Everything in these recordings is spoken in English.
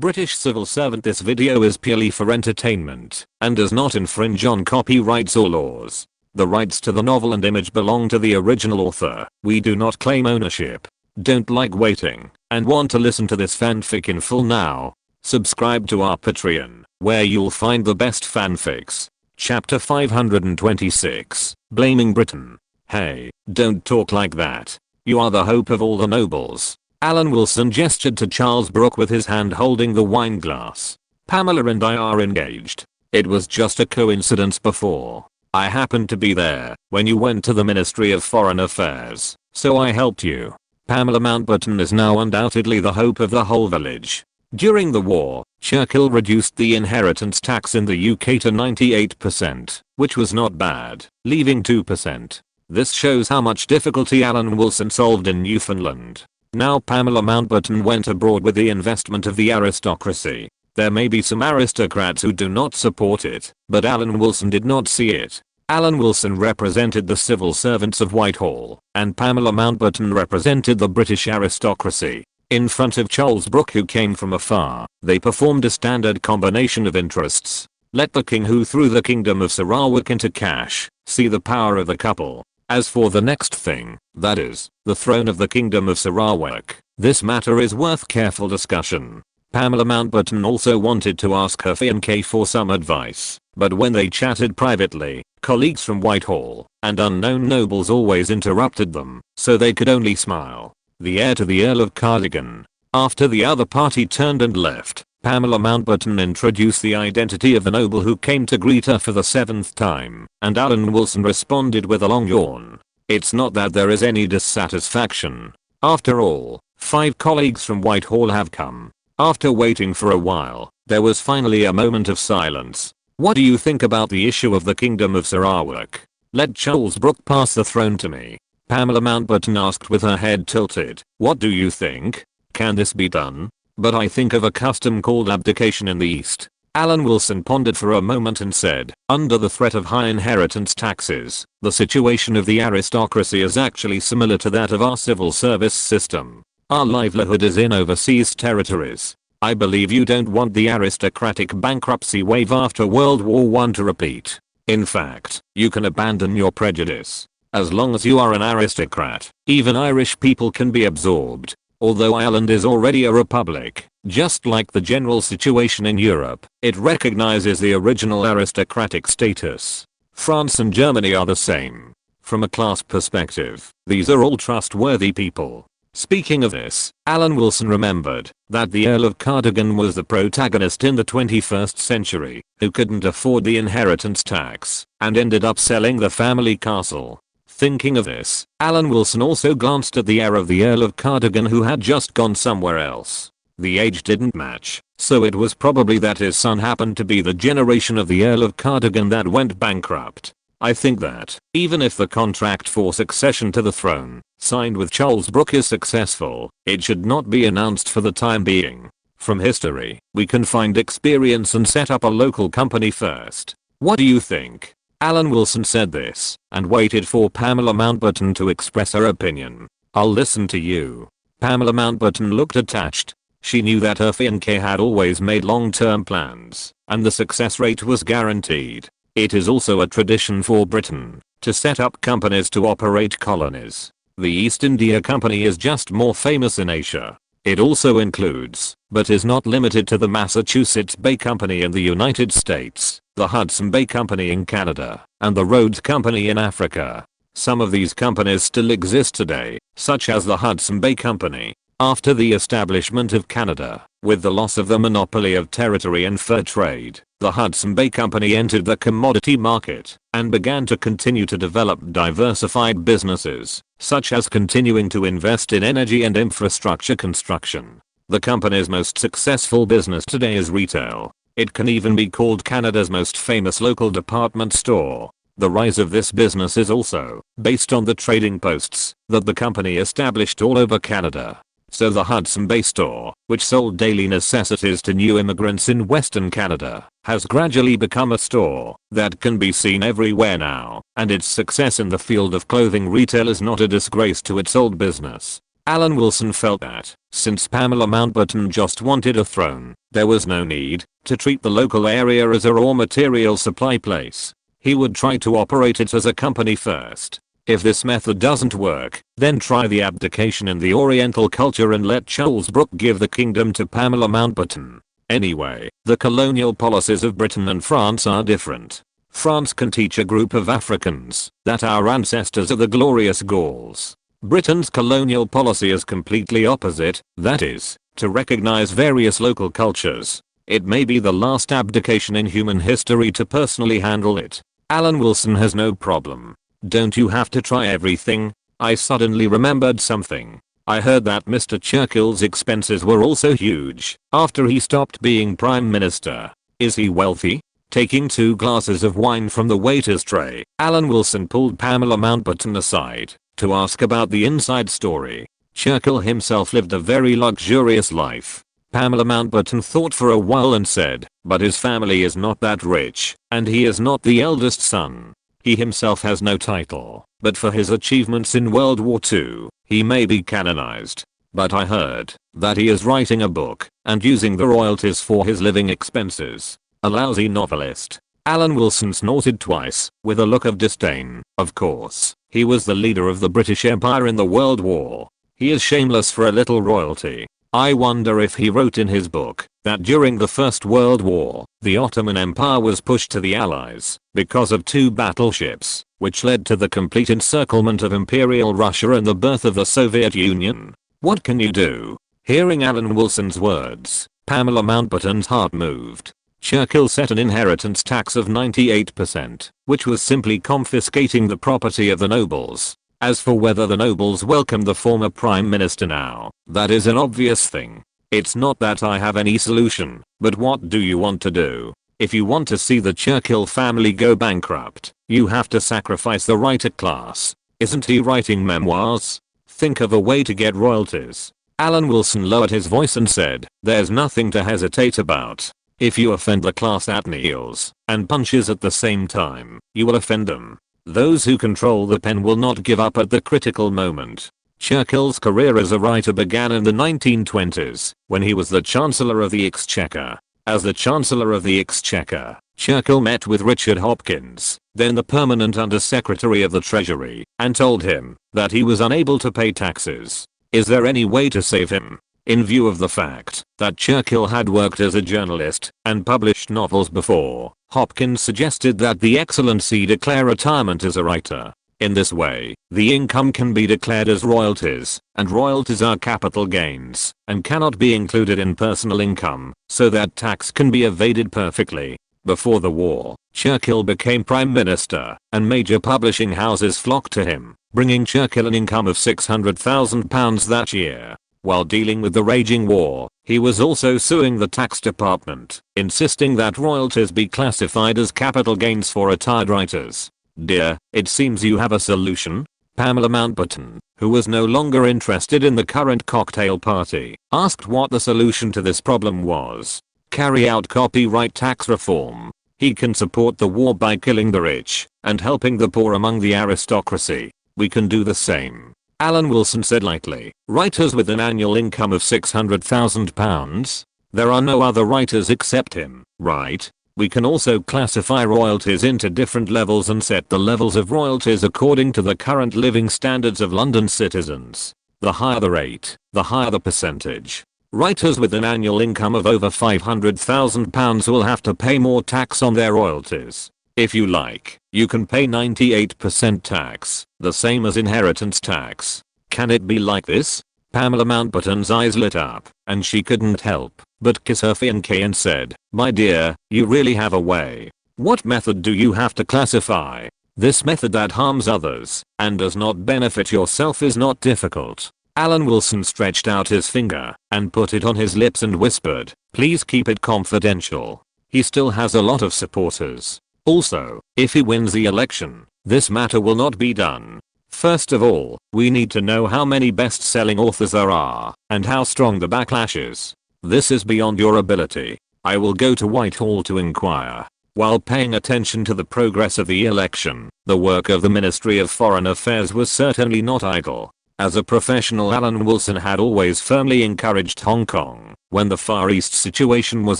British civil servant. This video is purely for entertainment and does not infringe on copyrights or laws. The rights to the novel and image belong to the original author. We do not claim ownership. Don't like waiting and want to listen to this fanfic in full now? Subscribe to our Patreon, where you'll find the best fanfics. Chapter 526, Blaming Britain. Hey, don't talk like that. You are the hope of all the nobles. Alan Wilson gestured to Charles Brooke with his hand holding the wine glass. Pamela and I are engaged. It was just a coincidence before. I happened to be there when you went to the Ministry of Foreign Affairs, so I helped you. Pamela Mountbatten is now undoubtedly the hope of the whole village. During the war, Churchill reduced the inheritance tax in the UK to 98%, which was not bad, leaving 2%. This shows how much difficulty Alan Wilson solved in Newfoundland. Now Pamela Mountbatten went abroad with the investment of the aristocracy. There may be some aristocrats who do not support it, but Alan Wilson did not see it. Alan Wilson represented the civil servants of Whitehall, and Pamela Mountbatten represented the British aristocracy. In front of Charles Brooke, who came from afar, they performed a standard combination of interests. Let the king who threw the kingdom of Sarawak into cash see the power of the couple. As for the next thing, that is, the throne of the kingdom of Sarawak, this matter is worth careful discussion. Pamela Mountbatten also wanted to ask her fiancé for some advice, but when they chatted privately, colleagues from Whitehall and unknown nobles always interrupted them, so they could only smile. The heir to the Earl of Cardigan. After the other party turned and left, Pamela Mountbatten introduced the identity of the noble who came to greet her for the 7th time, and Alan Wilson responded with a long yawn. It's not that there is any dissatisfaction. After all, 5 colleagues from Whitehall have come. After waiting for a while, there was finally a moment of silence. What do you think about the issue of the kingdom of Sarawak? Let Charles Brooke pass the throne to me. Pamela Mountbatten asked with her head tilted. What do you think? Can this be done? But I think of a custom called abdication in the East. Alan Wilson pondered for a moment and said, under the threat of high inheritance taxes, the situation of the aristocracy is actually similar to that of our civil service system. Our livelihood is in overseas territories. I believe you don't want the aristocratic bankruptcy wave after World War I to repeat. In fact, you can abandon your prejudice. As long as you are an aristocrat, even Irish people can be absorbed. Although Ireland is already a republic, just like the general situation in Europe, it recognizes the original aristocratic status. France and Germany are the same. From a class perspective, these are all trustworthy people. Speaking of this, Alan Wilson remembered that the Earl of Cardigan was the protagonist in the 21st century who couldn't afford the inheritance tax and ended up selling the family castle. Thinking of this, Alan Wilson also glanced at the heir of the Earl of Cardigan who had just gone somewhere else. The age didn't match, so it was probably that his son happened to be the generation of the Earl of Cardigan that went bankrupt. I think that, even if the contract for succession to the throne, signed with Charles Brooke is successful, it should not be announced for the time being. From history, we can find experience and set up a local company first. What do you think? Alan Wilson said this, and waited for Pamela Mountbatten to express her opinion. I'll listen to you. Pamela Mountbatten looked attached. She knew that her fiancé had always made long-term plans, and the success rate was guaranteed. It is also a tradition for Britain to set up companies to operate colonies. The East India Company is just more famous in Asia. It also includes, but is not limited to, the Massachusetts Bay Company in the United States, the Hudson Bay Company in Canada, and the Rhodes Company in Africa. Some of these companies still exist today, such as the Hudson Bay Company. After the establishment of Canada, with the loss of the monopoly of territory and fur trade, the Hudson Bay Company entered the commodity market and began to continue to develop diversified businesses, such as continuing to invest in energy and infrastructure construction. The company's most successful business today is retail. It can even be called Canada's most famous local department store. The rise of this business is also based on the trading posts that the company established all over Canada. So the Hudson Bay store, which sold daily necessities to new immigrants in Western Canada, has gradually become a store that can be seen everywhere now, and its success in the field of clothing retail is not a disgrace to its old business. Alan Wilson felt that, since Pamela Mountbatten just wanted a throne, there was no need to treat the local area as a raw material supply place. He would try to operate it as a company first. If this method doesn't work, then try the abdication in the Oriental culture and let Charles Brooke give the kingdom to Pamela Mountbatten. Anyway, the colonial policies of Britain and France are different. France can teach a group of Africans that our ancestors are the glorious Gauls. Britain's colonial policy is completely opposite, that is, to recognize various local cultures. It may be the last abdication in human history to personally handle it. Alan Wilson has no problem. Don't you have to try everything? I suddenly remembered something. I heard that Mr. Churchill's expenses were also huge after he stopped being Prime Minister. Is he wealthy? Taking 2 glasses of wine from the waiter's tray, Alan Wilson pulled Pamela Mountbatten aside to ask about the inside story. Churchill himself lived a very luxurious life. Pamela Mountbatten thought for a while and said, but his family is not that rich, and he is not the eldest son. He himself has no title, but for his achievements in World War II, he may be canonized. But I heard that he is writing a book and using the royalties for his living expenses. A lousy novelist. Alan Wilson snorted twice, with a look of disdain. Of course, he was the leader of the British Empire in the World War. He is shameless for a little royalty. I wonder if he wrote in his book that during the First World War, the Ottoman Empire was pushed to the Allies because of 2 battleships, which led to the complete encirclement of Imperial Russia and the birth of the Soviet Union. What can you do? Hearing Alan Wilson's words, Pamela Mountbatten's heart moved. Churchill set an inheritance tax of 98%, which was simply confiscating the property of the nobles. As for whether the nobles welcome the former prime minister now, that is an obvious thing. It's not that I have any solution, but what do you want to do? If you want to see the Churchill family go bankrupt, you have to sacrifice the writer class. Isn't he writing memoirs? Think of a way to get royalties. Alan Wilson lowered his voice and said, there's nothing to hesitate about. If you offend the class that kneels and punches at the same time, you will offend them. Those who control the pen will not give up at the critical moment. Churchill's career as a writer began in the 1920s, when he was the Chancellor of the Exchequer. As the Chancellor of the Exchequer, Churchill met with Richard Hopkins, then the Permanent Under-Secretary of the Treasury, and told him that he was unable to pay taxes. Is there any way to save him? In view of the fact that Churchill had worked as a journalist and published novels before, Hopkins suggested that the Excellency declare retirement as a writer. In this way, the income can be declared as royalties, and royalties are capital gains and cannot be included in personal income, so that tax can be evaded perfectly. Before the war, Churchill became Prime Minister, and major publishing houses flocked to him, bringing Churchill an income of £600,000 that year. While dealing with the raging war, he was also suing the tax department, insisting that royalties be classified as capital gains for retired writers. Dear, it seems you have a solution? Pamela Mountbatten, who was no longer interested in the current cocktail party, asked what the solution to this problem was. Carry out copyright tax reform. He can support the war by killing the rich and helping the poor among the aristocracy. We can do the same. Alan Wilson said lightly. Writers with an annual income of £600,000? There are no other writers except him, right? We can also classify royalties into different levels and set the levels of royalties according to the current living standards of London citizens. The higher the rate, the higher the percentage. Writers with an annual income of over £500,000 will have to pay more tax on their royalties. If you like, you can pay 98% tax, the same as inheritance tax. Can it be like this? Pamela Mountbatten's eyes lit up, and she couldn't help but kiss her fiancé and said, my dear, you really have a way. What method do you have to classify? This method that harms others and does not benefit yourself is not difficult. Alan Wilson stretched out his finger and put it on his lips and whispered, please keep it confidential. He still has a lot of supporters. Also, if he wins the election, this matter will not be done. First of all, we need to know how many best-selling authors there are, and how strong the backlash is. This is beyond your ability. I will go to Whitehall to inquire. While paying attention to the progress of the election, the work of the Ministry of Foreign Affairs was certainly not idle. As a professional, Alan Wilson had always firmly encouraged Hong Kong when the Far East situation was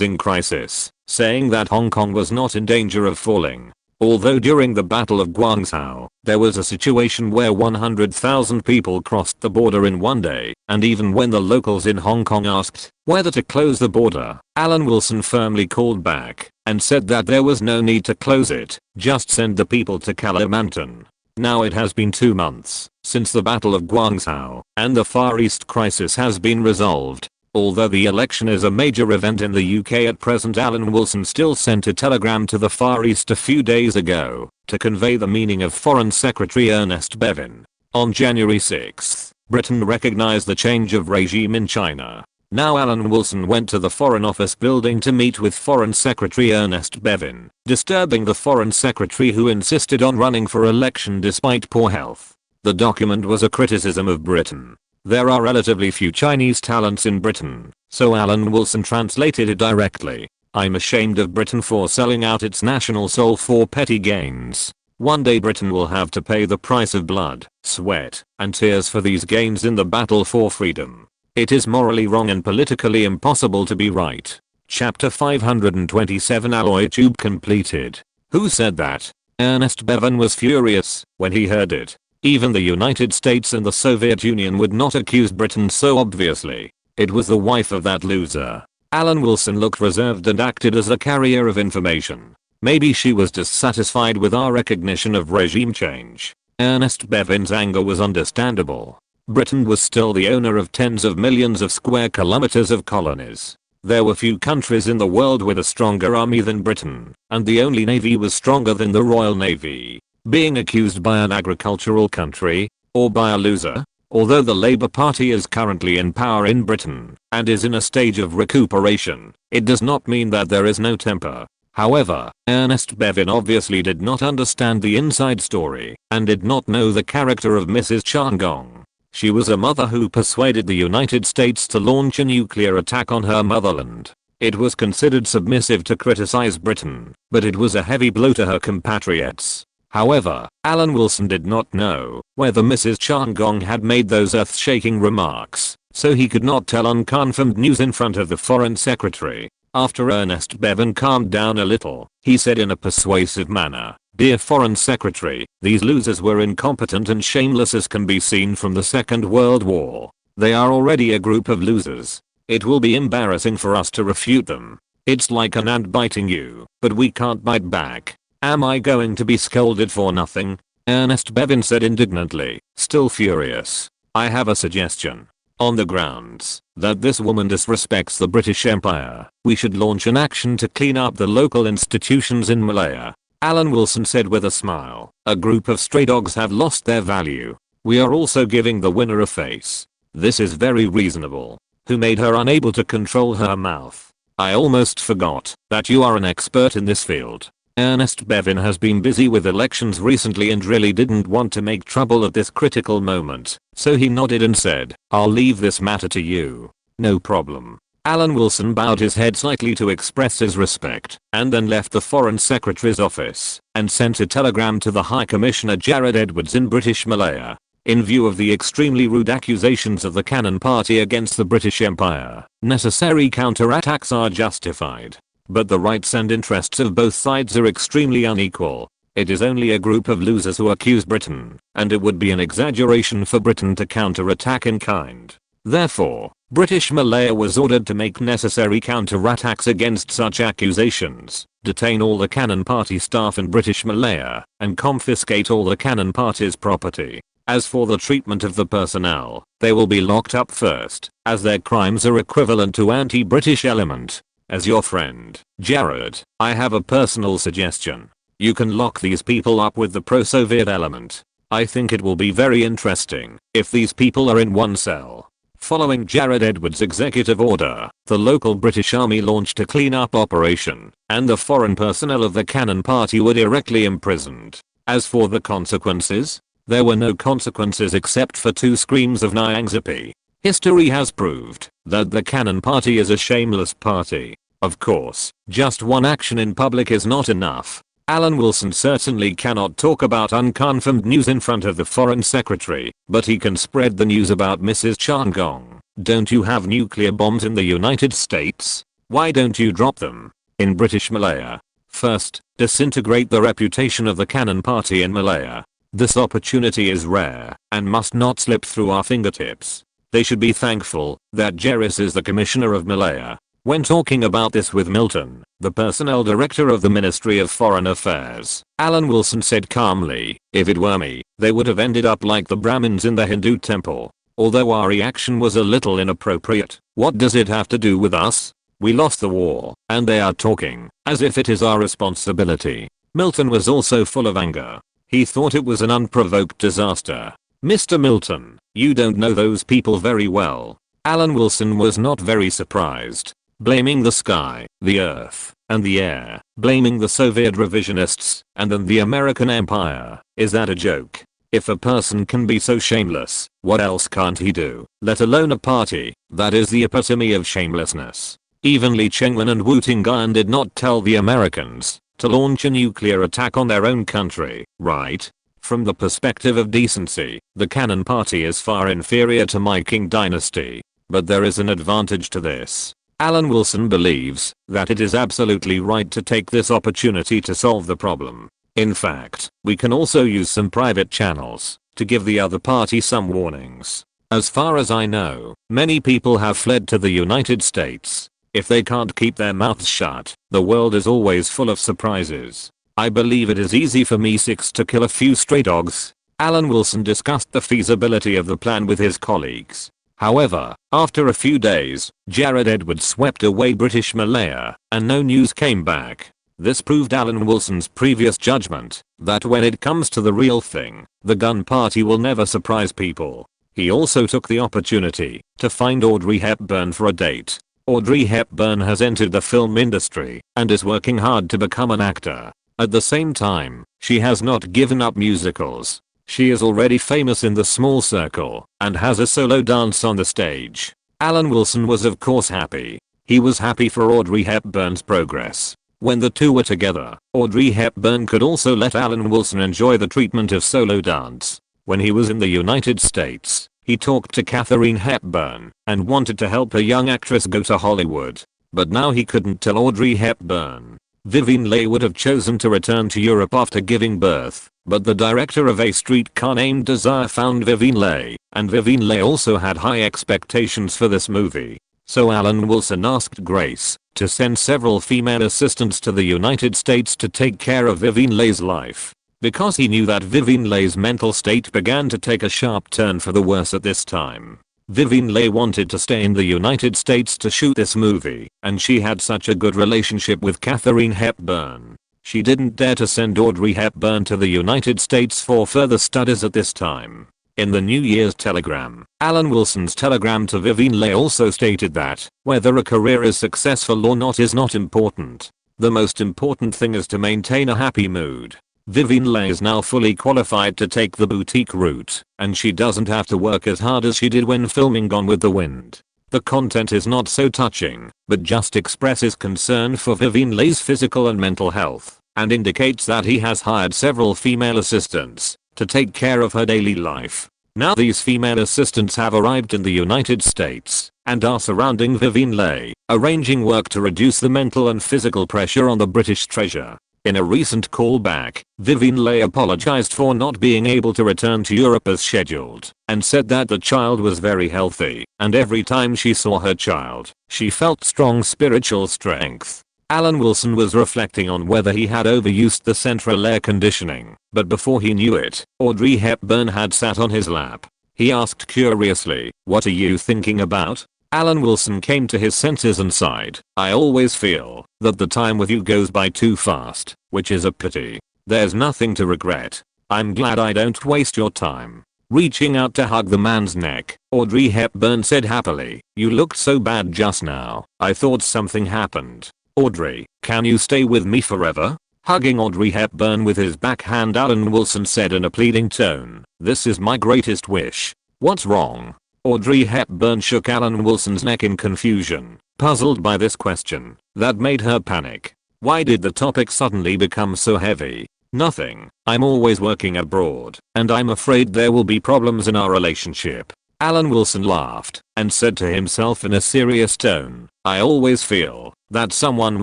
in crisis, saying that Hong Kong was not in danger of falling. Although during the Battle of Guangzhou, there was a situation where 100,000 people crossed the border in one day, and even when the locals in Hong Kong asked whether to close the border, Alan Wilson firmly called back and said that there was no need to close it, just send the people to Kalimantan. Now it has been 2 months since the Battle of Guangzhou, and the Far East crisis has been resolved. Although the election is a major event in the UK at present, Alan Wilson still sent a telegram to the Far East a few days ago to convey the meaning of Foreign Secretary Ernest Bevin. On January 6, Britain recognized the change of regime in China. Now Alan Wilson went to the Foreign Office building to meet with Foreign Secretary Ernest Bevin, disturbing the Foreign Secretary, who insisted on running for election despite poor health. The document was a criticism of Britain. There are relatively few Chinese talents in Britain, so Alan Wilson translated it directly. I'm ashamed of Britain for selling out its national soul for petty gains. One day Britain will have to pay the price of blood, sweat, and tears for these gains in the battle for freedom. It is morally wrong and politically impossible to be right. Chapter 527 Alloy Tube completed. Who said that? Ernest Bevin was furious when he heard it. Even the United States and the Soviet Union would not accuse Britain so obviously. It was the wife of that loser. Alan Wilson looked reserved and acted as a carrier of information. Maybe she was dissatisfied with our recognition of regime change. Ernest Bevin's anger was understandable. Britain was still the owner of tens of millions of square kilometers of colonies. There were few countries in the world with a stronger army than Britain, and the only navy was stronger than the Royal Navy. Being accused by an agricultural country, or by a loser, although the Labour Party is currently in power in Britain and is in a stage of recuperation, it does not mean that there is no temper. However, Ernest Bevin obviously did not understand the inside story and did not know the character of Mrs. Chan Gong. She was a mother who persuaded the United States to launch a nuclear attack on her motherland. It was considered submissive to criticize Britain, but it was a heavy blow to her compatriots. However, Alan Wilson did not know whether Mrs. Chan Gong had made those earth-shaking remarks, so he could not tell unconfirmed news in front of the Foreign Secretary. After Ernest Bevin calmed down a little, he said in a persuasive manner, "Dear Foreign Secretary, these losers were incompetent and shameless, as can be seen from the Second World War. They are already a group of losers. It will be embarrassing for us to refute them. It's like an ant biting you, but we can't bite back. Am I going to be scolded for nothing?" Ernest Bevin said indignantly, still furious. "I have a suggestion. On the grounds that this woman disrespects the British Empire, we should launch an action to clean up the local institutions in Malaya." Alan Wilson said with a smile, "A group of stray dogs have lost their value. We are also giving the winner a face. This is very reasonable. Who made her unable to control her mouth? I almost forgot that you are an expert in this field." Ernest Bevin has been busy with elections recently and really didn't want to make trouble at this critical moment, so he nodded and said, "I'll leave this matter to you." "No problem." Alan Wilson bowed his head slightly to express his respect, and then left the Foreign Secretary's office and sent a telegram to the High Commissioner Jared Edwards in British Malaya. In view of the extremely rude accusations of the Cannon Party against the British Empire, necessary counterattacks are justified. But the rights and interests of both sides are extremely unequal. It is only a group of losers who accuse Britain, and it would be an exaggeration for Britain to counterattack in kind. Therefore, British Malaya was ordered to make necessary counterattacks against such accusations, detain all the Cannon Party staff in British Malaya, and confiscate all the Cannon Party's property. As for the treatment of the personnel, they will be locked up first, as their crimes are equivalent to anti-British element. As your friend, Jared, I have a personal suggestion. You can lock these people up with the pro-Soviet element. I think it will be very interesting if these people are in one cell. Following Jared Edwards' executive order, the local British Army launched a clean-up operation, and the foreign personnel of the Cannon Party were directly imprisoned. As for the consequences, there were no consequences except for 2 screams of Nyangzipi. History has proved that the Cannon Party is a shameless party. Of course, just one action in public is not enough. Alan Wilson certainly cannot talk about unconfirmed news in front of the foreign secretary, but he can spread the news about Mrs. Chan Gong. Don't you have nuclear bombs in the United States? Why don't you drop them in British Malaya? First, disintegrate the reputation of the Cannon Party in Malaya. This opportunity is rare and must not slip through our fingertips. They should be thankful that Jerris is the Commissioner of Malaya. When talking about this with Milton, the personnel director of the Ministry of Foreign Affairs, Alan Wilson said calmly, "If it were me, they would have ended up like the Brahmins in the Hindu temple. Although our reaction was a little inappropriate, what does it have to do with us? We lost the war, and they are talking as if it is our responsibility." Milton was also full of anger. He thought it was an unprovoked disaster. "Mr. Milton, you don't know those people very well." Alan Wilson was not very surprised. Blaming the sky, the earth, and the air, blaming the Soviet revisionists, and then the American Empire, is that a joke? If a person can be so shameless, what else can't he do, let alone a party that is the epitome of shamelessness? Even Li Chengwen and Wu Tingyan did not tell the Americans to launch a nuclear attack on their own country, right? From the perspective of decency, the Cannon Party is far inferior to my Qing dynasty. But there is an advantage to this. Alan Wilson believes that it is absolutely right to take this opportunity to solve the problem. In fact, we can also use some private channels to give the other party some warnings. As far as I know, many people have fled to the United States. If they can't keep their mouths shut, the world is always full of surprises. I believe it is easy for Me6 to kill a few stray dogs. Alan Wilson discussed the feasibility of the plan with his colleagues. However, after a few days, Jared Edwards swept away British Malaya, and no news came back. This proved Alan Wilson's previous judgment, that when it comes to the real thing, the gun party will never surprise people. He also took the opportunity to find Audrey Hepburn for a date. Audrey Hepburn has entered the film industry, and is working hard to become an actor. At the same time, she has not given up musicals. She is already famous in the small circle, and has a solo dance on the stage. Alan Wilson was of course happy. He was happy for Audrey Hepburn's progress. When the two were together, Audrey Hepburn could also let Alan Wilson enjoy the treatment of solo dance. When he was in the United States, he talked to Katharine Hepburn, and wanted to help a young actress go to Hollywood. But now he couldn't tell Audrey Hepburn. Vivien Leigh would have chosen to return to Europe after giving birth, but the director of A Streetcar Named Desire found Vivien Leigh, and Vivien Leigh also had high expectations for this movie. So Alan Wilson asked Grace to send several female assistants to the United States to take care of Vivien Leigh's life. Because he knew that Vivien Leigh's mental state began to take a sharp turn for the worse at this time. Vivien Leigh wanted to stay in the United States to shoot this movie, and she had such a good relationship with Katharine Hepburn. She didn't dare to send Audrey Hepburn to the United States for further studies at this time. In the New Year's telegram, Alan Wilson's telegram to Vivien Leigh also stated that whether a career is successful or not is not important. The most important thing is to maintain a happy mood. Vivien Leigh is now fully qualified to take the boutique route, and she doesn't have to work as hard as she did when filming Gone with the Wind. The content is not so touching, but just expresses concern for Vivien Leigh's physical and mental health, and indicates that he has hired several female assistants to take care of her daily life. Now these female assistants have arrived in the United States, and are surrounding Vivien Leigh, arranging work to reduce the mental and physical pressure on the British treasure. In a recent callback, Vivien Leigh apologized for not being able to return to Europe as scheduled, and said that the child was very healthy, and every time she saw her child, she felt strong spiritual strength. Alan Wilson was reflecting on whether he had overused the central air conditioning, but before he knew it, Audrey Hepburn had sat on his lap. He asked curiously, "What are you thinking about?" Alan Wilson came to his senses and sighed. "I always feel that the time with you goes by too fast, which is a pity. There's nothing to regret. I'm glad I don't waste your time." Reaching out to hug the man's neck, Audrey Hepburn said happily, "You looked so bad just now. I thought something happened. Audrey, can you stay with me forever?" Hugging Audrey Hepburn with his backhand, Alan Wilson said in a pleading tone, "This is my greatest wish." "What's wrong?" Audrey Hepburn shook Alan Wilson's neck in confusion, puzzled by this question that made her panic. Why did the topic suddenly become so heavy? Nothing. I'm always working abroad, and I'm afraid there will be problems in our relationship. Alan Wilson laughed and said to himself in a serious tone, I always feel that someone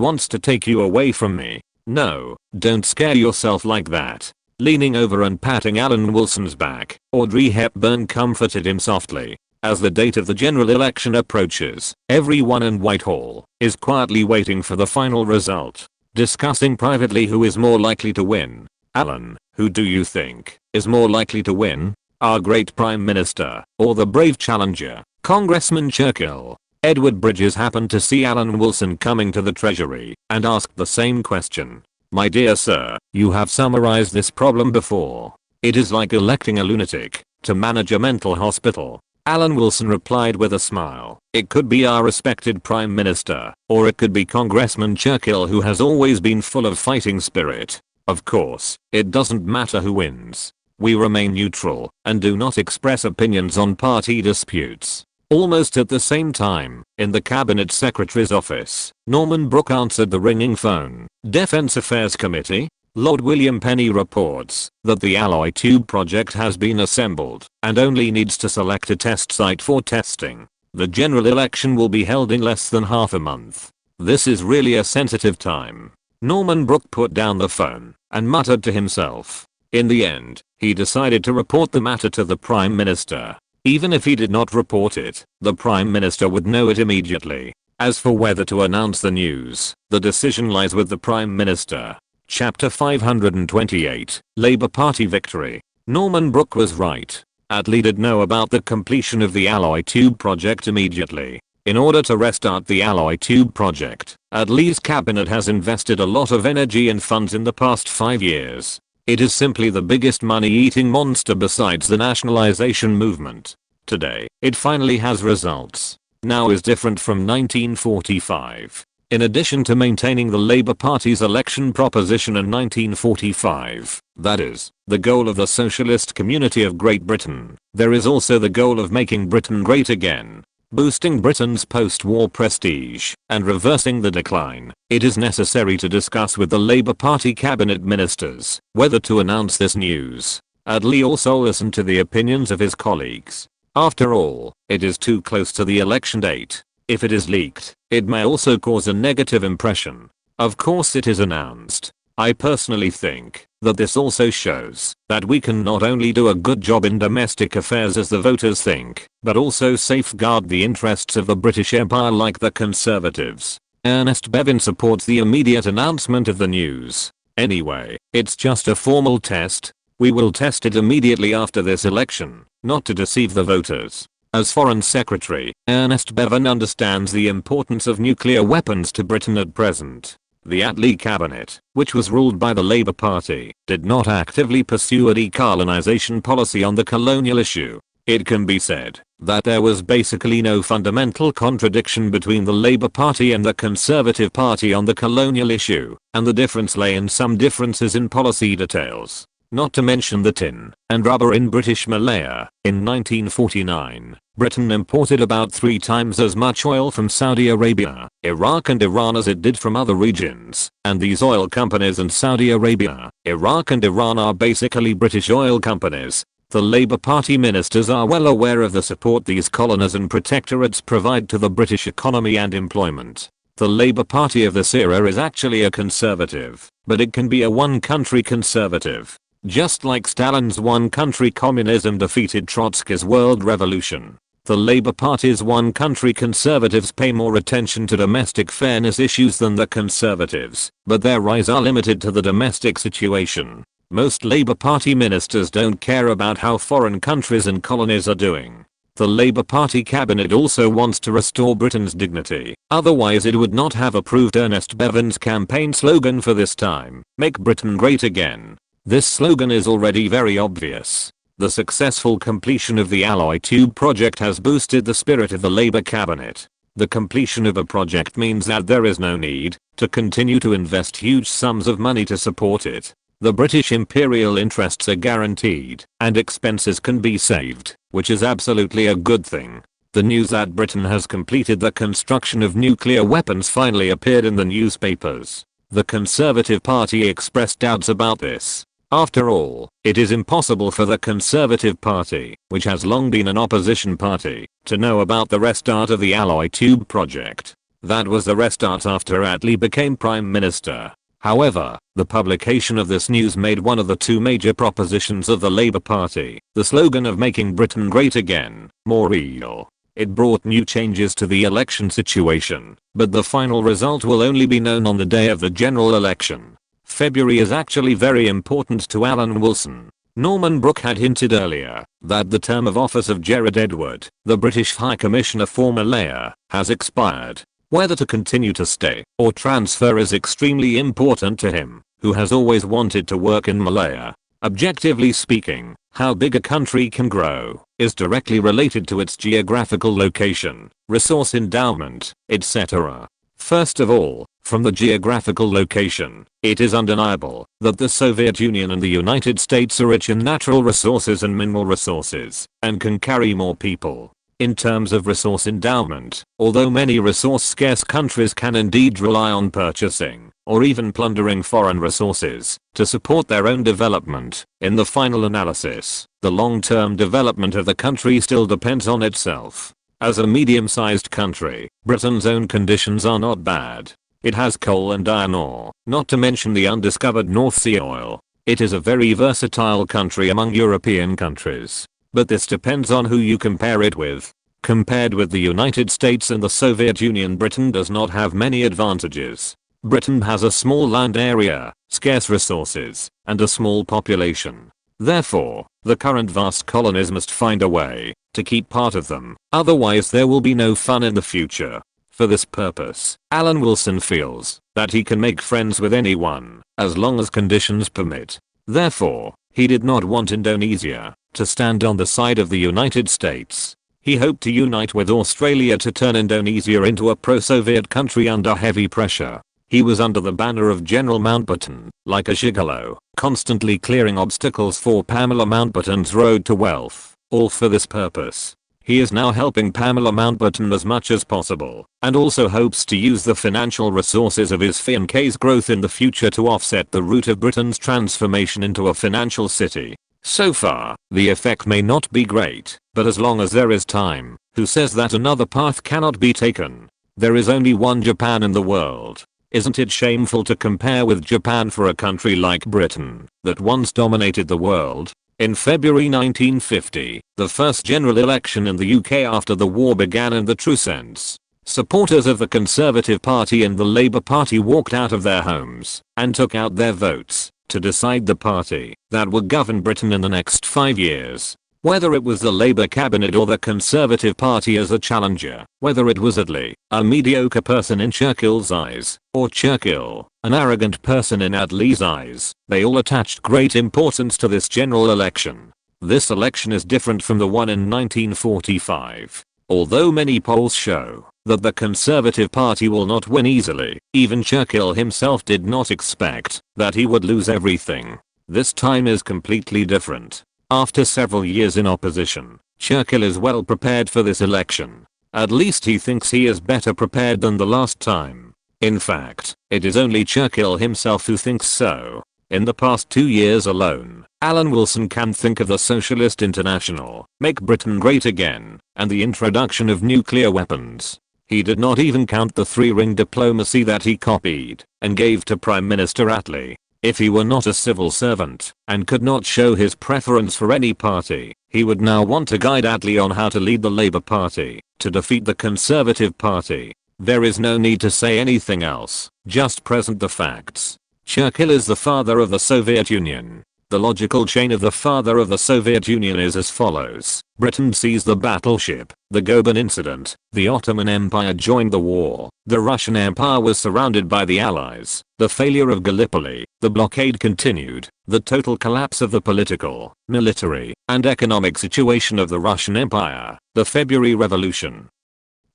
wants to take you away from me. No, don't scare yourself like that. Leaning over and patting Alan Wilson's back, Audrey Hepburn comforted him softly. As the date of the general election approaches, everyone in Whitehall is quietly waiting for the final result, discussing privately who is more likely to win. Alan, who do you think is more likely to win? Our great Prime Minister, or the brave challenger, Congressman Churchill? Edward Bridges happened to see Alan Wilson coming to the Treasury and asked the same question. My dear sir, you have summarized this problem before. It is like electing a lunatic to manage a mental hospital. Alan Wilson replied with a smile. It could be our respected Prime Minister, or it could be Congressman Churchill, who has always been full of fighting spirit. Of course, it doesn't matter who wins. We remain neutral and do not express opinions on party disputes. Almost at the same time, in the Cabinet Secretary's office, Norman Brooke answered the ringing phone. Defense Affairs Committee? Lord William Penny reports that the alloy tube project has been assembled and only needs to select a test site for testing. The general election will be held in less than half a month. This is really a sensitive time. Norman Brooke put down the phone and muttered to himself. In the end, he decided to report the matter to the Prime Minister. Even if he did not report it, the Prime Minister would know it immediately. As for whether to announce the news, the decision lies with the Prime Minister. Chapter 528, Labour Party Victory. Norman Brooke was right. Attlee did know about the completion of the alloy tube project immediately. In order to restart the alloy tube project, Attlee's cabinet has invested a lot of energy and funds in the past 5 years. It is simply the biggest money-eating monster besides the nationalization movement. Today, it finally has results. Now is different from 1945. In addition to maintaining the Labour Party's election proposition in 1945, that is, the goal of the socialist community of Great Britain, there is also the goal of making Britain great again. Boosting Britain's post-war prestige and reversing the decline. It is necessary to discuss with the Labour Party cabinet ministers whether to announce this news. Attlee also listened to the opinions of his colleagues. After all, it is too close to the election date. If it is leaked, it may also cause a negative impression. Of course it is announced. I personally think that this also shows that we can not only do a good job in domestic affairs as the voters think, but also safeguard the interests of the British Empire like the Conservatives. Ernest Bevin supports the immediate announcement of the news. Anyway, it's just a formal test. We will test it immediately after this election, not to deceive the voters. As Foreign Secretary, Ernest Bevin understands the importance of nuclear weapons to Britain at present. The Attlee cabinet, which was ruled by the Labour Party, did not actively pursue a decolonization policy on the colonial issue. It can be said that there was basically no fundamental contradiction between the Labour Party and the Conservative Party on the colonial issue, and the difference lay in some differences in policy details. Not to mention the tin and rubber in British Malaya. In 1949, Britain imported about 3 times as much oil from Saudi Arabia, Iraq and Iran as it did from other regions, and these oil companies in Saudi Arabia, Iraq and Iran are basically British oil companies. The Labour Party ministers are well aware of the support these colonies and protectorates provide to the British economy and employment. The Labour Party of this era is actually a conservative, but it can be a one-country conservative. Just like Stalin's one-country communism defeated Trotsky's world revolution. The Labour Party's one-country conservatives pay more attention to domestic fairness issues than the conservatives, but their eyes are limited to the domestic situation. Most Labour Party ministers don't care about how foreign countries and colonies are doing. The Labour Party cabinet also wants to restore Britain's dignity, otherwise it would not have approved Ernest Bevin's campaign slogan for this time, "Make Britain Great Again." This slogan is already very obvious. The successful completion of the alloy tube project has boosted the spirit of the Labour cabinet. The completion of a project means that there is no need to continue to invest huge sums of money to support it. The British imperial interests are guaranteed, and expenses can be saved, which is absolutely a good thing. The news that Britain has completed the construction of nuclear weapons finally appeared in the newspapers. The Conservative Party expressed doubts about this. After all, it is impossible for the Conservative Party, which has long been an opposition party, to know about the restart of the alloy tube project. That was the restart after Attlee became Prime Minister. However, the publication of this news made one of the two major propositions of the Labour Party, the slogan of making Britain great again, more real. It brought new changes to the election situation, but the final result will only be known on the day of the general election. February is actually very important to Alan Wilson. Norman Brooke had hinted earlier that the term of office of Gerard Edward, the British High Commissioner for Malaya, has expired. Whether to continue to stay or transfer is extremely important to him, who has always wanted to work in Malaya. Objectively speaking, how big a country can grow is directly related to its geographical location, resource endowment, etc. First of all, from the geographical location, it is undeniable that the Soviet Union and the United States are rich in natural resources and mineral resources, and can carry more people. In terms of resource endowment, although many resource-scarce countries can indeed rely on purchasing, or even plundering foreign resources, to support their own development, in the final analysis, the long-term development of the country still depends on itself. As a medium-sized country, Britain's own conditions are not bad. It has coal and iron ore, not to mention the undiscovered North Sea oil. It is a very versatile country among European countries. But this depends on who you compare it with. Compared with the United States and the Soviet Union, Britain does not have many advantages. Britain has a small land area, scarce resources, and a small population. Therefore, the current vast colonies must find a way to keep part of them, otherwise there will be no fun in the future. For this purpose, Alan Wilson feels that he can make friends with anyone, as long as conditions permit. Therefore, he did not want Indonesia to stand on the side of the United States. He hoped to unite with Australia to turn Indonesia into a pro-Soviet country under heavy pressure. He was under the banner of General Mountbatten, like a gigolo, constantly clearing obstacles for Pamela Mountbatten's road to wealth, all for this purpose. He is now helping Pamela Mountbatten as much as possible, and also hopes to use the financial resources of his FNK's growth in the future to offset the route of Britain's transformation into a financial city. So far, the effect may not be great, but as long as there is time, who says that another path cannot be taken? There is only one Japan in the world. Isn't it shameful to compare with Japan for a country like Britain, that once dominated the world? In February 1950, the first general election in the UK after the war began in the true sense. Supporters of the Conservative Party and the Labour Party walked out of their homes and took out their votes to decide the party that would govern Britain in the next 5 years. Whether it was the Labour cabinet or the Conservative Party as a challenger, whether it was Attlee, a mediocre person in Churchill's eyes, or Churchill, an arrogant person in Attlee's eyes, they all attached great importance to this general election. This election is different from the one in 1945. Although many polls show that the Conservative Party will not win easily, even Churchill himself did not expect that he would lose everything. This time is completely different. After several years in opposition, Churchill is well prepared for this election. At least he thinks he is better prepared than the last time. In fact, it is only Churchill himself who thinks so. In the past 2 years alone, Alan Wilson can think of the Socialist International, Make Britain Great Again, and the introduction of nuclear weapons. He did not even count the three-ring diplomacy that he copied and gave to Prime Minister Attlee. If he were not a civil servant and could not show his preference for any party, he would now want to guide Attlee on how to lead the Labour Party to defeat the Conservative Party. There is no need to say anything else, just present the facts. Churchill is the father of the Soviet Union. The logical chain of the father of the Soviet Union is as follows. Britain seized the battleship, the Goeben incident, the Ottoman Empire joined the war, the Russian Empire was surrounded by the Allies, the failure of Gallipoli, the blockade continued, the total collapse of the political, military, and economic situation of the Russian Empire, the February Revolution,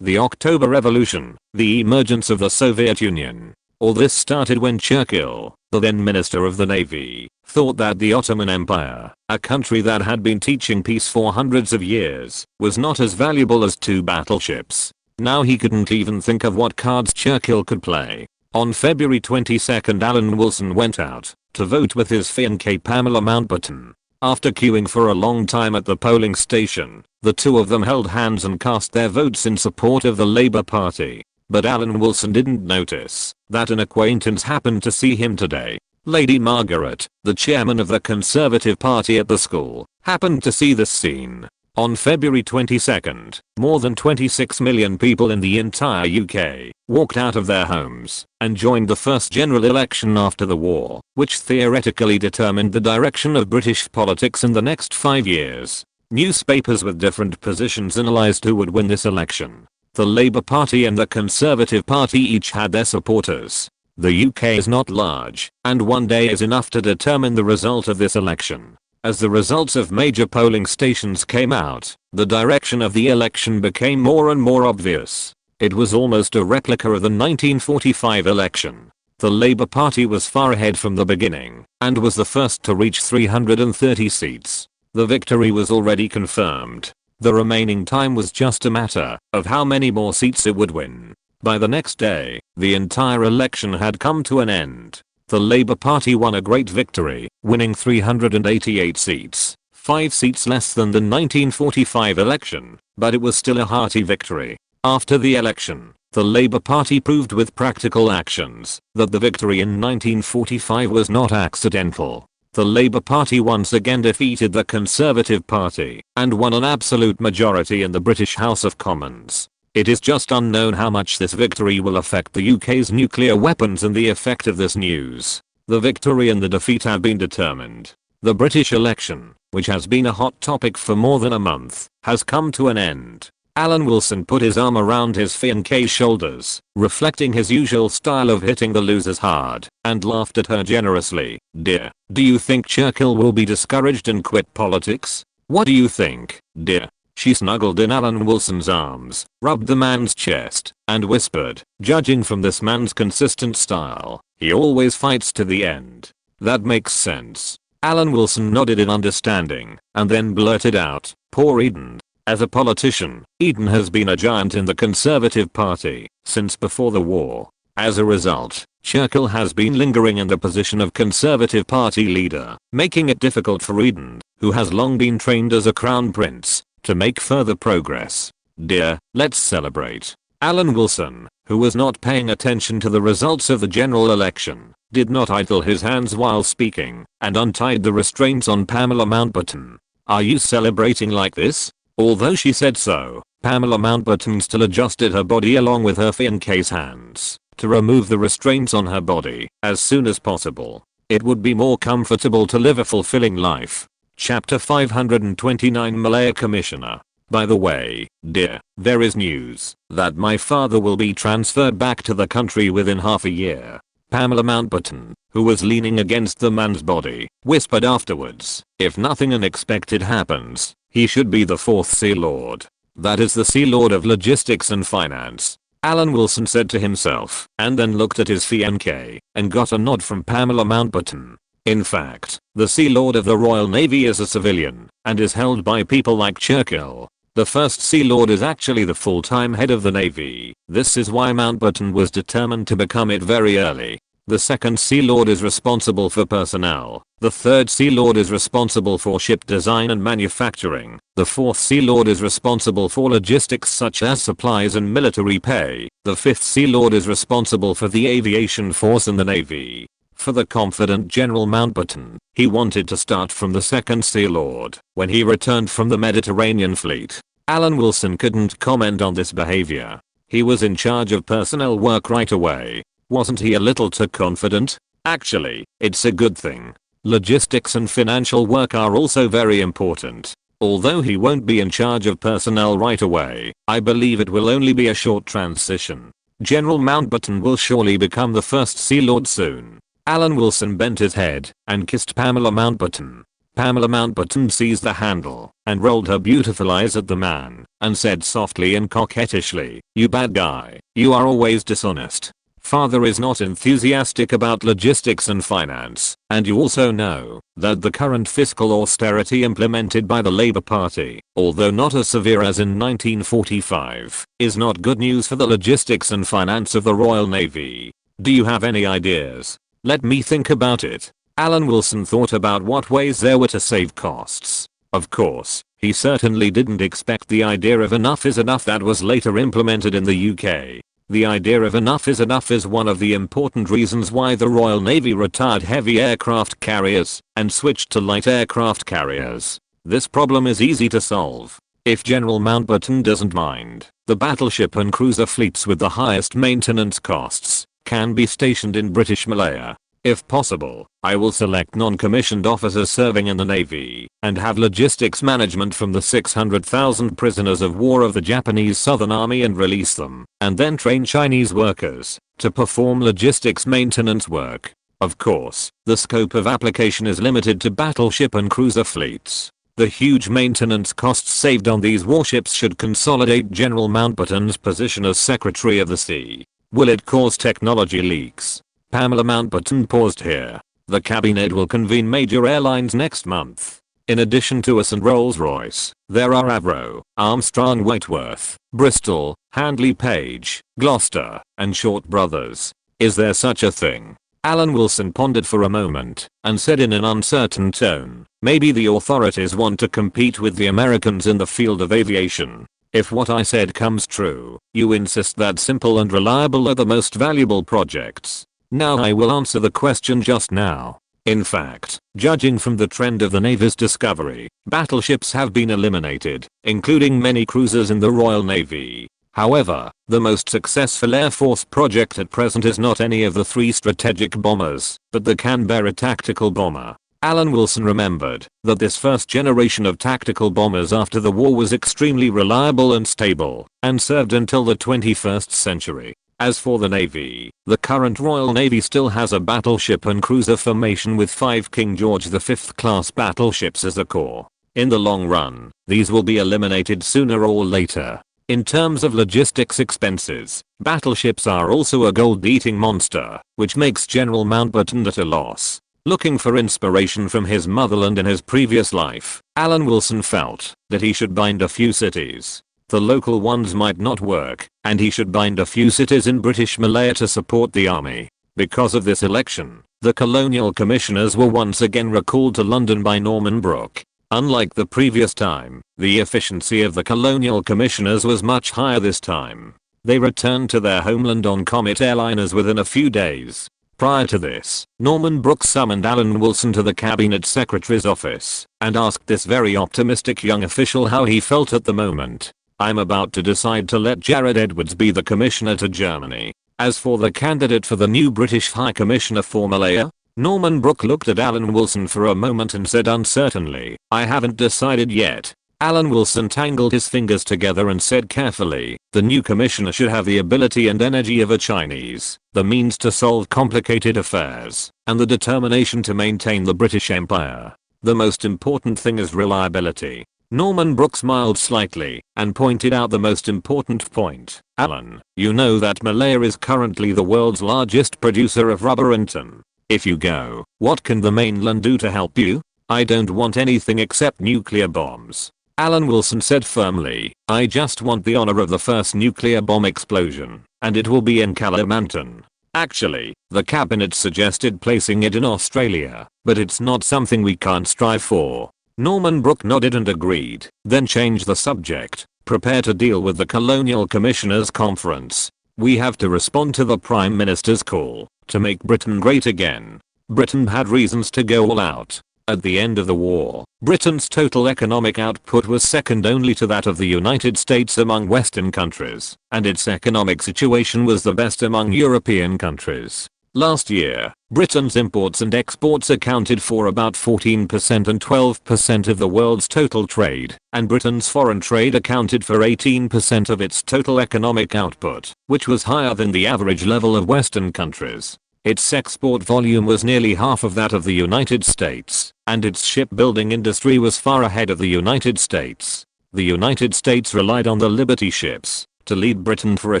the October Revolution, the emergence of the Soviet Union. All this started when Churchill, the then Minister of the Navy, thought that the Ottoman Empire, a country that had been teaching peace for hundreds of years, was not as valuable as 2 battleships. Now he couldn't even think of what cards Churchill could play. On February 22nd, Alan Wilson went out to vote with his fiancée Pamela Mountbatten. After queuing for a long time at the polling station, the two of them held hands and cast their votes in support of the Labour Party. But Alan Wilson didn't notice that an acquaintance happened to see him today. Lady Margaret, the chairman of the Conservative Party at the school, happened to see this scene. On February 22nd, more than 26 million people in the entire UK walked out of their homes and joined the first general election after the war, which theoretically determined the direction of British politics in the next 5 years. Newspapers with different positions analysed who would win this election. The Labour Party and the Conservative Party each had their supporters. The UK is not large, and one day is enough to determine the result of this election. As the results of major polling stations came out, the direction of the election became more and more obvious. It was almost a replica of the 1945 election. The Labour Party was far ahead from the beginning, and was the first to reach 330 seats. The victory was already confirmed. The remaining time was just a matter of how many more seats it would win. By the next day, the entire election had come to an end. The Labour Party won a great victory, winning 388 seats, 5 seats less than the 1945 election, but it was still a hearty victory. After the election, the Labour Party proved with practical actions that the victory in 1945 was not accidental. The Labour Party once again defeated the Conservative Party and won an absolute majority in the British House of Commons. It is just unknown how much this victory will affect the UK's nuclear weapons and the effect of this news. The victory and the defeat have been determined. The British election, which has been a hot topic for more than a month, has come to an end. Alan Wilson put his arm around his fiancée's shoulders, reflecting his usual style of hitting the losers hard, and laughed at her generously. "Dear, do you think Churchill will be discouraged and quit politics? What do you think, dear?" She snuggled in Alan Wilson's arms, rubbed the man's chest, and whispered, "Judging from this man's consistent style, he always fights to the end. That makes sense." Alan Wilson nodded in understanding, and then blurted out, "Poor Eden." As a politician, Eden has been a giant in the Conservative Party since before the war. As a result, Churchill has been lingering in the position of Conservative Party leader, making it difficult for Eden, who has long been trained as a crown prince, to make further progress. "Dear, let's celebrate." Alan Wilson, who was not paying attention to the results of the general election, did not idle his hands while speaking, and untied the restraints on Pamela Mountbatten. "Are you celebrating like this?" Although she said so, Pamela Mountbatten still adjusted her body along with her fiancée's hands to remove the restraints on her body as soon as possible. It would be more comfortable to live a fulfilling life. Chapter 529 Malaya Commissioner. "By the way, dear, there is news that my father will be transferred back to the country within half a year." Pamela Mountbatten, who was leaning against the man's body, whispered afterwards, "If nothing unexpected happens, he should be the 4th Sea Lord. That is the Sea Lord of Logistics and Finance." Alan Wilson said to himself, and then looked at his fiancée, and got a nod from Pamela Mountbatten. In fact, the Sea Lord of the Royal Navy is a civilian, and is held by people like Churchill. The first Sea Lord is actually the full-time head of the Navy. This is why Mountbatten was determined to become it very early. The second Sea Lord is responsible for personnel. The third Sea Lord is responsible for ship design and manufacturing. The fourth Sea Lord is responsible for logistics such as supplies and military pay. The fifth Sea Lord is responsible for the aviation force in the Navy. For the confident General Mountbatten, he wanted to start from the second Sea Lord when he returned from the Mediterranean fleet. Alan Wilson couldn't comment on this behavior. He was in charge of personnel work right away. Wasn't he a little too confident? Actually, it's a good thing. Logistics and financial work are also very important. Although he won't be in charge of personnel right away, I believe it will only be a short transition. General Mountbatten will surely become the first Sea Lord soon. Alan Wilson bent his head and kissed Pamela Mountbatten. Pamela Mountbatten seized the handle and rolled her beautiful eyes at the man and said softly and coquettishly, "You bad guy, you are always dishonest. Father is not enthusiastic about logistics and finance, and you also know that the current fiscal austerity implemented by the Labour Party, although not as severe as in 1945, is not good news for the logistics and finance of the Royal Navy. Do you have any ideas? Let me think about it. Alan Wilson thought about what ways there were to save costs. Of course, he certainly didn't expect the idea of enough is enough that was later implemented in the UK. The idea of enough is one of the important reasons why the Royal Navy retired heavy aircraft carriers and switched to light aircraft carriers. This problem is easy to solve. If General Mountbatten doesn't mind, the battleship and cruiser fleets with the highest maintenance costs can be stationed in British Malaya. If possible, I will select non-commissioned officers serving in the Navy and have logistics management from the 600,000 prisoners of war of the Japanese Southern Army and release them, and then train Chinese workers to perform logistics maintenance work. Of course, the scope of application is limited to battleship and cruiser fleets. The huge maintenance costs saved on these warships should consolidate General Mountbatten's position as Secretary of the Sea. Will it cause technology leaks? Pamela Mountbatten paused here. The cabinet will convene major airlines next month. In addition to us and Rolls-Royce, there are Avro, Armstrong Whitworth, Bristol, Handley Page, Gloucester, and Short Brothers. Is there such a thing? Alan Wilson pondered for a moment and said in an uncertain tone, maybe the authorities want to compete with the Americans in the field of aviation. If what I said comes true, you insist that simple and reliable are the most valuable projects. Now I will answer the question just now. In fact, judging from the trend of the Navy's discovery, battleships have been eliminated, including many cruisers in the Royal Navy. However, the most successful Air Force project at present is not any of the 3 strategic bombers, but the Canberra tactical bomber. Alan Wilson remembered that this first generation of tactical bombers after the war was extremely reliable and stable, and served until the 21st century. As for the Navy, the current Royal Navy still has a battleship and cruiser formation with 5 King George V class battleships as a core. In the long run, these will be eliminated sooner or later. In terms of logistics expenses, battleships are also a gold-eating monster, which makes General Mountbatten at a loss. Looking for inspiration from his motherland in his previous life, Alan Wilson felt that he should bind a few cities. The local ones might not work, and he should bind a few cities in British Malaya to support the army. Because of this election, the colonial commissioners were once again recalled to London by Norman Brooke. Unlike the previous time, the efficiency of the colonial commissioners was much higher this time. They returned to their homeland on Comet airliners within a few days. Prior to this, Norman Brooke summoned Alan Wilson to the Cabinet Secretary's office and asked this very optimistic young official how he felt at the moment. I'm about to decide to let Jared Edwards be the commissioner to Germany. As for the candidate for the new British High Commissioner for Malaya, Norman Brooke looked at Alan Wilson for a moment and said uncertainly, I haven't decided yet. Alan Wilson tangled his fingers together and said carefully, the new commissioner should have the ability and energy of a Chinese, the means to solve complicated affairs, and the determination to maintain the British Empire. The most important thing is reliability. Norman Brooke smiled slightly and pointed out the most important point. Alan, you know that Malaya is currently the world's largest producer of rubber and tin. If you go, what can the mainland do to help you? I don't want anything except nuclear bombs. Alan Wilson said firmly, I just want the honor of the first nuclear bomb explosion, and it will be in Kalimantan. Actually, the cabinet suggested placing it in Australia, but it's not something we can't strive for. Norman Brooke nodded and agreed, then changed the subject. Prepare to deal with the Colonial Commissioners Conference. We have to respond to the Prime Minister's call to make Britain great again. Britain had reasons to go all out. At the end of the war, Britain's total economic output was second only to that of the United States among Western countries, and its economic situation was the best among European countries. Last year, Britain's imports and exports accounted for about 14% and 12% of the world's total trade, and Britain's foreign trade accounted for 18% of its total economic output, which was higher than the average level of Western countries. Its export volume was nearly half of that of the United States, and its shipbuilding industry was far ahead of the United States. The United States relied on the Liberty ships to lead Britain for a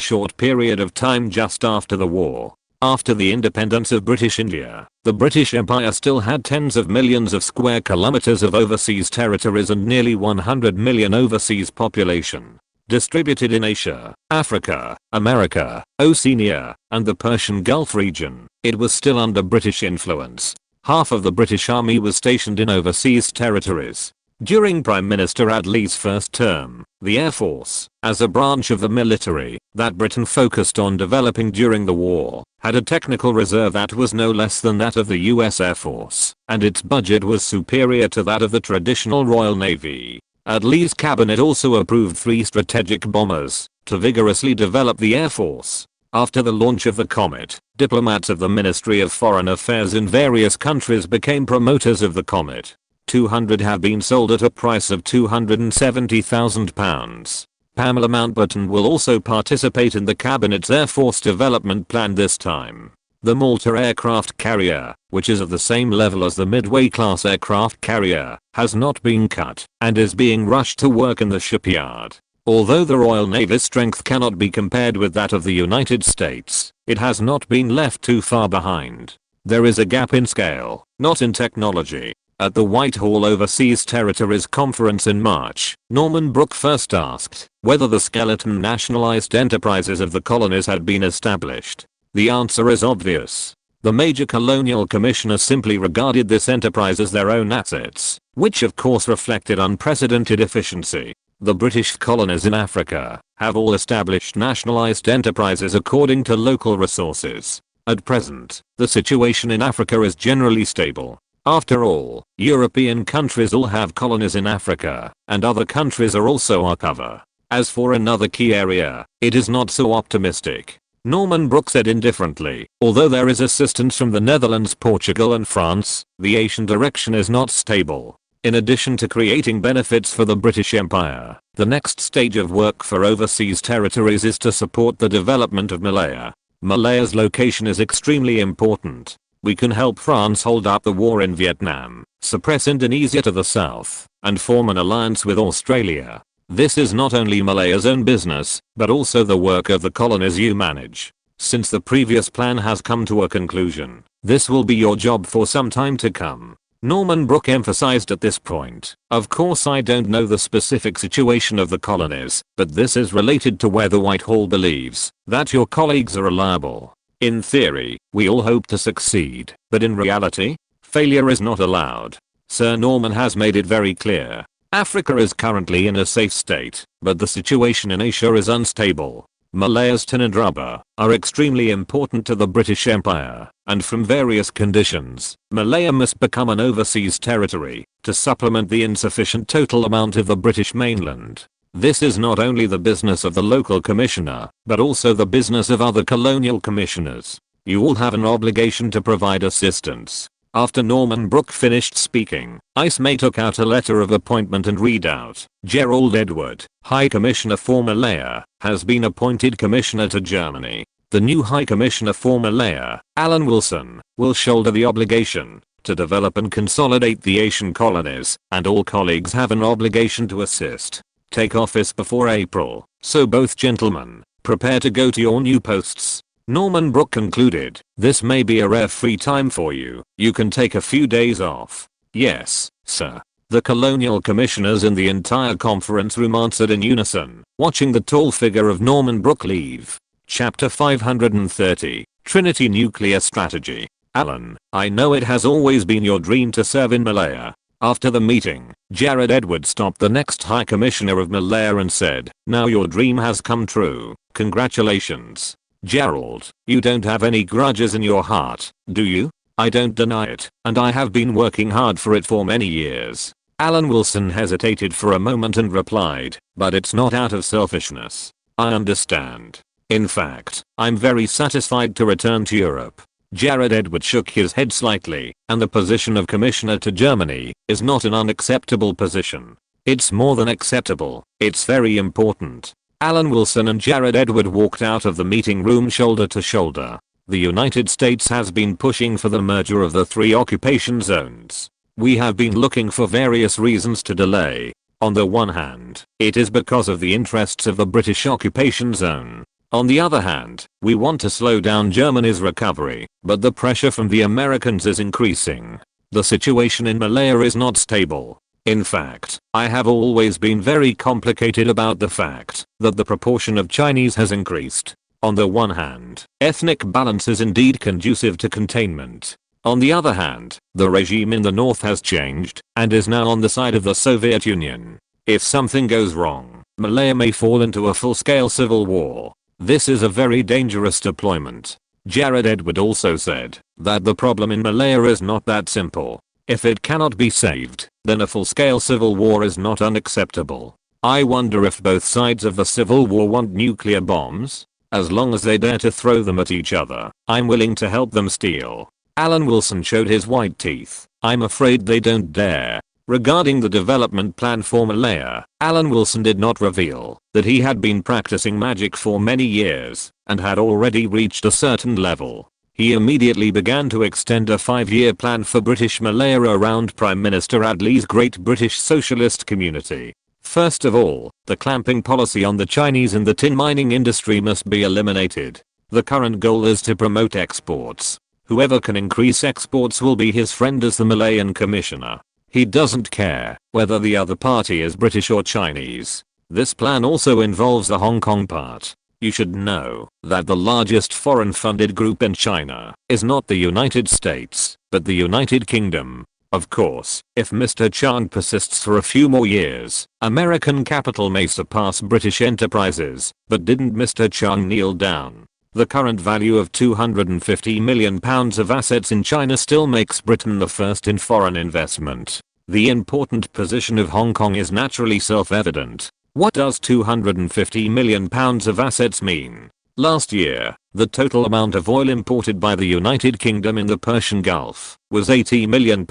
short period of time just after the war. After the independence of British India, the British Empire still had tens of millions of square kilometers of overseas territories and nearly 100 million overseas population. distributed in Asia, Africa, America, Oceania, and the Persian Gulf region. It was still under British influence. Half of the British Army was stationed in overseas territories. During Prime Minister Attlee's first term, the Air Force, as a branch of the military that Britain focused on developing during the war, had a technical reserve that was no less than that of the US Air Force, and its budget was superior to that of the traditional Royal Navy. Attlee's cabinet also approved 3 strategic bombers to vigorously develop the Air Force. After the launch of the Comet, diplomats of the Ministry of Foreign Affairs in various countries became promoters of the Comet. 200 have been sold at a price of £270,000. Pamela Mountbatten will also participate in the Cabinet's Air Force development plan this time. The Malta aircraft carrier, which is of the same level as the Midway-class aircraft carrier, has not been cut and is being rushed to work in the shipyard. Although the Royal Navy's strength cannot be compared with that of the United States, it has not been left too far behind. There is a gap in scale, not in technology. At the Whitehall Overseas Territories Conference in March, Norman Brooke first asked whether the skeleton nationalized enterprises of the colonies had been established. The answer is obvious. The major colonial commissioner simply regarded this enterprise as their own assets, which of course reflected unprecedented efficiency. The British colonies in Africa have all established nationalized enterprises according to local resources. At present, the situation in Africa is generally stable. After all, European countries all have colonies in Africa, and other countries are also our cover. As for another key area, it is not so optimistic. Norman Brooke said indifferently, although there is assistance from the Netherlands, Portugal and France, the Asian direction is not stable. In addition to creating benefits for the British Empire, the next stage of work for overseas territories is to support the development of Malaya. Malaya's location is extremely important. We can help France hold up the war in Vietnam, suppress Indonesia to the south, and form an alliance with Australia. This is not only Malaya's own business, but also the work of the colonies you manage. Since the previous plan has come to a conclusion, this will be your job for some time to come. Norman Brooke emphasized at this point, of course I don't know the specific situation of the colonies, but this is related to where the Whitehall believes that your colleagues are reliable. In theory, we all hope to succeed, but in reality, failure is not allowed. Sir Norman has made it very clear. Africa is currently in a safe state, but the situation in Asia is unstable. Malaya's tin and rubber are extremely important to the British Empire, and from various conditions, Malaya must become an overseas territory to supplement the insufficient total amount of the British mainland. This is not only the business of the local commissioner, but also the business of other colonial commissioners. You all have an obligation to provide assistance. After Norman Brooke finished speaking, Ice May took out a letter of appointment and read out, Gerald Edward, High Commissioner for Malaya, has been appointed Commissioner to Germany. The new High Commissioner for Malaya, Alan Wilson, will shoulder the obligation to develop and consolidate the Asian colonies, and all colleagues have an obligation to assist. Take office before April, so both gentlemen, prepare to go to your new posts. Norman Brooke concluded, this may be a rare free time for you. You can take a few days off. Yes, sir. The colonial commissioners in the entire conference room answered in unison, watching the tall figure of Norman Brooke leave. Chapter 530, Trinity Nuclear Strategy. Alan, I know it has always been your dream to serve in Malaya. After the meeting, Jared Edward stopped the next High Commissioner of Malaya and said, now your dream has come true. Congratulations. Gerald, you don't have any grudges in your heart, do you? I don't deny it, and I have been working hard for it for many years. Alan Wilson hesitated for a moment and replied, but it's not out of selfishness. I understand. In fact, I'm very satisfied to return to Europe. Jared Edward shook his head slightly, and the position of Commissioner to Germany is not an unacceptable position. It's more than acceptable, it's very important. Alan Wilson and Jared Edward walked out of the meeting room shoulder to shoulder. The United States has been pushing for the merger of the 3 occupation zones. We have been looking for various reasons to delay. On the one hand, it is because of the interests of the British occupation zone. On the other hand, we want to slow down Germany's recovery, but the pressure from the Americans is increasing. The situation in Malaya is not stable. In fact, I have always been very complicated about the fact that the proportion of Chinese has increased. On the one hand, ethnic balance is indeed conducive to containment. On the other hand, the regime in the north has changed and is now on the side of the Soviet Union. If something goes wrong, Malaya may fall into a full-scale civil war. This is a very dangerous deployment. Jared Edward also said that the problem in Malaya is not that simple. If it cannot be saved, then a full-scale civil war is not unacceptable. I wonder if both sides of the civil war want nuclear bombs? As long as they dare to throw them at each other, I'm willing to help them steal. Alan Wilson showed his white teeth. I'm afraid they don't dare. Regarding the development plan for Malaya, Alan Wilson did not reveal that he had been practicing magic for many years and had already reached a certain level. He immediately began to extend a 5-year plan for British Malaya around Prime Minister Adley's Great British Socialist Community. First of all, the clamping policy on the Chinese in the tin mining industry must be eliminated. The current goal is to promote exports. Whoever can increase exports will be his friend as the Malayan commissioner. He doesn't care whether the other party is British or Chinese. This plan also involves the Hong Kong part. You should know that the largest foreign-funded group in China is not the United States, but the United Kingdom. Of course, if Mr. Chang persists for a few more years, American capital may surpass British enterprises, but didn't Mr. Chang kneel down? The current value of £250 million of assets in China still makes Britain the first in foreign investment. The important position of Hong Kong is naturally self-evident. What does £250 million of assets mean? Last year, the total amount of oil imported by the United Kingdom in the Persian Gulf was £80 million.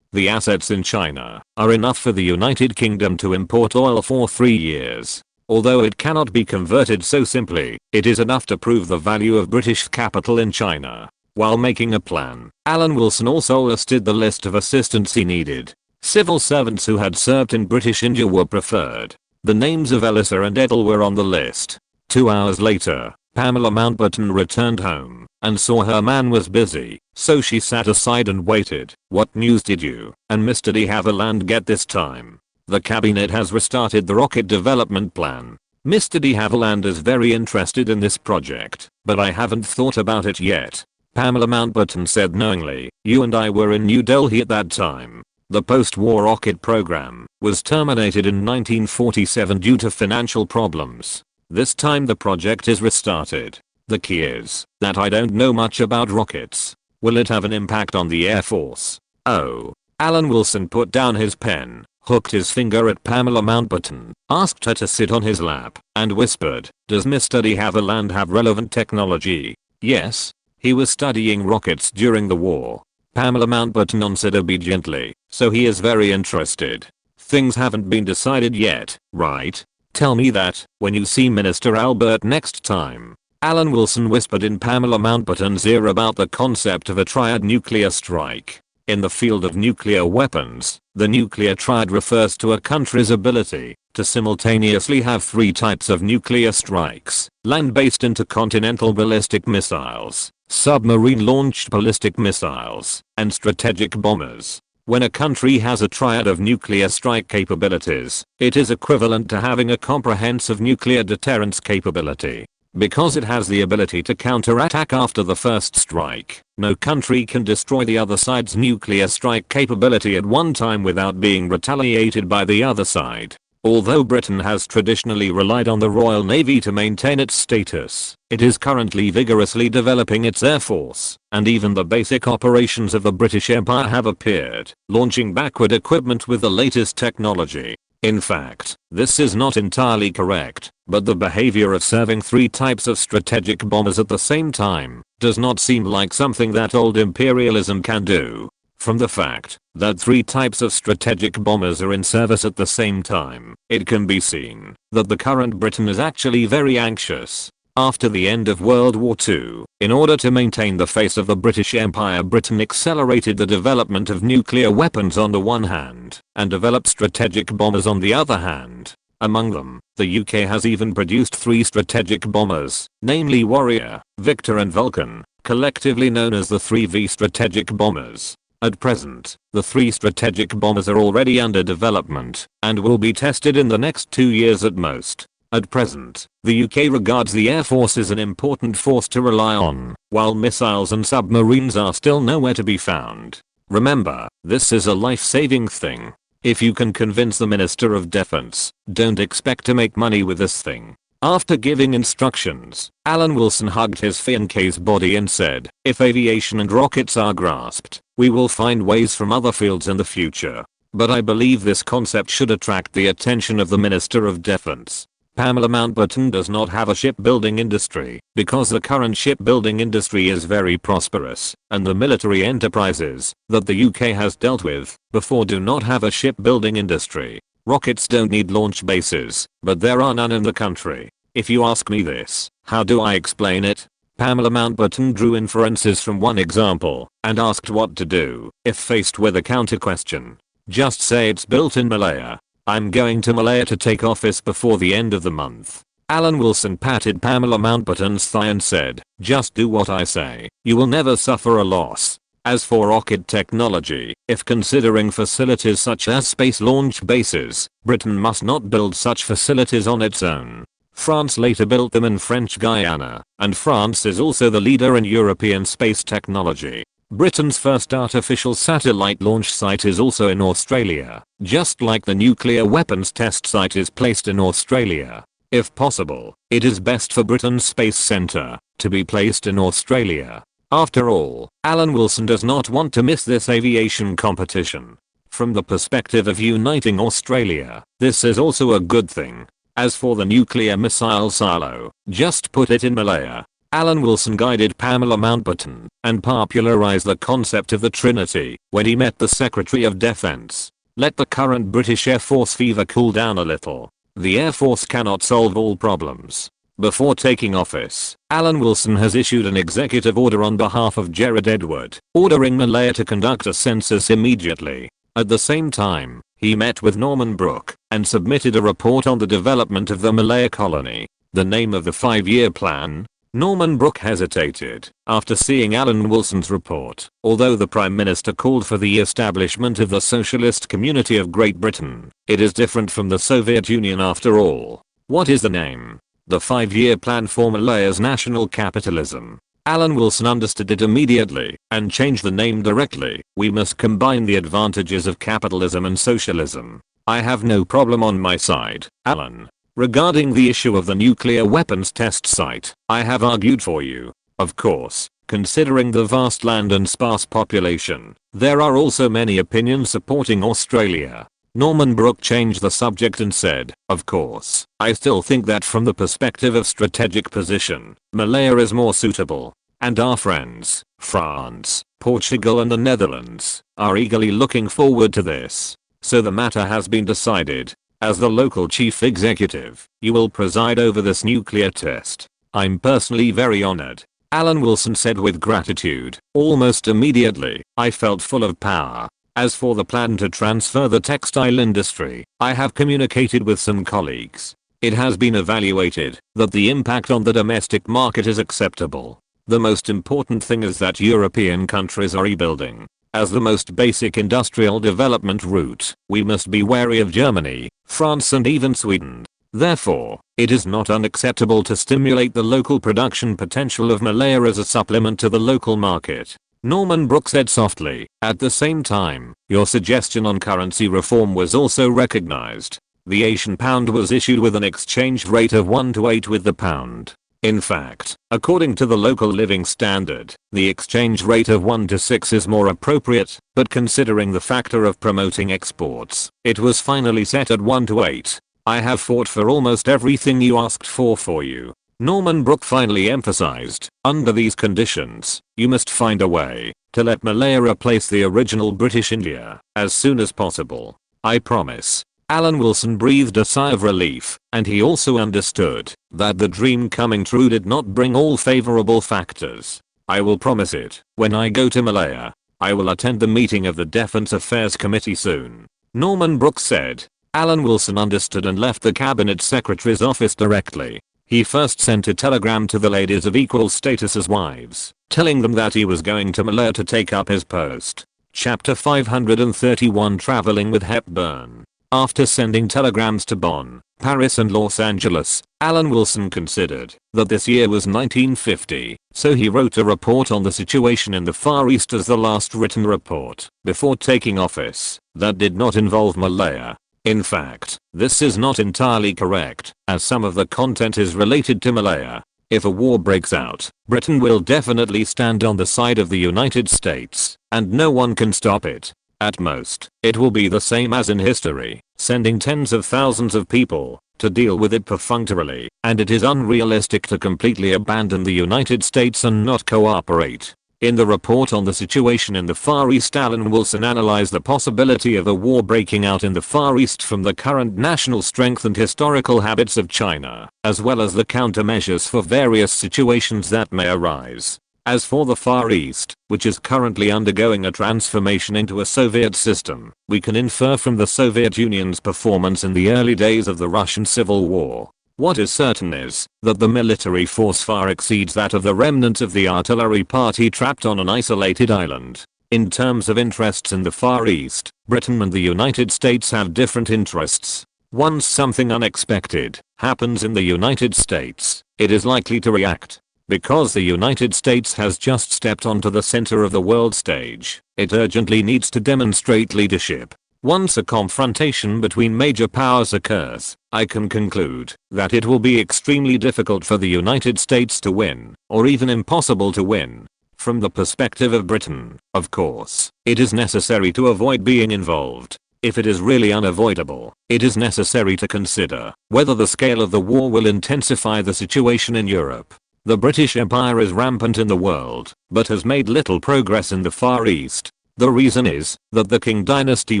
The assets in China are enough for the United Kingdom to import oil for 3 years. Although it cannot be converted so simply, it is enough to prove the value of British capital in China. While making a plan, Alan Wilson also listed the list of assistants he needed. Civil servants who had served in British India were preferred. The names of Elisa and Edel were on the list. 2 hours later, Pamela Mountbatten returned home and saw her man was busy, so she sat aside and waited. What news did you and Mr. de Havilland get this time? The cabinet has restarted the rocket development plan. Mr. de Havilland is very interested in this project, but I haven't thought about it yet. Pamela Mountbatten said knowingly. You and I were in New Delhi at that time. The post-war rocket program was terminated in 1947 due to financial problems. This time the project is restarted. The key is that I don't know much about rockets. Will it have an impact on the Air Force? Oh. Alan Wilson put down his pen, hooked his finger at Pamela Mountbatten, asked her to sit on his lap, and whispered, does Mr. de Havilland have relevant technology? Yes. He was studying rockets during the war. Pamela Mountbatten answered obediently, so he is very interested. Things haven't been decided yet, right? Tell me that when you see Minister Albert next time. Alan Wilson whispered in Pamela Mountbatten's ear about the concept of a triad nuclear strike. In the field of nuclear weapons, the nuclear triad refers to a country's ability to simultaneously have 3 types of nuclear strikes: land-based intercontinental ballistic missiles, submarine-launched ballistic missiles, and strategic bombers. When a country has a triad of nuclear strike capabilities, it is equivalent to having a comprehensive nuclear deterrence capability. Because it has the ability to counterattack after the first strike, no country can destroy the other side's nuclear strike capability at one time without being retaliated by the other side. Although Britain has traditionally relied on the Royal Navy to maintain its status, it is currently vigorously developing its air force, and even the basic operations of the British Empire have appeared, launching backward equipment with the latest technology. In fact, this is not entirely correct, but the behavior of serving 3 types of strategic bombers at the same time does not seem like something that old imperialism can do. From the fact that 3 types of strategic bombers are in service at the same time, it can be seen that the current Britain is actually very anxious. After the end of World War II, in order to maintain the face of the British Empire, Britain accelerated the development of nuclear weapons on the one hand, and developed strategic bombers on the other hand. Among them, the UK has even produced 3 strategic bombers, namely Warrior, Victor and Vulcan, collectively known as the 3V strategic bombers. At present, the 3 strategic bombers are already under development and will be tested in the next 2 years at most. At present, the UK regards the Air Force as an important force to rely on, while missiles and submarines are still nowhere to be found. Remember, this is a life-saving thing. If you can convince the Minister of Defense, don't expect to make money with this thing. After giving instructions, Alan Wilson hugged his fiancée's body and said, "If aviation and rockets are grasped, we will find ways from other fields in the future. But I believe this concept should attract the attention of the Minister of Defense. Pamela Mountbatten does not have a shipbuilding industry because the current shipbuilding industry is very prosperous, and the military enterprises that the UK has dealt with before do not have a shipbuilding industry. Rockets don't need launch bases, but there are none in the country. If you ask me this, how do I explain it?" Pamela Mountbatten drew inferences from one example and asked what to do if faced with a counter question. "Just say it's built in Malaya. I'm going to Malaya to take office before the end of the month." Alan Wilson patted Pamela Mountbatten's thigh and said, "Just do what I say. You will never suffer a loss." As for rocket technology, if considering facilities such as space launch bases, Britain must not build such facilities on its own. France later built them in French Guiana, and France is also the leader in European space technology. Britain's first artificial satellite launch site is also in Australia, just like the nuclear weapons test site is placed in Australia. If possible, it is best for Britain's space centre to be placed in Australia. After all, Alan Wilson does not want to miss this aviation competition. From the perspective of uniting Australia, this is also a good thing. As for the nuclear missile silo, just put it in Malaya. Alan Wilson guided Pamela Mountbatten and popularized the concept of the Trinity when he met the Secretary of Defense. Let the current British Air Force fever cool down a little. The Air Force cannot solve all problems. Before taking office, Alan Wilson has issued an executive order on behalf of Gerard Edward, ordering Malaya to conduct a census immediately. At the same time, he met with Norman Brooke and submitted a report on the development of the Malaya colony. The name of the 5-year plan? Norman Brooke hesitated after seeing Alan Wilson's report. Although the Prime Minister called for the establishment of the Socialist Community of Great Britain, it is different from the Soviet Union after all. What is the name? The 5-year plan for Malaya's national capitalism. Alan Wilson understood it immediately and changed the name directly. "We must combine the advantages of capitalism and socialism." I have no problem on my side, Alan. Regarding the issue of the nuclear weapons test site, I have argued for you. Of course, considering the vast land and sparse population, there are also many opinions supporting Australia. Norman Brooke changed the subject and said, "Of course, I still think that from the perspective of strategic position, Malaya is more suitable. And our friends, France, Portugal and the Netherlands, are eagerly looking forward to this. So the matter has been decided. As the local chief executive, you will preside over this nuclear test. I'm personally very honored." Alan Wilson said with gratitude. "Almost immediately, I felt full of power. As for the plan to transfer the textile industry, I have communicated with some colleagues. It has been evaluated that the impact on the domestic market is acceptable. The most important thing is that European countries are rebuilding. As the most basic industrial development route, we must be wary of Germany, France and even Sweden. Therefore, it is not unacceptable to stimulate the local production potential of Malaya as a supplement to the local market." Norman Brooke said softly. "At the same time, your suggestion on currency reform was also recognized. The Asian pound was issued with an exchange rate of 1:8 with the pound. In fact, according to the local living standard, the exchange rate of 1:6 is more appropriate, but considering the factor of promoting exports, it was finally set at 1:8. I have fought for almost everything you asked for you." Norman Brooke finally emphasized, "Under these conditions, you must find a way to let Malaya replace the original British India as soon as possible. I promise." Alan Wilson breathed a sigh of relief, and he also understood that the dream coming true did not bring all favorable factors. "I will promise it. When I go to Malaya, I will attend the meeting of the Defense Affairs Committee soon," Norman Brooke said. Alan Wilson understood and left the cabinet secretary's office directly. He first sent a telegram to the ladies of equal status as wives, telling them that he was going to Malaya to take up his post. Chapter 531 Traveling with Hepburn. After sending telegrams to Bonn, Paris and Los Angeles, Alan Wilson considered that this year was 1950, so he wrote a report on the situation in the Far East as the last written report before taking office that did not involve Malaya. In fact, this is not entirely correct, as some of the content is related to Malaya. If a war breaks out, Britain will definitely stand on the side of the United States, and no one can stop it. At most, it will be the same as in history, sending tens of thousands of people to deal with it perfunctorily, and it is unrealistic to completely abandon the United States and not cooperate. In the report on the situation in the Far East, Alan Wilson analyzed the possibility of a war breaking out in the Far East from the current national strength and historical habits of China, as well as the countermeasures for various situations that may arise. As for the Far East, which is currently undergoing a transformation into a Soviet system, we can infer from the Soviet Union's performance in the early days of the Russian Civil War. What is certain is that the military force far exceeds that of the remnant of the artillery party trapped on an isolated island. In terms of interests in the Far East, Britain and the United States have different interests. Once something unexpected happens in the United States, it is likely to react. Because the United States has just stepped onto the center of the world stage, it urgently needs to demonstrate leadership. Once a confrontation between major powers occurs, I can conclude that it will be extremely difficult for the United States to win, or even impossible to win. From the perspective of Britain, of course, it is necessary to avoid being involved. If it is really unavoidable, it is necessary to consider whether the scale of the war will intensify the situation in Europe. The British Empire is rampant in the world, but has made little progress in the Far East. The reason is that the Qing dynasty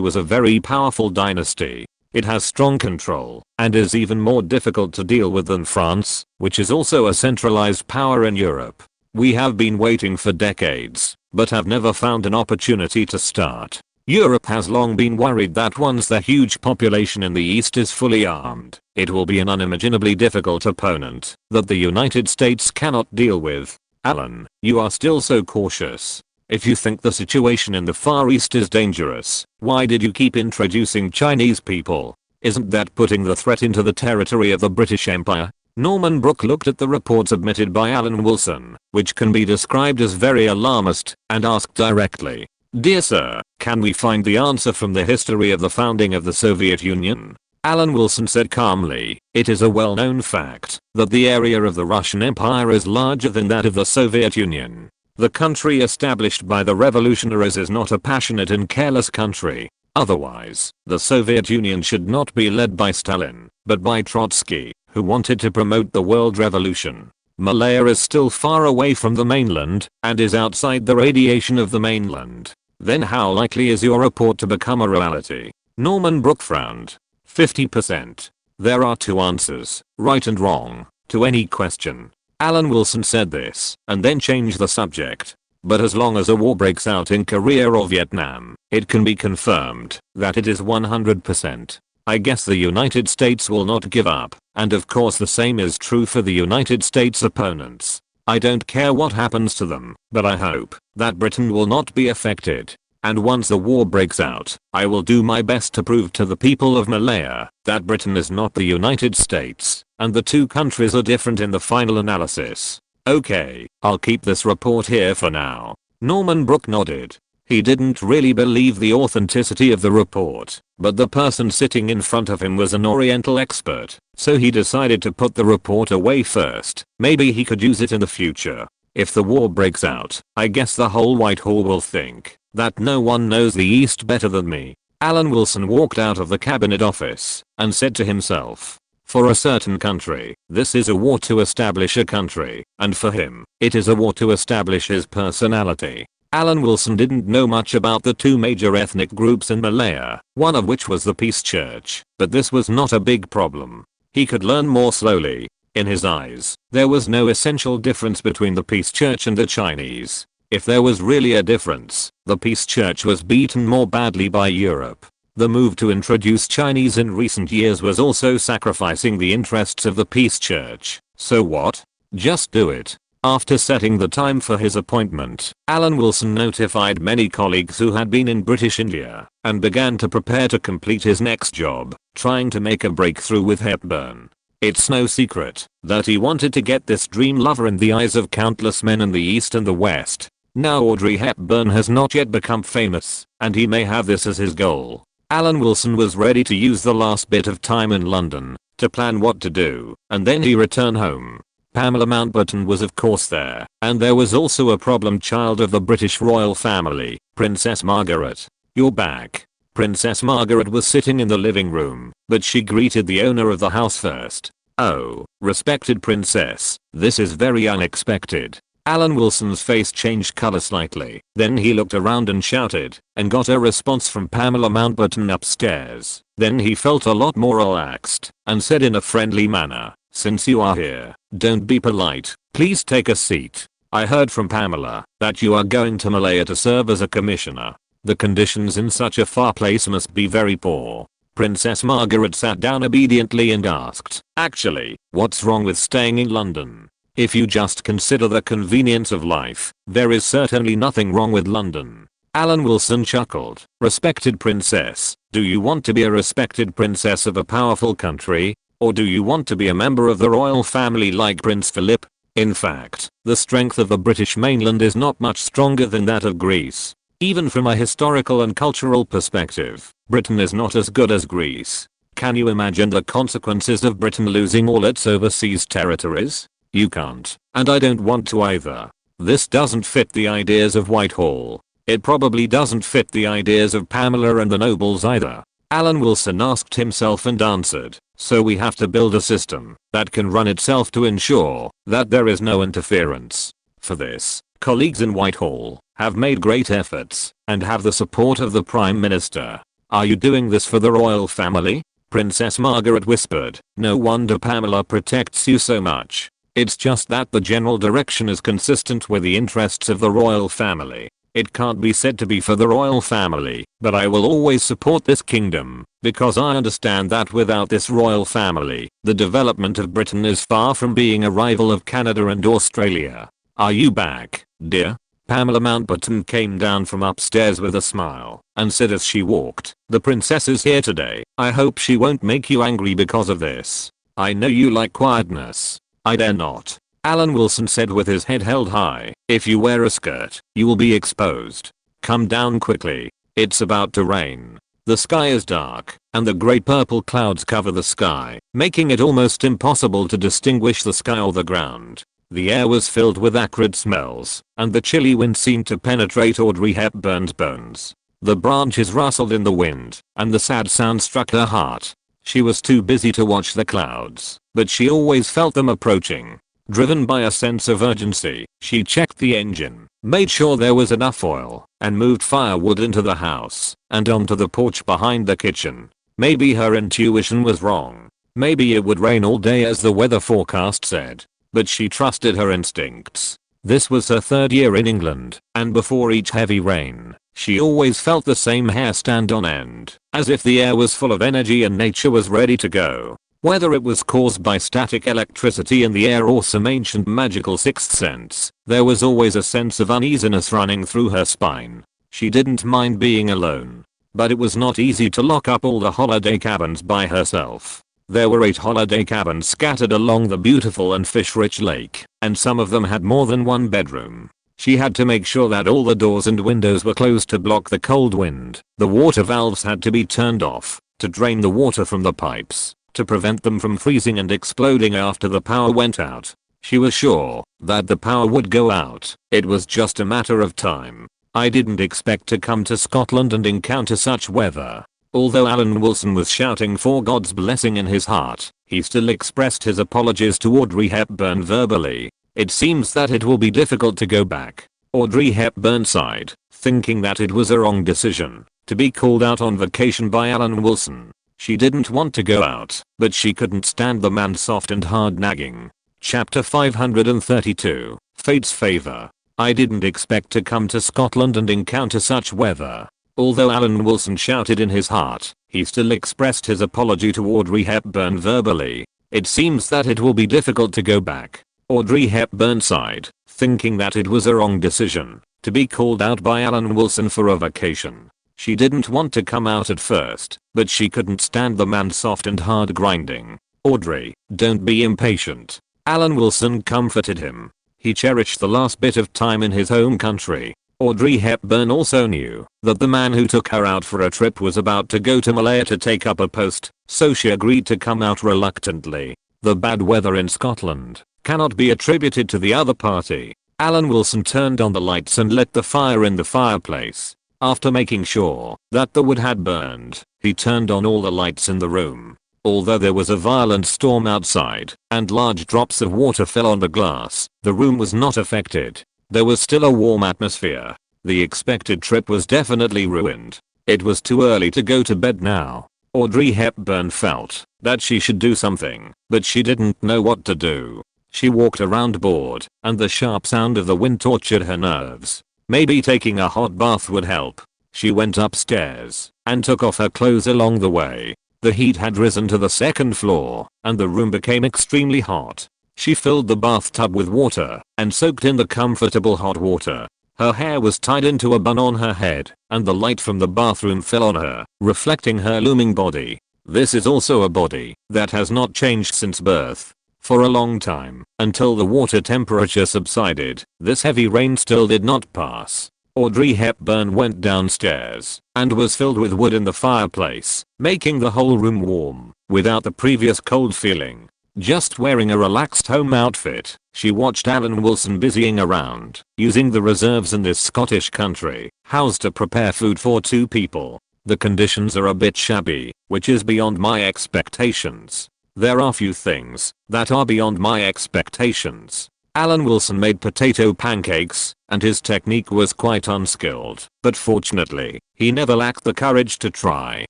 was a very powerful dynasty. It has strong control, and is even more difficult to deal with than France, which is also a centralized power in Europe. We have been waiting for decades, but have never found an opportunity to start. Europe has long been worried that once the huge population in the East is fully armed, it will be an unimaginably difficult opponent that the United States cannot deal with. Alan, you are still so cautious. If you think the situation in the Far East is dangerous, why did you keep introducing Chinese people? Isn't that putting the threat into the territory of the British Empire? Norman Brooke looked at the report submitted by Alan Wilson, which can be described as very alarmist, and asked directly, "Dear sir, can we find the answer from the history of the founding of the Soviet Union?" Alan Wilson said calmly, "It is a well-known fact that the area of the Russian Empire is larger than that of the Soviet Union. The country established by the revolutionaries is not a passionate and careless country. Otherwise, the Soviet Union should not be led by Stalin, but by Trotsky, who wanted to promote the world revolution. Malaya is still far away from the mainland, and is outside the radiation of the mainland. Then how likely is your report to become a reality?" Norman Brooke frowned. 50%. There are two answers, right and wrong, to any question. Alan Wilson said this, and then changed the subject. But as long as a war breaks out in Korea or Vietnam, it can be confirmed that it is 100%. I guess the United States will not give up, and of course the same is true for the United States opponents. I don't care what happens to them, but I hope that Britain will not be affected. And once the war breaks out, I will do my best to prove to the people of Malaya that Britain is not the United States, and the two countries are different in the final analysis. Okay, I'll keep this report here for now. Norman Brooke nodded. He didn't really believe the authenticity of the report, but the person sitting in front of him was an Oriental expert, so he decided to put the report away first. Maybe he could use it in the future. If the war breaks out, I guess the whole Whitehall will think that no one knows the East better than me. Alan Wilson walked out of the cabinet office and said to himself, for a certain country, this is a war to establish a country, and for him, it is a war to establish his personality. Alan Wilson didn't know much about the two major ethnic groups in Malaya, one of which was the Peace Church, but this was not a big problem. He could learn more slowly. In his eyes, there was no essential difference between the Peace Church and the Chinese. If there was really a difference, the Peace Church was beaten more badly by Europe. The move to introduce Chinese in recent years was also sacrificing the interests of the Peace Church. So what? Just do it. After setting the time for his appointment, Alan Wilson notified many colleagues who had been in British India and began to prepare to complete his next job, trying to make a breakthrough with Hepburn. It's no secret that he wanted to get this dream lover in the eyes of countless men in the East and the West. Now Audrey Hepburn has not yet become famous, and he may have this as his goal. Alan Wilson was ready to use the last bit of time in London to plan what to do, and then he returned home. Pamela Mountbatten was of course there, and there was also a problem child of the British royal family, Princess Margaret. "You're back." Princess Margaret was sitting in the living room, but she greeted the owner of the house first. "Oh, respected princess, this is very unexpected." Alan Wilson's face changed color slightly, then he looked around and shouted, and got a response from Pamela Mountbatten upstairs. Then he felt a lot more relaxed, and said in a friendly manner, "Since you are here, don't be polite, please take a seat. I heard from Pamela that you are going to Malaya to serve as a commissioner. The conditions in such a far place must be very poor." Princess Margaret sat down obediently and asked, "Actually, what's wrong with staying in London? If you just consider the convenience of life, there is certainly nothing wrong with London." Alan Wilson chuckled. "Respected princess, do you want to be a respected princess of a powerful country? Or do you want to be a member of the royal family like Prince Philip? In fact, the strength of the British mainland is not much stronger than that of Greece. Even from a historical and cultural perspective, Britain is not as good as Greece. Can you imagine the consequences of Britain losing all its overseas territories? You can't, and I don't want to either. This doesn't fit the ideas of Whitehall. It probably doesn't fit the ideas of Pamela and the nobles either." Alan Wilson asked himself and answered, "So we have to build a system that can run itself to ensure that there is no interference. For this, colleagues in Whitehall have made great efforts and have the support of the Prime Minister. Are you doing this for the royal family?" Princess Margaret whispered. "No wonder Pamela protects you so much. It's just that the general direction is consistent with the interests of the royal family. It can't be said to be for the royal family, but I will always support this kingdom, because I understand that without this royal family, the development of Britain is far from being a rival of Canada and Australia. Are you back, dear?" Pamela Mountbatten came down from upstairs with a smile, and said as she walked, "The princess is here today. I hope she won't make you angry because of this. I know you like quietness." "I dare not," Alan Wilson said with his head held high. "If you wear a skirt, you will be exposed. Come down quickly. It's about to rain." The sky is dark, and the grey purple clouds cover the sky, making it almost impossible to distinguish the sky or the ground. The air was filled with acrid smells, and the chilly wind seemed to penetrate Audrey Hepburn's bones. The branches rustled in the wind, and the sad sound struck her heart. She was too busy to watch the clouds, but she always felt them approaching. Driven by a sense of urgency, she checked the engine, made sure there was enough oil, and moved firewood into the house and onto the porch behind the kitchen. Maybe her intuition was wrong. Maybe it would rain all day as the weather forecast said. But she trusted her instincts. This was her third year in England, and before each heavy rain, she always felt the same hair stand on end, as if the air was full of energy and nature was ready to go. Whether it was caused by static electricity in the air or some ancient magical sixth sense, there was always a sense of uneasiness running through her spine. She didn't mind being alone, but it was not easy to lock up all the holiday cabins by herself. There were 8 holiday cabins scattered along the beautiful and fish-rich lake, and some of them had more than one bedroom. She had to make sure that all the doors and windows were closed to block the cold wind. The water valves had to be turned off to drain the water from the pipes, to prevent them from freezing and exploding after the power went out. She was sure that the power would go out. It was just a matter of time. "I didn't expect to come to Scotland and encounter such weather." Although Alan Wilson was shouting for God's blessing in his heart, he still expressed his apologies to Audrey Hepburn verbally. "It seems that it will be difficult to go back." Audrey Hepburn sighed, thinking that it was a wrong decision to be called out on vacation by Alan Wilson. She didn't want to go out, but she couldn't stand the man's soft and hard nagging. Chapter 532, Fate's Favor. "I didn't expect to come to Scotland and encounter such weather." Although Alan Wilson shouted in his heart, he still expressed his apology to Audrey Hepburn verbally. "It seems that it will be difficult to go back." Audrey Hepburn sighed, thinking that it was a wrong decision to be called out by Alan Wilson for a vacation. She didn't want to come out at first, but she couldn't stand the man's soft and hard grinding. "Audrey, don't be impatient." Alan Wilson comforted him. He cherished the last bit of time in his home country. Audrey Hepburn also knew that the man who took her out for a trip was about to go to Malaya to take up a post, so she agreed to come out reluctantly. The bad weather in Scotland cannot be attributed to the other party. Alan Wilson turned on the lights and lit the fire in the fireplace. After making sure that the wood had burned, he turned on all the lights in the room. Although there was a violent storm outside and large drops of water fell on the glass, the room was not affected. There was still a warm atmosphere. The expected trip was definitely ruined. It was too early to go to bed now. Audrey Hepburn felt that she should do something, but she didn't know what to do. She walked around bored, and the sharp sound of the wind tortured her nerves. Maybe taking a hot bath would help. She went upstairs and took off her clothes along the way. The heat had risen to the second floor, and the room became extremely hot. She filled the bathtub with water and soaked in the comfortable hot water. Her hair was tied into a bun on her head, and the light from the bathroom fell on her, reflecting her looming body. This is also a body that has not changed since birth. For a long time, until the water temperature subsided, this heavy rain still did not pass. Audrey Hepburn went downstairs and was filled with wood in the fireplace, making the whole room warm without the previous cold feeling. Just wearing a relaxed home outfit, she watched Alan Wilson busying around, using the reserves in this Scottish country house to prepare food for 2 people. The conditions are a bit shabby, which is beyond my expectations. There are few things that are beyond my expectations. Alan Wilson made potato pancakes, and his technique was quite unskilled, but fortunately, he never lacked the courage to try.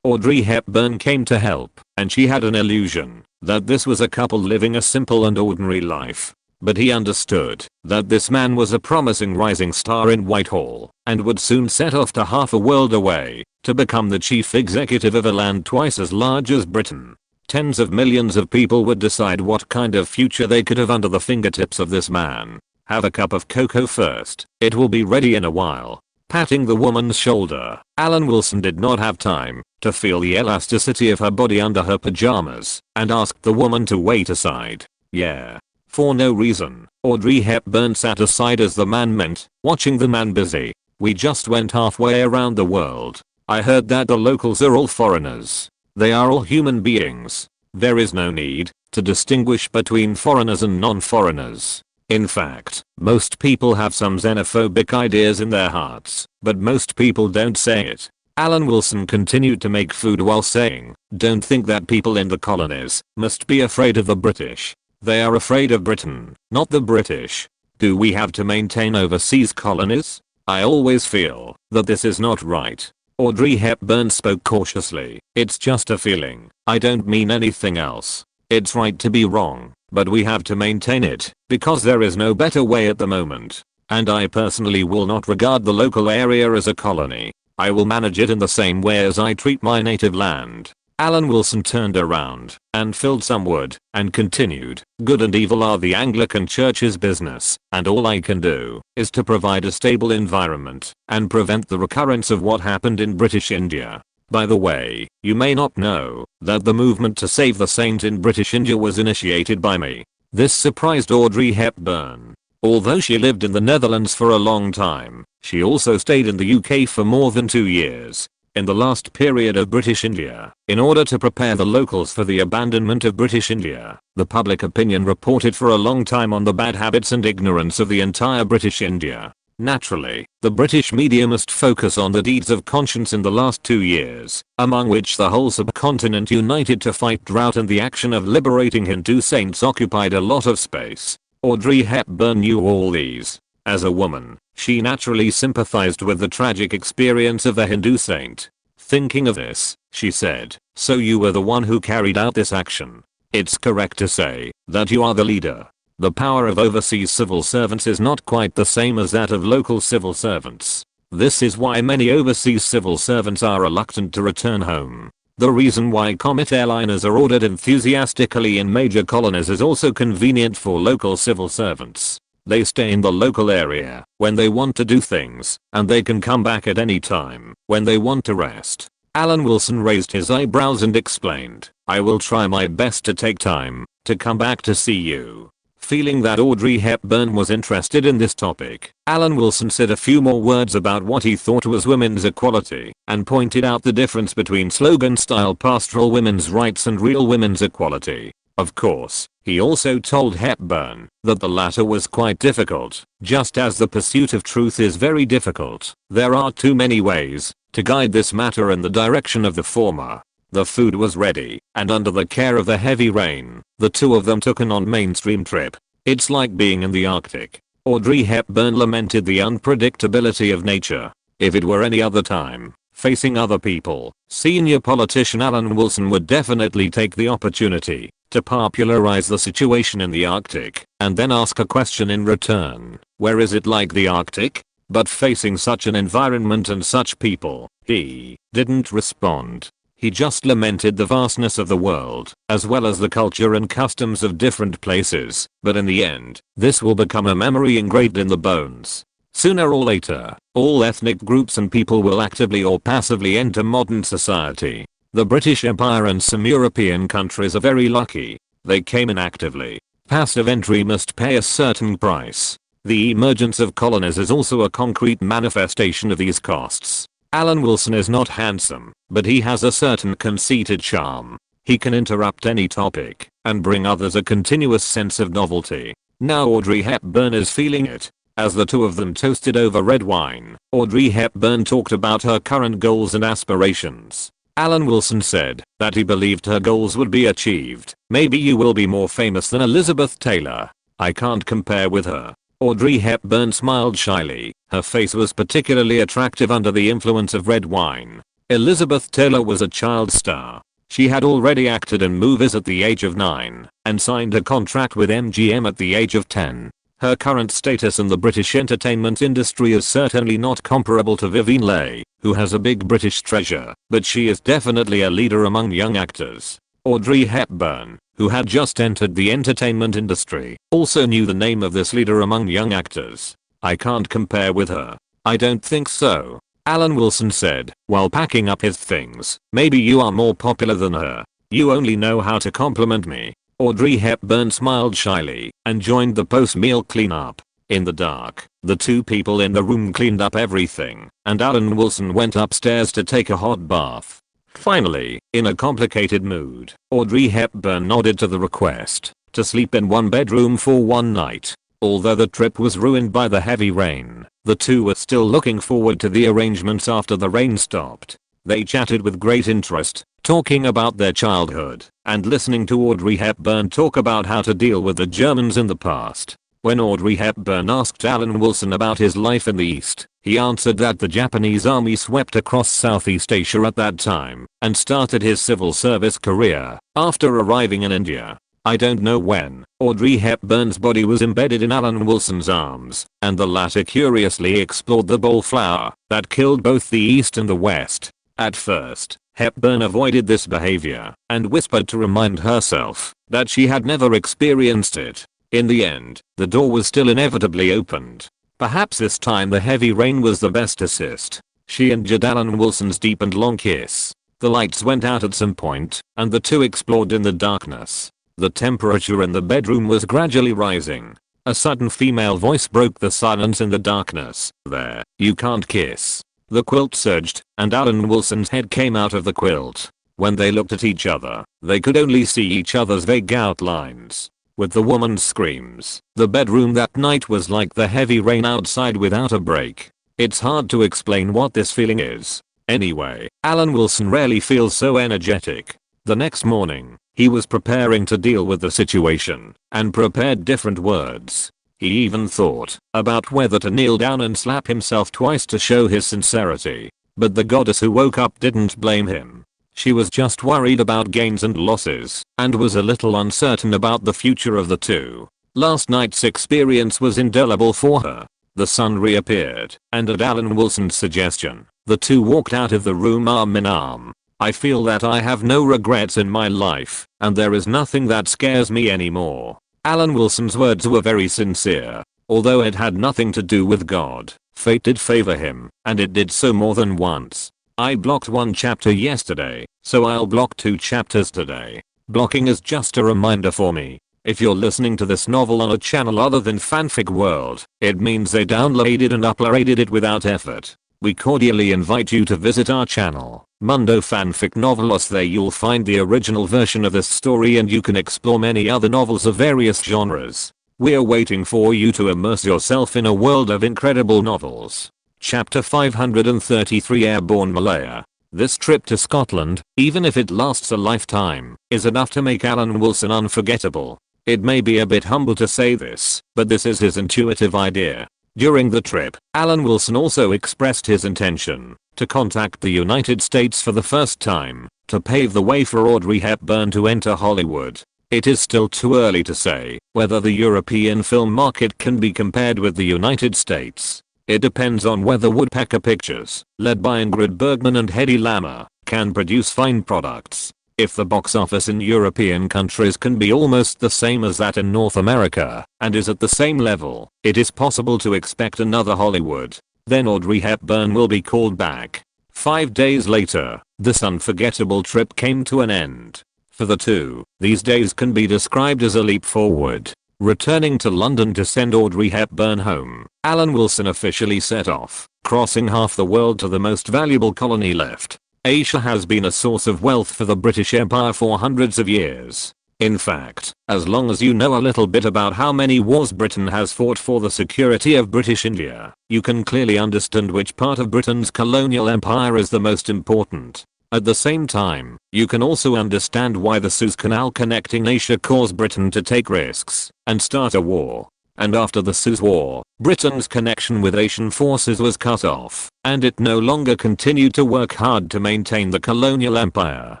Audrey Hepburn came to help, and she had an illusion that this was a couple living a simple and ordinary life. But he understood that this man was a promising rising star in Whitehall, and would soon set off to half a world away, to become the chief executive of a land twice as large as Britain. Tens of millions of people would decide what kind of future they could have under the fingertips of this man. "Have a cup of cocoa first, it will be ready in a while." Patting the woman's shoulder, Alan Wilson did not have time to feel the elasticity of her body under her pajamas, and asked the woman to wait aside. "Yeah." For no reason, Audrey Hepburn sat aside as the man meant, watching the man busy. "We just went halfway around the world. I heard that the locals are all foreigners. They are all human beings. There is no need to distinguish between foreigners and non-foreigners. In fact, most people have some xenophobic ideas in their hearts, but most people don't say it." Alan Wilson continued to make food while saying, "Don't think that people in the colonies must be afraid of the British. They are afraid of Britain, not the British. Do we have to maintain overseas colonies? I always feel that this is not right." Audrey Hepburn spoke cautiously. "It's just a feeling. I don't mean anything else. It's right to be wrong, but we have to maintain it, because there is no better way at the moment. And I personally will not regard the local area as a colony. I will manage it in the same way as I treat my native land." Alan Wilson turned around and filled some wood and continued, "Good and evil are the Anglican Church's business, and all I can do is to provide a stable environment and prevent the recurrence of what happened in British India. By the way, you may not know that the movement to save the saint in British India was initiated by me." This surprised Audrey Hepburn. Although she lived in the Netherlands for a long time, she also stayed in the UK for more than 2 years. In the last period of British India, in order to prepare the locals for the abandonment of British India, the public opinion reported for a long time on the bad habits and ignorance of the entire British India. Naturally, the British media must focus on the deeds of conscience in the last 2 years, among which the whole subcontinent united to fight drought and the action of liberating Hindu saints occupied a lot of space. Audrey Hepburn knew all these. As a woman, she naturally sympathized with the tragic experience of the Hindu saint. Thinking of this, she said, "So you were the one who carried out this action. It's correct to say that you are the leader. The power of overseas civil servants is not quite the same as that of local civil servants. This is why many overseas civil servants are reluctant to return home. The reason why Comet airliners are ordered enthusiastically in major colonies is also convenient for local civil servants. They stay in the local area when they want to do things, and they can come back at any time when they want to rest. Alan Wilson raised his eyebrows and explained, "I will try my best to take time to come back to see you." Feeling that Audrey Hepburn was interested in this topic, Alan Wilson said a few more words about what he thought was women's equality, and pointed out the difference between slogan-style pastoral women's rights and real women's equality. Of course, he also told Hepburn that the latter was quite difficult, just as the pursuit of truth is very difficult. There are too many ways to guide this matter in the direction of the former. The food was ready, and under the care of the heavy rain, the two of them took an on-mainstream trip. It's like being in the Arctic. Audrey Hepburn lamented the unpredictability of nature. If it were any other time, facing other people, senior politician Alan Wilson would definitely take the opportunity to popularize the situation in the Arctic, and then ask a question in return. Where is it like the Arctic? But facing such an environment and such people, he didn't respond. He just lamented the vastness of the world, as well as the culture and customs of different places, but in the end, this will become a memory engraved in the bones. Sooner or later, all ethnic groups and people will actively or passively enter modern society. The British Empire and some European countries are very lucky. They came in actively. Passive entry must pay a certain price. The emergence of colonies is also a concrete manifestation of these costs. Alan Wilson is not handsome, but he has a certain conceited charm. He can interrupt any topic and bring others a continuous sense of novelty. Now Audrey Hepburn is feeling it. As the two of them toasted over red wine, Audrey Hepburn talked about her current goals and aspirations. Alan Wilson said that he believed her goals would be achieved. "Maybe you will be more famous than Elizabeth Taylor. I can't compare with her." Audrey Hepburn smiled shyly. Her face was particularly attractive under the influence of red wine. Elizabeth Taylor was a child star. She had already acted in movies at the age of 9 and signed a contract with MGM at the age of 10. Her current status in the British entertainment industry is certainly not comparable to Vivien Leigh, who has a big British treasure, but she is definitely a leader among young actors. Audrey Hepburn, who had just entered the entertainment industry, also knew the name of this leader among young actors. "I can't compare with her." "I don't think so," Alan Wilson said, while packing up his things. "Maybe you are more popular than her. You only know how to compliment me." Audrey Hepburn smiled shyly and joined the post-meal cleanup. In the dark, the two people in the room cleaned up everything, and Alan Wilson went upstairs to take a hot bath. Finally, in a complicated mood, Audrey Hepburn nodded to the request to sleep in one bedroom for one night. Although the trip was ruined by the heavy rain, the two were still looking forward to the arrangements after the rain stopped. They chatted with great interest, talking about their childhood and listening to Audrey Hepburn talk about how to deal with the Germans in the past. When Audrey Hepburn asked Alan Wilson about his life in the East, he answered that the Japanese army swept across Southeast Asia at that time and started his civil service career after arriving in India. I don't know when. Audrey Hepburn's body was embedded in Alan Wilson's arms, and the latter curiously explored the ballflower that killed both the East and the West. At first, Hepburn avoided this behavior and whispered to remind herself that she had never experienced it. In the end, the door was still inevitably opened. Perhaps this time the heavy rain was the best assist. She enjoyed Alan Wilson's deep and long kiss. The lights went out at some point, and the two explored in the darkness. The temperature in the bedroom was gradually rising. A sudden female voice broke the silence in the darkness. "There, you can't kiss." The quilt surged, and Alan Wilson's head came out of the quilt. When they looked at each other, they could only see each other's vague outlines. With the woman's screams, the bedroom that night was like the heavy rain outside without a break. It's hard to explain what this feeling is. Anyway, Alan Wilson rarely feels so energetic. The next morning, he was preparing to deal with the situation and prepared different words. He even thought about whether to kneel down and slap himself twice to show his sincerity. But the goddess who woke up didn't blame him. She was just worried about gains and losses and was a little uncertain about the future of the two. Last night's experience was indelible for her. The sun reappeared, and at Alan Wilson's suggestion, the two walked out of the room arm in arm. I feel that I have no regrets in my life, and there is nothing that scares me anymore. Alan Wilson's words were very sincere. Although it had nothing to do with God, fate did favor him, and it did so more than once. I blocked one chapter yesterday, so I'll block 2 chapters today. Blocking is just a reminder for me. If you're listening to this novel on a channel other than Fanfic World, it means they downloaded and uploaded it without effort. We cordially invite you to visit our channel, Mundo Fanfic Novelos. There you'll find the original version of this story and you can explore many other novels of various genres. We're waiting for you to immerse yourself in a world of incredible novels. Chapter 533 Airborne Malaya. This trip to Scotland, even if it lasts a lifetime, is enough to make Alan Wilson unforgettable. It may be a bit humble to say this, but this is his intuitive idea. During the trip, Alan Wilson also expressed his intention to contact the United States for the first time, to pave the way for Audrey Hepburn to enter Hollywood. It is still too early to say whether the European film market can be compared with the United States. It depends on whether Woodpecker Pictures, led by Ingrid Bergman and Hedy Lamarr, can produce fine products. If the box office in European countries can be almost the same as that in North America, and is at the same level, it is possible to expect another Hollywood. Then Audrey Hepburn will be called back. 5 days later, this unforgettable trip came to an end. For the two, these days can be described as a leap forward. Returning to London to send Audrey Hepburn home, Alan Wilson officially set off, crossing half the world to the most valuable colony left. Asia has been a source of wealth for the British Empire for hundreds of years. In fact, as long as you know a little bit about how many wars Britain has fought for the security of British India, you can clearly understand which part of Britain's colonial empire is the most important. At the same time, you can also understand why the Suez Canal connecting Asia caused Britain to take risks and start a war. And after the Suez War, Britain's connection with Asian forces was cut off, and it no longer continued to work hard to maintain the colonial empire.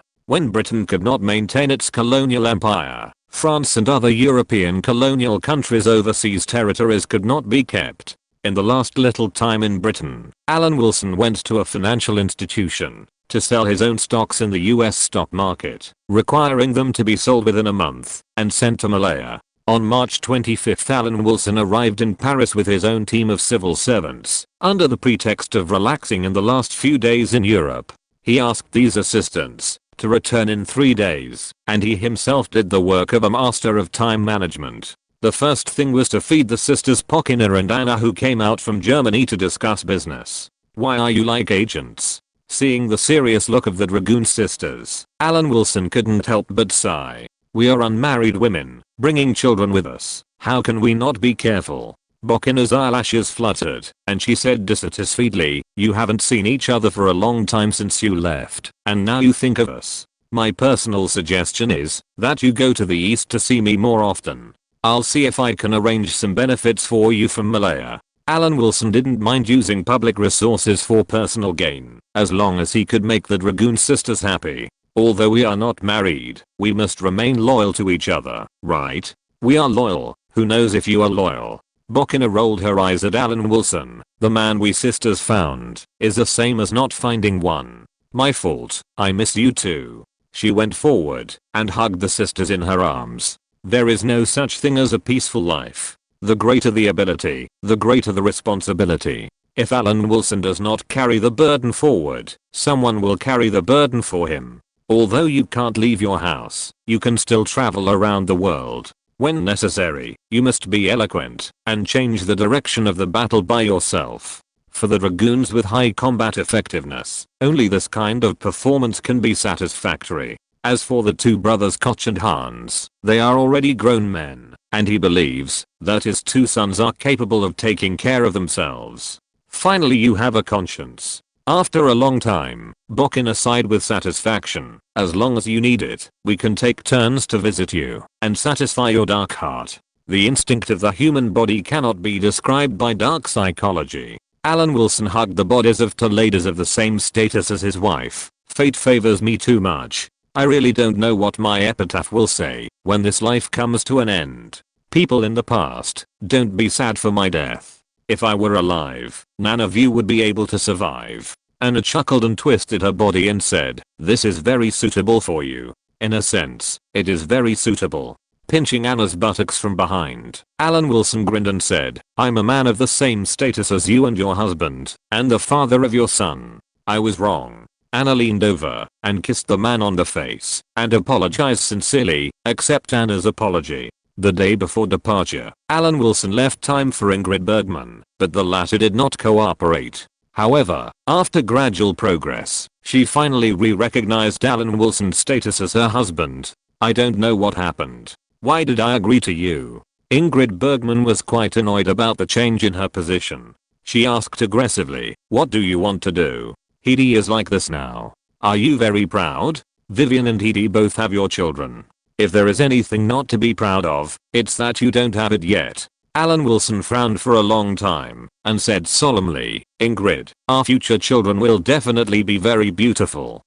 When Britain could not maintain its colonial empire, France and other European colonial countries' overseas territories could not be kept. In the last little time in Britain, Alan Wilson went to a financial institution to sell his own stocks in the US stock market, requiring them to be sold within a month and sent to Malaya. On March 25, Alan Wilson arrived in Paris with his own team of civil servants, under the pretext of relaxing in the last few days in Europe. He asked these assistants to return in 3 days, and he himself did the work of a master of time management. The first thing was to feed the sisters Pokina and Anna, who came out from Germany to discuss business. "Why are you like agents?" Seeing the serious look of the Dragoon sisters, Alan Wilson couldn't help but sigh. "We are unmarried women, bringing children with us. How can we not be careful?" Bokina's eyelashes fluttered, and she said dissatisfiedly, "You haven't seen each other for a long time since you left, and now you think of us. My personal suggestion is that you go to the east to see me more often. I'll see if I can arrange some benefits for you from Malaya." Alan Wilson didn't mind using public resources for personal gain, as long as he could make the Dragoon sisters happy. "Although we are not married, we must remain loyal to each other, right?" "We are loyal. Who knows if you are loyal?" Bokina rolled her eyes at Alan Wilson. "The man we sisters found is the same as not finding one." "My fault. I miss you too." She went forward and hugged the sisters in her arms. There is no such thing as a peaceful life. The greater the ability, the greater the responsibility. If Alan Wilson does not carry the burden forward, someone will carry the burden for him. Although you can't leave your house, you can still travel around the world. When necessary, you must be eloquent and change the direction of the battle by yourself. For the Dragoons with high combat effectiveness, only this kind of performance can be satisfactory. As for the two brothers Koch and Hans, they are already grown men, and he believes that his two sons are capable of taking care of themselves. Finally, you have a conscience. After a long time, Bokina sighed with satisfaction. "As long as you need it, we can take turns to visit you and satisfy your dark heart." The instinct of the human body cannot be described by dark psychology. Alan Wilson hugged the bodies of two ladies of the same status as his wife. "Fate favors me too much. I really don't know what my epitaph will say when this life comes to an end. People in the past, don't be sad for my death. If I were alive, none of you would be able to survive. Anna chuckled and twisted her body and said, "This is very suitable for you. In a sense, it is very suitable." Pinching Anna's buttocks from behind, Alan Wilson grinned and said, "I'm a man of the same status as you and your husband, and the father of your son. I was wrong." Anna leaned over and kissed the man on the face and apologized sincerely, accept Anna's apology. The day before departure, Alan Wilson left time for Ingrid Bergman, but the latter did not cooperate. However, after gradual progress, she finally re-recognized Alan Wilson's status as her husband. "I don't know what happened. Why did I agree to you?" Ingrid Bergman was quite annoyed about the change in her position. She asked aggressively, "What do you want to do? Hedy is like this now. Are you very proud? Vivian and Hedy both have your children. If there is anything not to be proud of, it's that you don't have it yet." Alan Wilson frowned for a long time and said solemnly, "Ingrid, our future children will definitely be very beautiful."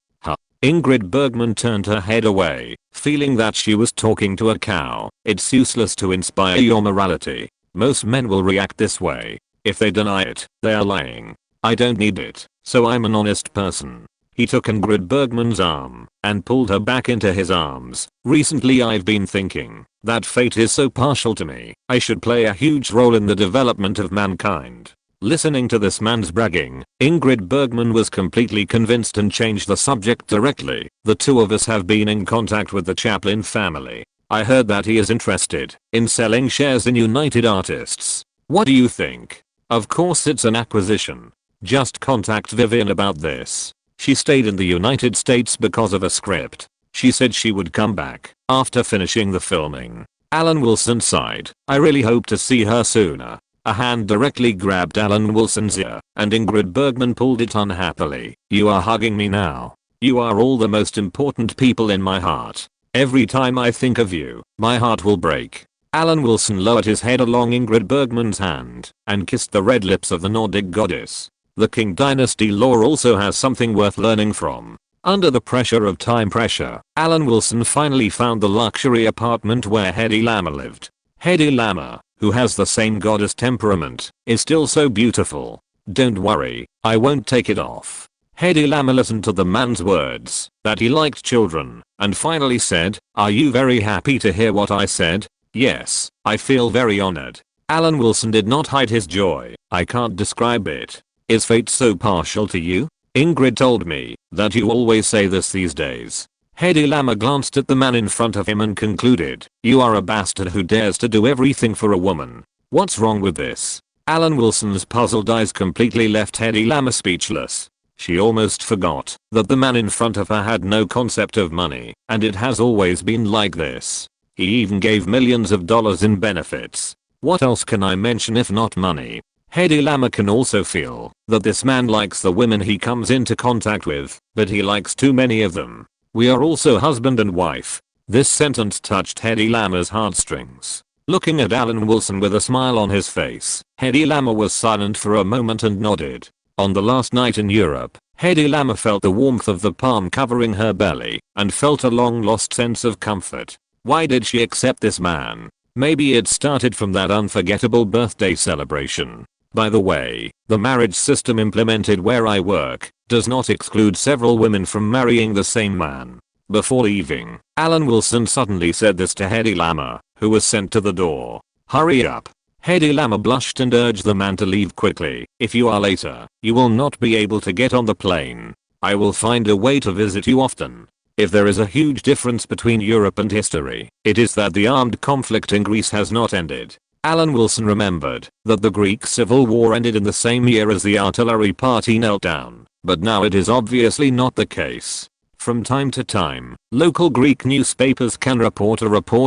Ingrid Bergman turned her head away, feeling that she was talking to a cow. "It's useless to inspire your morality. Most men will react this way. If they deny it, they are lying. I don't need it, so I'm an honest person." He took Ingrid Bergman's arm and pulled her back into his arms. "Recently I've been thinking that fate is so partial to me. I should play a huge role in the development of mankind." Listening to this man's bragging, Ingrid Bergman was completely convinced and changed the subject directly. "The two of us have been in contact with the Chaplin family. I heard that he is interested in selling shares in United Artists. What do you think?" "Of course it's an acquisition. Just contact Vivian about this. She stayed in the United States because of a script. She said she would come back after finishing the filming." Alan Wilson sighed. "I really hope to see her sooner." A hand directly grabbed Alan Wilson's ear, and Ingrid Bergman pulled it unhappily. "You are hugging me now. You are all the most important people in my heart. Every time I think of you, my heart will break." Alan Wilson lowered his head along Ingrid Bergman's hand and kissed the red lips of the Nordic goddess. The King Dynasty lore also has something worth learning from. Under the pressure of time pressure, Alan Wilson finally found the luxury apartment where Hedy Lamarr lived. Hedy Lamarr, who has the same goddess temperament, is still so beautiful. "Don't worry, I won't take it off." Hedy Lamarr listened to the man's words, that he liked children, and finally said, "Are you very happy to hear what I said?" "Yes, I feel very honored." Alan Wilson did not hide his joy. "I can't describe it. Is fate so partial to you? Ingrid told me that you always say this these days." Hedy Lamarr glanced at the man in front of him and concluded, "You are a bastard who dares to do everything for a woman. What's wrong with this?" Alan Wilson's puzzled eyes completely left Hedy Lamarr speechless. She almost forgot that the man in front of her had no concept of money, and it has always been like this. He even gave millions of dollars in benefits. What else can I mention if not money? Hedy Lamarr can also feel that this man likes the women he comes into contact with, but he likes too many of them. "We are also husband and wife." This sentence touched Hedy Lamarr's heartstrings. Looking at Alan Wilson with a smile on his face, Hedy Lamarr was silent for a moment and nodded. On the last night in Europe, Hedy Lamarr felt the warmth of the palm covering her belly and felt a long lost sense of comfort. Why did she accept this man? Maybe it started from that unforgettable birthday celebration. By the way, the marriage system implemented where I work does not exclude several women from marrying the same man. Before leaving, Alan Wilson suddenly said this to Hedy Lamarr, who was sent to the door. "Hurry up." Hedy Lamarr blushed and urged the man to leave quickly. "If you are later, you will not be able to get on the plane. I will find a way to visit you often." If there is a huge difference between Europe and history, it is that the armed conflict in Greece has not ended. Alan Wilson remembered that the Greek Civil War ended in the same year as the artillery party knelt down, but now it is obviously not the case. From time to time, local Greek newspapers can report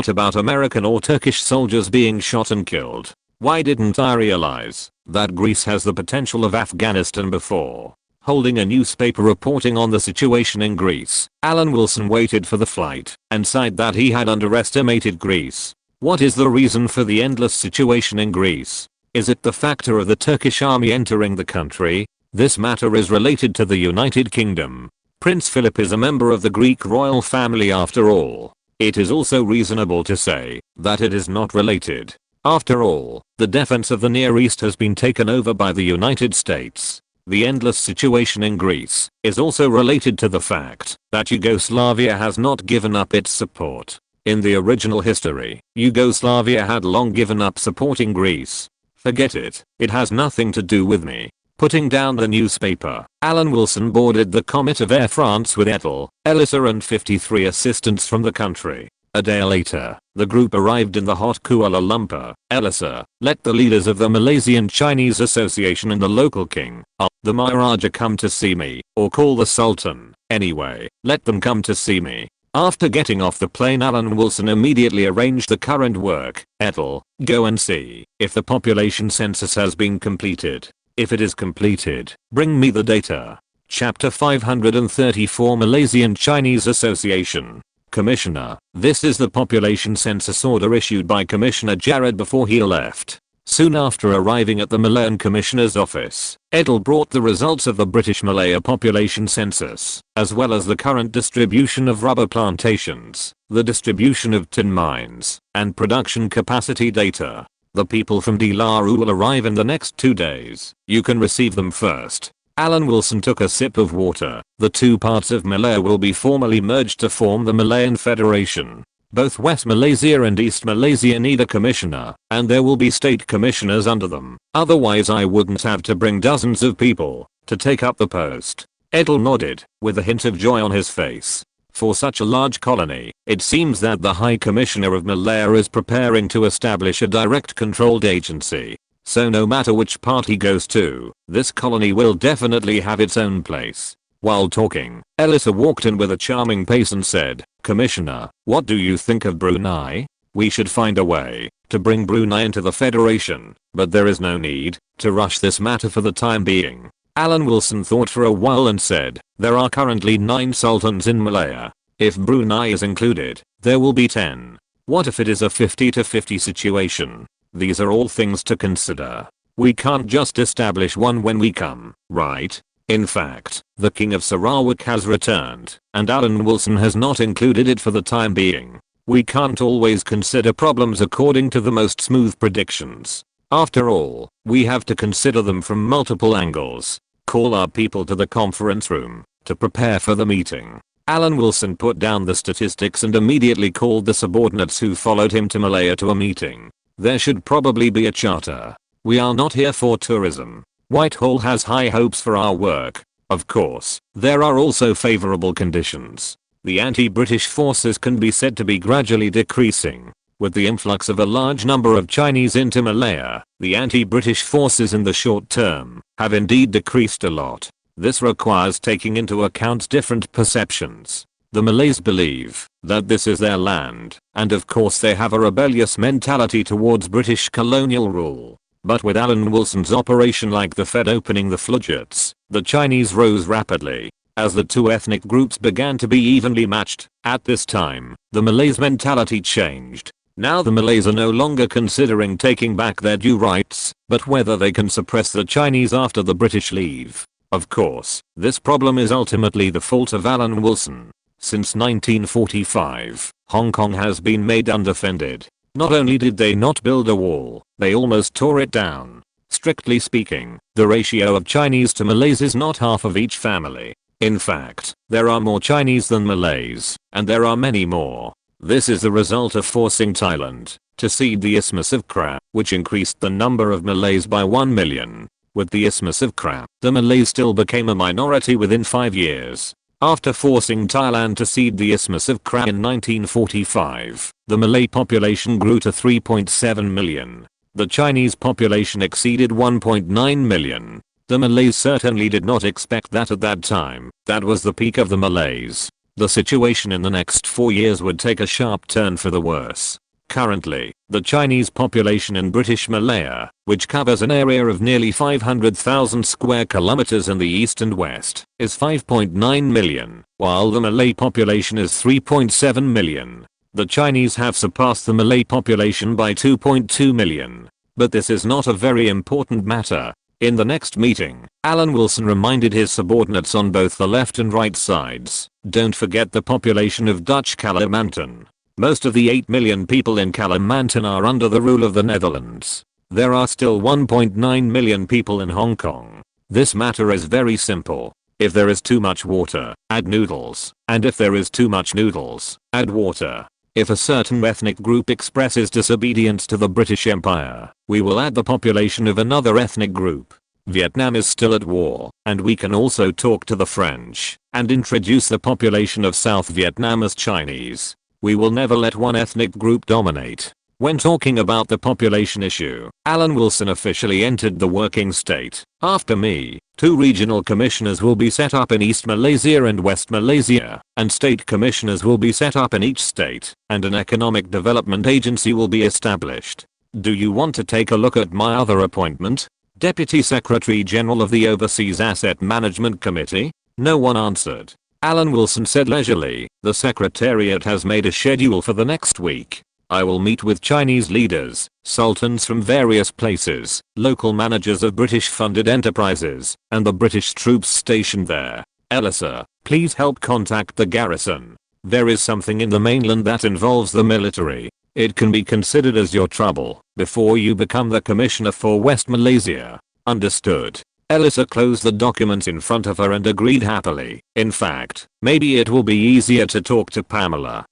about American or Turkish soldiers being shot and killed. Why didn't I realize that Greece has the potential of Afghanistan before? Holding a newspaper reporting on the situation in Greece, Alan Wilson waited for the flight and sighed that he had underestimated Greece. What is the reason for the endless situation in Greece? Is it the factor of the Turkish army entering the country? This matter is related to the United Kingdom. Prince Philip is a member of the Greek royal family after all. It is also reasonable to say that it is not related. After all, the defense of the Near East has been taken over by the United States. The endless situation in Greece is also related to the fact that Yugoslavia has not given up its support. In the original history, Yugoslavia had long given up supporting Greece. Forget it, it has nothing to do with me. Putting down the newspaper, Alan Wilson boarded the Comet of Air France with Ethel, Elisa and 53 assistants from the country. A day later, the group arrived in the hot Kuala Lumpur. Elisa, let the leaders of the Malaysian Chinese Association and the local king, the Maharaja come to see me, or call the Sultan. Anyway, let them come to see me. After getting off the plane, Alan Wilson immediately arranged the current work. Ethel, go and see if the population census has been completed. If it is completed, bring me the data. Chapter 534 Malaysian Chinese Association. Commissioner, this is the population census order issued by Commissioner Jared before he left. Soon after arriving at the Malayan Commissioner's office, Ethel brought the results of the British Malaya population census, as well as the current distribution of rubber plantations, the distribution of tin mines, and production capacity data. The people from Delaru will arrive in the next 2 days. You can receive them first. Alan Wilson took a sip of water. The two parts of Malaya will be formally merged to form the Malayan Federation. Both West Malaysia and East Malaysia need a commissioner, and there will be state commissioners under them. Otherwise I wouldn't have to bring dozens of people to take up the post. Ethel nodded, with a hint of joy on his face. For such a large colony, it seems that the High Commissioner of Malaya is preparing to establish a direct controlled agency. So no matter which part he goes to, this colony will definitely have its own place. While talking, Elisa walked in with a charming pace and said, Commissioner, what do you think of Brunei? We should find a way to bring Brunei into the Federation, but there is no need to rush this matter for the time being. Alan Wilson thought for a while and said, there are currently 9 sultans in Malaya. If Brunei is included, there will be 10. What if it is a 50-50 situation? These are all things to consider. We can't just establish one when we come, right? In fact, the King of Sarawak has returned, and Alan Wilson has not included it for the time being. We can't always consider problems according to the most smooth predictions. After all, we have to consider them from multiple angles. Call our people to the conference room to prepare for the meeting. Alan Wilson put down the statistics and immediately called the subordinates who followed him to Malaya to a meeting. There should probably be a charter. We are not here for tourism. Whitehall has high hopes for our work. Of course, there are also favorable conditions. The anti-British forces can be said to be gradually decreasing. With the influx of a large number of Chinese into Malaya, the anti-British forces in the short term have indeed decreased a lot. This requires taking into account different perceptions. The Malays believe that this is their land, and of course they have a rebellious mentality towards British colonial rule. But with Alan Wilson's operation like the Fed opening the floodgates, the Chinese rose rapidly. As the two ethnic groups began to be evenly matched, at this time, the Malays' mentality changed. Now the Malays are no longer considering taking back their due rights, but whether they can suppress the Chinese after the British leave. Of course, this problem is ultimately the fault of Alan Wilson. Since 1945, Hong Kong has been made undefended. Not only did they not build a wall, they almost tore it down. Strictly speaking, the ratio of Chinese to Malays is not half of each family. In fact, there are more Chinese than Malays, and there are many more. This is the result of forcing Thailand to cede the Isthmus of Kra, which increased the number of Malays by 1 million. With the Isthmus of Kra, the Malays still became a minority within 5 years. After forcing Thailand to cede the Isthmus of Kra in 1945, the Malay population grew to 3.7 million. The Chinese population exceeded 1.9 million. The Malays certainly did not expect that at that time. That was the peak of the Malays. The situation in the next 4 years would take a sharp turn for the worse. Currently, the Chinese population in British Malaya, which covers an area of nearly 500,000 square kilometers in the east and west, is 5.9 million, while the Malay population is 3.7 million. The Chinese have surpassed the Malay population by 2.2 million. But this is not a very important matter. In the next meeting, Alan Wilson reminded his subordinates on both the left and right sides, don't forget the population of Dutch Kalimantan. Most of the 8 million people in Kalimantan are under the rule of the Netherlands. There are still 1.9 million people in Hong Kong. This matter is very simple. If there is too much water, add noodles, and if there is too much noodles, add water. If a certain ethnic group expresses disobedience to the British Empire, we will add the population of another ethnic group. Vietnam is still at war, and we can also talk to the French and introduce the population of South Vietnam as Chinese. We will never let one ethnic group dominate. When talking about the population issue, Alan Wilson officially entered the working state. After me, 2 regional commissioners will be set up in East Malaysia and West Malaysia, and state commissioners will be set up in each state, and an economic development agency will be established. Do you want to take a look at my other appointment? Deputy Secretary General of the Overseas Asset Management Committee? No one answered. Alan Wilson said leisurely, the Secretariat has made a schedule for the next week. I will meet with Chinese leaders, sultans from various places, local managers of British-funded enterprises, and the British troops stationed there. Elisa, please help contact the garrison. There is something in the mainland that involves the military. It can be considered as your trouble before you become the commissioner for West Malaysia. Understood. Elisa closed the document in front of her and agreed happily. In fact, maybe it will be easier to talk to Pamela.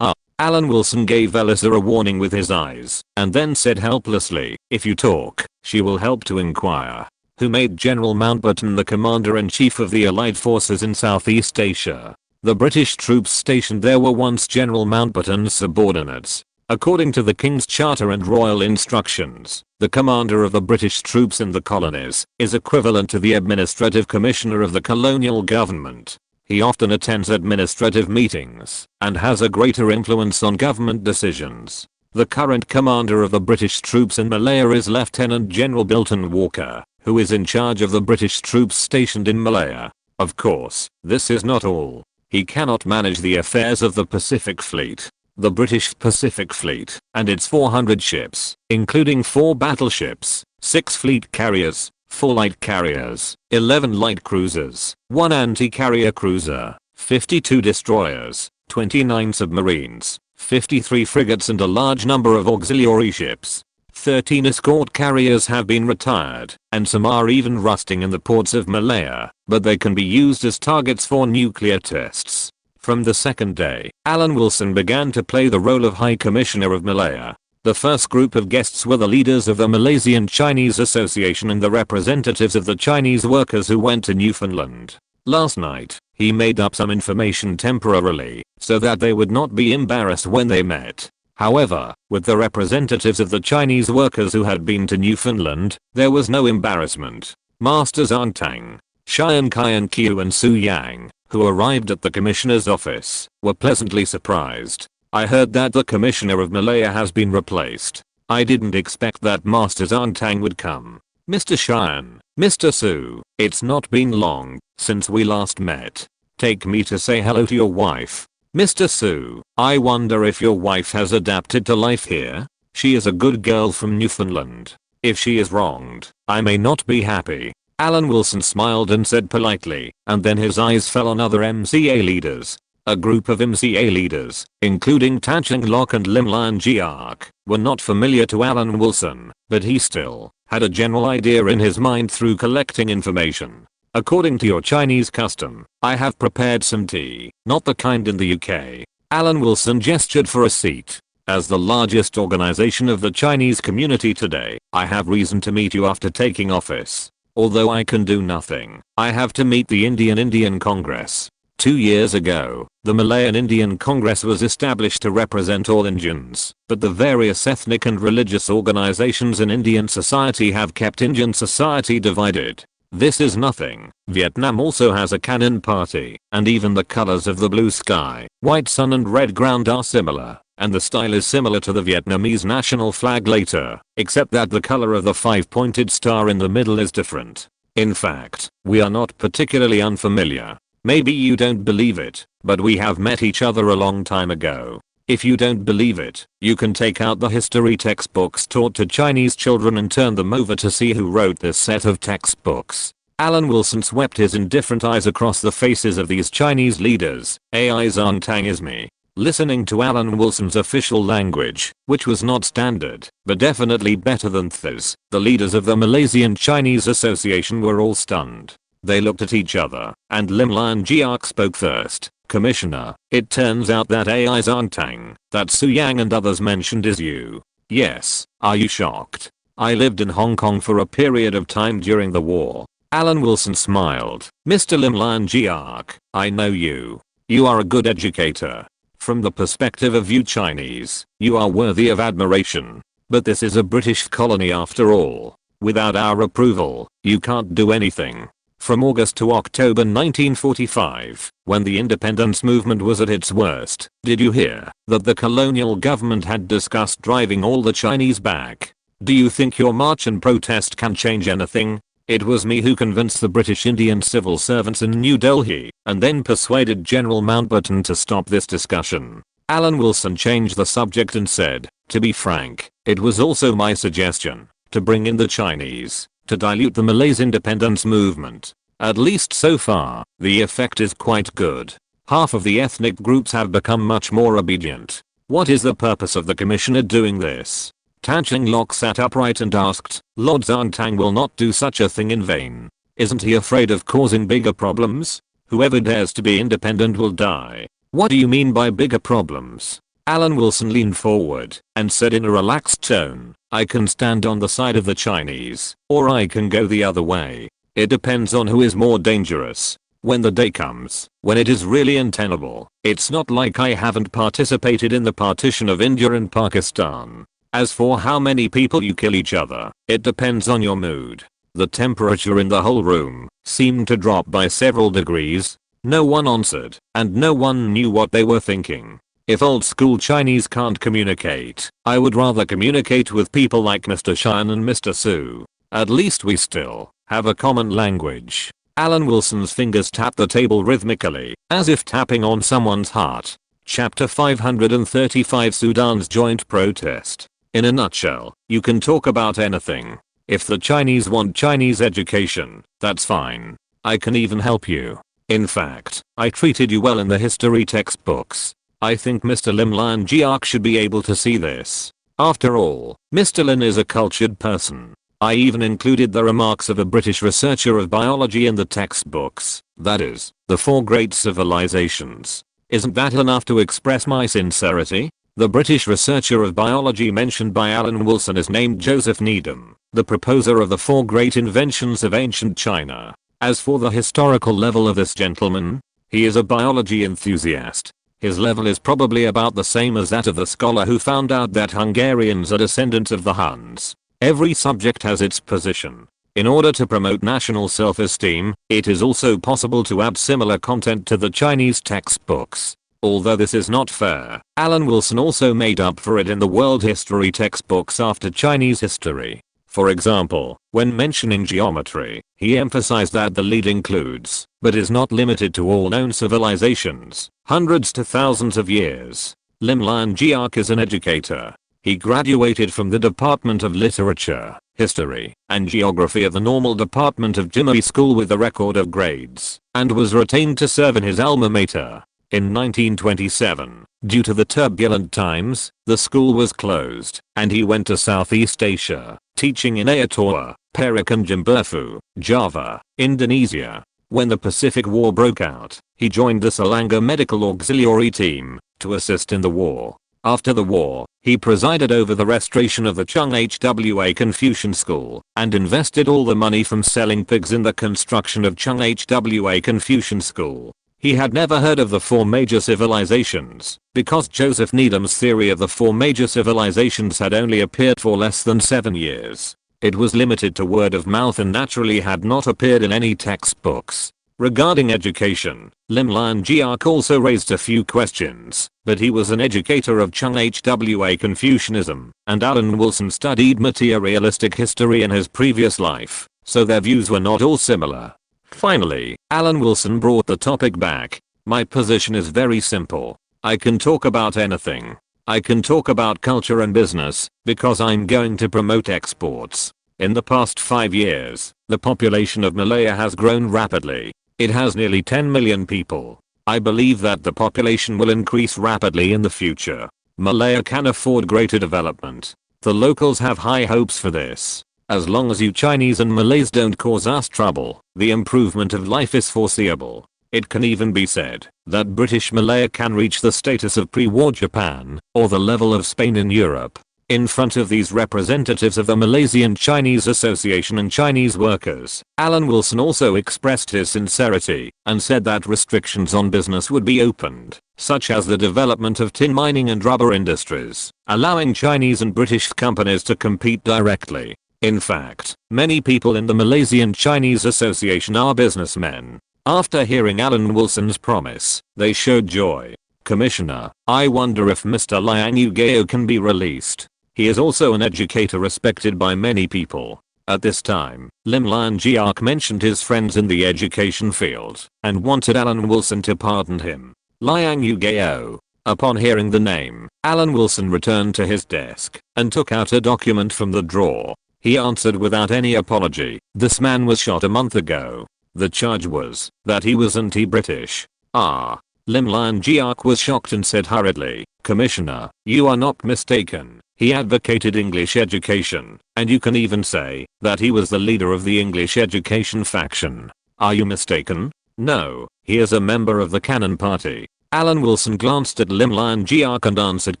Alan Wilson gave Elisa a warning with his eyes, and then said helplessly, if you talk, she will help to inquire. Who made General Mountbatten the commander-in-chief of the Allied forces in Southeast Asia? The British troops stationed there were once General Mountbatten's subordinates. According to the King's Charter and Royal Instructions, the commander of the British troops in the colonies is equivalent to the administrative commissioner of the colonial government. He often attends administrative meetings and has a greater influence on government decisions. The current commander of the British troops in Malaya is Lieutenant General Bilton Walker, who is in charge of the British troops stationed in Malaya. Of course, this is not all. He cannot manage the affairs of the Pacific Fleet. The British Pacific Fleet and its 400 ships, including 4 battleships, 6 fleet carriers, 4 light carriers, 11 light cruisers, 1 anti-carrier cruiser, 52 destroyers, 29 submarines, 53 frigates and a large number of auxiliary ships. 13 escort carriers have been retired, and some are even rusting in the ports of Malaya, but they can be used as targets for nuclear tests. From the second day, Alan Wilson began to play the role of High Commissioner of Malaya. The first group of guests were the leaders of the Malaysian Chinese Association and the representatives of the Chinese workers who went to Newfoundland. Last night, he made up some information temporarily, so that they would not be embarrassed when they met. However, with the representatives of the Chinese workers who had been to Newfoundland, there was no embarrassment. Master Zhang Tang, Xian Kai Qiu and Su Yang, who arrived at the commissioner's office, were pleasantly surprised. I heard that the commissioner of Malaya has been replaced. I didn't expect that Master Zhang Tang would come. Mr. Xian, Mr. Su, it's not been long since we last met. Take me to say hello to your wife. Mr. Su, I wonder if your wife has adapted to life here? She is a good girl from Newfoundland. If she is wronged, I may not be happy. Alan Wilson smiled and said politely, and then his eyes fell on other MCA leaders. A group of MCA leaders, including Tan Cheng Lock and Lim Lian Giak, were not familiar to Alan Wilson, but he still had a general idea in his mind through collecting information. According to your Chinese custom, I have prepared some tea, not the kind in the UK. Alan Wilson gestured for a seat. As the largest organization of the Chinese community today, I have reason to meet you after taking office. Although I can do nothing, I have to meet the Indian Congress. 2 years ago, the Malayan Indian Congress was established to represent all Indians, but the various ethnic and religious organizations in Indian society have kept Indian society divided. This is nothing. Vietnam also has a Canon party, and even the colors of the blue sky, white sun and red ground are similar, and the style is similar to the Vietnamese national flag later, except that the color of the 5-pointed star in the middle is different. In fact, we are not particularly unfamiliar. Maybe you don't believe it, but we have met each other a long time ago. If you don't believe it, you can take out the history textbooks taught to Chinese children and turn them over to see who wrote this set of textbooks. Alan Wilson swept his indifferent eyes across the faces of these Chinese leaders. AI Zhang Tang is me. listening to Alan Wilson's official language, which was not standard, but definitely better than theirs. The leaders of the Malaysian Chinese Association were all stunned. They looked at each other, and Lim Lian Jiak spoke first. Commissioner, it turns out that AI Zhang, that Su Yang and others mentioned is you. Yes, are you shocked? I lived in Hong Kong for a period of time during the war. Alan Wilson smiled. Mr. Lim Lian Jiak, I know you. You are a good educator. From the perspective of you Chinese, you are worthy of admiration. But this is a British colony after all. Without our approval, you can't do anything. From August to October 1945, when the independence movement was at its worst, did you hear that the colonial government had discussed driving all the Chinese back? Do you think your march and protest can change anything? It was me who convinced the British Indian civil servants in New Delhi, and then persuaded General Mountbatten to stop this discussion. Alan Wilson changed the subject and said, to be frank, it was also my suggestion, to bring in the Chinese, to dilute the Malays' independence movement. At least so far, the effect is quite good. Half of the ethnic groups have become much more obedient. What is the purpose of the commissioner doing this? Tan Cheng Lock sat upright and asked, Lord Zhang will not do such a thing in vain. Isn't he afraid of causing bigger problems? Whoever dares to be independent will die. What do you mean by bigger problems? Alan Wilson leaned forward and said in a relaxed tone, I can stand on the side of the Chinese, or I can go the other way. It depends on who is more dangerous. When the day comes, when it is really untenable, it's not like I haven't participated in the partition of India and Pakistan. As for how many people you kill each other, it depends on your mood. The temperature in the whole room seemed to drop by several degrees. No one answered, and no one knew what they were thinking. If old school Chinese can't communicate, I would rather communicate with people like Mr. Shan and Mr. Su. At least we still have a common language. Alan Wilson's fingers tapped the table rhythmically, as if tapping on someone's heart. Chapter 535 Sudan's Joint Protest. In a nutshell, you can talk about anything. If the Chinese want Chinese education, that's fine. I can even help you. In fact, I treated you well in the history textbooks. I think Mr. Lim Lian Jiak should be able to see this. After all, Mr. Lin is a cultured person. I even included the remarks of a British researcher of biology in the textbooks, that is, the 4 great civilizations. Isn't that enough to express my sincerity? The British researcher of biology mentioned by Alan Wilson is named Joseph Needham, the proposer of the 4 great inventions of ancient China. As for the historical level of this gentleman, he is a biology enthusiast. His level is probably about the same as that of the scholar who found out that Hungarians are descendants of the Huns. Every subject has its position. In order to promote national self-esteem, it is also possible to add similar content to the Chinese textbooks. Although this is not fair, Alan Wilson also made up for it in the world history textbooks after Chinese history. For example, when mentioning geometry, he emphasized that the lead includes, but is not limited to all known civilizations, hundreds to thousands of years. Lim Lian Jiak is an educator. He graduated from the Department of Literature, History, and Geography of the Normal Department of Jinnah School with a record of grades, and was retained to serve in his alma mater. In 1927, due to the turbulent times, the school was closed, and he went to Southeast Asia, teaching in Ayatollah, Perak and Jimberfu, Java, Indonesia. When the Pacific War broke out, he joined the Selangor Medical Auxiliary Team to assist in the war. After the war, he presided over the restoration of the Chung HWA Confucian School and invested all the money from selling pigs in the construction of Chung HWA Confucian School. He had never heard of the 4 major civilizations, because Joseph Needham's theory of the 4 major civilizations had only appeared for less than 7 years. It was limited to word of mouth and naturally had not appeared in any textbooks. Regarding education, Lim Lian Jiak also raised a few questions, but he was an educator of Chung HWA Confucianism, and Alan Wilson studied materialistic history in his previous life, so their views were not all similar. Finally, Alan Wilson brought the topic back. My position is very simple. I can talk about anything. I can talk about culture and business, because I'm going to promote exports. In the past 5 years, the population of Malaya has grown rapidly. It has nearly 10 million people. I believe that the population will increase rapidly in the future. Malaya can afford greater development. The locals have high hopes for this. As long as you Chinese and Malays don't cause us trouble, the improvement of life is foreseeable. It can even be said that British Malaya can reach the status of pre-war Japan, or the level of Spain in Europe. In front of these representatives of the Malaysian Chinese Association and Chinese workers, Alan Wilson also expressed his sincerity and said that restrictions on business would be opened, such as the development of tin mining and rubber industries, allowing Chinese and British companies to compete directly. In fact, many people in the Malaysian Chinese Association are businessmen. After hearing Alan Wilson's promise, they showed joy. Commissioner, I wonder if Mr. Liang Ugeo can be released. He is also an educator respected by many people. At this time, Lim Lian Jiak mentioned his friends in the education field and wanted Alan Wilson to pardon him. Liang Ugeo. Upon hearing the name, Alan Wilson returned to his desk and took out a document from the drawer. He answered without any apology, "This man was shot a month ago." The charge was that he was anti-British. Lim Lian Jiak was shocked and said hurriedly, "Commissioner, you are not mistaken. He advocated English education, and you can even say that he was the leader of the English education faction. Are you mistaken? No, he is a member of the Cannon Party." Alan Wilson glanced at Lim Lian Jiak and answered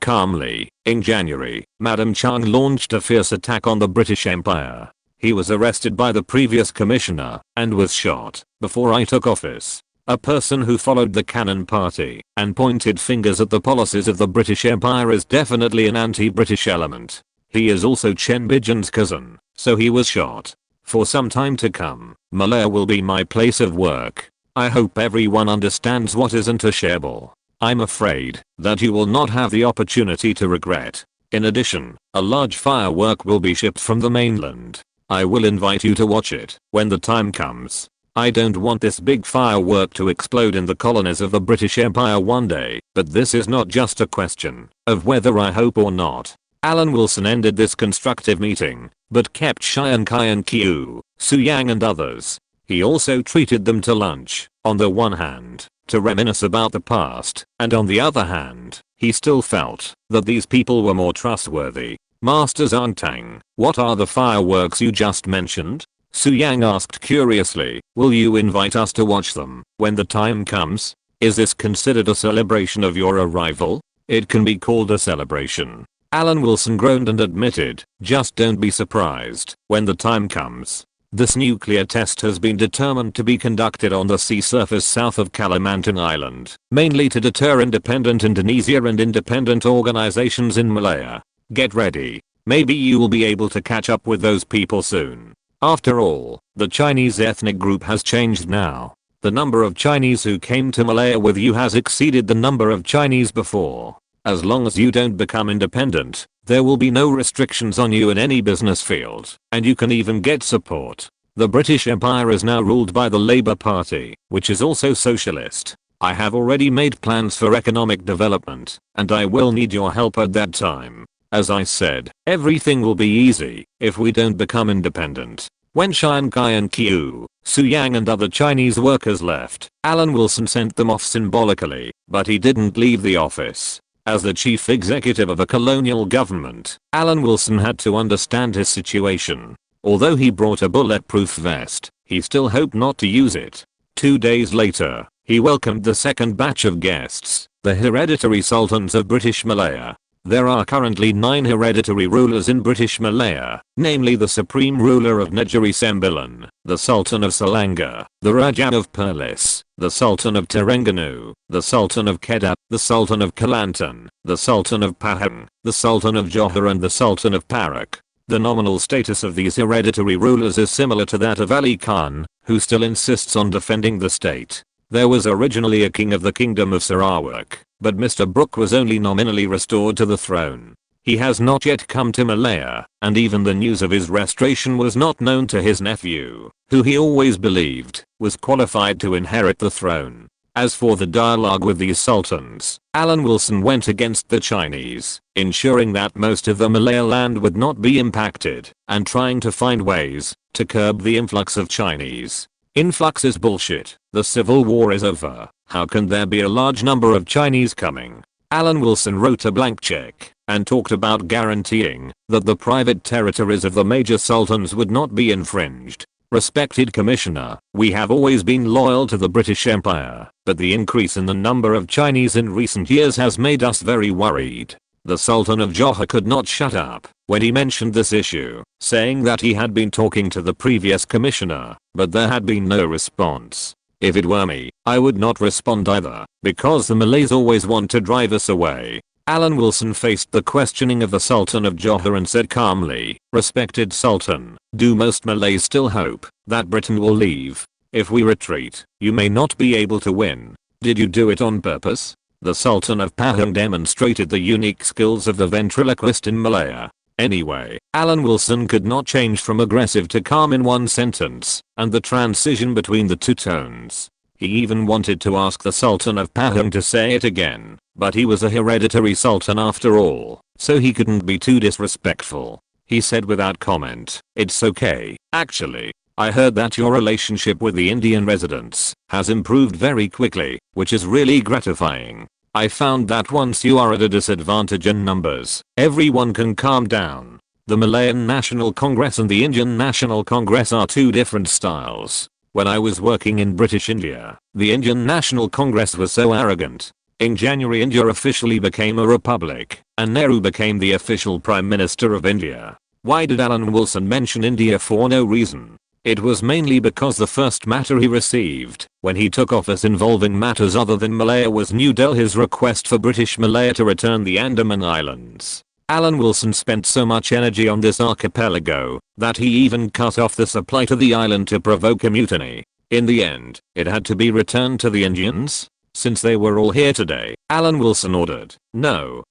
calmly, "In January, Madam Chang launched a fierce attack on the British Empire. He was arrested by the previous commissioner and was shot before I took office. A person who followed the Cannon Party and pointed fingers at the policies of the British Empire is definitely an anti-British element. He is also Chen Bijan's cousin, so he was shot. For some time to come, Malaya will be my place of work. I hope everyone understands what isn't shareable. I'm afraid that you will not have the opportunity to regret. In addition, a large firework will be shipped from the mainland. I will invite you to watch it when the time comes. I don't want this big firework to explode in the colonies of the British Empire one day, but this is not just a question of whether I hope or not." Alan Wilson ended this constructive meeting, but kept Chiang Kai-shek, Su Yang and others. He also treated them to lunch, on the one hand, to reminisce about the past, and on the other hand, he still felt that these people were more trustworthy. "Master Zhang Tang, what are the fireworks you just mentioned?" Su Yang asked curiously. "Will you invite us to watch them when the time comes? Is this considered a celebration of your arrival?" "It can be called a celebration." Alan Wilson groaned and admitted, "Just don't be surprised when the time comes. This nuclear test has been determined to be conducted on the sea surface south of Kalimantan Island, mainly to deter independent Indonesia and independent organizations in Malaya. Get ready. Maybe you will be able to catch up with those people soon. After all, the Chinese ethnic group has changed now. The number of Chinese who came to Malaya with you has exceeded the number of Chinese before. As long as you don't become independent, there will be no restrictions on you in any business field, and you can even get support. The British Empire is now ruled by the Labour Party, which is also socialist. I have already made plans for economic development, and I will need your help at that time. As I said, everything will be easy if we don't become independent." When Chiang Kai-shek, Su Yang and other Chinese workers left, Alan Wilson sent them off symbolically, but he didn't leave the office. As the chief executive of a colonial government, Alan Wilson had to understand his situation. Although he brought a bulletproof vest, he still hoped not to use it. 2 days later, he welcomed the second batch of guests, the hereditary sultans of British Malaya. There are currently 9 hereditary rulers in British Malaya, namely the Supreme Ruler of Negeri Sembilan, the Sultan of Selangor, the Raja of Perlis, the Sultan of Terengganu, the Sultan of Kedah, the Sultan of Kelantan, the Sultan of Pahang, the Sultan of Johor and the Sultan of Perak. The nominal status of these hereditary rulers is similar to that of Ali Khan, who still insists on defending the state. There was originally a king of the Kingdom of Sarawak, but Mr. Brooke was only nominally restored to the throne. He has not yet come to Malaya, and even the news of his restoration was not known to his nephew, who he always believed was qualified to inherit the throne. As for the dialogue with these sultans, Alan Wilson went against the Chinese, ensuring that most of the Malaya land would not be impacted, and trying to find ways to curb the influx of Chinese. Influx is bullshit. The civil war is over. How can there be a large number of Chinese coming? Alan Wilson wrote a blank check and talked about guaranteeing that the private territories of the major sultans would not be infringed. Respected Commissioner, we have always been loyal to the British Empire, but the increase in the number of Chinese in recent years has made us very worried. The Sultan of Johor could not shut up when he mentioned this issue, saying that he had been talking to the previous commissioner, but there had been no response. If it were me, I would not respond either, because the Malays always want to drive us away. Alan Wilson faced the questioning of the Sultan of Johor and said calmly, "Respected Sultan, do most Malays still hope that Britain will leave? If we retreat, you may not be able to win. Did you do it on purpose?" The Sultan of Pahang demonstrated the unique skills of the ventriloquist in Malaya. Anyway, Alan Wilson could not change from aggressive to calm in one sentence, and the transition between the two tones. He even wanted to ask the Sultan of Pahang to say it again, but he was a hereditary sultan after all, so he couldn't be too disrespectful. He said without comment, "It's okay, actually. I heard that your relationship with the Indian residents has improved very quickly, which is really gratifying. I found that once you are at a disadvantage in numbers, everyone can calm down. The Malayan National Congress and the Indian National Congress are two different styles. When I was working in British India, the Indian National Congress was so arrogant. In January India officially became a republic, and Nehru became the official Prime Minister of India. Why did Alan Wilson mention India for no reason? It was mainly because the first matter he received when he took office involving matters other than Malaya was New Delhi's request for British Malaya to return the Andaman Islands. Alan Wilson spent so much energy on this archipelago that he even cut off the supply to the island to provoke a mutiny. In the end, it had to be returned to the Indians. Since they were all here today, Alan Wilson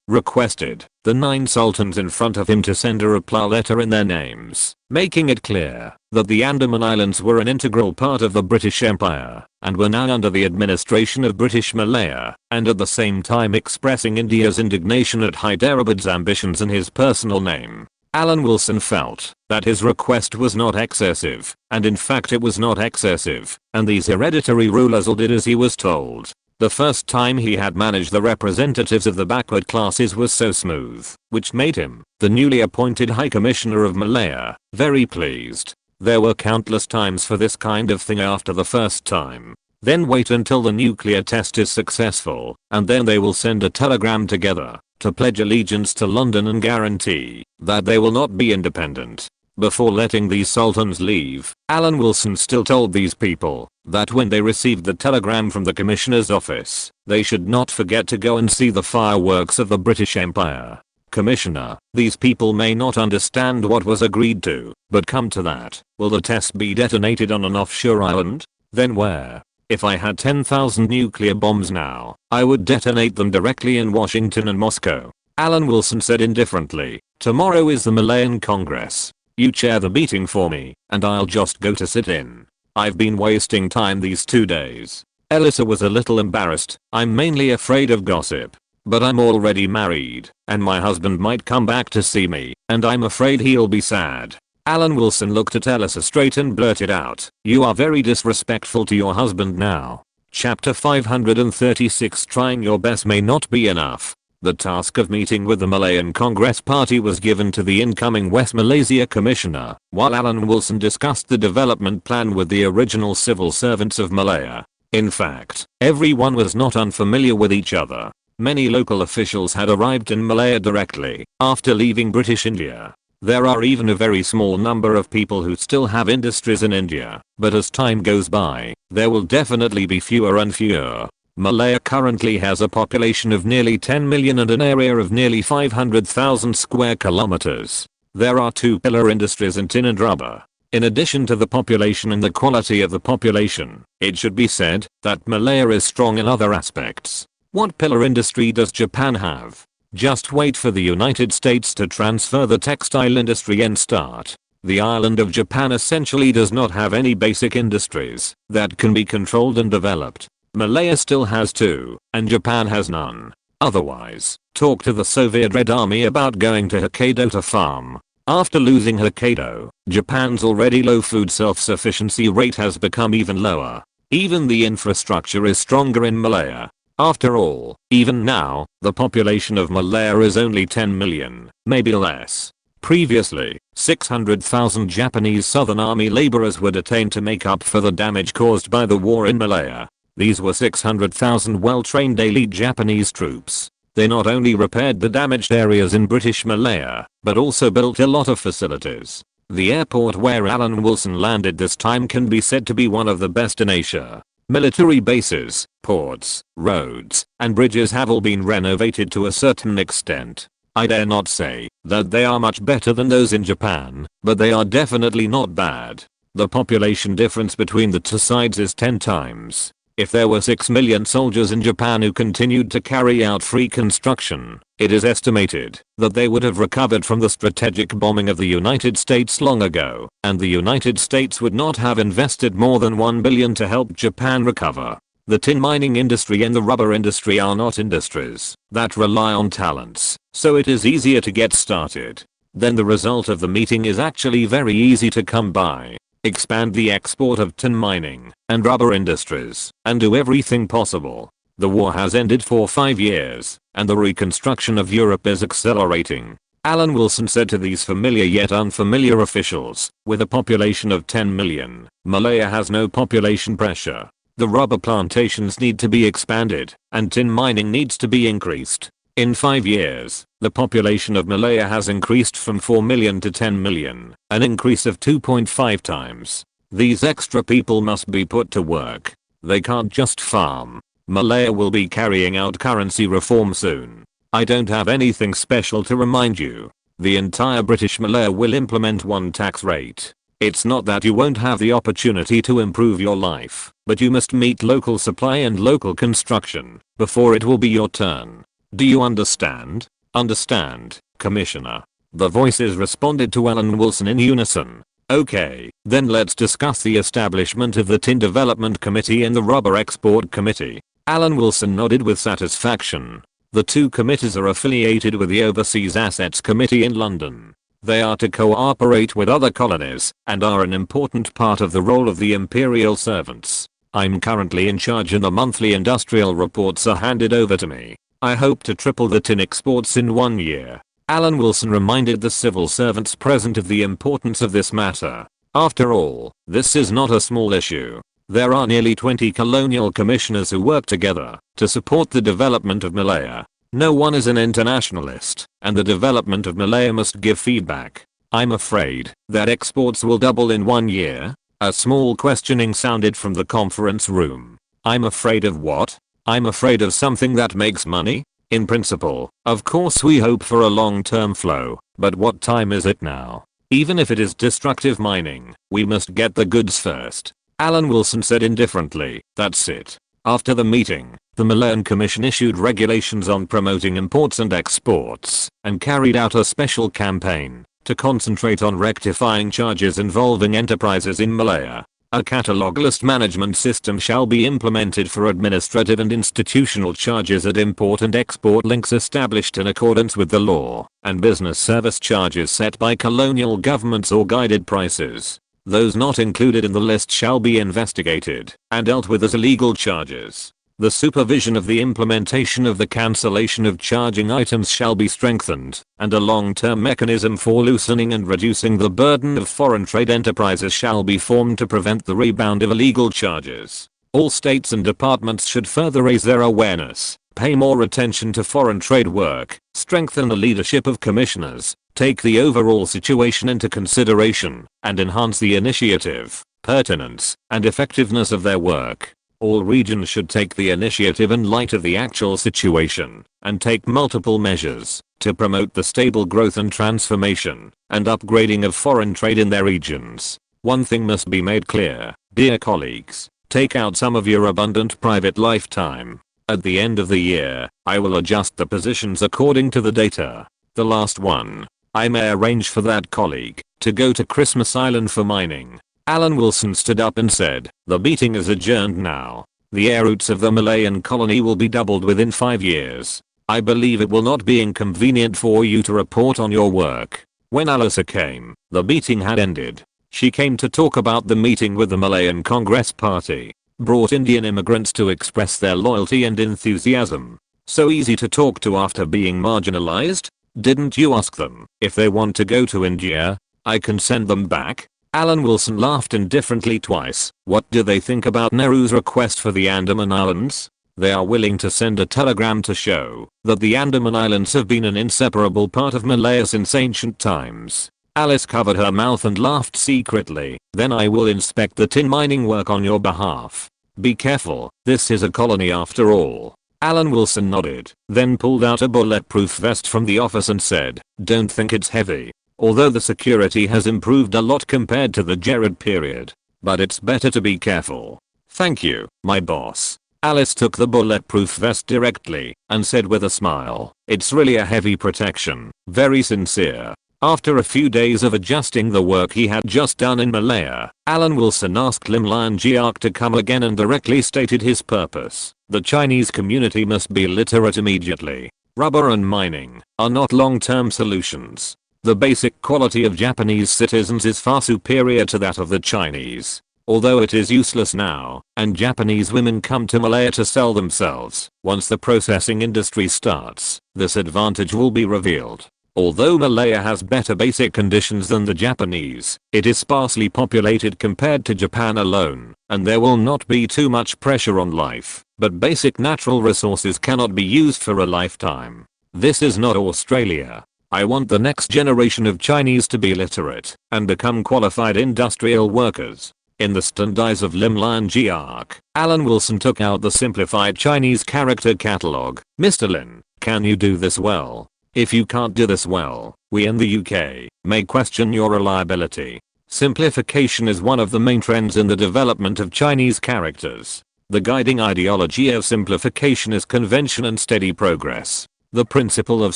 requested the 9 sultans in front of him to send a reply letter in their names, making it clear that the Andaman Islands were an integral part of the British Empire and were now under the administration of British Malaya, and at the same time expressing India's indignation at Hyderabad's ambitions in his personal name. Alan Wilson felt that his request was not excessive, and in fact it was not excessive, and these hereditary rulers all did as he was told. The first time he had managed the representatives of the backward classes was so smooth, which made him, the newly appointed High Commissioner of Malaya, very pleased. There were countless times for this kind of thing after the first time. Then wait until the nuclear test is successful, and then they will send a telegram together to pledge allegiance to London and guarantee that they will not be independent. Before letting these sultans leave, Alan Wilson still told these people that when they received the telegram from the commissioner's office, they should not forget to go and see the fireworks of the British Empire. Commissioner, these people may not understand what was agreed to, but come to that, will the test be detonated on an offshore island? Then where? If I had 10,000 nuclear bombs now, I would detonate them directly in Washington and Moscow. Alan Wilson said indifferently, tomorrow is the Malayan Congress. You chair the meeting for me, and I'll just go to sit in. I've been wasting time these 2 days. Elisa was a little embarrassed. I'm mainly afraid of gossip. But I'm already married, and my husband might come back to see me, and I'm afraid he'll be sad. Alan Wilson looked at Elisa straight and blurted out, "You are very disrespectful to your husband now." Chapter 536. Trying your best may not be enough. The task of meeting with the Malayan Congress Party was given to the incoming West Malaysia Commissioner, while Alan Wilson discussed the development plan with the original civil servants of Malaya. In fact, everyone was not unfamiliar with each other. Many local officials had arrived in Malaya directly after leaving British India. There are even a very small number of people who still have industries in India, but as time goes by, there will definitely be fewer and fewer. Malaya currently has a population of nearly 10 million and an area of nearly 500,000 square kilometers. There are 2 pillar industries in tin and rubber. In addition to the population and the quality of the population, it should be said that Malaya is strong in other aspects. What pillar industry does Japan have? Just wait for the United States to transfer the textile industry and start. The island of Japan essentially does not have any basic industries that can be controlled and developed. Malaya still has 2, and Japan has none. Otherwise, talk to the Soviet Red Army about going to Hokkaido to farm. After losing Hokkaido, Japan's already low food self-sufficiency rate has become even lower. Even the infrastructure is stronger in Malaya. After all, even now, the population of Malaya is only 10 million, maybe less. Previously, 600,000 Japanese Southern Army laborers were detained to make up for the damage caused by the war in Malaya. These were 600,000 well-trained elite Japanese troops. They not only repaired the damaged areas in British Malaya, but also built a lot of facilities. The airport where Alan Wilson landed this time can be said to be one of the best in Asia. Military bases, ports, roads, and bridges have all been renovated to a certain extent. I dare not say that they are much better than those in Japan, but they are definitely not bad. The population difference between the two sides is 10 times. If there were 6 million soldiers in Japan who continued to carry out free construction, it is estimated that they would have recovered from the strategic bombing of the United States long ago, and the United States would not have invested more than $1 billion to help Japan recover. The tin mining industry and the rubber industry are not industries that rely on talents, so it is easier to get started. Then the result of the meeting is actually very easy to come by. Expand the export of tin mining and rubber industries, and do everything possible. The war has ended for 5 years, and the reconstruction of Europe is accelerating. Alan Wilson said to these familiar yet unfamiliar officials, with a population of 10 million, Malaya has no population pressure. The rubber plantations need to be expanded, and tin mining needs to be increased. In 5 years, the population of Malaya has increased from 4 million to 10 million, an increase of 2.5 times. These extra people must be put to work. They can't just farm. Malaya will be carrying out currency reform soon. I don't have anything special to remind you. The entire British Malaya will implement one tax rate. It's not that you won't have the opportunity to improve your life, but you must meet local supply and local construction before it will be your turn. Do you understand? Understand, Commissioner. The voices responded to Alan Wilson in unison. Okay, then let's discuss the establishment of the Tin Development Committee and the Rubber Export Committee. Alan Wilson nodded with satisfaction. The two committees are affiliated with the Overseas Assets Committee in London. They are to cooperate with other colonies and are an important part of the role of the imperial servants. I'm currently in charge and the monthly industrial reports are handed over to me. I hope to triple the tin exports in 1 year. Alan Wilson reminded the civil servants present of the importance of this matter. After all, this is not a small issue. There are nearly 20 colonial commissioners who work together to support the development of Malaya. No one is an internationalist, and the development of Malaya must give feedback. I'm afraid that exports will double in 1 year. A small questioning sounded from the conference room. I'm afraid of what? I'm afraid of something that makes money? In principle, of course we hope for a long-term flow, but what time is it now? Even if it is destructive mining, we must get the goods first. Alan Wilson said indifferently, that's it. After the meeting, the Malayan Commission issued regulations on promoting imports and exports, and carried out a special campaign to concentrate on rectifying charges involving enterprises in Malaya. A catalogless management system shall be implemented for administrative and institutional charges at import and export links established in accordance with the law, and business service charges set by colonial governments or guided prices. Those not included in the list shall be investigated and dealt with as illegal charges. The supervision of the implementation of the cancellation of charging items shall be strengthened, and a long-term mechanism for loosening and reducing the burden of foreign trade enterprises shall be formed to prevent the rebound of illegal charges. All states and departments should further raise their awareness, pay more attention to foreign trade work, strengthen the leadership of commissioners, take the overall situation into consideration, and enhance the initiative, pertinence, and effectiveness of their work. All regions should take the initiative in light of the actual situation, and take multiple measures to promote the stable growth and transformation and upgrading of foreign trade in their regions. One thing must be made clear, dear colleagues, take out some of your abundant private lifetime. At the end of the year, I will adjust the positions according to the data. The last one, I may arrange for that colleague to go to Christmas Island for mining. Alan Wilson stood up and said, the meeting is adjourned now. The air routes of the Malayan colony will be doubled within 5 years. I believe it will not be inconvenient for you to report on your work. When Alyssa came, the meeting had ended. She came to talk about the meeting with the Malayan Congress Party. brought Indian immigrants to express their loyalty and enthusiasm. So easy to talk to after being marginalized? Didn't you ask them if they want to go to India? I can send them back. Alan Wilson laughed indifferently twice. What do they think about Nehru's request for the Andaman Islands? They are willing to send a telegram to show that the Andaman Islands have been an inseparable part of Malaya since ancient times. Alice covered her mouth and laughed secretly. Then I will inspect the tin mining work on your behalf. Be careful, this is a colony after all. Alan Wilson nodded, then pulled out a bulletproof vest from the office and said, don't think it's heavy. Although the security has improved a lot compared to the Jared period. But it's better to be careful. Thank you, my boss. Alice took the bulletproof vest directly and said with a smile, it's really a heavy protection, very sincere. After a few days of adjusting the work he had just done in Malaya, Alan Wilson asked Lim Lian Jiak to come again and directly stated his purpose. The Chinese community must be literate immediately. Rubber and mining are not long-term solutions. The basic quality of Japanese citizens is far superior to that of the Chinese. Although it is useless now, and Japanese women come to Malaya to sell themselves, once the processing industry starts, this advantage will be revealed. Although Malaya has better basic conditions than the Japanese, it is sparsely populated compared to Japan alone, and there will not be too much pressure on life, but basic natural resources cannot be used for a lifetime. This is not Australia. I want the next generation of Chinese to be literate and become qualified industrial workers. In the stunned eyes of Lim Lian Jiak, Alan Wilson took out the simplified Chinese character catalog. Mr. Lin, can you do this well? If you can't do this well, we in the UK may question your reliability. Simplification is one of the main trends in the development of Chinese characters. The guiding ideology of simplification is convention and steady progress. The principle of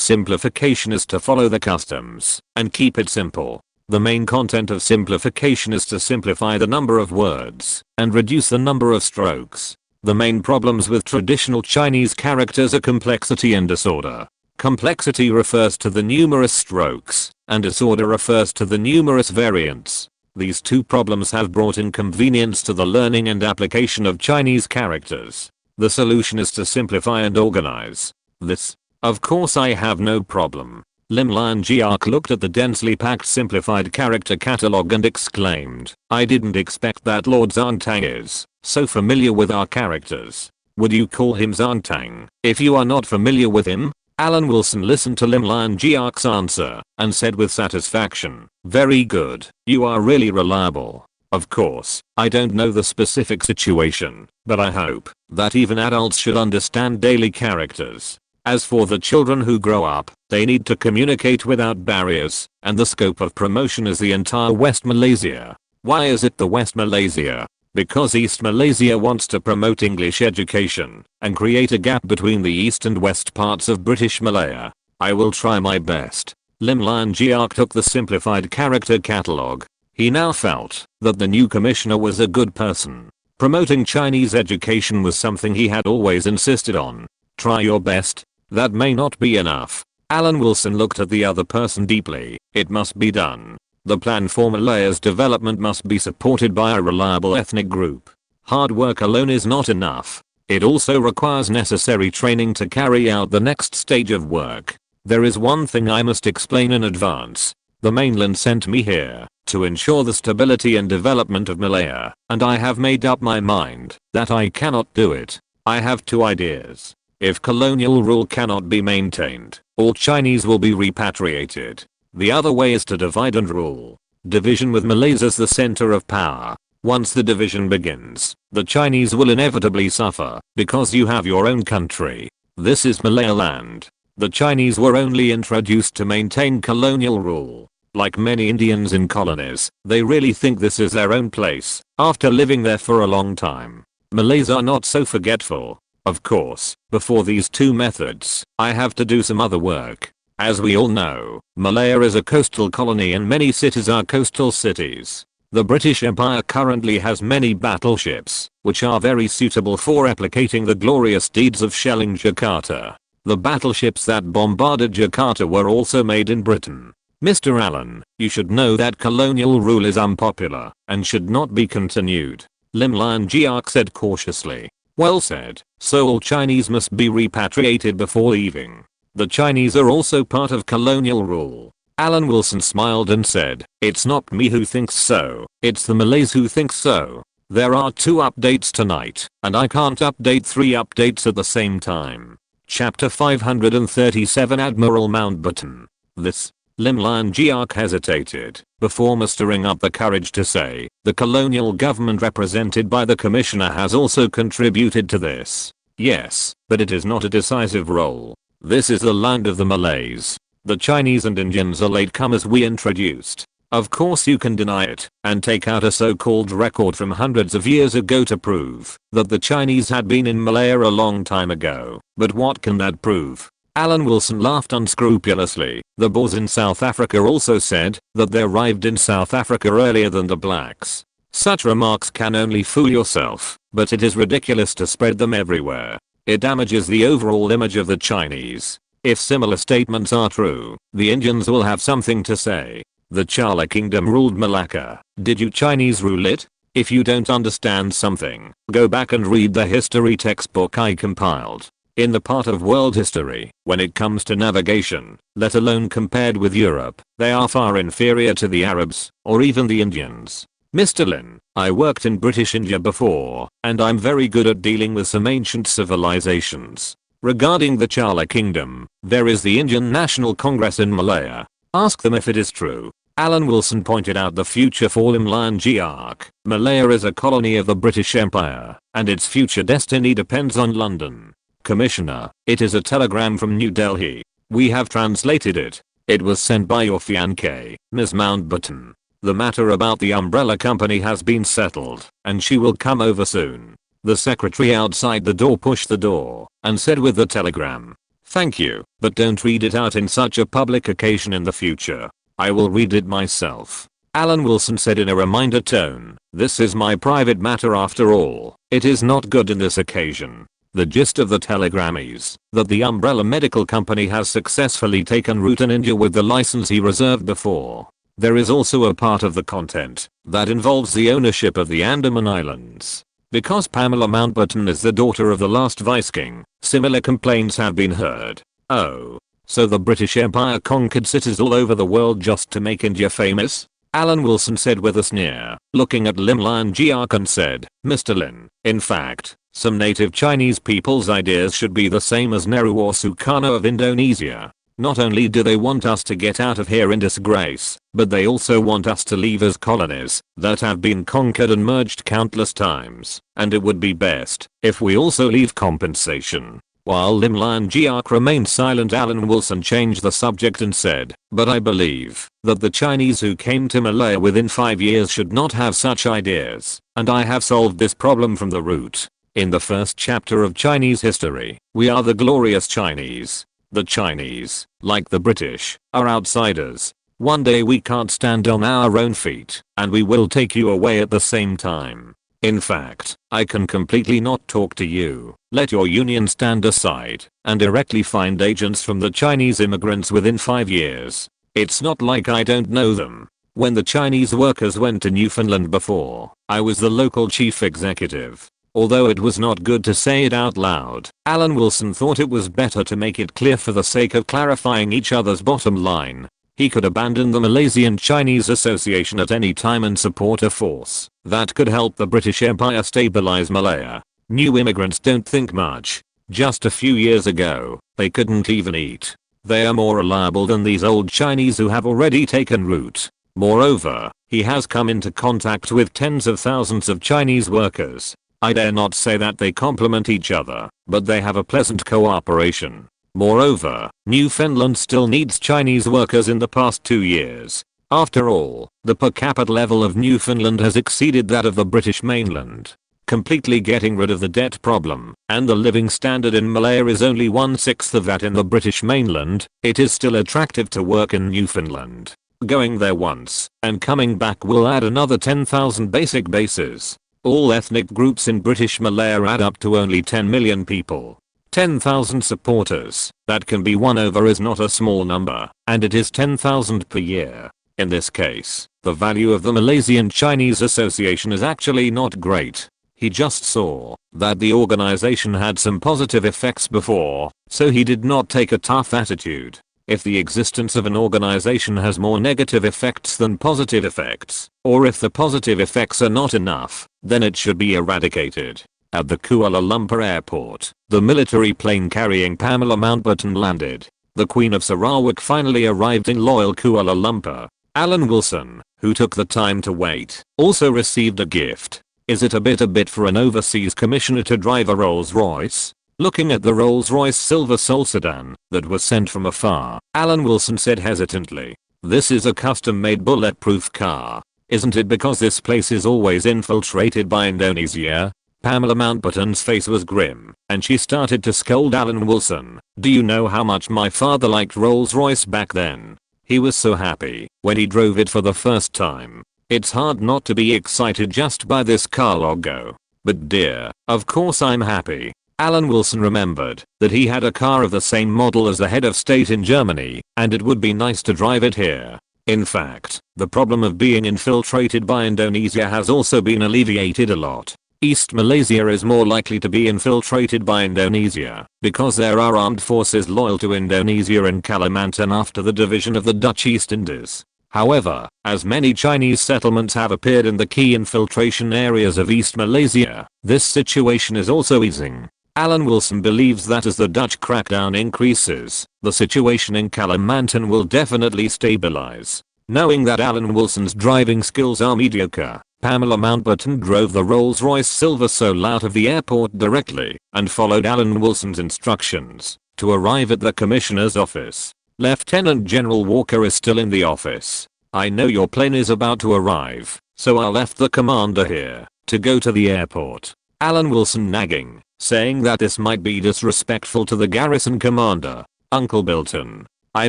simplification is to follow the customs and keep it simple. The main content of simplification is to simplify the number of words and reduce the number of strokes. The main problems with traditional Chinese characters are complexity and disorder. Complexity refers to the numerous strokes, and disorder refers to the numerous variants. These two problems have brought inconvenience to the learning and application of Chinese characters. The solution is to simplify and organize this. Of course I have no problem. Lim Lian Jiak looked at the densely packed simplified character catalog and exclaimed, I didn't expect that Lord Zhangtang is so familiar with our characters. Would you call him Zhangtang if you are not familiar with him? Alan Wilson listened to Lim Lian Jiak's answer and said with satisfaction, very good, you are really reliable. Of course, I don't know the specific situation, but I hope that even adults should understand daily characters. As for the children who grow up, they need to communicate without barriers, and the scope of promotion is the entire West Malaysia. Why is it the West Malaysia? Because East Malaysia wants to promote English education and create a gap between the east and west parts of British Malaya. I will try my best. Lim Lian Jiak took the simplified character catalogue. He now felt that the new commissioner was a good person. Promoting Chinese education was something he had always insisted on. Try your best. That may not be enough. Alan Wilson looked at the other person deeply. It must be done. The plan for Malaya's development must be supported by a reliable ethnic group. Hard work alone is not enough. It also requires necessary training to carry out the next stage of work. There is one thing I must explain in advance. The mainland sent me here to ensure the stability and development of Malaya, and I have made up my mind that I cannot do it. I have two ideas. If colonial rule cannot be maintained, all Chinese will be repatriated. The other way is to divide and rule. Division with Malaysia as the center of power. Once the division begins, the Chinese will inevitably suffer because you have your own country. This is Malaya land. The Chinese were only introduced to maintain colonial rule. Like many Indians in colonies, they really think this is their own place after living there for a long time. Malays are not so forgetful. Of course, before these two methods, I have to do some other work. As we all know, Malaya is a coastal colony and many cities are coastal cities. The British Empire currently has many battleships, which are very suitable for replicating the glorious deeds of shelling Jakarta. The battleships that bombarded Jakarta were also made in Britain. Mr. Allen, you should know that colonial rule is unpopular and should not be continued. Lim Lian Jiak said cautiously. Well said. So all Chinese must be repatriated before leaving. The Chinese are also part of colonial rule. Alan Wilson smiled and said, it's not me who thinks so, it's the Malays who think so. There are 2 updates tonight, and I can't update 3 updates at the same time. Chapter 537 Admiral Mountbatten. This. Lim Lian Jiak hesitated, before mustering up the courage to say, the colonial government represented by the commissioner has also contributed to this. Yes, but it is not a decisive role. This is the land of the Malays. The Chinese and Indians are latecomers we introduced. Of course you can deny it, and take out a so-called record from hundreds of years ago to prove that the Chinese had been in Malaya a long time ago. But what can that prove? Alan Wilson laughed unscrupulously. The Boers in South Africa also said that they arrived in South Africa earlier than the blacks. Such remarks can only fool yourself, but it is ridiculous to spread them everywhere. It damages the overall image of the Chinese. If similar statements are true, the Indians will have something to say. The Chala Kingdom ruled Malacca. Did you Chinese rule it? If you don't understand something, go back and read the history textbook I compiled. In the part of world history, when it comes to navigation, let alone compared with Europe, they are far inferior to the Arabs, or even the Indians. Mr. Lin, I worked in British India before, and I'm very good at dealing with some ancient civilizations. Regarding the Chala Kingdom, there is the Indian National Congress in Malaya. Ask them if it is true. Alan Wilson pointed out the future for Lim Lian Jiak. Malaya is a colony of the British Empire, and its future destiny depends on London. Commissioner, it is a telegram from New Delhi. We have translated it. It was sent by your fiancée, Ms. Mountbatten. The matter about the umbrella company has been settled, and she will come over soon. The secretary outside the door pushed the door and said with the telegram, thank you, but don't read it out in such a public occasion in the future. I will read it myself. Alan Wilson said in a reminder tone, this is my private matter after all. It is not good in this occasion. The gist of the telegram is that the umbrella medical company has successfully taken root in India with the license he reserved before. There is also a part of the content that involves the ownership of the Andaman Islands. Because Pamela Mountbatten is the daughter of the last vice king, similar complaints have been heard. Oh. So the British Empire conquered cities all over the world just to make India famous? Alan Wilson said with a sneer, looking at Lim Lian Jiak and said, Mr. Lin, in fact, some native Chinese people's ideas should be the same as Nehru or Sukarno of Indonesia. Not only do they want us to get out of here in disgrace, but they also want us to leave as colonies that have been conquered and merged countless times, and it would be best if we also leave compensation. While Lim Lian Jiak remained silent, Alan Wilson changed the subject and said, but I believe that the Chinese who came to Malaya within 5 years should not have such ideas, and I have solved this problem from the root. In the first chapter of Chinese history, we are the glorious Chinese. The Chinese, like the British, are outsiders. One day we can't stand on our own feet, and we will take you away at the same time. In fact, I can completely not talk to you, let your union stand aside, and directly find agents from the Chinese immigrants within 5 years. It's not like I don't know them. When the Chinese workers went to Newfoundland before, I was the local chief executive. Although it was not good to say it out loud, Alan Wilson thought it was better to make it clear for the sake of clarifying each other's bottom line. He could abandon the Malaysian-Chinese Association at any time and support a force that could help the British Empire stabilize Malaya. New immigrants don't think much. Just a few years ago, they couldn't even eat. They are more reliable than these old Chinese who have already taken root. Moreover, he has come into contact with tens of thousands of Chinese workers. I dare not say that they complement each other, but they have a pleasant cooperation. Moreover, Newfoundland still needs Chinese workers in the past 2 years. After all, the per capita level of Newfoundland has exceeded that of the British mainland, completely getting rid of the debt problem, and the living standard in Malaya is only 1/6 of that in the British mainland. It is still attractive to work in Newfoundland. Going there once and coming back will add another 10,000 basic bases. All ethnic groups in British Malaya add up to only 10 million people. 10,000 supporters that can be won over is not a small number, and it is 10,000 per year. In this case, the value of the Malaysian-Chinese Association is actually not great. He just saw that the organization had some positive effects before, so he did not take a tough attitude. If the existence of an organization has more negative effects than positive effects, or if the positive effects are not enough, then it should be eradicated. At the Kuala Lumpur airport, the military plane carrying Pamela Mountbatten landed. The Queen of Sarawak finally arrived in loyal Kuala Lumpur. Alan Wilson, who took the time to wait, also received a gift. Is it a bit for an overseas commissioner to drive a Rolls-Royce? Looking at the Rolls-Royce Silver Soul sedan that was sent from afar, Alan Wilson said hesitantly, "This is a custom-made bulletproof car. Isn't it because this place is always infiltrated by Indonesia?" Pamela Mountbatten's face was grim, and she started to scold Alan Wilson. "Do you know how much my father liked Rolls-Royce back then? He was so happy when he drove it for the first time. It's hard not to be excited just by this car logo. But dear, of course I'm happy." Alan Wilson remembered that he had a car of the same model as the head of state in Germany, and it would be nice to drive it here. In fact, the problem of being infiltrated by Indonesia has also been alleviated a lot. East Malaysia is more likely to be infiltrated by Indonesia because there are armed forces loyal to Indonesia in Kalimantan after the division of the Dutch East Indies. However, as many Chinese settlements have appeared in the key infiltration areas of East Malaysia, this situation is also easing. Alan Wilson believes that as the Dutch crackdown increases, the situation in Kalimantan will definitely stabilize. Knowing that Alan Wilson's driving skills are mediocre, Pamela Mountbatten drove the Rolls-Royce Silver Soul out of the airport directly and followed Alan Wilson's instructions to arrive at the commissioner's office. Lieutenant General Walker is still in the office. "I know your plane is about to arrive, so I left the commander here to go to the airport." Alan Wilson nagging, saying that this might be disrespectful to the garrison commander. "Uncle Bilton, I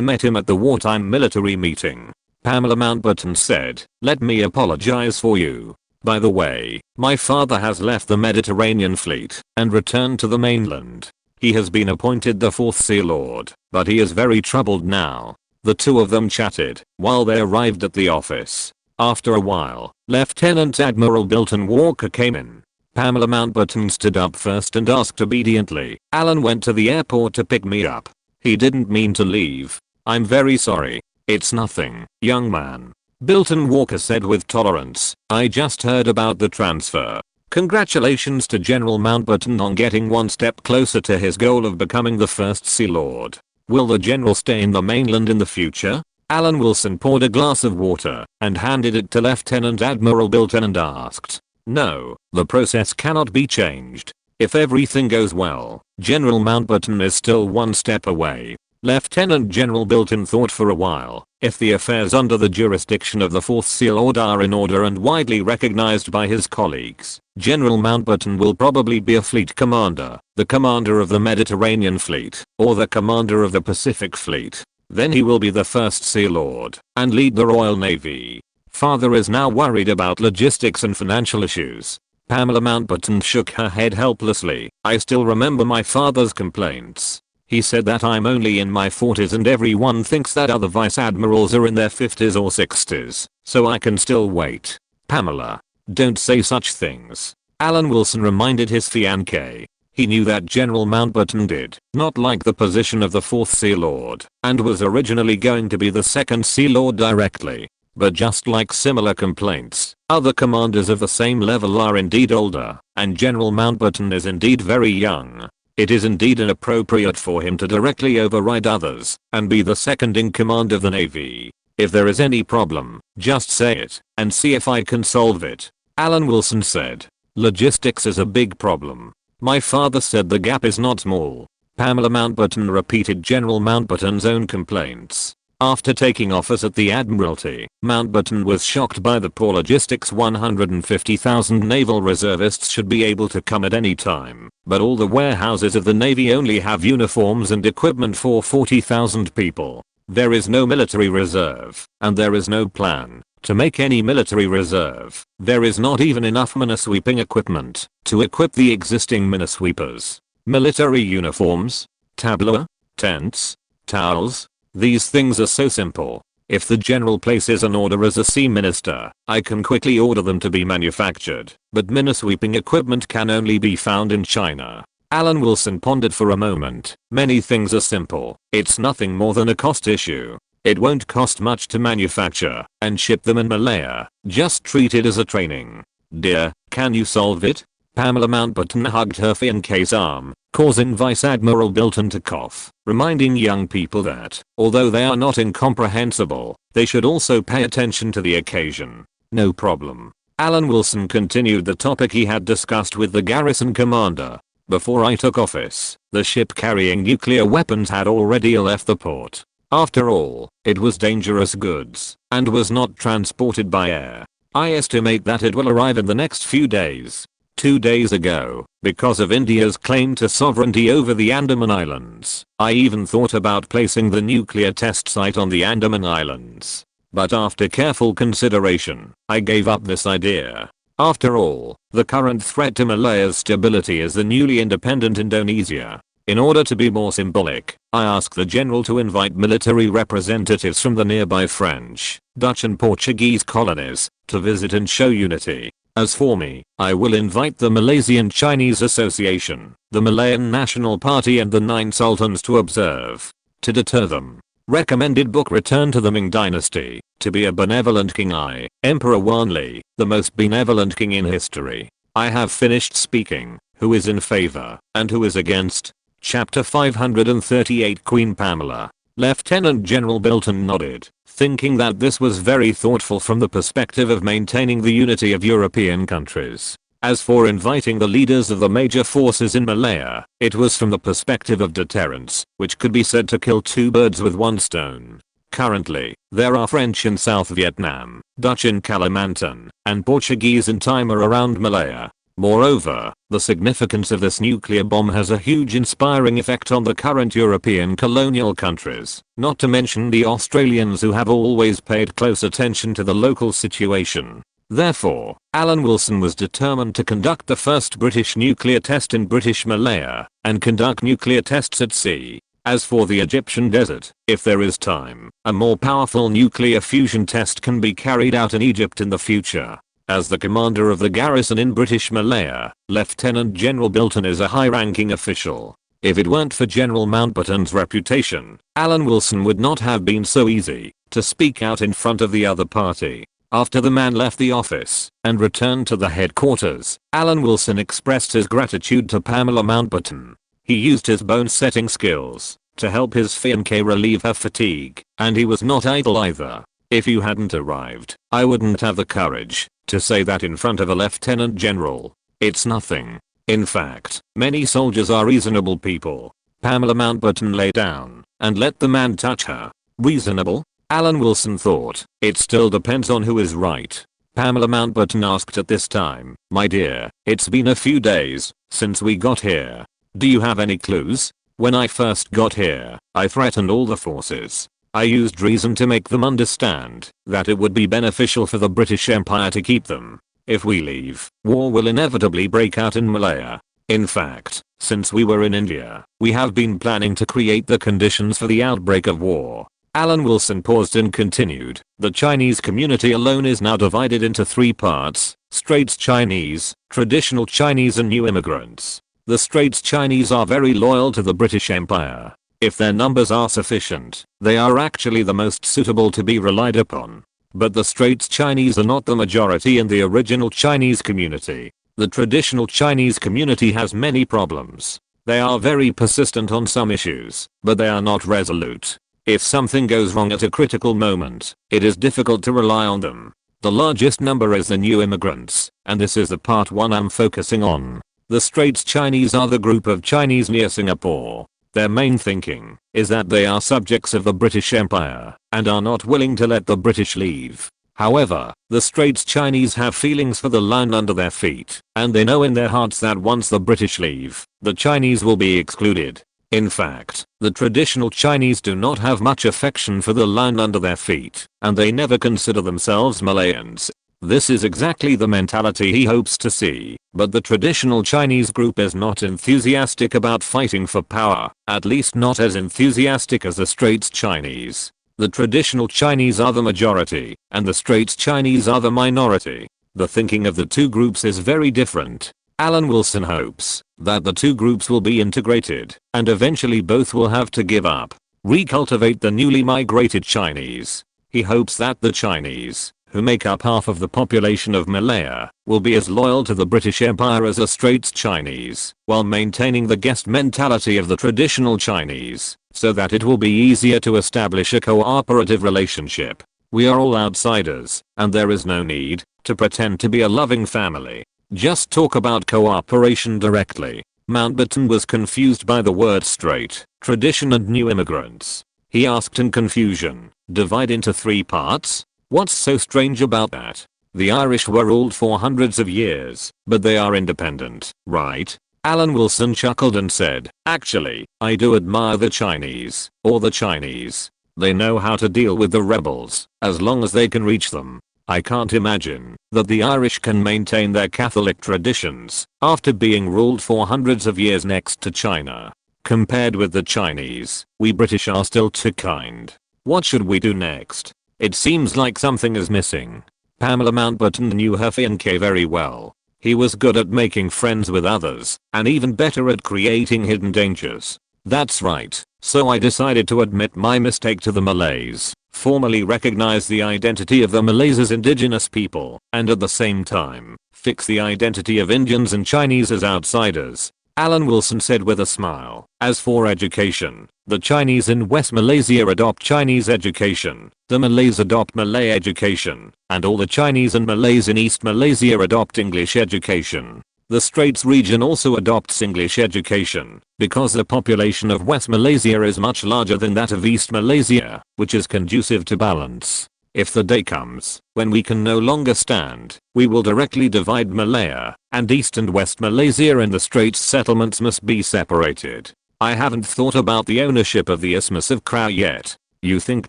met him at the wartime military meeting." Pamela Mountbatten said, "Let me apologize for you. By the way, my father has left the Mediterranean fleet and returned to the mainland. He has been appointed the 4th Sea Lord, but he is very troubled now." The two of them chatted while they arrived at the office. After a while, Lieutenant Admiral Bilton Walker came in. Pamela Mountbatten stood up first and asked obediently, "Alan went to the airport to pick me up. He didn't mean to leave. I'm very sorry." "It's nothing, young man," Bilton Walker said with tolerance. "I just heard about the transfer. Congratulations to General Mountbatten on getting one step closer to his goal of becoming the 1st Sea Lord. Will the general stay in the mainland in the future?" Alan Wilson poured a glass of water and handed it to Lieutenant Admiral Bilton and asked, "No, the process cannot be changed. If everything goes well, General Mountbatten is still one step away." Lieutenant General Bilton thought for a while. If the affairs under the jurisdiction of the 4th Sea Lord are in order and widely recognized by his colleagues, General Mountbatten will probably be a fleet commander, the commander of the Mediterranean Fleet, or the commander of the Pacific Fleet. Then he will be the 1st Sea Lord and lead the Royal Navy. Father is now worried about logistics and financial issues. Pamela Mountbatten shook her head helplessly. "I still remember my father's complaints. He said that I'm only in my 40s and everyone thinks that other vice admirals are in their 50s or 60s, so I can still wait." "Pamela, don't say such things," Alan Wilson reminded his fiancée. He knew that General Mountbatten did not like the position of the 4th Sea Lord and was originally going to be the 2nd Sea Lord directly. But just like similar complaints, other commanders of the same level are indeed older, and General Mountbatten is indeed very young. It is indeed inappropriate for him to directly override others and be the second in command of the Navy. "If there is any problem, just say it and see if I can solve it," Alan Wilson said. "Logistics is a big problem. My father said the gap is not small." Pamela Mountbatten repeated General Mountbatten's own complaints. After taking office at the Admiralty, Mountbatten was shocked by the poor logistics. 150,000 naval reservists should be able to come at any time, but all the warehouses of the Navy only have uniforms and equipment for 40,000 people. There is no military reserve, and there is no plan to make any military reserve. There is not even enough minesweeping equipment to equip the existing minesweepers. Military uniforms, tableau, tents, towels. These things are so simple. If the general places an order as a sea minister, I can quickly order them to be manufactured, but minesweeping equipment can only be found in China. Alan Wilson pondered for a moment. Many things are simple. It's nothing more than a cost issue. It won't cost much to manufacture and ship them in Malaya. Just treat it as a training. Dear, can you solve it? Pamela Mountbatten hugged her fiancé's arm, causing Vice Admiral Bilton to cough, reminding young people that, although they are not incomprehensible, they should also pay attention to the occasion. No problem. Alan Wilson continued the topic he had discussed with the garrison commander. Before I took office, the ship carrying nuclear weapons had already left the port. After all, it was dangerous goods, and was not transported by air. I estimate that it will arrive in the next few days. 2 days ago, because of India's claim to sovereignty over the Andaman Islands, I even thought about placing the nuclear test site on the Andaman Islands. But after careful consideration, I gave up this idea. After all, the current threat to Malaya's stability is the newly independent Indonesia. In order to be more symbolic, I asked the general to invite military representatives from the nearby French, Dutch and Portuguese colonies to visit and show unity. As for me, I will invite the Malaysian Chinese Association, the Malayan National Party and the 9 sultans to observe. To deter them. Recommended book Return to the Ming Dynasty. To be a benevolent king I, Emperor Wanli, the most benevolent king in history. I have finished speaking. Who is in favor, and who is against? Chapter 538 Queen Pamela. Lieutenant General Bilton nodded, thinking that this was very thoughtful from the perspective of maintaining the unity of European countries. As for inviting the leaders of the major forces in Malaya, it was from the perspective of deterrence, which could be said to kill 2 birds with 1 stone. Currently, there are French in South Vietnam, Dutch in Kalimantan, and Portuguese in Timor around Malaya. Moreover, the significance of this nuclear bomb has a huge inspiring effect on the current European colonial countries, not to mention the Australians who have always paid close attention to the local situation. Therefore, Alan Wilson was determined to conduct the first British nuclear test in British Malaya, and conduct nuclear tests at sea. As for the Egyptian desert, if there is time, a more powerful nuclear fusion test can be carried out in Egypt in the future. As the commander of the garrison in British Malaya, Lieutenant General Bilton is a high-ranking official. If it weren't for General Mountbatten's reputation, Alan Wilson would not have been so easy to speak out in front of the other party. After the man left the office and returned to the headquarters, Alan Wilson expressed his gratitude to Pamela Mountbatten. He used his bone-setting skills to help his fiancée relieve her fatigue, and he was not idle either. If you hadn't arrived, I wouldn't have the courage to say that in front of a lieutenant general. It's nothing. In fact, many soldiers are reasonable people. Pamela Mountbatten lay down and let the man touch her. Reasonable? Alan Wilson thought. It still depends on who is right. Pamela Mountbatten asked at this time. My dear, it's been a few days since we got here. Do you have any clues? When I first got here, I threatened all the forces. I used reason to make them understand that it would be beneficial for the British Empire to keep them. If we leave, war will inevitably break out in Malaya. In fact, since we were in India, we have been planning to create the conditions for the outbreak of war. Alan Wilson paused and continued. The Chinese community alone is now divided into 3 parts: Straits Chinese, traditional Chinese and new immigrants. The Straits Chinese are very loyal to the British Empire. If their numbers are sufficient, they are actually the most suitable to be relied upon. But the Straits Chinese are not the majority in the original Chinese community. The traditional Chinese community has many problems. They are very persistent on some issues, but they are not resolute. If something goes wrong at a critical moment, it is difficult to rely on them. The largest number is the new immigrants, and this is the part 1 I'm focusing on. The Straits Chinese are the group of Chinese near Singapore. Their main thinking is that they are subjects of the British Empire and are not willing to let the British leave. However, the Straits Chinese have feelings for the land under their feet, and they know in their hearts that once the British leave, the Chinese will be excluded. In fact, the traditional Chinese do not have much affection for the land under their feet, and they never consider themselves Malayans. This is exactly the mentality he hopes to see, but the traditional Chinese group is not enthusiastic about fighting for power, at least not as enthusiastic as the Straits Chinese. The traditional Chinese are the majority, and the Straits Chinese are the minority. The thinking of the two groups is very different. Alan Wilson hopes that the two groups will be integrated, and eventually both will have to give up, recultivate the newly migrated Chinese. He hopes that the Chinese, who make up half of the population of Malaya, will be as loyal to the British Empire as the Straits Chinese, while maintaining the guest mentality of the traditional Chinese, so that it will be easier to establish a cooperative relationship. We are all outsiders, and there is no need to pretend to be a loving family. Just talk about cooperation directly. Mountbatten was confused by the word straight, tradition and new immigrants. He asked in confusion, divide into 3 parts? What's so strange about that? The Irish were ruled for hundreds of years, but they are independent, right? Alan Wilson chuckled and said, actually, I do admire the Chinese, or the Chinese. They know how to deal with the rebels, as long as they can reach them. I can't imagine that the Irish can maintain their Catholic traditions after being ruled for hundreds of years next to China. Compared with the Chinese, we British are still too kind. What should we do next? It seems like something is missing. Pamela Mountbatten knew her fiancé very well. He was good at making friends with others, and even better at creating hidden dangers. That's right, so I decided to admit my mistake to the Malays, formally recognize the identity of the Malays as indigenous people, and at the same time, fix the identity of Indians and Chinese as outsiders. Alan Wilson said with a smile, as for education, the Chinese in West Malaysia adopt Chinese education, the Malays adopt Malay education, and all the Chinese and Malays in East Malaysia adopt English education. The Straits region also adopts English education, because the population of West Malaysia is much larger than that of East Malaysia, which is conducive to balance. If the day comes when we can no longer stand, we will directly divide Malaya, and East and West Malaysia and the Straits settlements must be separated. I haven't thought about the ownership of the Isthmus of Crow yet. You think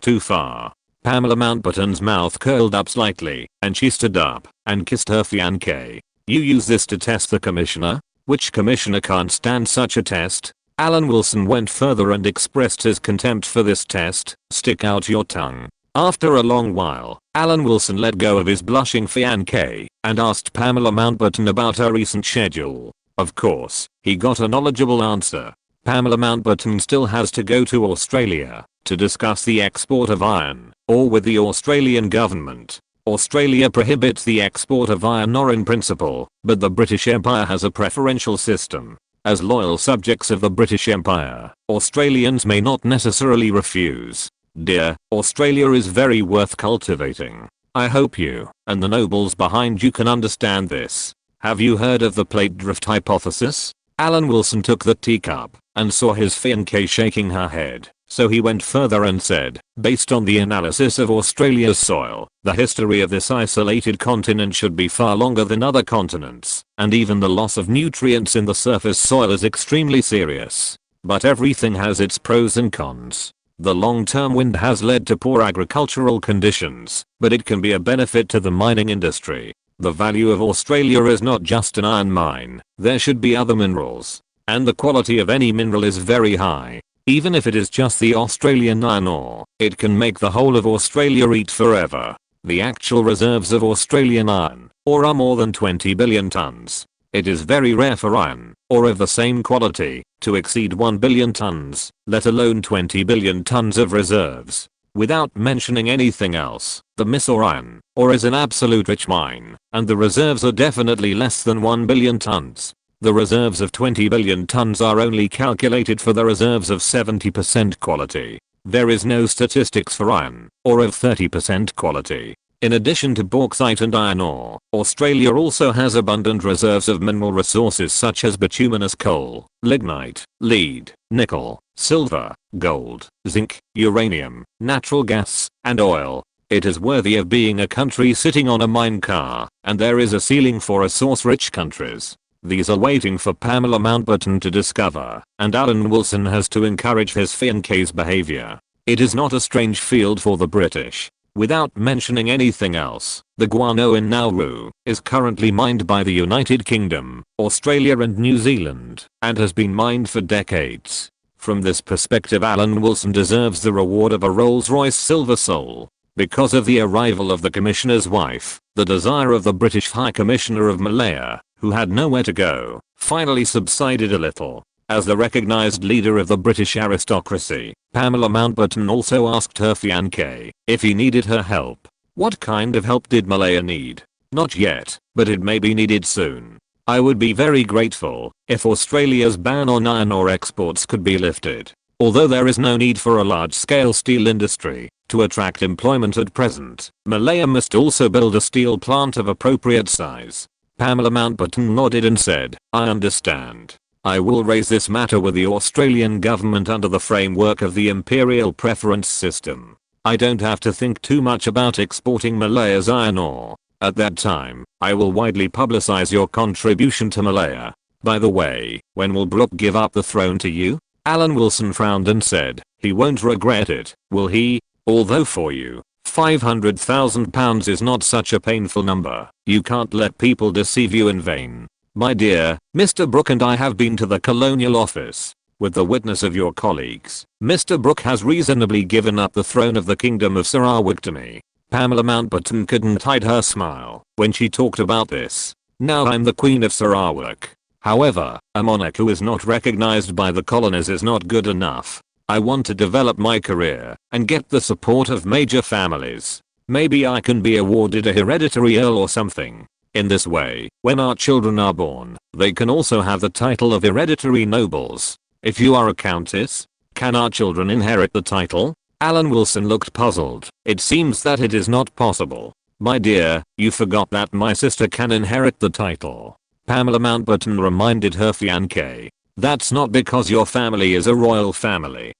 too far. Pamela Mountbatten's mouth curled up slightly, and she stood up and kissed her fiancé. You use this to test the commissioner? Which commissioner can't stand such a test? Alan Wilson went further and expressed his contempt for this test. Stick out your tongue. After a long while, Alan Wilson let go of his blushing fiancé and asked Pamela Mountbatten about her recent schedule. Of course, he got a knowledgeable answer. Pamela Mountbatten still has to go to Australia to discuss the export of iron ore with the Australian government. Australia prohibits the export of iron ore in principle, but the British Empire has a preferential system. As loyal subjects of the British Empire, Australians may not necessarily refuse. Dear, Australia is very worth cultivating. I hope you, and the nobles behind you, can understand this. Have you heard of the plate drift hypothesis? Alan Wilson took the teacup and saw his fiancée shaking her head. So he went further and said, based on the analysis of Australia's soil, the history of this isolated continent should be far longer than other continents, and even the loss of nutrients in the surface soil is extremely serious. But everything has its pros and cons. The long-term wind has led to poor agricultural conditions, but it can be a benefit to the mining industry. The value of Australia is not just an iron mine, there should be other minerals. And the quality of any mineral is very high. Even if it is just the Australian iron ore, it can make the whole of Australia eat forever. The actual reserves of Australian iron ore are more than 20 billion tons. It is very rare for iron ore of the same quality to exceed 1 billion tons, let alone 20 billion tons of reserves. Without mentioning anything else, the Mysore iron ore is an absolute rich mine, and the reserves are definitely less than 1 billion tons. The reserves of 20 billion tons are only calculated for the reserves of 70% quality. There is no statistics for iron ore of 30% quality. In addition to bauxite and iron ore, Australia also has abundant reserves of mineral resources such as bituminous coal, lignite, lead, nickel, silver, gold, zinc, uranium, natural gas, and oil. It is worthy of being a country sitting on a mine car, and there is a ceiling for resource-rich countries. These are waiting for Pamela Mountbatten to discover, and Alan Wilson has to encourage his fiancé's behavior. It is not a strange field for the British. Without mentioning anything else, the guano in Nauru is currently mined by the United Kingdom, Australia and New Zealand, and has been mined for decades. From this perspective, Alan Wilson deserves the reward of a Rolls-Royce Silver Soul. Because of the arrival of the commissioner's wife, the desire of the British High Commissioner of Malaya, who had nowhere to go, finally subsided a little. As the recognized leader of the British aristocracy, Pamela Mountbatten also asked her fiancé if he needed her help. What kind of help did Malaya need? Not yet, but it may be needed soon. I would be very grateful if Australia's ban on iron ore exports could be lifted. Although there is no need for a large-scale steel industry to attract employment at present, Malaya must also build a steel plant of appropriate size. Pamela Mountbatten nodded and said, I understand. I will raise this matter with the Australian government under the framework of the imperial preference system. I don't have to think too much about exporting Malaya's iron ore. At that time, I will widely publicize your contribution to Malaya. By the way, when will Brooke give up the throne to you? Alan Wilson frowned and said, he won't regret it, will he? Although for you, £500,000 is not such a painful number. You can't let people deceive you in vain. My dear, Mr. Brooke and I have been to the Colonial Office. With the witness of your colleagues, Mr. Brooke has reasonably given up the throne of the Kingdom of Sarawak to me. Pamela Mountbatten couldn't hide her smile when she talked about this. Now I'm the Queen of Sarawak. However, a monarch who is not recognized by the colonies is not good enough. I want to develop my career and get the support of major families. Maybe I can be awarded a hereditary earl or something. In this way, when our children are born, they can also have the title of hereditary nobles. If you are a countess, can our children inherit the title? Alan Wilson looked puzzled. It seems that it is not possible. My dear, you forgot that my sister can inherit the title. Pamela Mountbatten reminded her fiancé. That's not because your family is a royal family.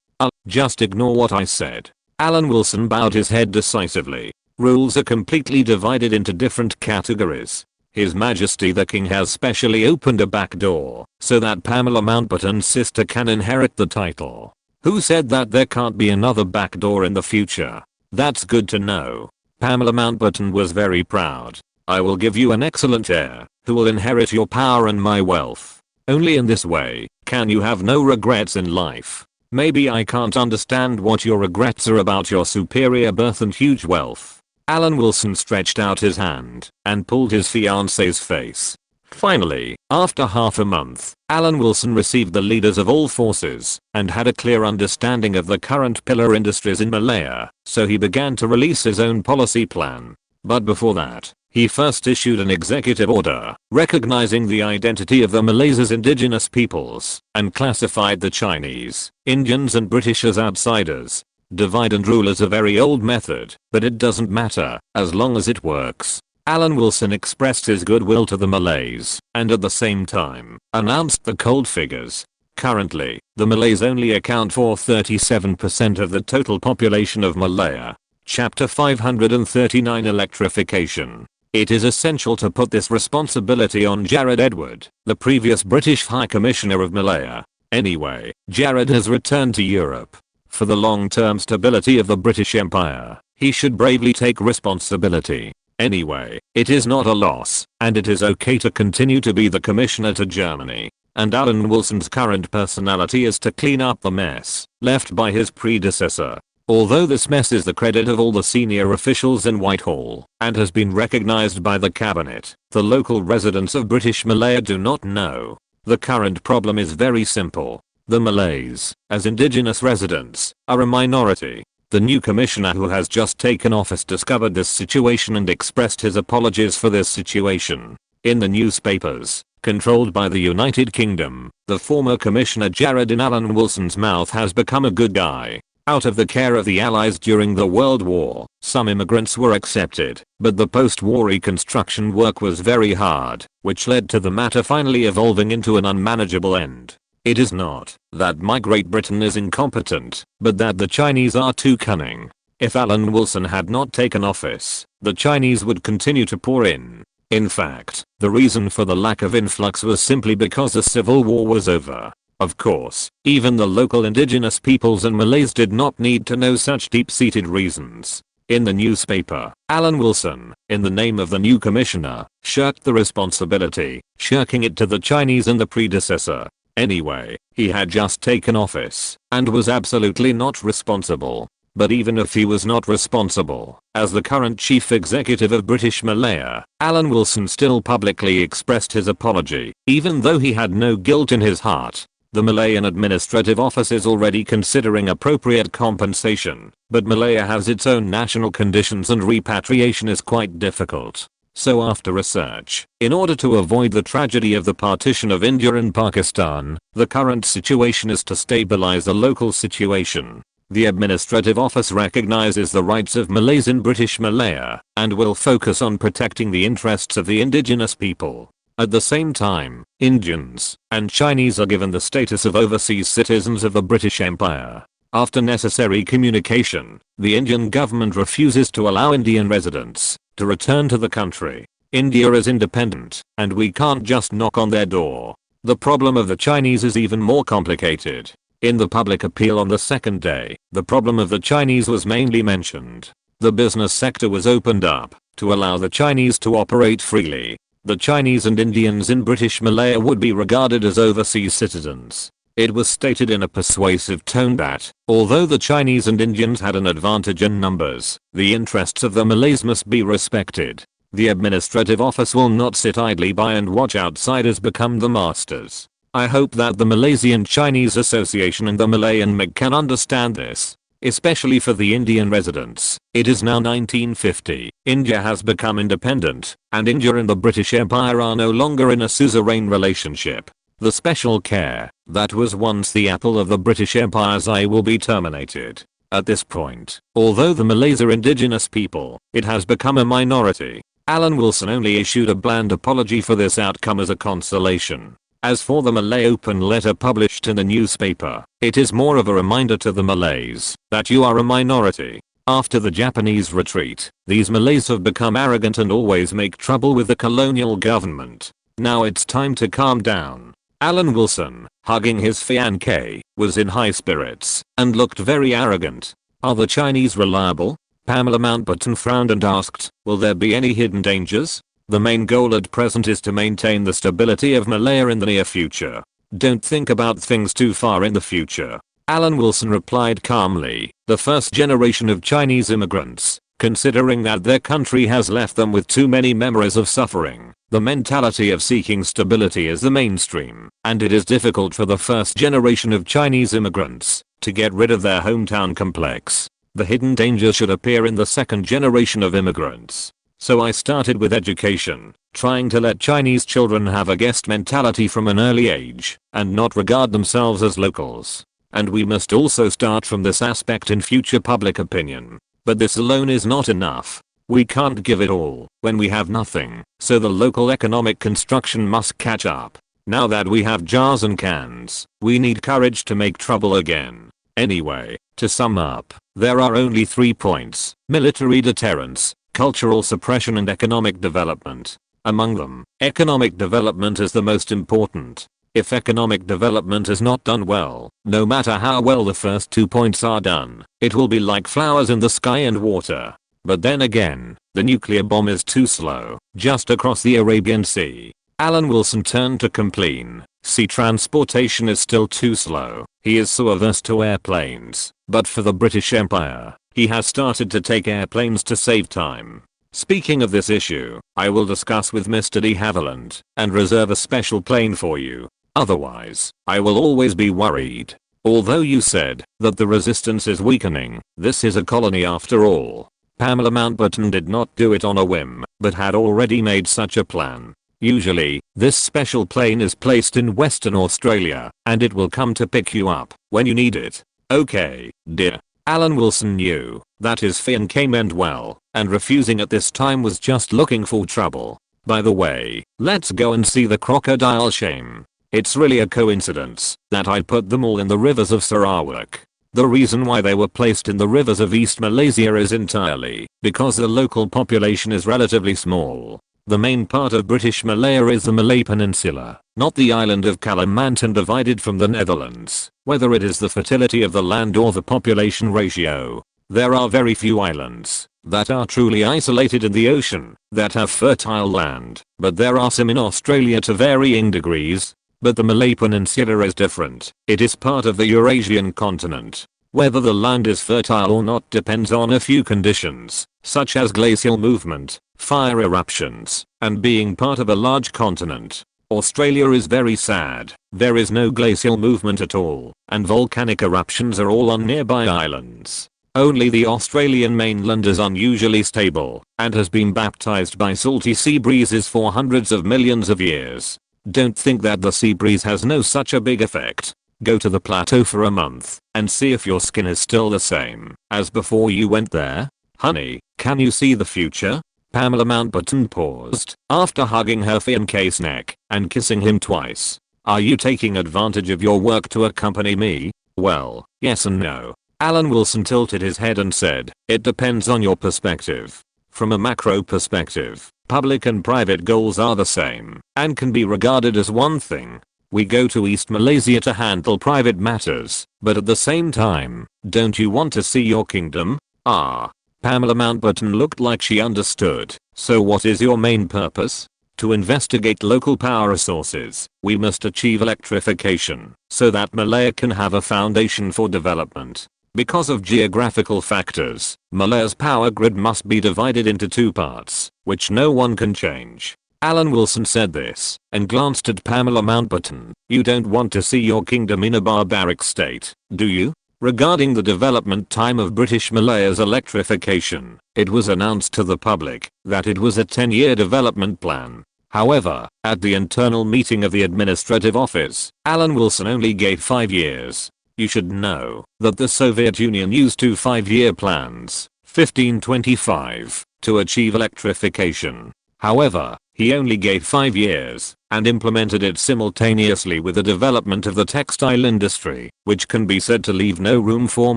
Just ignore what I said. Alan Wilson bowed his head decisively. Rules are completely divided into different categories. His Majesty the King has specially opened a back door so that Pamela Mountbatten's sister can inherit the title. Who said that there can't be another back door in the future? That's good to know. Pamela Mountbatten was very proud. I will give you an excellent heir who will inherit your power and my wealth. Only in this way can you have no regrets in life. Maybe I can't understand what your regrets are about your superior birth and huge wealth. Alan Wilson stretched out his hand and pulled his fiancé's face. Finally, after half a month, Alan Wilson received the leaders of all forces and had a clear understanding of the current pillar industries in Malaya, so he began to release his own policy plan. But before that, he first issued an executive order recognizing the identity of the Malays indigenous peoples and classified the Chinese, Indians and British as outsiders. Divide and rule is a very old method, but it doesn't matter as long as it works. Alan Wilson expressed his goodwill to the Malays and at the same time announced the cold figures. Currently, the Malays only account for 37% of the total population of Malaya. Chapter 539 Electrification. It is essential to put this responsibility on Jared Edward, the previous British High Commissioner of Malaya. Anyway, Jared has returned to Europe. For the long-term stability of the British Empire, he should bravely take responsibility. Anyway, it is not a loss, and it is okay to continue to be the commissioner to Germany. And Alan Wilson's current personality is to clean up the mess left by his predecessor. Although this mess is the credit of all the senior officials in Whitehall and has been recognized by the cabinet, the local residents of British Malaya do not know. The current problem is very simple. The Malays, as indigenous residents, are a minority. The new commissioner who has just taken office discovered this situation and expressed his apologies for this situation. In the newspapers, controlled by the United Kingdom, the former commissioner Jared in Alan Wilson's mouth has become a good guy. Out of the care of the Allies during the World War, some immigrants were accepted, but the post-war reconstruction work was very hard, which led to the matter finally evolving into an unmanageable end. It is not that my Great Britain is incompetent, but that the Chinese are too cunning. If Alan Wilson had not taken office, the Chinese would continue to pour in. In fact, the reason for the lack of influx was simply because the Civil War was over. Of course, even the local indigenous peoples and Malays did not need to know such deep-seated reasons. In the newspaper, Alan Wilson, in the name of the new commissioner, shirked the responsibility, shirking it to the Chinese and the predecessor. Anyway, he had just taken office and was absolutely not responsible. But even if he was not responsible, as the current chief executive of British Malaya, Alan Wilson still publicly expressed his apology, even though he had no guilt in his heart. The Malayan Administrative Office is already considering appropriate compensation, but Malaya has its own national conditions and repatriation is quite difficult. So after research, in order to avoid the tragedy of the partition of India and Pakistan, the current situation is to stabilize the local situation. The Administrative Office recognizes the rights of Malays in British Malaya and will focus on protecting the interests of the indigenous people. At the same time, Indians and Chinese are given the status of overseas citizens of the British Empire. After necessary communication, the Indian government refuses to allow Indian residents to return to the country. India is independent, and we can't just knock on their door. The problem of the Chinese is even more complicated. In the public appeal on the second day, the problem of the Chinese was mainly mentioned. The business sector was opened up to allow the Chinese to operate freely. The Chinese and Indians in British Malaya would be regarded as overseas citizens. It was stated in a persuasive tone that, although the Chinese and Indians had an advantage in numbers, the interests of the Malays must be respected. The Administrative Office will not sit idly by and watch outsiders become the masters. I hope that the Malaysian Chinese Association and the Malayan MIG can understand this. Especially for the Indian residents. It is now 1950, India has become independent, and India and the British Empire are no longer in a suzerain relationship. The special care that was once the apple of the British Empire's eye will be terminated. At this point, although the Malays are indigenous people, it has become a minority. Alan Wilson only issued a bland apology for this outcome as a consolation. As for the Malay open letter published in the newspaper, it is more of a reminder to the Malays that you are a minority. After the Japanese retreat, these Malays have become arrogant and always make trouble with the colonial government. Now it's time to calm down. Alan Wilson, hugging his fiancée, was in high spirits and looked very arrogant. Are the Chinese reliable? Pamela Mountbatten frowned and asked, will there be any hidden dangers? The main goal at present is to maintain the stability of Malaya in the near future. Don't think about things too far in the future. Alan Wilson replied calmly, the first generation of Chinese immigrants, considering that their country has left them with too many memories of suffering, the mentality of seeking stability is the mainstream, and it is difficult for the first generation of Chinese immigrants to get rid of their hometown complex. The hidden danger should appear in the second generation of immigrants. So I started with education, trying to let Chinese children have a guest mentality from an early age, and not regard themselves as locals. And we must also start from this aspect in future public opinion. But this alone is not enough. We can't give it all when we have nothing, so the local economic construction must catch up. Now that we have jars and cans, we need courage to make trouble again. Anyway, to sum up, there are only 3 points: military deterrence, cultural suppression and economic development. Among them, economic development is the most important. If economic development is not done well, no matter how well the first 2 points are done, it will be like flowers in the sky and water. But then again, the nuclear bomb is too slow, just across the Arabian Sea. Alan Wilson turned to complain, sea transportation is still too slow. He is so averse to airplanes, but for the British Empire, he has started to take airplanes to save time. Speaking of this issue, I will discuss with Mr. de Havilland and reserve a special plane for you. Otherwise, I will always be worried. Although you said that the resistance is weakening, this is a colony after all. Pamela Mountbatten did not do it on a whim, but had already made such a plan. Usually, this special plane is placed in Western Australia, and it will come to pick you up when you need it. Okay, dear. Alan Wilson knew that his fiancée meant well, and refusing at this time was just looking for trouble. By the way, let's go and see the crocodile shame. It's really a coincidence that I put them all in the rivers of Sarawak. The reason why they were placed in the rivers of East Malaysia is entirely because the local population is relatively small. The main part of British Malaya is the Malay Peninsula, not the island of Kalimantan divided from the Netherlands. Whether it is the fertility of the land or the population ratio, there are very few islands that are truly isolated in the ocean that have fertile land, but there are some in Australia to varying degrees. But the Malay Peninsula is different. It is part of the Eurasian continent. Whether the land is fertile or not depends on a few conditions, such as glacial movement, fire eruptions, and being part of a large continent. Australia is very sad. There is no glacial movement at all, and volcanic eruptions are all on nearby islands. Only the Australian mainland is unusually stable, and has been baptized by salty sea breezes for hundreds of millions of years. Don't think that the sea breeze has no such a big effect. Go to the plateau for a month, and see if your skin is still the same as before you went there. Honey, can you see the future? Pamela Mountbatten paused, after hugging her fiancé's neck, and kissing him twice. Are you taking advantage of your work to accompany me? Well, yes and no. Alan Wilson tilted his head and said, it depends on your perspective. From a macro perspective, public and private goals are the same, and can be regarded as one thing. We go to East Malaysia to handle private matters, but at the same time, don't you want to see your kingdom? Ah. Pamela Mountbatten looked like she understood. So what is your main purpose? To investigate local power resources, we must achieve electrification, so that Malaya can have a foundation for development. Because of geographical factors, Malaya's power grid must be divided into two parts, which no one can change. Alan Wilson said this, and glanced at Pamela Mountbatten. You don't want to see your kingdom in a barbaric state, do you? Regarding the development time of British Malaya's electrification, it was announced to the public that it was a 10-year development plan. However, at the internal meeting of the administrative office, Alan Wilson only gave 5 years. You should know that the Soviet Union used 2 5-year plans, 1525, to achieve electrification. However, he only gave 5 years, and implemented it simultaneously with the development of the textile industry, which can be said to leave no room for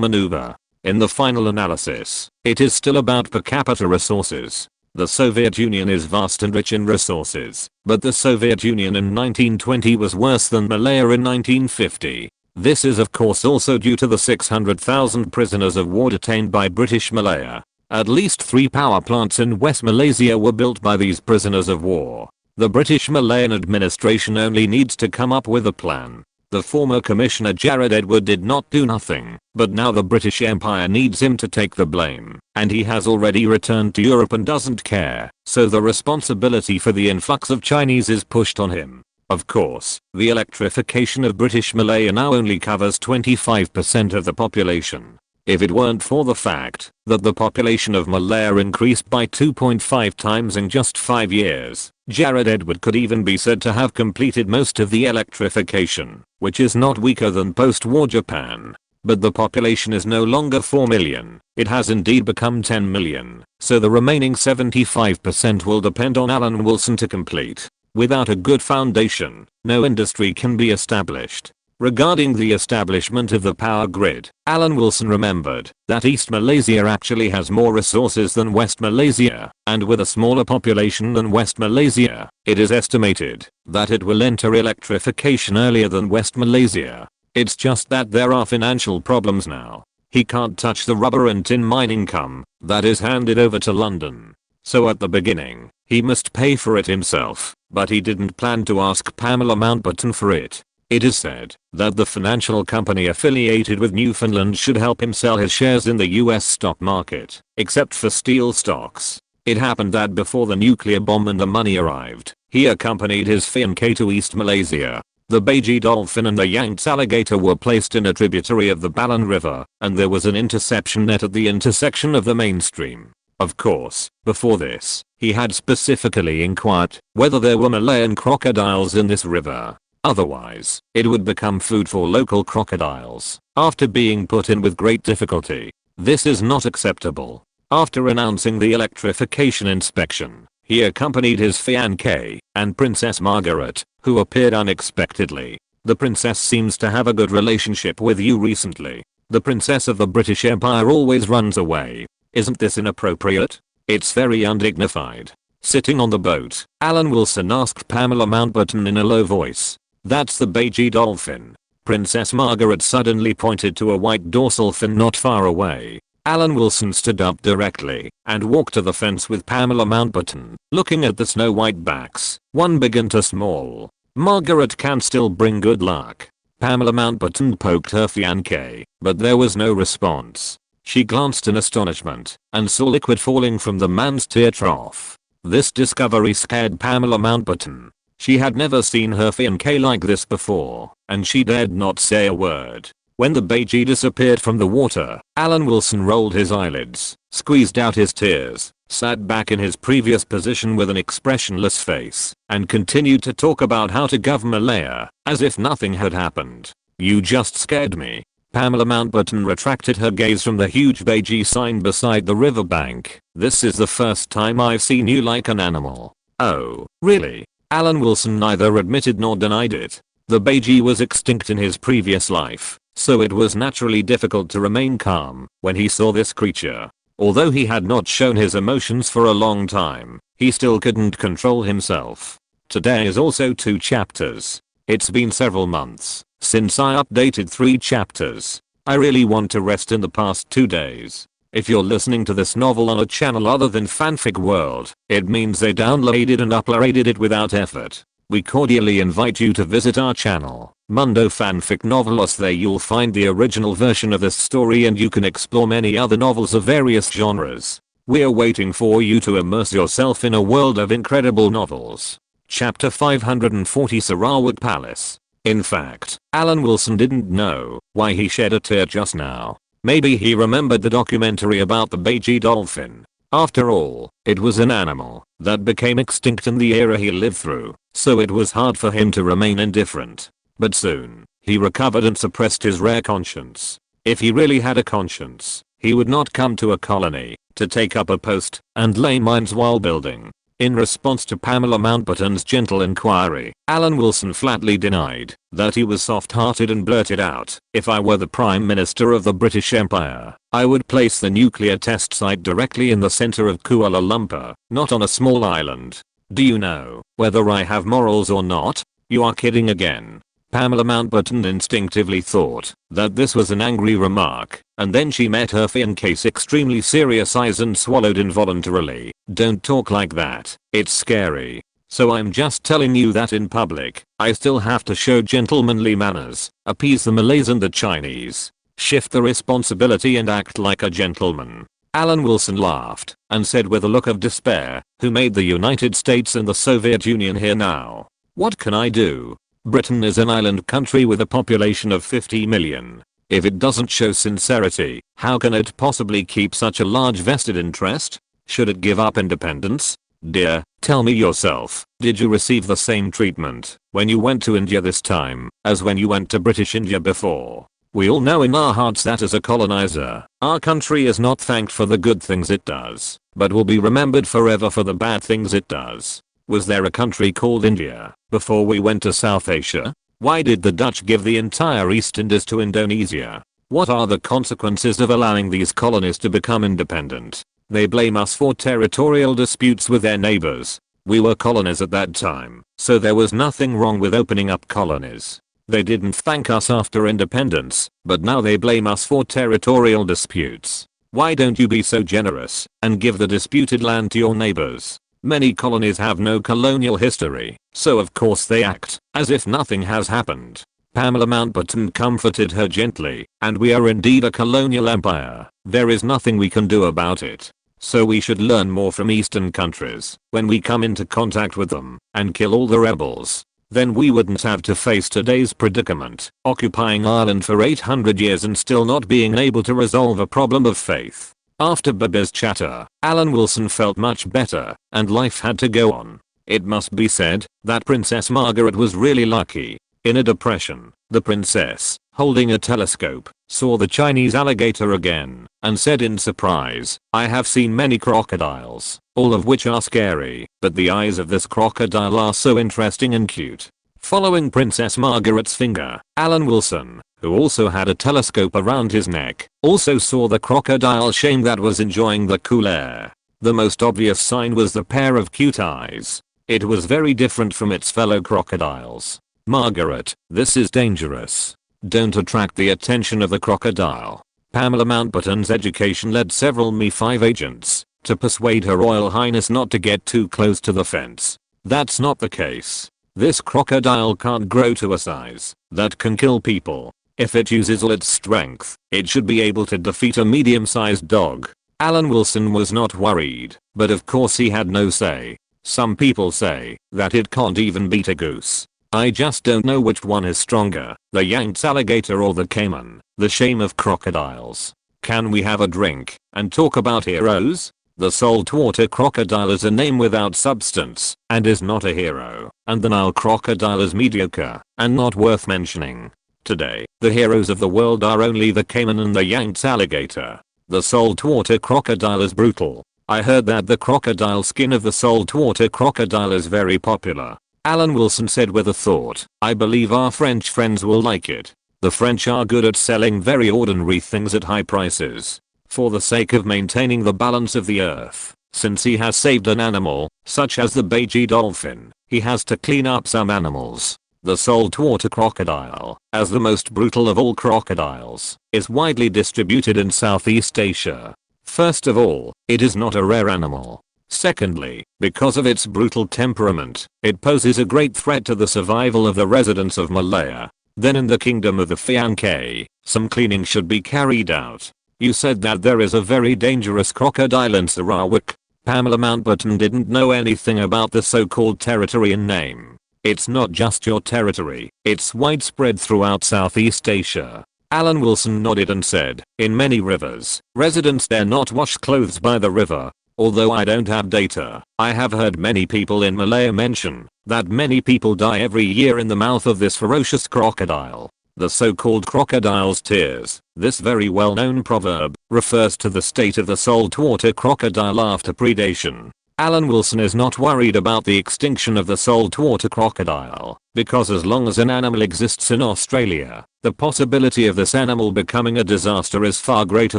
maneuver. In the final analysis, it is still about per capita resources. The Soviet Union is vast and rich in resources, but the Soviet Union in 1920 was worse than Malaya in 1950. This is of course also due to the 600,000 prisoners of war detained by British Malaya. At least 3 power plants in West Malaysia were built by these prisoners of war. The British Malayan administration only needs to come up with a plan. The former Commissioner Jared Edward did not do nothing, but now the British Empire needs him to take the blame, and he has already returned to Europe and doesn't care, so the responsibility for the influx of Chinese is pushed on him. Of course, the electrification of British Malaya now only covers 25% of the population. If it weren't for the fact that the population of Malaya increased by 2.5 times in just 5 years, Jared Edward could even be said to have completed most of the electrification, which is not weaker than post-war Japan. But the population is no longer 4 million, it has indeed become 10 million, so the remaining 75% will depend on Alan Wilson to complete. Without a good foundation, no industry can be established. Regarding the establishment of the power grid, Alan Wilson remembered that East Malaysia actually has more resources than West Malaysia, and with a smaller population than West Malaysia, it is estimated that it will enter electrification earlier than West Malaysia. It's just that there are financial problems now. He can't touch the rubber and tin mining income that is handed over to London. So at the beginning, he must pay for it himself, but he didn't plan to ask Pamela Mountbatten for it. It is said that the financial company affiliated with Newfoundland should help him sell his shares in the US stock market, except for steel stocks. It happened that before the nuclear bomb and the money arrived, he accompanied his fiancée to East Malaysia. The Beiji dolphin and the Yangtze alligator were placed in a tributary of the Balan River, and there was an interception net at the intersection of the mainstream. Of course, before this, he had specifically inquired whether there were Malayan crocodiles in this river. Otherwise, it would become food for local crocodiles, after being put in with great difficulty. This is not acceptable. After announcing the electrification inspection, he accompanied his fiancée and Princess Margaret, who appeared unexpectedly. The princess seems to have a good relationship with you recently. The princess of the British Empire always runs away. Isn't this inappropriate? It's very undignified. Sitting on the boat, Alan Wilson asked Pamela Mountbatten in a low voice. That's the Beiji dolphin. Princess Margaret suddenly pointed to a white dorsal fin not far away. Alan Wilson stood up directly and walked to the fence with Pamela Mountbatten, looking at the snow-white backs, one big and two small. Margaret can still bring good luck. Pamela Mountbatten poked her fiancé, but there was no response. She glanced in astonishment and saw liquid falling from the man's tear trough. This discovery scared Pamela Mountbatten. She had never seen her fiancé like this before, and she dared not say a word. When the Beiji disappeared from the water, Alan Wilson rolled his eyelids, squeezed out his tears, sat back in his previous position with an expressionless face, and continued to talk about how to govern Malaya, as if nothing had happened. "You just scared me." Pamela Mountbatten retracted her gaze from the huge Beiji sign beside the riverbank. "This is the first time I've seen you like an animal." "Oh, really?" Alan Wilson neither admitted nor denied it. The Beiji was extinct in his previous life, so it was naturally difficult to remain calm when he saw this creature. Although he had not shown his emotions for a long time, he still couldn't control himself. Today is also 2 chapters. It's been several months since I updated 3 chapters. I really want to rest in the past 2 days. If you're listening to this novel on a channel other than Fanfic World, it means they downloaded and uploaded it without effort. We cordially invite you to visit our channel, Mundo Fanfic Novelos. There you'll find the original version of this story and you can explore many other novels of various genres. We're waiting for you to immerse yourself in a world of incredible novels. Chapter 540, Sarawak Palace. In fact, Alan Wilson didn't know why he shed a tear just now. Maybe he remembered the documentary about the Beiji dolphin. After all, it was an animal that became extinct in the era he lived through, so it was hard for him to remain indifferent. But soon, he recovered and suppressed his rare conscience. If he really had a conscience, he would not come to a colony to take up a post and lay mines while building. In response to Pamela Mountbatten's gentle inquiry, Alan Wilson flatly denied that he was soft-hearted and blurted out, "If I were the Prime Minister of the British Empire, I would place the nuclear test site directly in the center of Kuala Lumpur, not on a small island. Do you know whether I have morals or not? You are kidding again." Pamela Mountbatten instinctively thought that this was an angry remark, and then she met her fiancé's extremely serious eyes and swallowed involuntarily. "Don't talk like that, it's scary. So I'm just telling you that in public, I still have to show gentlemanly manners, appease the Malays and the Chinese, shift the responsibility and act like a gentleman." Alan Wilson laughed and said with a look of despair, "Who made the United States and the Soviet Union here now? What can I do? Britain is an island country with a population of 50 million. If it doesn't show sincerity, how can it possibly keep such a large vested interest? Should it give up independence? Dear, tell me yourself, did you receive the same treatment when you went to India this time as when you went to British India before? We all know in our hearts that as a colonizer, our country is not thanked for the good things it does, but will be remembered forever for the bad things it does. Was there a country called India before we went to South Asia? Why did the Dutch give the entire East Indies to Indonesia? What are the consequences of allowing these colonies to become independent? They blame us for territorial disputes with their neighbors. We were colonies at that time, so there was nothing wrong with opening up colonies. They didn't thank us after independence, but now they blame us for territorial disputes. Why don't you be so generous and give the disputed land to your neighbors? Many colonies have no colonial history, so of course they act as if nothing has happened. Pamela Mountbatten comforted her gently, and we are indeed a colonial empire. There is nothing we can do about it. So we should learn more from Eastern countries when we come into contact with them and kill all the rebels. Then we wouldn't have to face today's predicament, occupying Ireland for 800 years and still not being able to resolve a problem of faith. After Baba's chatter, Alan Wilson felt much better, and life had to go on. It must be said that Princess Margaret was really lucky. In a depression, the princess, holding a telescope, saw the Chinese alligator again, and said in surprise, "I have seen many crocodiles, all of which are scary, but the eyes of this crocodile are so interesting and cute." Following Princess Margaret's finger, Alan Wilson, who also had a telescope around his neck, also saw the crocodile shame that was enjoying the cool air. The most obvious sign was the pair of cute eyes. It was very different from its fellow crocodiles. "Margaret, this is dangerous. Don't attract the attention of the crocodile." Pamela Mountbatten's education led several Mi-5 agents to persuade Her Royal Highness not to get too close to the fence. That's not the case. This crocodile can't grow to a size that can kill people. If it uses all its strength, it should be able to defeat a medium-sized dog. Alan Wilson was not worried, but of course he had no say. Some people say that it can't even beat a goose. I just don't know which one is stronger, the Yanks alligator or the caiman. The shame of crocodiles. Can we have a drink and talk about heroes? The saltwater crocodile is a name without substance and is not a hero, and the Nile crocodile is mediocre and not worth mentioning. Today, the heroes of the world are only the caiman and the Yanks alligator. The saltwater crocodile is brutal. I heard that the crocodile skin of the saltwater crocodile is very popular. Alan Wilson said with a thought, I believe our French friends will like it. The French are good at selling very ordinary things at high prices. For the sake of maintaining the balance of the earth, since he has saved an animal, such as the Beiji dolphin, he has to clean up some animals. The saltwater crocodile, as the most brutal of all crocodiles, is widely distributed in Southeast Asia. First of all, it is not a rare animal. Secondly, because of its brutal temperament, it poses a great threat to the survival of the residents of Malaya. Then in the kingdom of the Fiancé, some cleaning should be carried out. You said that there is a very dangerous crocodile in Sarawak. Pamela Mountbatten didn't know anything about the so-called territory in name. It's not just your territory, it's widespread throughout Southeast Asia. Alan Wilson nodded and said, in many rivers, residents dare not wash clothes by the river. Although I don't have data, I have heard many people in Malaya mention that many people die every year in the mouth of this ferocious crocodile. The so-called crocodile's tears, this very well-known proverb, refers to the state of the saltwater crocodile after predation. Alan Wilson is not worried about the extinction of the saltwater crocodile, because as long as an animal exists in Australia, the possibility of this animal becoming a disaster is far greater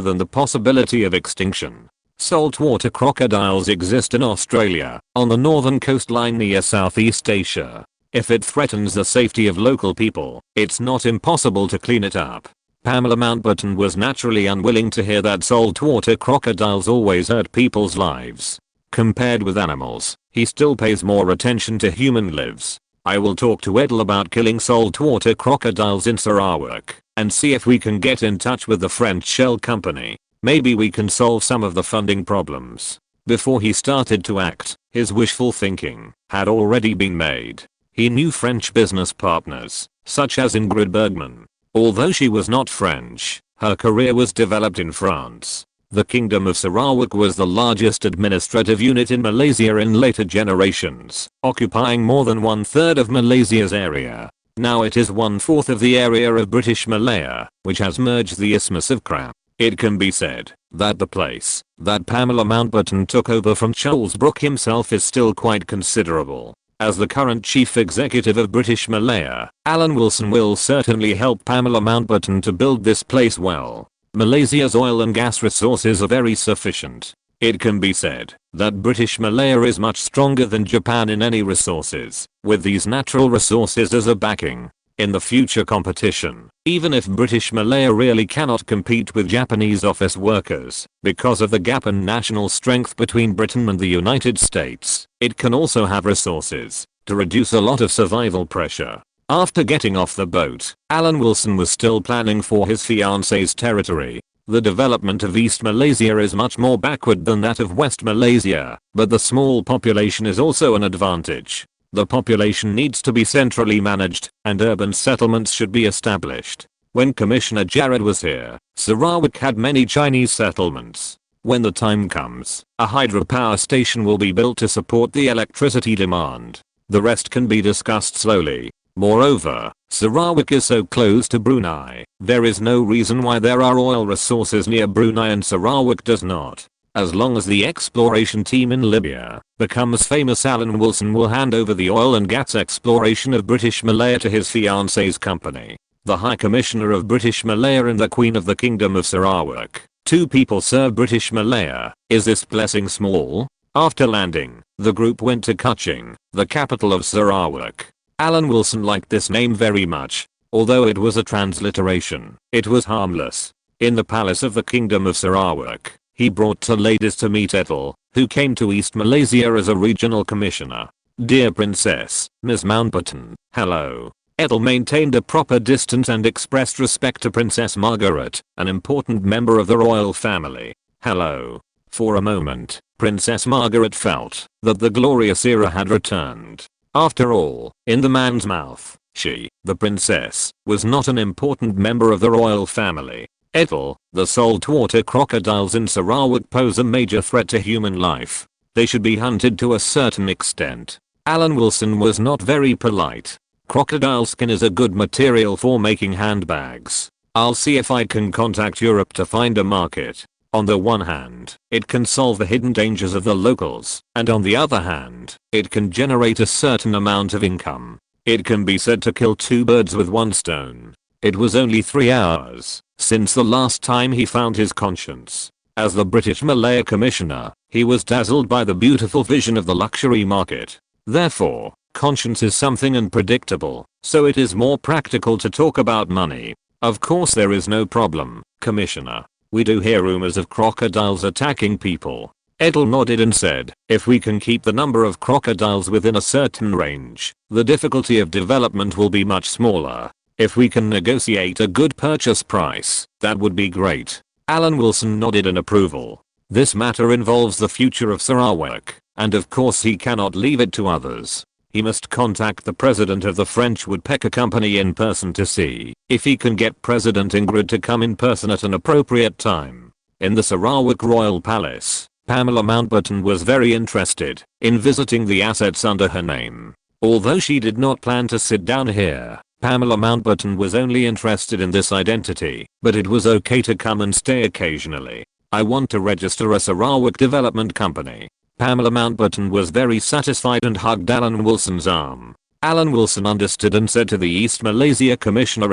than the possibility of extinction. Saltwater crocodiles exist in Australia, on the northern coastline near Southeast Asia. If it threatens the safety of local people, it's not impossible to clean it up. Pamela Mountbatten was naturally unwilling to hear that saltwater crocodiles always hurt people's lives. Compared with animals, he still pays more attention to human lives. I will talk to Edel about killing saltwater crocodiles in Sarawak, and see if we can get in touch with the French shell company. Maybe we can solve some of the funding problems. Before he started to act, his wishful thinking had already been made. He knew French business partners, such as Ingrid Bergman. Although she was not French, her career was developed in France. The Kingdom of Sarawak was the largest administrative unit in Malaysia in later generations, occupying more than 1/3 of Malaysia's area. Now it is 1/4 of the area of British Malaya, which has merged the Isthmus of Kra. It can be said that the place that Pamela Mountbatten took over from Charles Brooke himself is still quite considerable. As the current chief executive of British Malaya, Alan Wilson will certainly help Pamela Mountbatten to build this place well. Malaysia's oil and gas resources are very sufficient. It can be said that British Malaya is much stronger than Japan in any resources, with these natural resources as a backing. In the future competition, even if British Malaya really cannot compete with Japanese office workers because of the gap in national strength between Britain and the United States, it can also have resources to reduce a lot of survival pressure. After getting off the boat, Alan Wilson was still planning for his fiancée's territory. The development of East Malaysia is much more backward than that of West Malaysia, but the small population is also an advantage. The population needs to be centrally managed, and urban settlements should be established. When Commissioner Jared was here, Sarawak had many Chinese settlements. When the time comes, a hydropower station will be built to support the electricity demand. The rest can be discussed slowly. Moreover, Sarawak is so close to Brunei, there is no reason why there are oil resources near Brunei and Sarawak does not. As long as the exploration team in Libya becomes famous, Alan Wilson will hand over the oil and gas exploration of British Malaya to his fiancée's company. The High Commissioner of British Malaya and the Queen of the Kingdom of Sarawak. Two people serve British Malaya. Is this blessing small? After landing, the group went to Kuching, the capital of Sarawak. Alan Wilson liked this name very much. Although it was a transliteration, it was harmless. In the palace of the Kingdom of Sarawak, he brought two ladies to meet Ethel, who came to East Malaysia as a regional commissioner. Dear Princess, Ms. Mountbatten, hello. Ethel maintained a proper distance and expressed respect to Princess Margaret, an important member of the royal family. Hello. For a moment, Princess Margaret felt that the glorious era had returned. After all, in the man's mouth, she, the princess, was not an important member of the royal family. Ethel, the saltwater crocodiles in Sarawak pose a major threat to human life. They should be hunted to a certain extent. Alan Wilson was not very polite. Crocodile skin is a good material for making handbags. I'll see if I can contact Europe to find a market. On the one hand, it can solve the hidden dangers of the locals, and on the other hand, it can generate a certain amount of income. It can be said to kill two birds with one stone. It was only 3 hours since the last time he found his conscience. As the British Malaya Commissioner, he was dazzled by the beautiful vision of the luxury market. Therefore, conscience is something unpredictable, so it is more practical to talk about money. Of course there is no problem, Commissioner. We do hear rumors of crocodiles attacking people. Ethel nodded and said, if we can keep the number of crocodiles within a certain range, the difficulty of development will be much smaller. If we can negotiate a good purchase price, that would be great. Alan Wilson nodded in approval. This matter involves the future of Sarawak, and of course he cannot leave it to others. He must contact the president of the French Woodpecker Company in person to see if he can get President Ingrid to come in person at an appropriate time. In the Sarawak Royal Palace, Pamela Mountbatten was very interested in visiting the assets under her name. Although she did not plan to sit down here, Pamela Mountbatten was only interested in this identity, but it was okay to come and stay occasionally. I want to register a Sarawak Development Company. Pamela Mountbatten was very satisfied and hugged Alan Wilson's arm. Alan Wilson understood and said to the East Malaysia Commissioner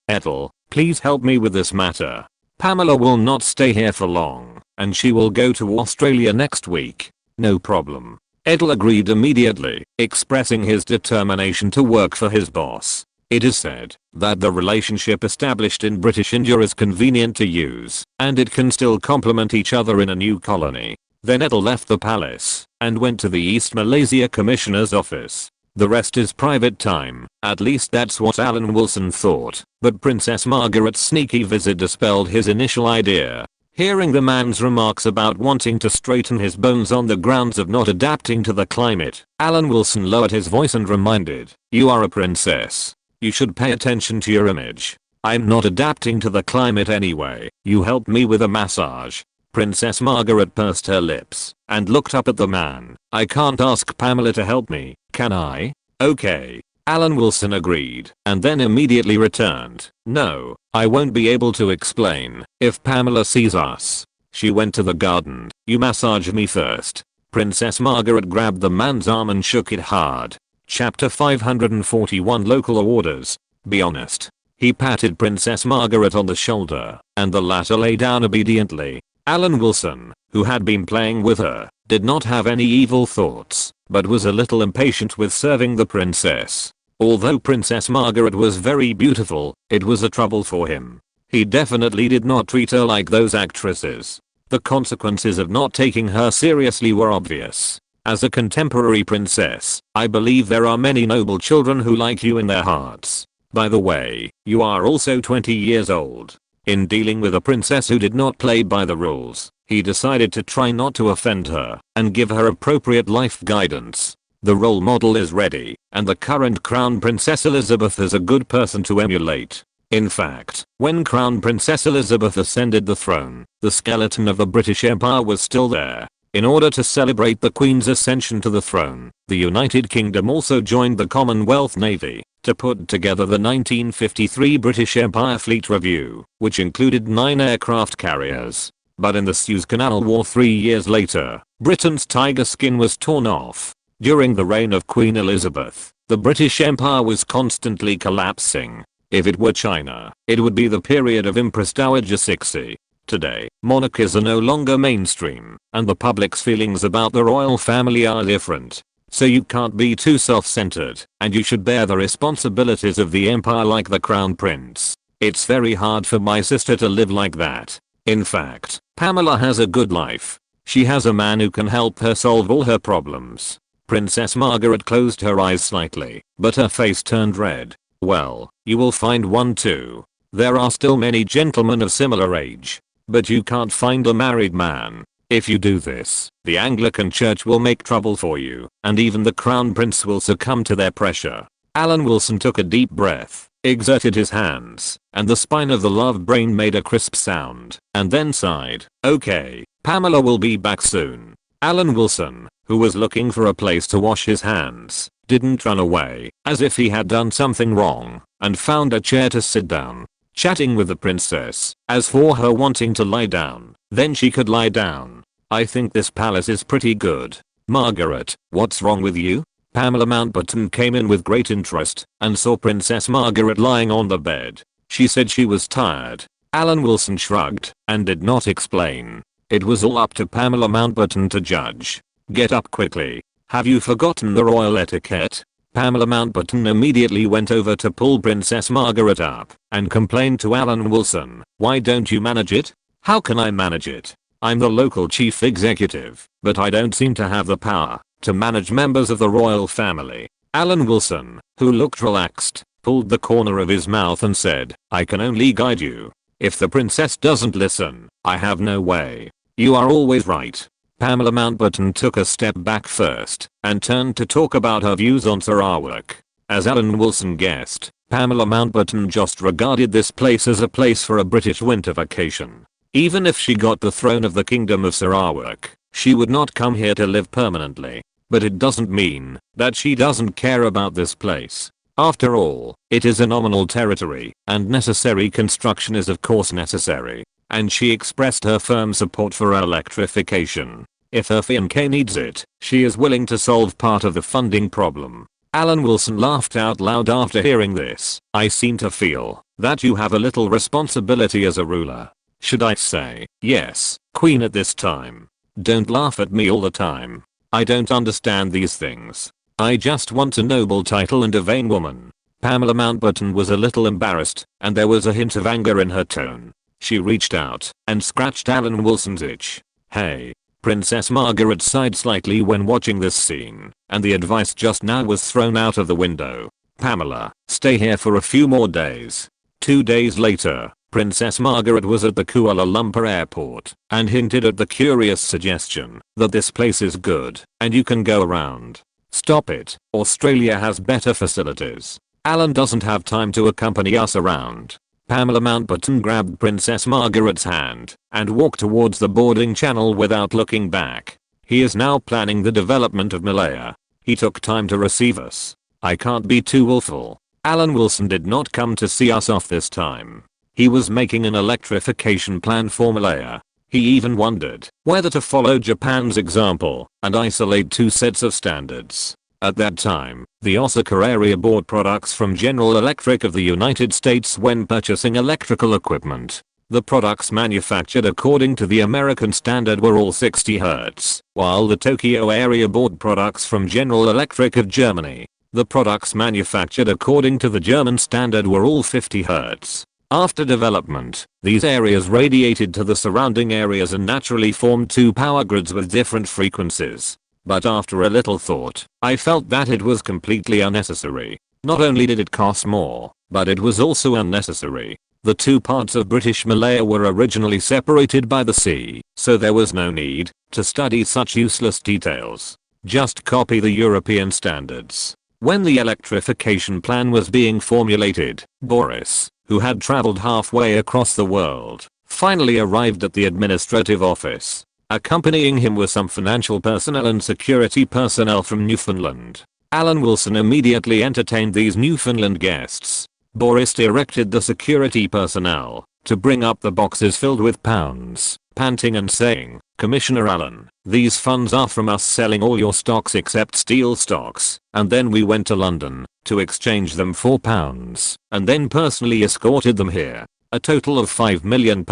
Ethel, please help me with this matter. Pamela will not stay here for long, and she will go to Australia next week. No problem. Ethel agreed immediately, expressing his determination to work for his boss. It is said that the relationship established in British India is convenient to use, and it can still complement each other in a new colony. Then Ethel left the palace and went to the East Malaysia Commissioner's office. The rest is private time, at least that's what Alan Wilson thought, but Princess Margaret's sneaky visit dispelled his initial idea. Hearing the man's remarks about wanting to straighten his bones on the grounds of not adapting to the climate, Alan Wilson lowered his voice and reminded, you are a princess. You should pay attention to your image. I'm not adapting to the climate anyway. You helped me with a massage. Princess Margaret pursed her lips and looked up at the man. I can't ask Pamela to help me, can I? Okay. Alan Wilson agreed and then immediately returned. No, I won't be able to explain if Pamela sees us. She went to the garden. You massage me first. Princess Margaret grabbed the man's arm and shook it hard. Chapter 541 Local Orders. Be honest. He patted Princess Margaret on the shoulder, and the latter lay down obediently. Alan Wilson, who had been playing with her, did not have any evil thoughts, but was a little impatient with serving the princess. Although Princess Margaret was very beautiful, it was a trouble for him. He definitely did not treat her like those actresses. The consequences of not taking her seriously were obvious. As a contemporary princess, I believe there are many noble children who like you in their hearts. By the way, you are also 20 years old. In dealing with a princess who did not play by the rules, he decided to try not to offend her and give her appropriate life guidance. The role model is ready, and the current Crown Princess Elizabeth is a good person to emulate. In fact, when Crown Princess Elizabeth ascended the throne, the skeleton of the British Empire was still there. In order to celebrate the Queen's ascension to the throne, the United Kingdom also joined the Commonwealth Navy to put together the 1953 British Empire Fleet Review, which included 9 aircraft carriers. But in the Suez Canal War 3 years later, Britain's tiger skin was torn off. During the reign of Queen Elizabeth, the British Empire was constantly collapsing. If it were China, it would be the period of Empress Dowager Cixi. Today, monarchies are no longer mainstream, and the public's feelings about the royal family are different. So you can't be too self-centered, and you should bear the responsibilities of the empire like the crown prince. It's very hard for my sister to live like that. In fact, Pamela has a good life. She has a man who can help her solve all her problems. Princess Margaret closed her eyes slightly, but her face turned red. Well, you will find one too. There are still many gentlemen of similar age. But you can't find a married man. If you do this, the Anglican Church will make trouble for you, and even the Crown Prince will succumb to their pressure. Alan Wilson took a deep breath, exerted his hands, and the spine of the love brain made a crisp sound, and then sighed. Okay, Pamela will be back soon. Alan Wilson, who was looking for a place to wash his hands, didn't run away, as if he had done something wrong, and found a chair to sit down, chatting with the princess. As for her wanting to lie down, then she could lie down. I think this palace is pretty good. Margaret, what's wrong with you? Pamela Mountbatten came in with great interest and saw Princess Margaret lying on the bed. She said she was tired. Alan Wilson shrugged and did not explain. It was all up to Pamela Mountbatten to judge. Get up quickly. Have you forgotten the royal etiquette? Pamela Mountbatten immediately went over to pull Princess Margaret up and complained to Alan Wilson. Why don't you manage it? How can I manage it? I'm the local chief executive, but I don't seem to have the power to manage members of the royal family. Alan Wilson, who looked relaxed, pulled the corner of his mouth and said, I can only guide you. If the princess doesn't listen, I have no way. You are always right. Pamela Mountbatten took a step back first and turned to talk about her views on Sarawak. As Alan Wilson guessed, Pamela Mountbatten just regarded this place as a place for a British winter vacation. Even if she got the throne of the Kingdom of Sarawak, she would not come here to live permanently. But it doesn't mean that she doesn't care about this place. After all, it is a nominal territory, and necessary construction is of course necessary. And she expressed her firm support for electrification. If her fiancé needs it, she is willing to solve part of the funding problem. Alan Wilson laughed out loud after hearing this. I seem to feel that you have a little responsibility as a ruler. Should I say, yes, Queen at this time? Don't laugh at me all the time. I don't understand these things. I just want a noble title and a vain woman. Pamela Mountbatten was a little embarrassed, and there was a hint of anger in her tone. She reached out and scratched Alan Wilson's itch. Hey. Princess Margaret sighed slightly when watching this scene, and the advice just now was thrown out of the window. Pamela, stay here for a few more days. 2 days later, Princess Margaret was at the Kuala Lumpur airport and hinted at the curious suggestion that this place is good and you can go around. Stop it. Australia has better facilities. Alan doesn't have time to accompany us around. Pamela Mountbatten grabbed Princess Margaret's hand and walked towards the boarding channel without looking back. He is now planning the development of Malaya. He took time to receive us. I can't be too willful. Alan Wilson did not come to see us off this time. He was making an electrification plan for Malaya. He even wondered whether to follow Japan's example and isolate 2 sets of standards. At that time, the Osaka area bought products from General Electric of the United States when purchasing electrical equipment. The products manufactured according to the American standard were all 60 Hz, while the Tokyo area bought products from General Electric of Germany. The products manufactured according to the German standard were all 50 Hz. After development, these areas radiated to the surrounding areas and naturally formed 2 power grids with different frequencies. But after a little thought, I felt that it was completely unnecessary. Not only did it cost more, but it was also unnecessary. The 2 parts of British Malaya were originally separated by the sea, so there was no need to study such useless details. Just copy the European standards. When the electrification plan was being formulated, Boris, who had traveled halfway across the world, finally arrived at the administrative office. Accompanying him were some financial personnel and security personnel from Newfoundland. Alan Wilson immediately entertained these Newfoundland guests. Boris directed the security personnel to bring up the boxes filled with pounds, panting and saying, Commissioner Allen, these funds are from us selling all your stocks except steel stocks, and then we went to London to exchange them for pounds, and then personally escorted them here. A total of £5 million.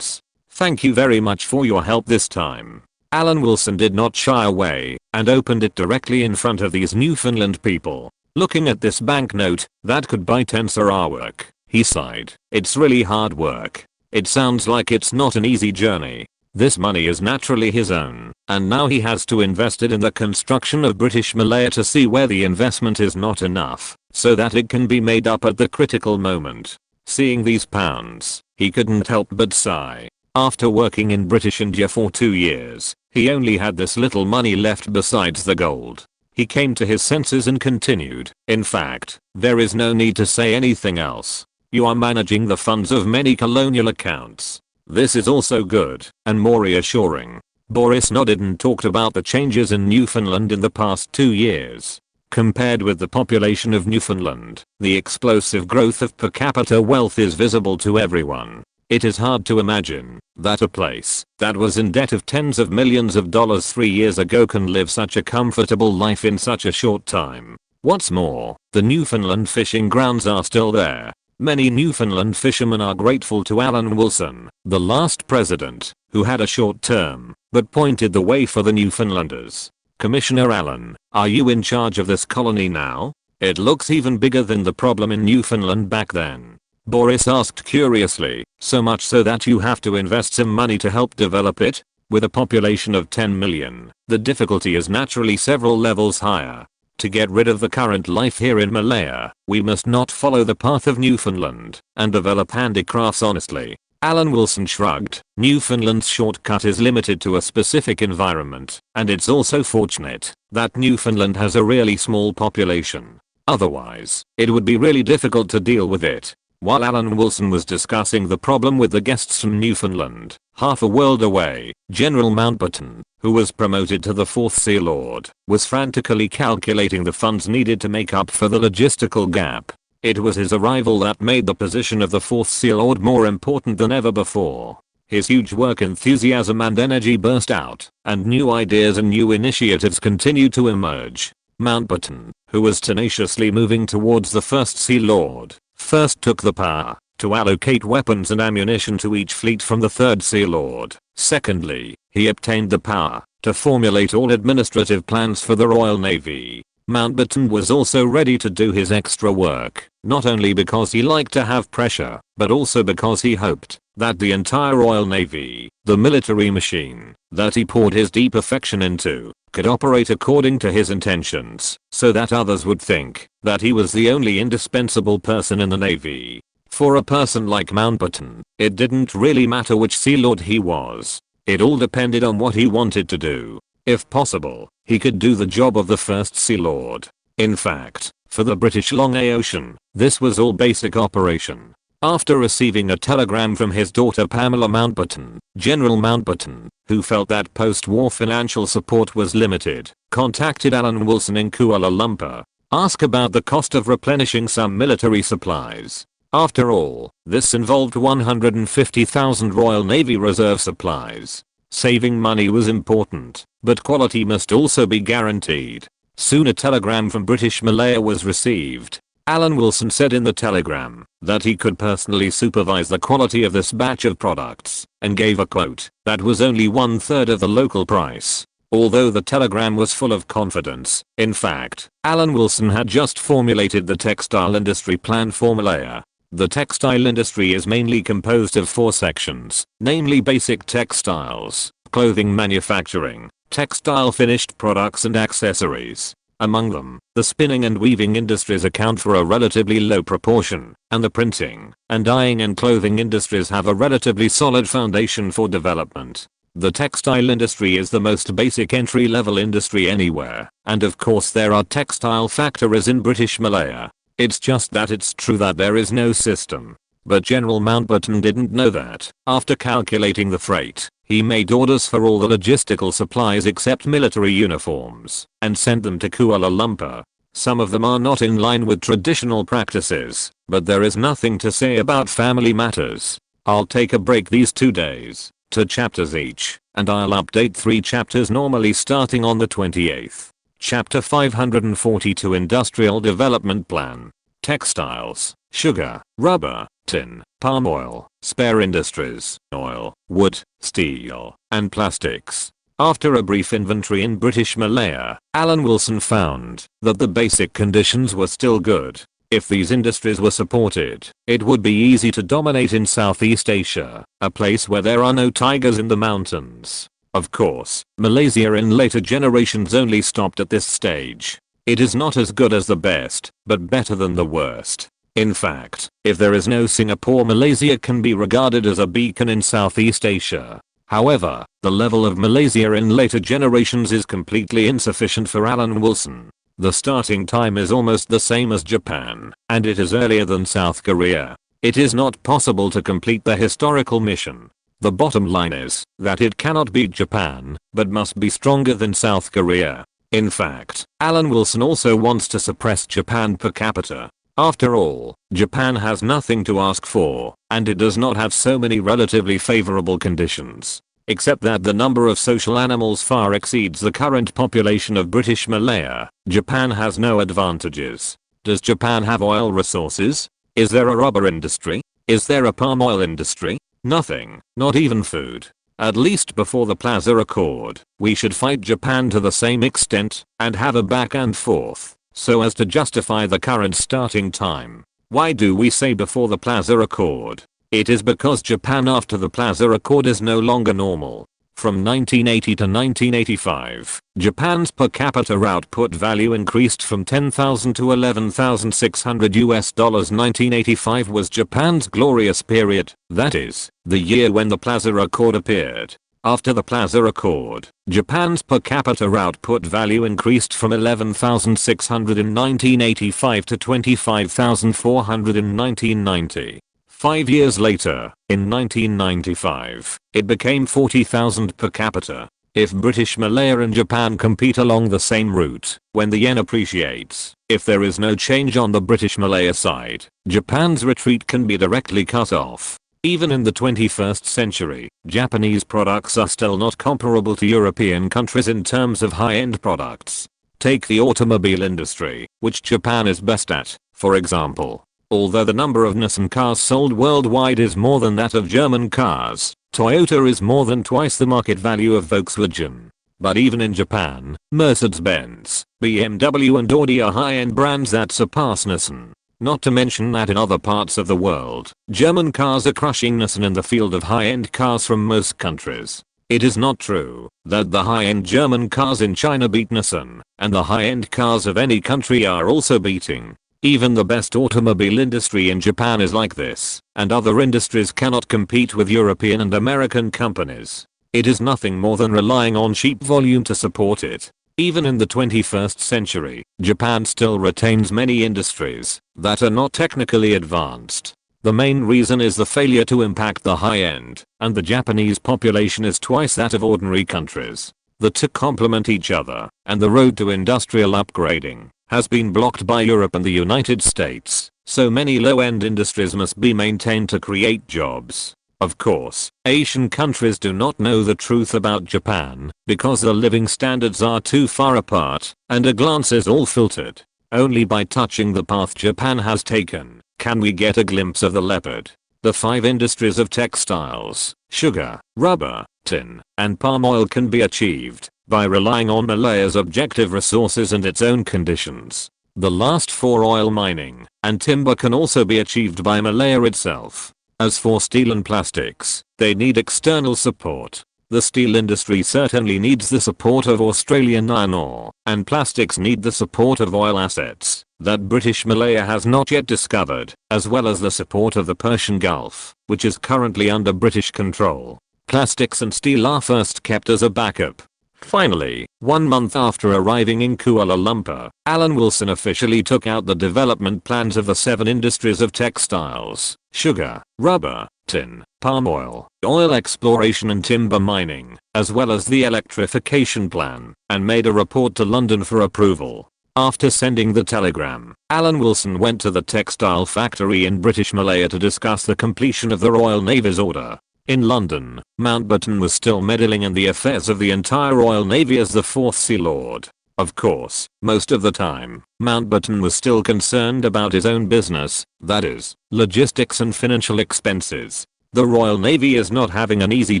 Thank you very much for your help this time. Alan Wilson did not shy away and opened it directly in front of these Newfoundland people. Looking at this banknote that could buy 10 Sarawak, he sighed. It's really hard work. It sounds like it's not an easy journey. This money is naturally his own, and now he has to invest it in the construction of British Malaya to see where the investment is not enough, so that it can be made up at the critical moment. Seeing these pounds, he couldn't help but sigh. After working in British India for 2 years, he only had this little money left besides the gold. He came to his senses and continued, "In fact, there is no need to say anything else. You are managing the funds of many colonial accounts. This is also good and more reassuring." Boris nodded and talked about the changes in Newfoundland in the past 2 years. Compared with the population of Newfoundland, the explosive growth of per capita wealth is visible to everyone. It is hard to imagine that a place that was in debt of tens of millions of dollars 3 years ago can live such a comfortable life in such a short time. What's more, the Newfoundland fishing grounds are still there. Many Newfoundland fishermen are grateful to Alan Wilson, the last president, who had a short term, but pointed the way for the Newfoundlanders. "Commissioner Allen, are you in charge of this colony now? It looks even bigger than the problem in Newfoundland back then." Boris asked curiously, "So much so that you have to invest some money to help develop it?" With a population of 10 million, the difficulty is naturally several levels higher. To get rid of the current life here in Malaya, we must not follow the path of Newfoundland and develop handicrafts honestly. Alan Wilson shrugged. Newfoundland's shortcut is limited to a specific environment, and it's also fortunate that Newfoundland has a really small population. Otherwise, it would be really difficult to deal with it. While Alan Wilson was discussing the problem with the guests from Newfoundland, half a world away, General Mountbatten, who was promoted to the 4th Sea Lord, was frantically calculating the funds needed to make up for the logistical gap. It was his arrival that made the position of the 4th Sea Lord more important than ever before. His huge work enthusiasm and energy burst out, and new ideas and new initiatives continued to emerge. Mountbatten, who was tenaciously moving towards the 1st Sea Lord, first took the power to allocate weapons and ammunition to each fleet from the 3rd Sea Lord. Secondly, he obtained the power to formulate all administrative plans for the Royal Navy. Mountbatten was also ready to do his extra work, not only because he liked to have pressure, but also because he hoped that the entire Royal Navy, the military machine that he poured his deep affection into, could operate according to his intentions, so that others would think that he was the only indispensable person in the Navy. For a person like Mountbatten, it didn't really matter which Sea Lord he was. It all depended on what he wanted to do. If possible, he could do the job of the 1st Sea Lord. In fact, for the British Long Ocean, this was all basic operation. After receiving a telegram from his daughter Pamela Mountbatten, General Mountbatten, who felt that post-war financial support was limited, contacted Alan Wilson in Kuala Lumpur. Asked about the cost of replenishing some military supplies. After all, this involved 150,000 Royal Navy Reserve supplies. Saving money was important, but quality must also be guaranteed. Soon a telegram from British Malaya was received. Alan Wilson said in the telegram that he could personally supervise the quality of this batch of products, and gave a quote that was only 1/3 of the local price. Although the telegram was full of confidence, in fact, Alan Wilson had just formulated the textile industry plan for Malaya. The textile industry is mainly composed of 4 sections, namely basic textiles, clothing manufacturing, textile finished products and accessories. Among them, the spinning and weaving industries account for a relatively low proportion, and the printing and dyeing and clothing industries have a relatively solid foundation for development. The textile industry is the most basic entry-level industry anywhere, and of course there are textile factories in British Malaya. It's just that it's true that there is no system. But General Mountbatten didn't know that. After calculating the freight, he made orders for all the logistical supplies except military uniforms, and sent them to Kuala Lumpur. Some of them are not in line with traditional practices, but there is nothing to say about family matters. I'll take a break these 2 days. 2 chapters each, and I'll update 3 chapters normally starting on the 28th. Chapter 542 Industrial Development Plan. Textiles, sugar, rubber, tin, palm oil, spare industries, oil, wood, steel, and plastics. After a brief inventory in British Malaya, Alan Wilson found that the basic conditions were still good. If these industries were supported, it would be easy to dominate in Southeast Asia, a place where there are no tigers in the mountains. Of course, Malaysia in later generations only stopped at this stage. It is not as good as the best, but better than the worst. In fact, if there is no Singapore, Malaysia can be regarded as a beacon in Southeast Asia. However, the level of Malaysia in later generations is completely insufficient for Alan Wilson. The starting time is almost the same as Japan, and it is earlier than South Korea. It is not possible to complete the historical mission. The bottom line is that it cannot beat Japan, but must be stronger than South Korea. In fact, Alan Wilson also wants to suppress Japan per capita. After all, Japan has nothing to ask for, and it does not have so many relatively favorable conditions. Except that the number of social animals far exceeds the current population of British Malaya. Japan has no advantages. Does Japan have oil resources? Is there a rubber industry? Is there a palm oil industry? Nothing, not even food. At least before the Plaza Accord, we should fight Japan to the same extent, and have a back and forth, so as to justify the current starting time. Why do we say before the Plaza Accord? It is because Japan after the Plaza Accord is no longer normal. From 1980 to 1985, Japan's per capita output value increased from $10,000 to $11,600. 1985 was Japan's glorious period, that is, the year when the Plaza Accord appeared. After the Plaza Accord, Japan's per capita output value increased from $11,600 in 1985 to $25,400 in 1990. 5 years later, in 1995, it became $40,000 per capita. If British Malaya and Japan compete along the same route, when the yen appreciates, if there is no change on the British Malaya side, Japan's retreat can be directly cut off. Even in the 21st century, Japanese products are still not comparable to European countries in terms of high-end products. Take the automobile industry, which Japan is best at, for example. Although the number of Nissan cars sold worldwide is more than that of German cars, Toyota is more than twice the market value of Volkswagen. But even in Japan, Mercedes-Benz, BMW and Audi are high-end brands that surpass Nissan. Not to mention that in other parts of the world, German cars are crushing Nissan in the field of high-end cars from most countries. It is not true that the high-end German cars in China beat Nissan, and the high-end cars of any country are also beating. Even the best automobile industry in Japan is like this, and other industries cannot compete with European and American companies. It is nothing more than relying on cheap volume to support it. Even in the 21st century, Japan still retains many industries that are not technically advanced. The main reason is the failure to impact the high end, and the Japanese population is twice that of ordinary countries. The two complement each other, and the road to industrial upgrading has been blocked by Europe and the United States, so many low-end industries must be maintained to create jobs. Of course, Asian countries do not know the truth about Japan, because the living standards are too far apart, and a glance is all filtered. Only by touching the path Japan has taken, can we get a glimpse of the leopard. The 5 industries of textiles, sugar, rubber, tin, and palm oil can be achieved by relying on Malaya's objective resources and its own conditions. The last 4, oil mining and timber, can also be achieved by Malaya itself. As for steel and plastics, they need external support. The steel industry certainly needs the support of Australian iron ore, and plastics need the support of oil assets that British Malaya has not yet discovered, as well as the support of the Persian Gulf, which is currently under British control. Plastics and steel are first kept as a backup. Finally, 1 month after arriving in Kuala Lumpur, Alan Wilson officially took out the development plans of the 7 industries of textiles, sugar, rubber, tin, palm oil, oil exploration and timber mining, as well as the electrification plan, and made a report to London for approval. After sending the telegram, Alan Wilson went to the textile factory in British Malaya to discuss the completion of the Royal Navy's order. In London, Mountbatten was still meddling in the affairs of the entire Royal Navy as the 4th Sea Lord. Of course, most of the time, Mountbatten was still concerned about his own business, that is, logistics and financial expenses. The Royal Navy is not having an easy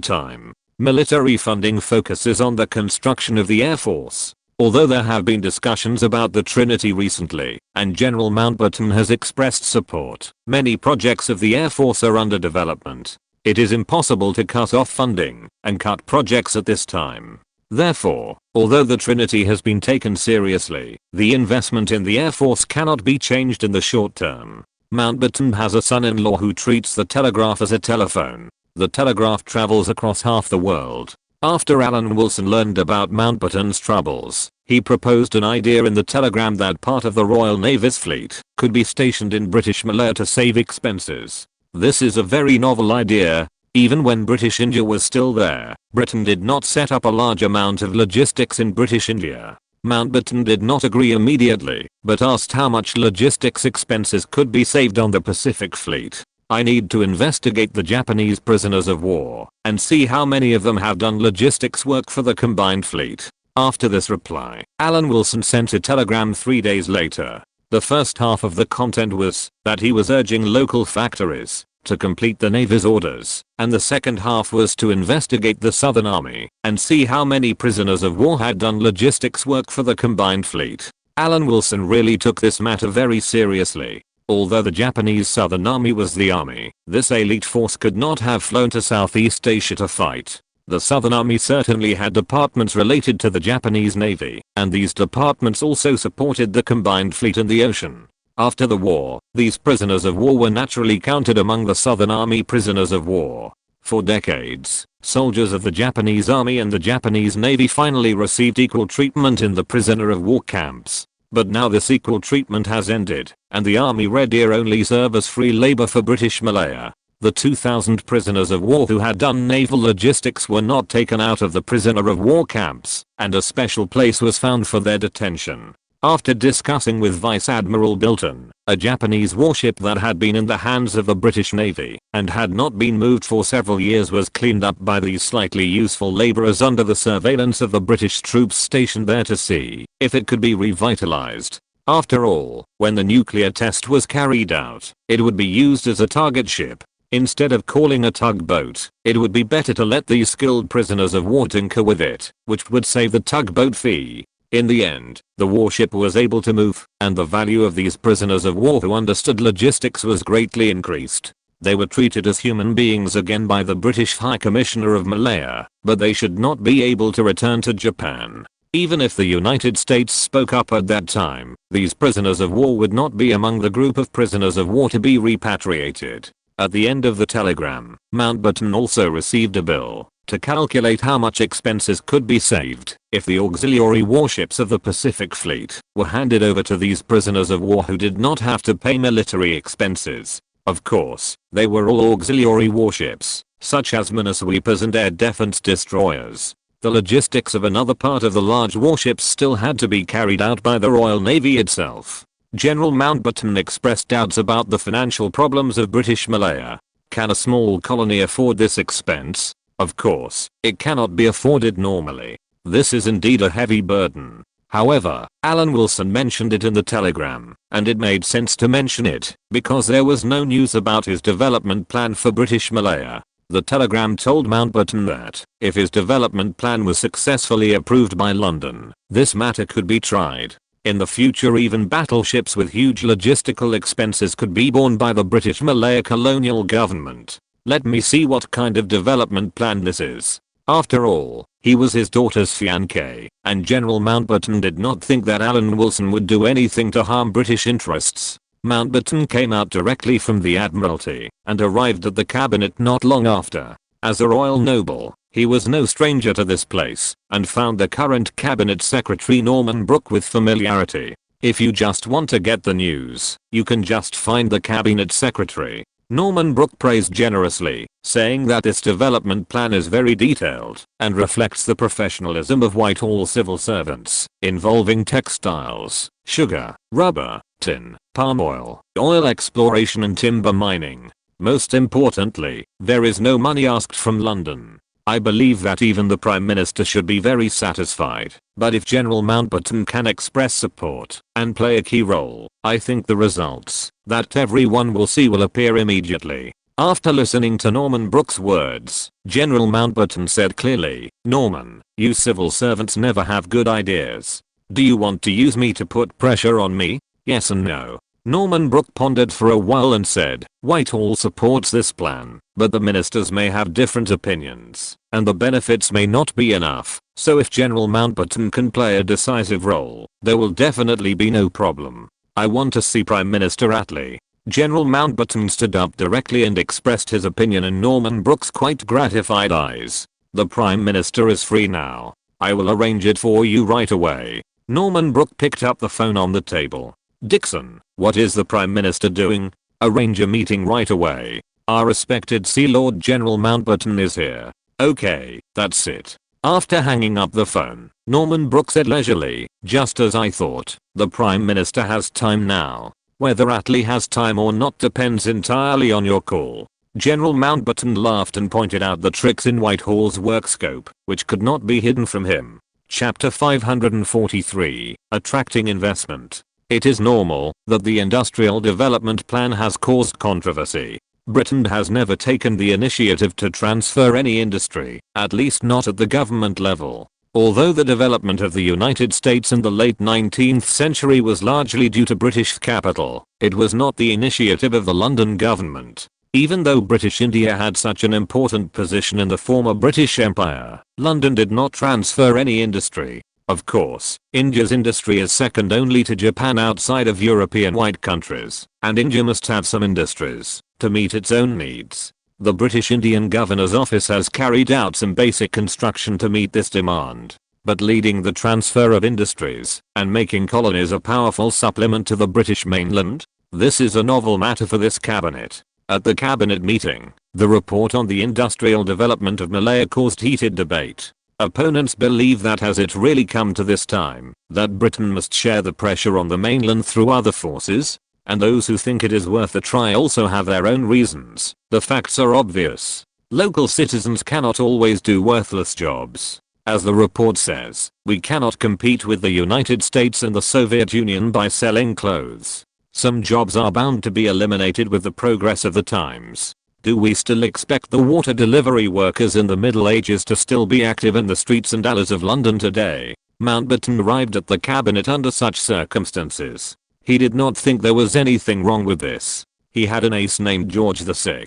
time. Military funding focuses on the construction of the Air Force. Although there have been discussions about the Trinity recently, and General Mountbatten has expressed support, many projects of the Air Force are under development. It is impossible to cut off funding and cut projects at this time. Therefore, although the Trinity has been taken seriously, the investment in the Air Force cannot be changed in the short term. Mountbatten has a son-in-law who treats the telegraph as a telephone. The telegraph travels across half the world. After Alan Wilson learned about Mountbatten's troubles, he proposed an idea in the telegram that part of the Royal Navy's fleet could be stationed in British Malaya to save expenses. This is a very novel idea. Even when British India was still there, Britain did not set up a large amount of logistics in British India. Mountbatten did not agree immediately, but asked how much logistics expenses could be saved on the Pacific Fleet. I need to investigate the Japanese prisoners of war and see how many of them have done logistics work for the combined fleet. After this reply, Alan Wilson sent a telegram 3 days later. The first half of the content was that he was urging local factories to complete the Navy's orders, and the second half was to investigate the Southern Army and see how many prisoners of war had done logistics work for the combined fleet. Alan Wilson really took this matter very seriously. Although the Japanese Southern Army was the army, this elite force could not have flown to Southeast Asia to fight. The Southern Army certainly had departments related to the Japanese Navy, and these departments also supported the combined fleet in the ocean. After the war, these prisoners of war were naturally counted among the Southern Army prisoners of war. For decades, soldiers of the Japanese Army and the Japanese Navy finally received equal treatment in the prisoner of war camps. But now this equal treatment has ended, and the Army Red Deer only serve as free labor for British Malaya. The 2,000 prisoners of war who had done naval logistics were not taken out of the prisoner of war camps, and a special place was found for their detention. After discussing with Vice Admiral Bilton, a Japanese warship that had been in the hands of the British Navy and had not been moved for several years was cleaned up by these slightly useful laborers under the surveillance of the British troops stationed there to see if it could be revitalized. After all, when the nuclear test was carried out, it would be used as a target ship. Instead of calling a tugboat, it would be better to let these skilled prisoners of war tinker with it, which would save the tugboat fee. In the end, the warship was able to move, and the value of these prisoners of war who understood logistics was greatly increased. They were treated as human beings again by the British High Commissioner of Malaya, but they should not be able to return to Japan. Even if the United States spoke up at that time, these prisoners of war would not be among the group of prisoners of war to be repatriated. At the end of the telegram, Mountbatten also received a bill to calculate how much expenses could be saved if the auxiliary warships of the Pacific Fleet were handed over to these prisoners of war who did not have to pay military expenses. Of course, they were all auxiliary warships, such as minesweepers and air defense destroyers. The logistics of another part of the large warships still had to be carried out by the Royal Navy itself. General Mountbatten expressed doubts about the financial problems of British Malaya. Can a small colony afford this expense? Of course, it cannot be afforded normally. This is indeed a heavy burden. However, Alan Wilson mentioned it in the telegram, and it made sense to mention it, because there was no news about his development plan for British Malaya. The telegram told Mountbatten that, if his development plan was successfully approved by London, this matter could be tried. In the future even battleships with huge logistical expenses could be borne by the British Malaya colonial government. Let me see what kind of development plan this is. After all, he was his daughter's fiancé, and General Mountbatten did not think that Alan Wilson would do anything to harm British interests. Mountbatten came out directly from the Admiralty and arrived at the cabinet not long after. As a royal noble, he was no stranger to this place and found the current cabinet secretary Norman Brooke with familiarity. If you just want to get the news, you can just find the cabinet secretary. Norman Brooke praised generously, saying that this development plan is very detailed and reflects the professionalism of Whitehall civil servants, involving textiles, sugar, rubber, tin, palm oil, oil exploration and timber mining. Most importantly, there is no money asked from London. I believe that even the Prime Minister should be very satisfied, but if General Mountbatten can express support and play a key role, I think the results that everyone will see will appear immediately. After listening to Norman Brooke's words, General Mountbatten said clearly, "Norman, you civil servants never have good ideas. Do you want to use me to put pressure on me? Yes and no. Norman Brooke pondered for a while and said, Whitehall supports this plan, but the ministers may have different opinions, and the benefits may not be enough, so if General Mountbatten can play a decisive role, there will definitely be no problem. I want to see Prime Minister Attlee. General Mountbatten stood up directly and expressed his opinion in Norman Brooke's quite gratified eyes. The Prime Minister is free now. I will arrange it for you right away. Norman Brooke picked up the phone on the table. Dixon, what is the Prime Minister doing? Arrange a meeting right away. Our respected Sea Lord General Mountbatten is here. Okay, that's it. After hanging up the phone, Norman Brooke said leisurely, just as I thought, the Prime Minister has time now. Whether Attlee has time or not depends entirely on your call. General Mountbatten laughed and pointed out the tricks in Whitehall's work scope, which could not be hidden from him. Chapter 543, Attracting Investment. It is normal that the Industrial Development Plan has caused controversy. Britain has never taken the initiative to transfer any industry, at least not at the government level. Although the development of the United States in the late 19th century was largely due to British capital, it was not the initiative of the London government. Even though British India had such an important position in the former British Empire, London did not transfer any industry. Of course, India's industry is second only to Japan outside of European white countries, and India must have some industries to meet its own needs. The British Indian Governor's Office has carried out some basic construction to meet this demand, but leading the transfer of industries and making colonies a powerful supplement to the British mainland? This is a novel matter for this cabinet. At the cabinet meeting, the report on the industrial development of Malaya caused heated debate. Opponents believe that has it really come to this time, that Britain must share the pressure on the mainland through other forces? And those who think it is worth a try also have their own reasons. The facts are obvious. Local citizens cannot always do worthless jobs. As the report says, we cannot compete with the United States and the Soviet Union by selling clothes. Some jobs are bound to be eliminated with the progress of the times. Do we still expect the water delivery workers in the Middle Ages to still be active in the streets and alleys of London today? Mountbatten arrived at the cabinet under such circumstances. He did not think there was anything wrong with this. He had an ace named George VI.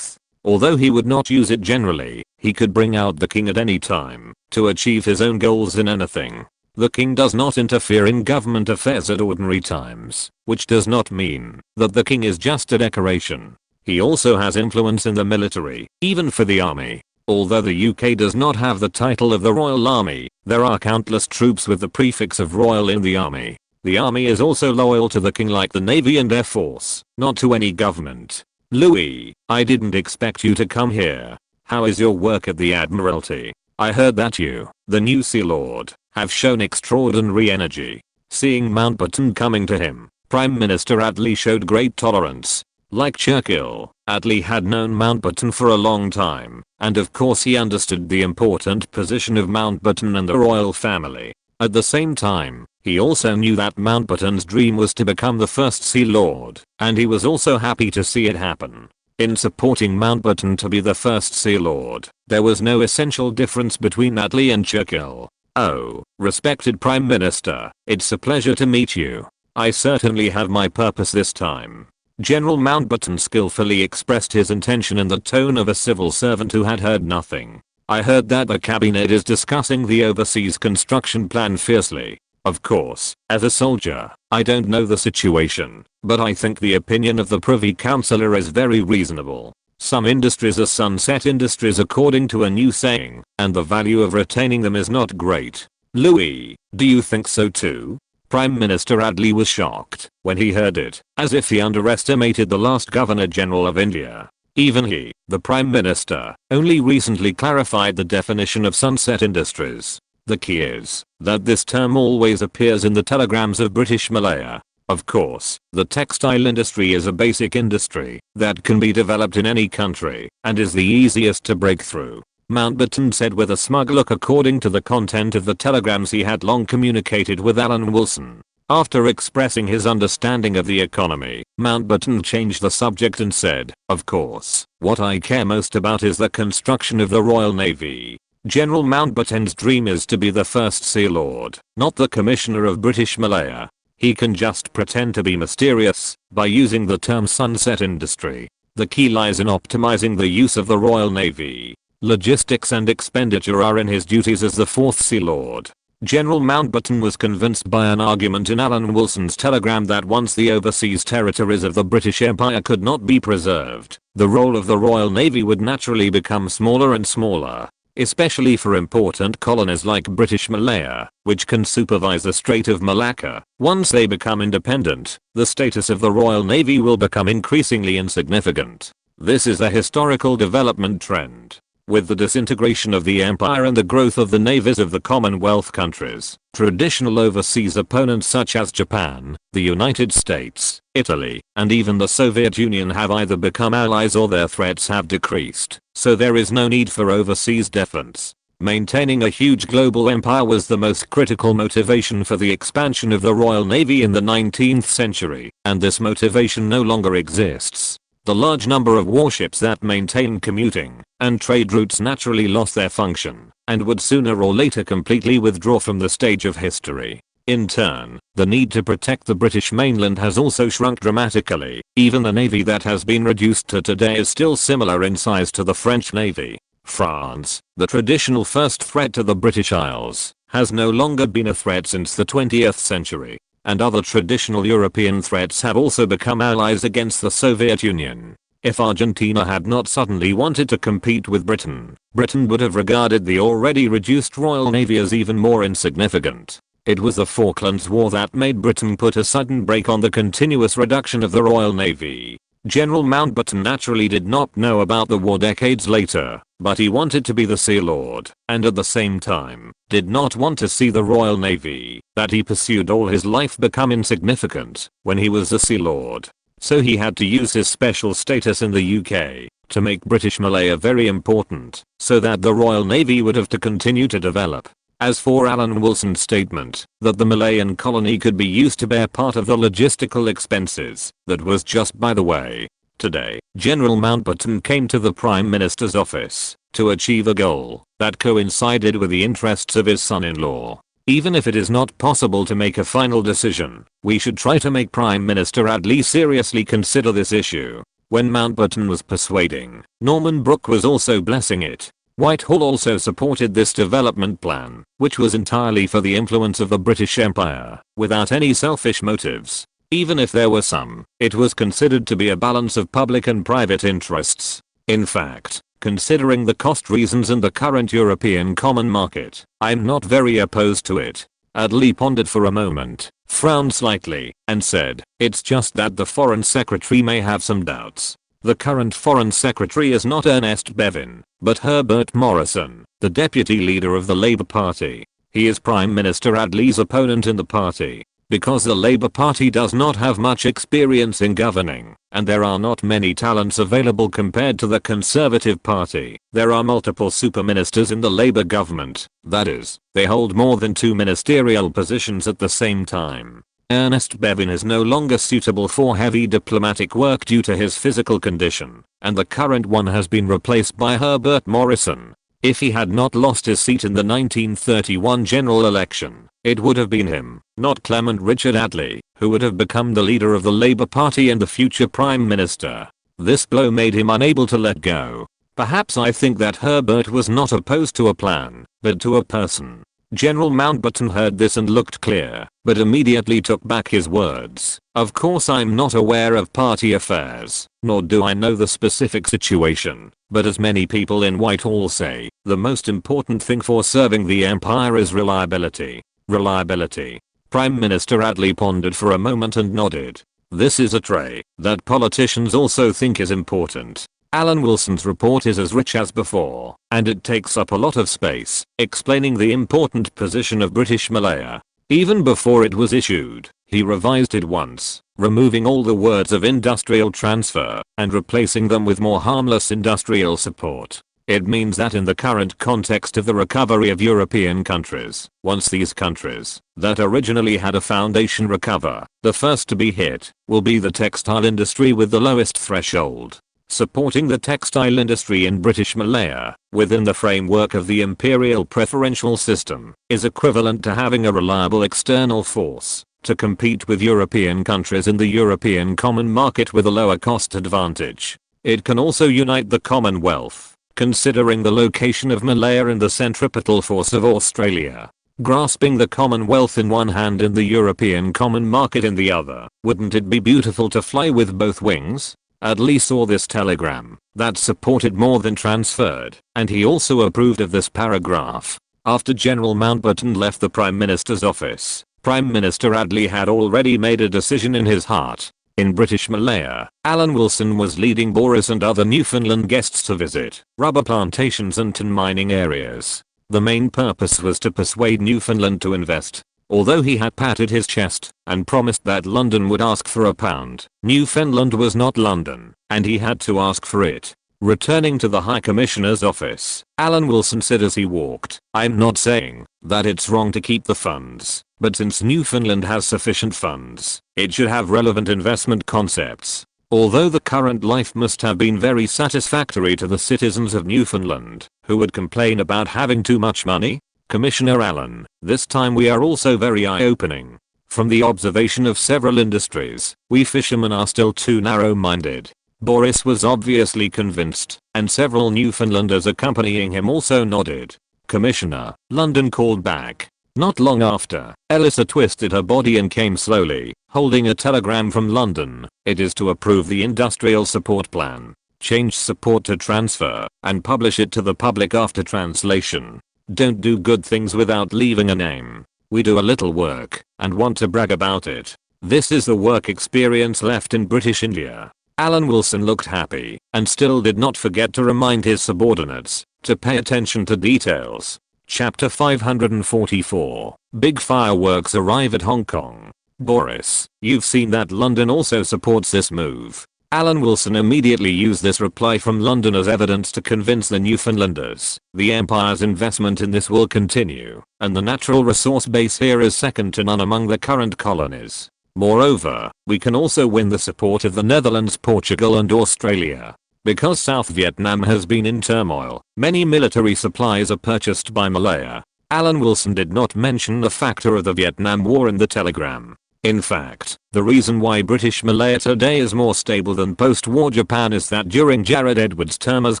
Although he would not use it generally, he could bring out the king at any time to achieve his own goals in anything. The king does not interfere in government affairs at ordinary times, which does not mean that the king is just a decoration. He also has influence in the military, even for the army. Although the UK does not have the title of the Royal Army, there are countless troops with the prefix of Royal in the army. The army is also loyal to the king like the Navy and Air Force, not to any government. Louis, I didn't expect you to come here. How is your work at the Admiralty? I heard that you, the new Sea Lord, have shown extraordinary energy. Seeing Mountbatten coming to him, Prime Minister Attlee showed great tolerance. Like Churchill, Attlee had known Mountbatten for a long time, and of course he understood the important position of Mountbatten and the royal family. At the same time, he also knew that Mountbatten's dream was to become the first Sea Lord, and he was also happy to see it happen. In supporting Mountbatten to be the first Sea Lord, there was no essential difference between Attlee and Churchill. Oh, respected Prime Minister, it's a pleasure to meet you. I certainly have my purpose this time. General Mountbatten skillfully expressed his intention in the tone of a civil servant who had heard nothing. I heard that the cabinet is discussing the overseas construction plan fiercely. Of course, as a soldier, I don't know the situation, but I think the opinion of the Privy Councillor is very reasonable. Some industries are sunset industries according to a new saying, and the value of retaining them is not great. Louis, do you think so too? Prime Minister Attlee was shocked when he heard it, as if he underestimated the last Governor-General of India. Even he, the Prime Minister, only recently clarified the definition of sunset industries. The key is that this term always appears in the telegrams of British Malaya. Of course, the textile industry is a basic industry that can be developed in any country and is the easiest to break through. Mountbatten said with a smug look according to the content of the telegrams he had long communicated with Alan Wilson. After expressing his understanding of the economy, Mountbatten changed the subject and said, of course, what I care most about is the construction of the Royal Navy. General Mountbatten's dream is to be the first Sea Lord, not the Commissioner of British Malaya. He can just pretend to be mysterious by using the term sunset industry. The key lies in optimizing the use of the Royal Navy. Logistics and expenditure are in his duties as the fourth Sea Lord. General Mountbatten was convinced by an argument in Alan Wilson's telegram that once the overseas territories of the British Empire could not be preserved, the role of the Royal Navy would naturally become smaller and smaller, especially for important colonies like British Malaya, which can supervise the Strait of Malacca. Once they become independent, the status of the Royal Navy will become increasingly insignificant. This is a historical development trend. With the disintegration of the empire and the growth of the navies of the Commonwealth countries, traditional overseas opponents such as Japan, the United States, Italy, and even the Soviet Union have either become allies or their threats have decreased, so there is no need for overseas defense. Maintaining a huge global empire was the most critical motivation for the expansion of the Royal Navy in the 19th century, and this motivation no longer exists. The large number of warships that maintained commuting and trade routes naturally lost their function and would sooner or later completely withdraw from the stage of history. In turn, the need to protect the British mainland has also shrunk dramatically. Even the navy that has been reduced to today is still similar in size to the French Navy. France, the traditional first threat to the British Isles, has no longer been a threat since the 20th century. And other traditional European threats have also become allies against the Soviet Union. If Argentina had not suddenly wanted to compete with Britain, Britain would have regarded the already reduced Royal Navy as even more insignificant. It was the Falklands War that made Britain put a sudden brake on the continuous reduction of the Royal Navy. General Mountbatten naturally did not know about the war decades later, but he wanted to be the Sea Lord, and at the same time, did not want to see the Royal Navy, that he pursued all his life, become insignificant when he was the Sea Lord. So he had to use his special status in the UK to make British Malaya very important, so that the Royal Navy would have to continue to develop. As for Alan Wilson's statement that the Malayan colony could be used to bear part of the logistical expenses, that was just by the way. Today, General Mountbatten came to the Prime Minister's office to achieve a goal that coincided with the interests of his son-in-law. Even if it is not possible to make a final decision, we should try to make Prime Minister Attlee seriously consider this issue. When Mountbatten was persuading, Norman Brooke was also blessing it. Whitehall also supported this development plan, which was entirely for the influence of the British Empire, without any selfish motives. Even if there were some, it was considered to be a balance of public and private interests. In fact, considering the cost reasons and the current European common market, I'm not very opposed to it. Attlee pondered for a moment, frowned slightly, and said, "It's just that the Foreign Secretary may have some doubts. The current Foreign Secretary is not Ernest Bevin, but Herbert Morrison, the deputy leader of the Labour Party. He is Prime Minister Attlee's opponent in the party. Because the Labour Party does not have much experience in governing, and there are not many talents available compared to the Conservative Party, there are multiple super ministers in the Labour government, that is, they hold more than 2 ministerial positions at the same time. Ernest Bevin is no longer suitable for heavy diplomatic work due to his physical condition, and the current one has been replaced by Herbert Morrison. If he had not lost his seat in the 1931 general election, it would have been him, not Clement Richard Attlee, who would have become the leader of the Labour Party and the future Prime Minister. This blow made him unable to let go. Perhaps I think that Herbert was not opposed to a plan, but to a person." General Mountbatten heard this and looked clear, but immediately took back his words. "Of course I'm not aware of party affairs, nor do I know the specific situation, but as many people in Whitehall say, the most important thing for serving the empire is reliability. Reliability." Prime Minister Attlee pondered for a moment and nodded. "This is a trait that politicians also think is important. Alan Wilson's report is as rich as before, and it takes up a lot of space, explaining the important position of British Malaya. Even before it was issued, he revised it once, removing all the words of industrial transfer and replacing them with more harmless industrial support. It means that in the current context of the recovery of European countries, once these countries that originally had a foundation recover, the first to be hit will be the textile industry with the lowest threshold. Supporting the textile industry in British Malaya, within the framework of the imperial preferential system, is equivalent to having a reliable external force to compete with European countries in the European common market with a lower cost advantage. It can also unite the Commonwealth, considering the location of Malaya in the centripetal force of Australia. Grasping the Commonwealth in one hand and the European common market in the other. Wouldn't it be beautiful to fly with both wings? Attlee saw this telegram that supported more than transferred, and he also approved of this paragraph. After General Mountbatten left the Prime Minister's office, Prime Minister Attlee had already made a decision in his heart. In British Malaya, Alan Wilson was leading Boris and other Newfoundland guests to visit rubber plantations and tin mining areas. The main purpose was to persuade Newfoundland to invest. Although he had patted his chest and promised that London would ask for £1, Newfoundland was not London, and he had to ask for it. Returning to the High Commissioner's office, Alan Wilson said as he walked, "I'm not saying that it's wrong to keep the funds, but since Newfoundland has sufficient funds, it should have relevant investment concepts." Although the current life must have been very satisfactory to the citizens of Newfoundland, who would complain about having too much money, Commissioner Allen, this time we are also very eye-opening. From the observation of several industries, we fishermen are still too narrow-minded. Boris was obviously convinced, and several Newfoundlanders accompanying him also nodded. Commissioner, London called back. Not long after, Elisa twisted her body and came slowly, holding a telegram from London. It is to approve the industrial support plan, change support to transfer, and publish it to the public after translation. Don't do good things without leaving a name. We do a little work, and want to brag about it. This is the work experience left in British India. Alan Wilson looked happy, and still did not forget to remind his subordinates to pay attention to details. Chapter 544. Big fireworks arrive at Hong Kong. Boris, you've seen that London also supports this move. Alan Wilson immediately used this reply from London as evidence to convince the Newfoundlanders the Empire's investment in this will continue, and the natural resource base here is second to none among the current colonies. Moreover, we can also win the support of the Netherlands, Portugal and Australia. Because South Vietnam has been in turmoil, many military supplies are purchased by Malaya. Alan Wilson did not mention the factor of the Vietnam War in the telegram. In fact, the reason why British Malaya today is more stable than post-war Japan is that during Jared Edwards' term as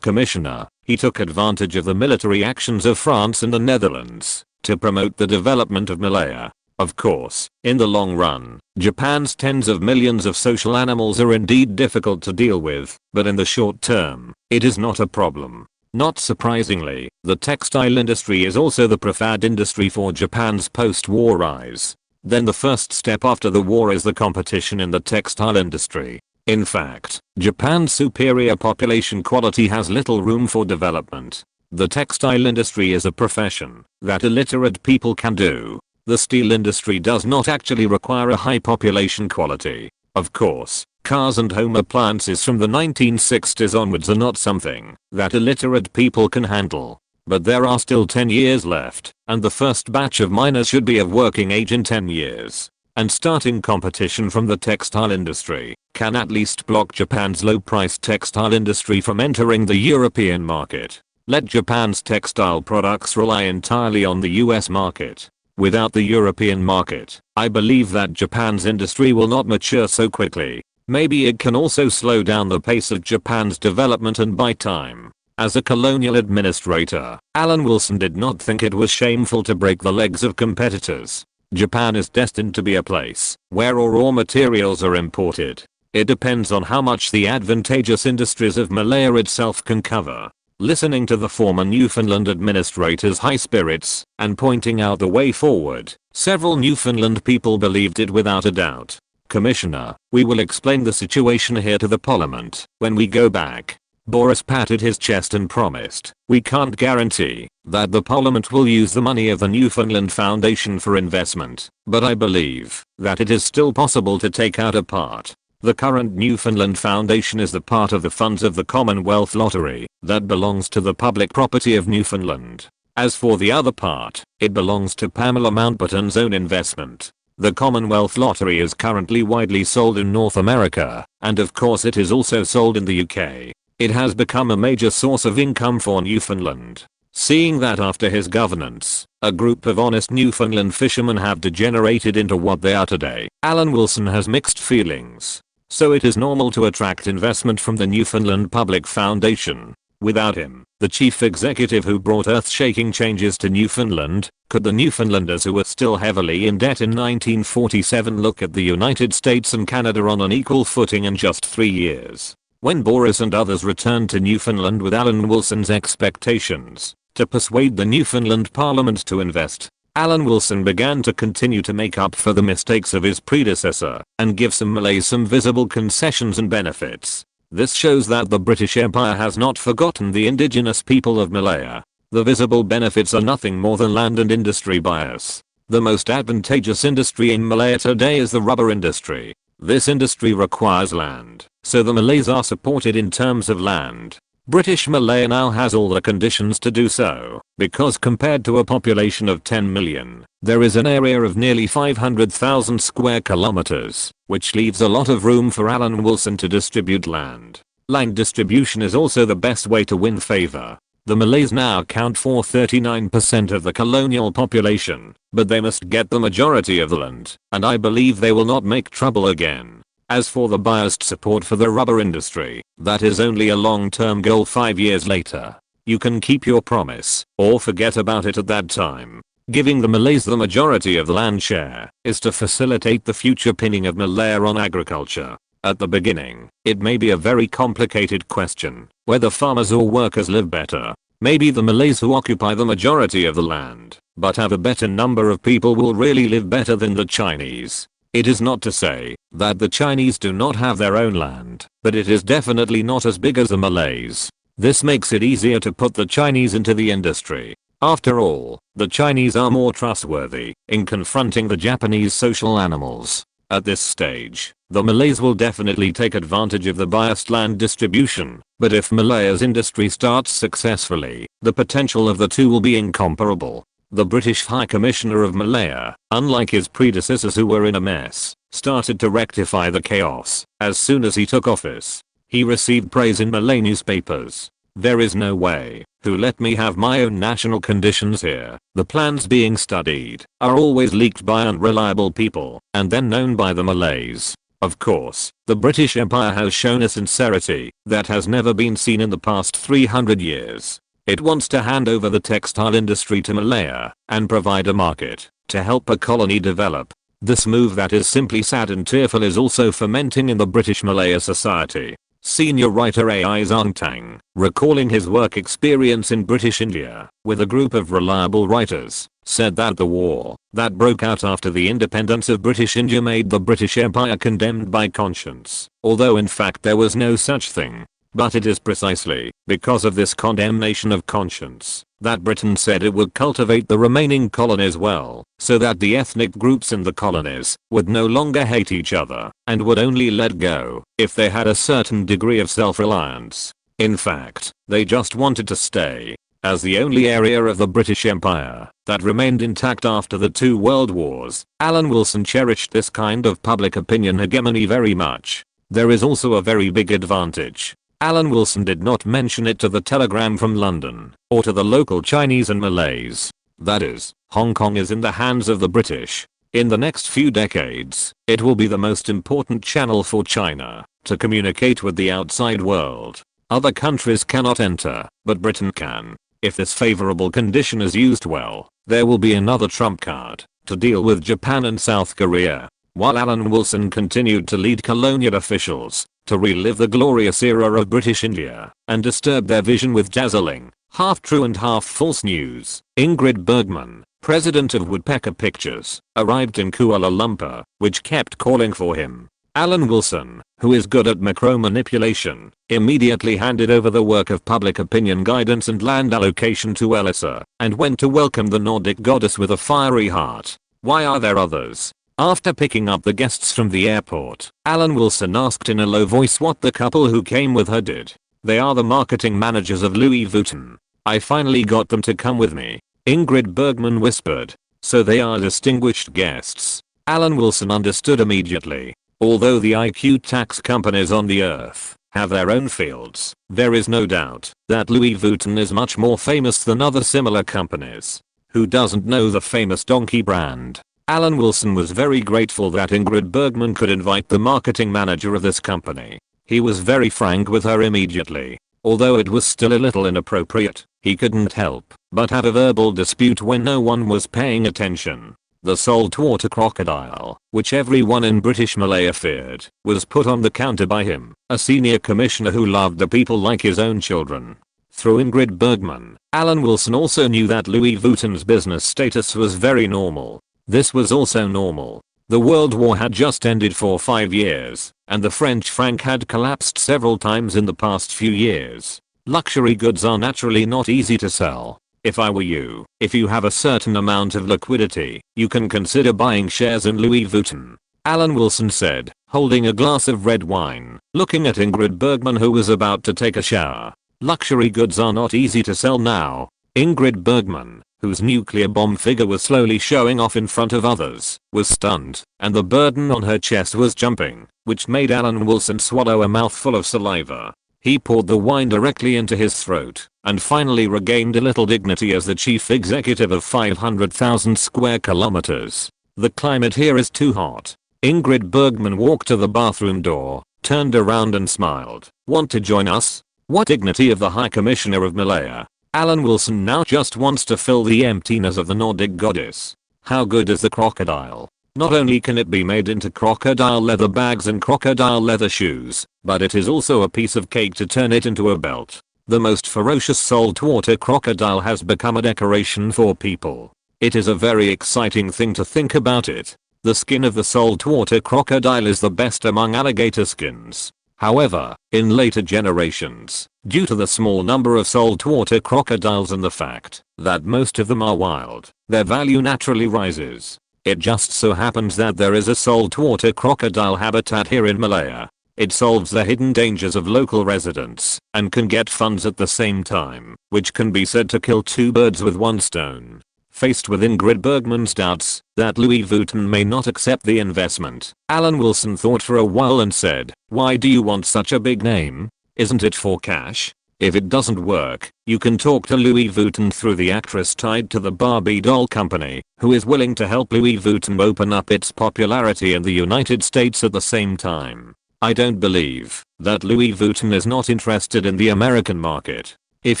commissioner, he took advantage of the military actions of France and the Netherlands to promote the development of Malaya. Of course, in the long run, Japan's tens of millions of social animals are indeed difficult to deal with, but in the short term, it is not a problem. Not surprisingly, the textile industry is also the preferred industry for Japan's post-war rise. Then the first step after the war is the competition in the textile industry. In fact, Japan's superior population quality has little room for development. The textile industry is a profession that illiterate people can do. The steel industry does not actually require a high population quality. Of course, cars and home appliances from the 1960s onwards are not something that illiterate people can handle. But there are still 10 years left, and the first batch of miners should be of working age in 10 years. And starting competition from the textile industry can at least block Japan's low-priced textile industry from entering the European market. Let Japan's textile products rely entirely on the US market. Without the European market, I believe that Japan's industry will not mature so quickly. Maybe it can also slow down the pace of Japan's development and buy time. As a colonial administrator, Alan Wilson did not think it was shameful to break the legs of competitors. Japan is destined to be a place where all raw materials are imported. It depends on how much the advantageous industries of Malaya itself can cover. Listening to the former Newfoundland administrator's high spirits and pointing out the way forward, several Newfoundland people believed it without a doubt. Commissioner, we will explain the situation here to the Parliament when we go back. Boris patted his chest and promised, we can't guarantee that the Parliament will use the money of the Newfoundland Foundation for investment, but I believe that it is still possible to take out a part. The current Newfoundland Foundation is the part of the funds of the Commonwealth Lottery that belongs to the public property of Newfoundland. As for the other part, it belongs to Pamela Mountbatten's own investment. The Commonwealth Lottery is currently widely sold in North America, and of course it is also sold in the UK. It has become a major source of income for Newfoundland. Seeing that after his governance, a group of honest Newfoundland fishermen have degenerated into what they are today, Alan Wilson has mixed feelings. So it is normal to attract investment from the Newfoundland Public Foundation. Without him, the chief executive who brought earth-shaking changes to Newfoundland, could the Newfoundlanders who were still heavily in debt in 1947 look at the United States and Canada on an equal footing in just 3 years? When Boris and others returned to Newfoundland with Alan Wilson's expectations to persuade the Newfoundland Parliament to invest, Alan Wilson began to continue to make up for the mistakes of his predecessor and give some Malays some visible concessions and benefits. This shows that the British Empire has not forgotten the indigenous people of Malaya. The visible benefits are nothing more than land and industry bias. The most advantageous industry in Malaya today is the rubber industry. This industry requires land, so the Malays are supported in terms of land. British Malaya now has all the conditions to do so, because compared to a population of 10 million, there is an area of nearly 500,000 square kilometers, which leaves a lot of room for Alan Wilson to distribute land. Land distribution is also the best way to win favor. The Malays now account for 39% of the colonial population, but they must get the majority of the land, and I believe they will not make trouble again. As for the biased support for the rubber industry, that is only a long-term goal 5 years later. You can keep your promise, or forget about it at that time. Giving the Malays the majority of the land share is to facilitate the future pinning of Malaya on agriculture. At the beginning, it may be a very complicated question, whether farmers or workers live better. Maybe the Malays who occupy the majority of the land, but have a better number of people, will really live better than the Chinese. It is not to say that the Chinese do not have their own land, but it is definitely not as big as the Malays. This makes it easier to put the Chinese into the industry. After all, the Chinese are more trustworthy in confronting the Japanese social animals. At this stage, the Malays will definitely take advantage of the biased land distribution, but if Malaya's industry starts successfully, the potential of the two will be incomparable. The British High Commissioner of Malaya, unlike his predecessors who were in a mess, started to rectify the chaos as soon as he took office. He received praise in Malay newspapers. There is no way to let me have my own national conditions here. The plans being studied are always leaked by unreliable people and then known by the Malays. Of course, the British Empire has shown a sincerity that has never been seen in the past 300 years. It wants to hand over the textile industry to Malaya and provide a market to help a colony develop. This move that is simply sad and tearful is also fermenting in the British Malaya society. Senior writer A.I. Zongtang, recalling his work experience in British India with a group of reliable writers, said that the war that broke out after the independence of British India made the British Empire condemned by conscience, although in fact there was no such thing. But it is precisely because of this condemnation of conscience that Britain said it would cultivate the remaining colonies well, so that the ethnic groups in the colonies would no longer hate each other and would only let go if they had a certain degree of self-reliance. In fact, they just wanted to stay. As the only area of the British Empire that remained intact after the 2 world wars, Alan Wilson cherished this kind of public opinion hegemony very much. There is also a very big advantage. Alan Wilson did not mention it to the telegram from London or to the local Chinese and Malays. That is, Hong Kong is in the hands of the British. In the next few decades, it will be the most important channel for China to communicate with the outside world. Other countries cannot enter, but Britain can. If this favorable condition is used well, there will be another trump card to deal with Japan and South Korea. While Alan Wilson continued to lead colonial officials to relive the glorious era of British India and disturb their vision with dazzling, half-true and half-false news, Ingrid Bergman, president of Woodpecker Pictures, arrived in Kuala Lumpur, which kept calling for him. Alan Wilson, who is good at macro-manipulation, immediately handed over the work of public opinion guidance and land allocation to Elisa and went to welcome the Nordic goddess with a fiery heart. Why are there others? After picking up the guests from the airport, Alan Wilson asked in a low voice what the couple who came with her did. They are the marketing managers of Louis Vuitton. I finally got them to come with me, Ingrid Bergman whispered. So they are distinguished guests. Alan Wilson understood immediately. Although the IQ tax companies on the earth have their own fields. There is no doubt that Louis Vuitton is much more famous than other similar companies. Who doesn't know the famous donkey brand? Alan Wilson was very grateful that Ingrid Bergman could invite the marketing manager of this company. He was very frank with her immediately. Although it was still a little inappropriate, he couldn't help but have a verbal dispute when no one was paying attention. The saltwater crocodile, which everyone in British Malaya feared, was put on the counter by him, a senior commissioner who loved the people like his own children. Through Ingrid Bergman, Alan Wilson also knew that Louis Vuitton's business status was very normal. This was also normal. The World War had just ended for 5 years, and the French franc had collapsed several times in the past few years. Luxury goods are naturally not easy to sell. If I were you, if you have a certain amount of liquidity, you can consider buying shares in Louis Vuitton. Alan Wilson said, holding a glass of red wine, looking at Ingrid Bergman who was about to take a shower. Luxury goods are not easy to sell now. Ingrid Bergman, whose nuclear bomb figure was slowly showing off in front of others, was stunned, and the burden on her chest was jumping, which made Alan Wilson swallow a mouthful of saliva. He poured the wine directly into his throat, and finally regained a little dignity as the chief executive of 500,000 square kilometers. The climate here is too hot. Ingrid Bergman walked to the bathroom door, turned around and smiled. Want to join us? What dignity of the High Commissioner of Malaya? Alan Wilson now just wants to fill the emptiness of the Nordic goddess. How good is the crocodile? Not only can it be made into crocodile leather bags and crocodile leather shoes, but it is also a piece of cake to turn it into a belt. The most ferocious saltwater crocodile has become a decoration for people. It is a very exciting thing to think about it. The skin of the saltwater crocodile is the best among alligator skins. However, in later generations, due to the small number of saltwater crocodiles and the fact that most of them are wild, their value naturally rises. It just so happens that there is a saltwater crocodile habitat here in Malaya. It solves the hidden dangers of local residents and can get funds at the same time, which can be said to kill two birds with one stone. Faced with Ingrid Bergman's doubts that Louis Vuitton may not accept the investment, Alan Wilson thought for a while and said, "Why do you want such a big name? Isn't it for cash? If it doesn't work, you can talk to Louis Vuitton through the actress tied to the Barbie doll company, who is willing to help Louis Vuitton open up its popularity in the United States at the same time." I don't believe that Louis Vuitton is not interested in the American market. If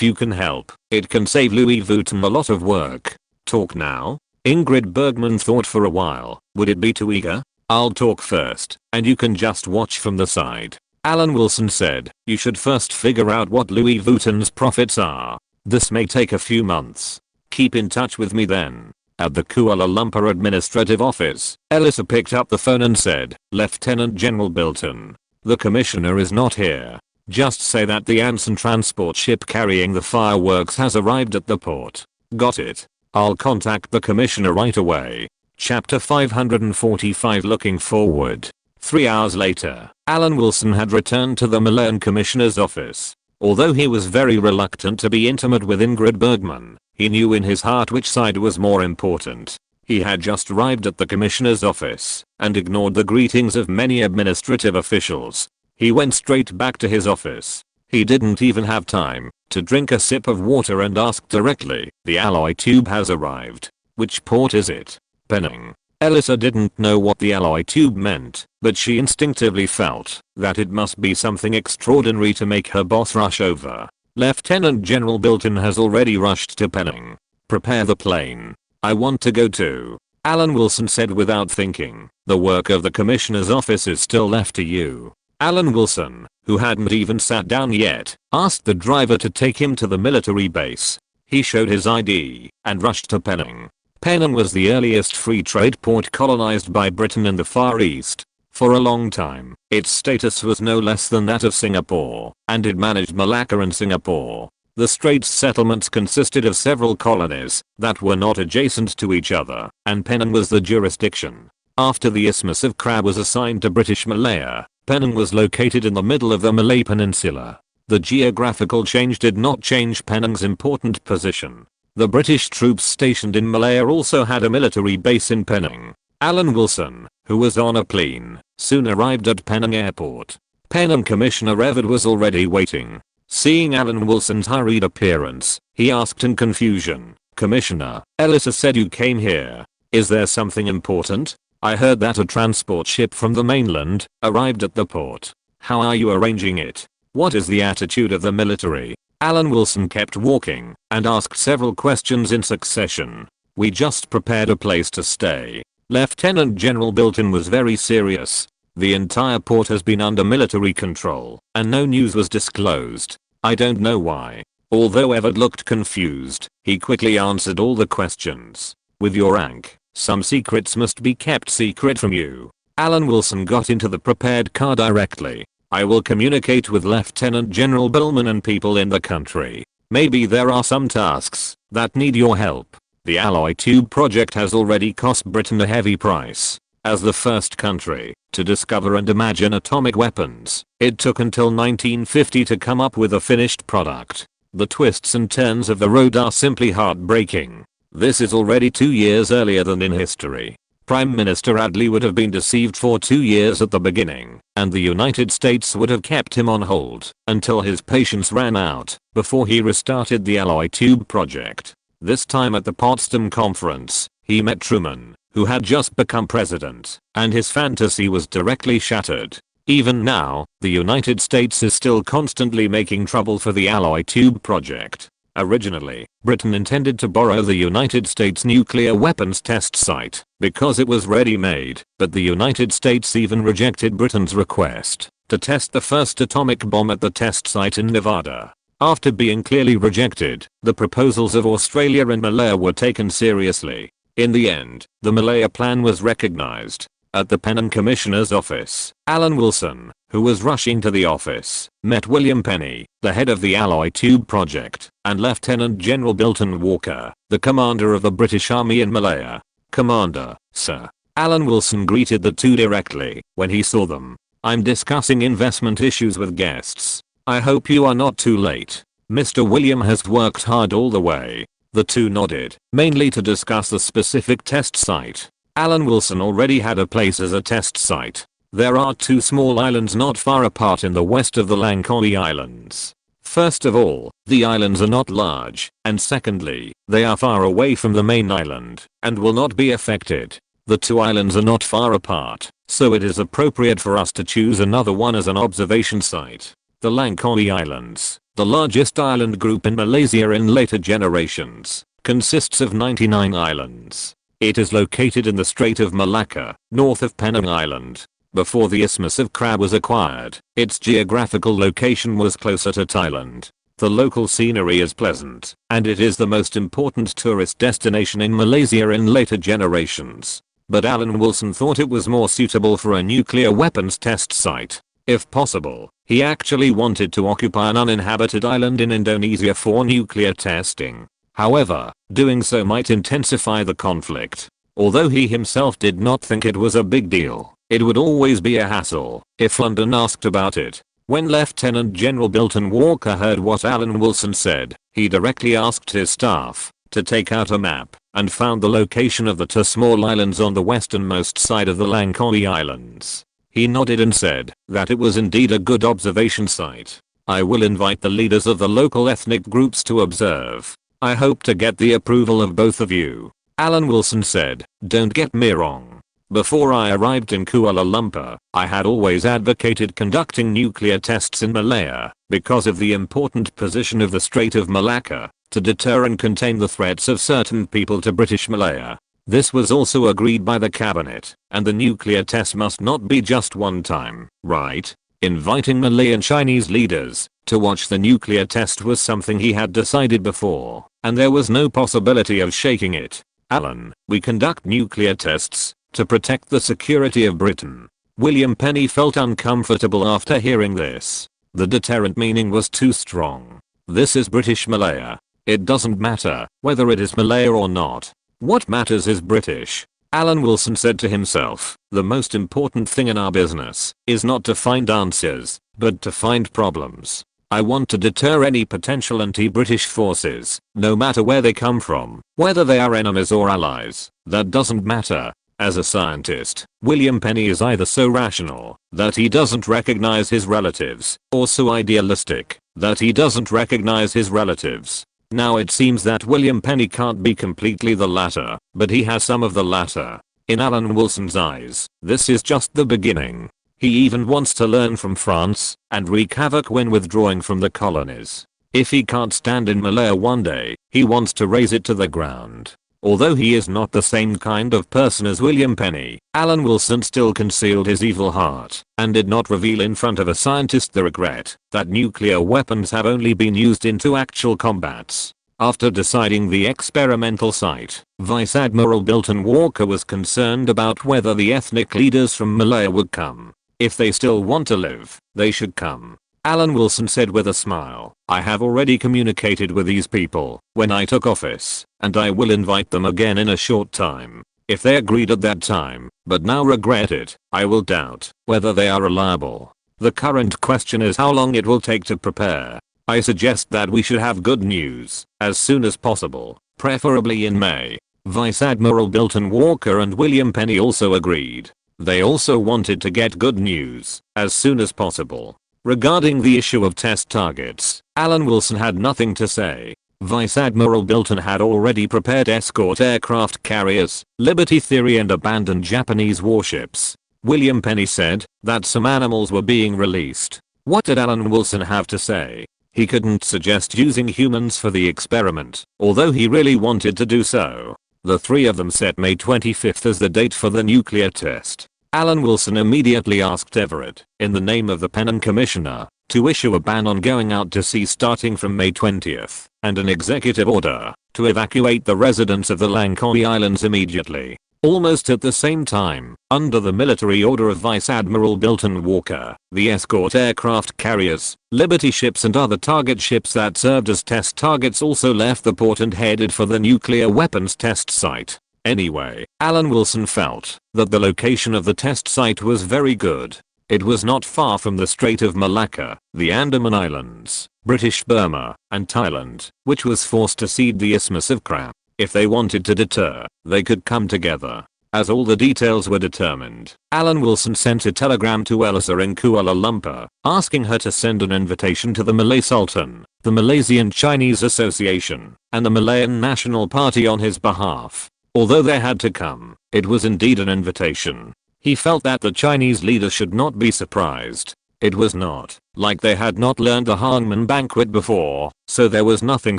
you can help, it can save Louis Vuitton a lot of work. Talk now? Ingrid Bergman thought for a while. Would it be too eager? I'll talk first, and you can just watch from the side. Alan Wilson said, you should first figure out what Louis Vuitton's profits are. This may take a few months. Keep in touch with me then. At the Kuala Lumpur administrative office, Elisa picked up the phone and said, Lieutenant General Bilton. The commissioner is not here. Just say that the Anson transport ship carrying the fireworks has arrived at the port. Got it. I'll contact the commissioner right away. Chapter 545 Looking Forward. 3 hours later, Alan Wilson had returned to the Malayan commissioner's office. Although he was very reluctant to be intimate with Ingrid Bergman, he knew in his heart which side was more important. He had just arrived at the commissioner's office and ignored the greetings of many administrative officials. He went straight back to his office. He didn't even have time to drink a sip of water and asked directly, the alloy tube has arrived. Which port is it? Penang. Elisa didn't know what the alloy tube meant, but she instinctively felt that it must be something extraordinary to make her boss rush over. Lieutenant General Bilton has already rushed to Penang. Prepare the plane. I want to go too. Alan Wilson said without thinking. The work of the commissioner's office is still left to you. Alan Wilson, who hadn't even sat down yet, asked the driver to take him to the military base. He showed his ID and rushed to Penang. Penang was the earliest free trade port colonized by Britain in the Far East. For a long time, its status was no less than that of Singapore, and it managed Malacca and Singapore. The Straits settlements consisted of several colonies that were not adjacent to each other, and Penang was the jurisdiction. After the Isthmus of Crab was assigned to British Malaya, Penang was located in the middle of the Malay Peninsula. The geographical change did not change Penang's important position. The British troops stationed in Malaya also had a military base in Penang. Alan Wilson, who was on a plane, soon arrived at Penang Airport. Penham Commissioner Everett was already waiting. Seeing Alan Wilson's hurried appearance, he asked in confusion, "Commissioner, Elisa said you came here. Is there something important? I heard that a transport ship from the mainland arrived at the port. How are you arranging it? What is the attitude of the military?" Alan Wilson kept walking and asked several questions in succession. "We just prepared a place to stay." Lieutenant General Bilton was very serious. "The entire port has been under military control and no news was disclosed. I don't know why." Although Everett looked confused, he quickly answered all the questions. "With your rank, some secrets must be kept secret from you." Alan Wilson got into the prepared car directly. "I will communicate with Lieutenant General Billman and people in the country. Maybe there are some tasks that need your help." The alloy tube project has already cost Britain a heavy price. As the first country to discover and imagine atomic weapons, it took until 1950 to come up with a finished product. The twists and turns of the road are simply heartbreaking. This is already 2 years earlier than in history. Prime Minister Adley would have been deceived for 2 years at the beginning, and the United States would have kept him on hold until his patience ran out before he restarted the alloy tube project. This time at the Potsdam Conference, he met Truman, who had just become president, and his fantasy was directly shattered. Even now, the United States is still constantly making trouble for the alloy tube project. Originally, Britain intended to borrow the United States nuclear weapons test site because it was ready-made, but the United States even rejected Britain's request to test the first atomic bomb at the test site in Nevada. After being clearly rejected, the proposals of Australia and Malaya were taken seriously. In the end, the Malaya plan was recognized. At the Penham Commissioner's office, Alan Wilson, who was rushing to the office, met William Penny, the head of the alloy tube project, and Lieutenant General Bilton Walker, the commander of the British Army in Malaya. "Commander, sir." Alan Wilson greeted the two directly when he saw them. "I'm discussing investment issues with guests. I hope you are not too late. Mr. William has worked hard all the way." The two nodded, mainly to discuss the specific test site. Alan Wilson already had a place as a test site. There are 2 small islands not far apart in the west of the Langkawi Islands. First of all, the islands are not large, and secondly, they are far away from the main island, and will not be affected. The 2 islands are not far apart, so it is appropriate for us to choose another one as an observation site. The Langkawi Islands, the largest island group in Malaysia in later generations, consists of 99 islands. It is located in the Strait of Malacca, north of Penang Island. Before the Isthmus of Crab was acquired, its geographical location was closer to Thailand. The local scenery is pleasant, and it is the most important tourist destination in Malaysia in later generations. But Alan Wilson thought it was more suitable for a nuclear weapons test site. If possible, he actually wanted to occupy an uninhabited island in Indonesia for nuclear testing. However, doing so might intensify the conflict. Although he himself did not think it was a big deal, it would always be a hassle if London asked about it. When Lieutenant General Bilton Walker heard what Alan Wilson said, he directly asked his staff to take out a map and found the location of the 2 small islands on the westernmost side of the Langkawi Islands. He nodded and said that it was indeed a good observation site. "I will invite the leaders of the local ethnic groups to observe. I hope to get the approval of both of you." Alan Wilson said, "Don't get me wrong. Before I arrived in Kuala Lumpur, I had always advocated conducting nuclear tests in Malaya because of the important position of the Strait of Malacca to deter and contain the threats of certain people to British Malaya. This was also agreed by the cabinet, and the nuclear test must not be just one time, right? Inviting Malayan Chinese leaders to watch the nuclear test was something he had decided before, and there was no possibility of shaking it. Alan, we conduct nuclear tests to protect the security of Britain." William Penny felt uncomfortable after hearing this. The deterrent meaning was too strong. This is British Malaya. It doesn't matter whether it is Malaya or not. What matters is British. Alan Wilson said to himself, "The most important thing in our business is not to find answers, but to find problems. I want to deter any potential anti-British forces, no matter where they come from, whether they are enemies or allies, that doesn't matter. As a scientist, William Penny is either so rational that he doesn't recognize his relatives, or so idealistic that he doesn't recognize his relatives. Now it seems that William Penny can't be completely the latter, but he has some of the latter. In Alan Wilson's eyes, this is just the beginning. He even wants to learn from France and wreak havoc when withdrawing from the colonies. If he can't stand in Malaya one day, he wants to raze it to the ground. Although he is not the same kind of person as William Penny, Alan Wilson still concealed his evil heart and did not reveal in front of a scientist the regret that nuclear weapons have only been used into actual combats. After deciding the experimental site, Vice Admiral Bilton Walker was concerned about whether the ethnic leaders from Malaya would come. If they still want to live, they should come. Alan Wilson said with a smile, "I have already communicated with these people when I took office, and I will invite them again in a short time. If they agreed at that time, but now regret it, I will doubt whether they are reliable. The current question is how long it will take to prepare. I suggest that we should have good news as soon as possible, preferably in May." Vice Admiral Bilton Walker and William Penny also agreed. They also wanted to get good news as soon as possible. Regarding the issue of test targets, Alan Wilson had nothing to say. Vice Admiral Bilton had already prepared escort aircraft carriers, Liberty Theory and abandoned Japanese warships. William Penny said that some animals were being released. What did Alan Wilson have to say? He couldn't suggest using humans for the experiment, although he really wanted to do so. The three of them set May 25th as the date for the nuclear test. Alan Wilson immediately asked Everett, in the name of the Penn Commissioner, to issue a ban on going out to sea starting from May 20th, and an executive order to evacuate the residents of the Langkawi Islands immediately. Almost at the same time, under the military order of Vice Admiral Bilton Walker, the escort aircraft carriers, Liberty ships and other target ships that served as test targets also left the port and headed for the nuclear weapons test site. Anyway, Alan Wilson felt that the location of the test site was very good. It was not far from the Strait of Malacca, the Andaman Islands, British Burma, and Thailand, which was forced to cede the Isthmus of Kra. If they wanted to deter, they could come together. As all the details were determined, Alan Wilson sent a telegram to Elisa in Kuala Lumpur, asking her to send an invitation to the Malay Sultan, the Malaysian Chinese Association, and the Malayan National Party on his behalf. Although they had to come, it was indeed an invitation. He felt that the Chinese leaders should not be surprised. It was not like they had not learned the hangman banquet before, so there was nothing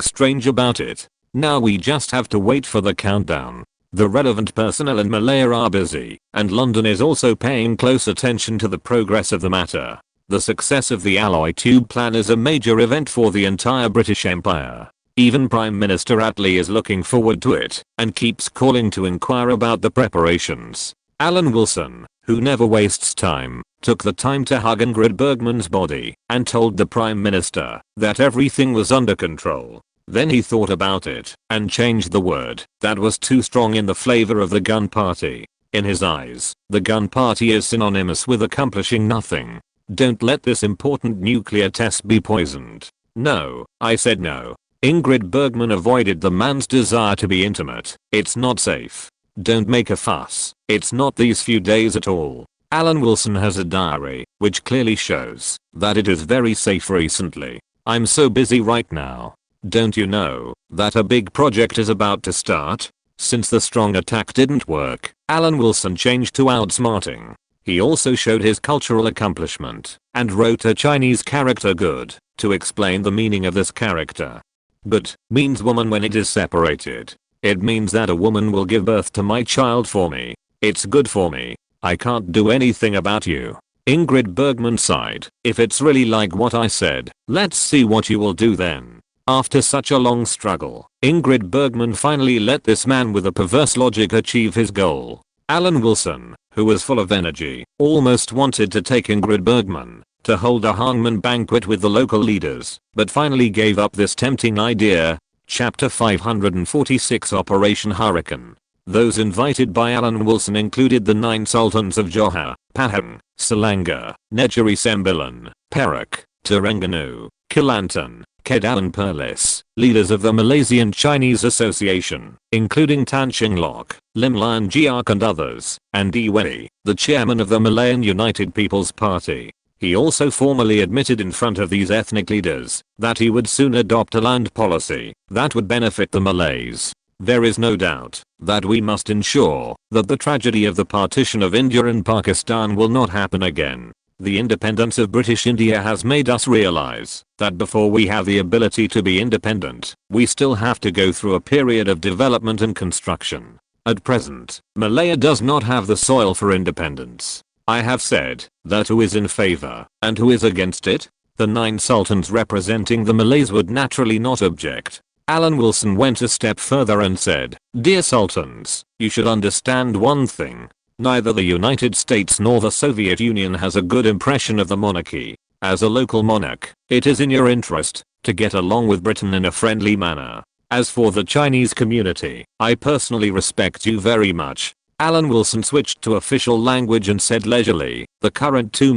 strange about it. Now we just have to wait for the countdown. The relevant personnel in Malaya are busy, and London is also paying close attention to the progress of the matter. The success of the alloy tube plan is a major event for the entire British Empire. Even Prime Minister Attlee is looking forward to it, and keeps calling to inquire about the preparations. Alan Wilson, who never wastes time, took the time to hug Ingrid Bergman's body, and told the Prime Minister that everything was under control. Then he thought about it, and changed the word that was too strong in the flavor of the gun party. In his eyes, the gun party is synonymous with accomplishing nothing. Don't let this important nuclear test be poisoned. No, I said no. Ingrid Bergman avoided the man's desire to be intimate. It's not safe. Don't make a fuss. It's not these few days at all. Alan Wilson has a diary, which clearly shows that it is very safe recently. I'm so busy right now. Don't you know that a big project is about to start? Since the strong attack didn't work, Alan Wilson changed to outsmarting. He also showed his cultural accomplishment and wrote a Chinese character good to explain the meaning of this character. Good means woman when it is separated. It means that a woman will give birth to my child for me. It's good for me. I can't do anything about you. Ingrid Bergman sighed. If it's really like what I said, let's see what you will do then. After such a long struggle, Ingrid Bergman finally let this man with a perverse logic achieve his goal. Alan Wilson, who was full of energy, almost wanted to take Ingrid Bergman to hold a hangman banquet with the local leaders, but finally gave up this tempting idea. Chapter 546 Operation Hurricane. Those invited by Alan Wilson included the 9 sultans of Johor, Pahang, Selangor, Negeri Sembilan, Perak, Terengganu, Kelantan, Kedah and Perlis, leaders of the Malaysian Chinese Association, including Tan Cheng Lock, Lim Lian Jiak and others, and Di Wei, the chairman of the Malayan United People's Party. He also formally admitted in front of these ethnic leaders that he would soon adopt a land policy that would benefit the Malays. There is no doubt that we must ensure that the tragedy of the partition of India and Pakistan will not happen again. The independence of British India has made us realize that before we have the ability to be independent, we still have to go through a period of development and construction. At present, Malaya does not have the soil for independence. I have said that who is in favor and who is against it? The 9 sultans representing the Malays would naturally not object. Alan Wilson went a step further and said, "Dear sultans, you should understand one thing. Neither the United States nor the Soviet Union has a good impression of the monarchy. As a local monarch, it is in your interest to get along with Britain in a friendly manner. As for the Chinese community, I personally respect you very much." Alan Wilson switched to official language and said leisurely, "The current 3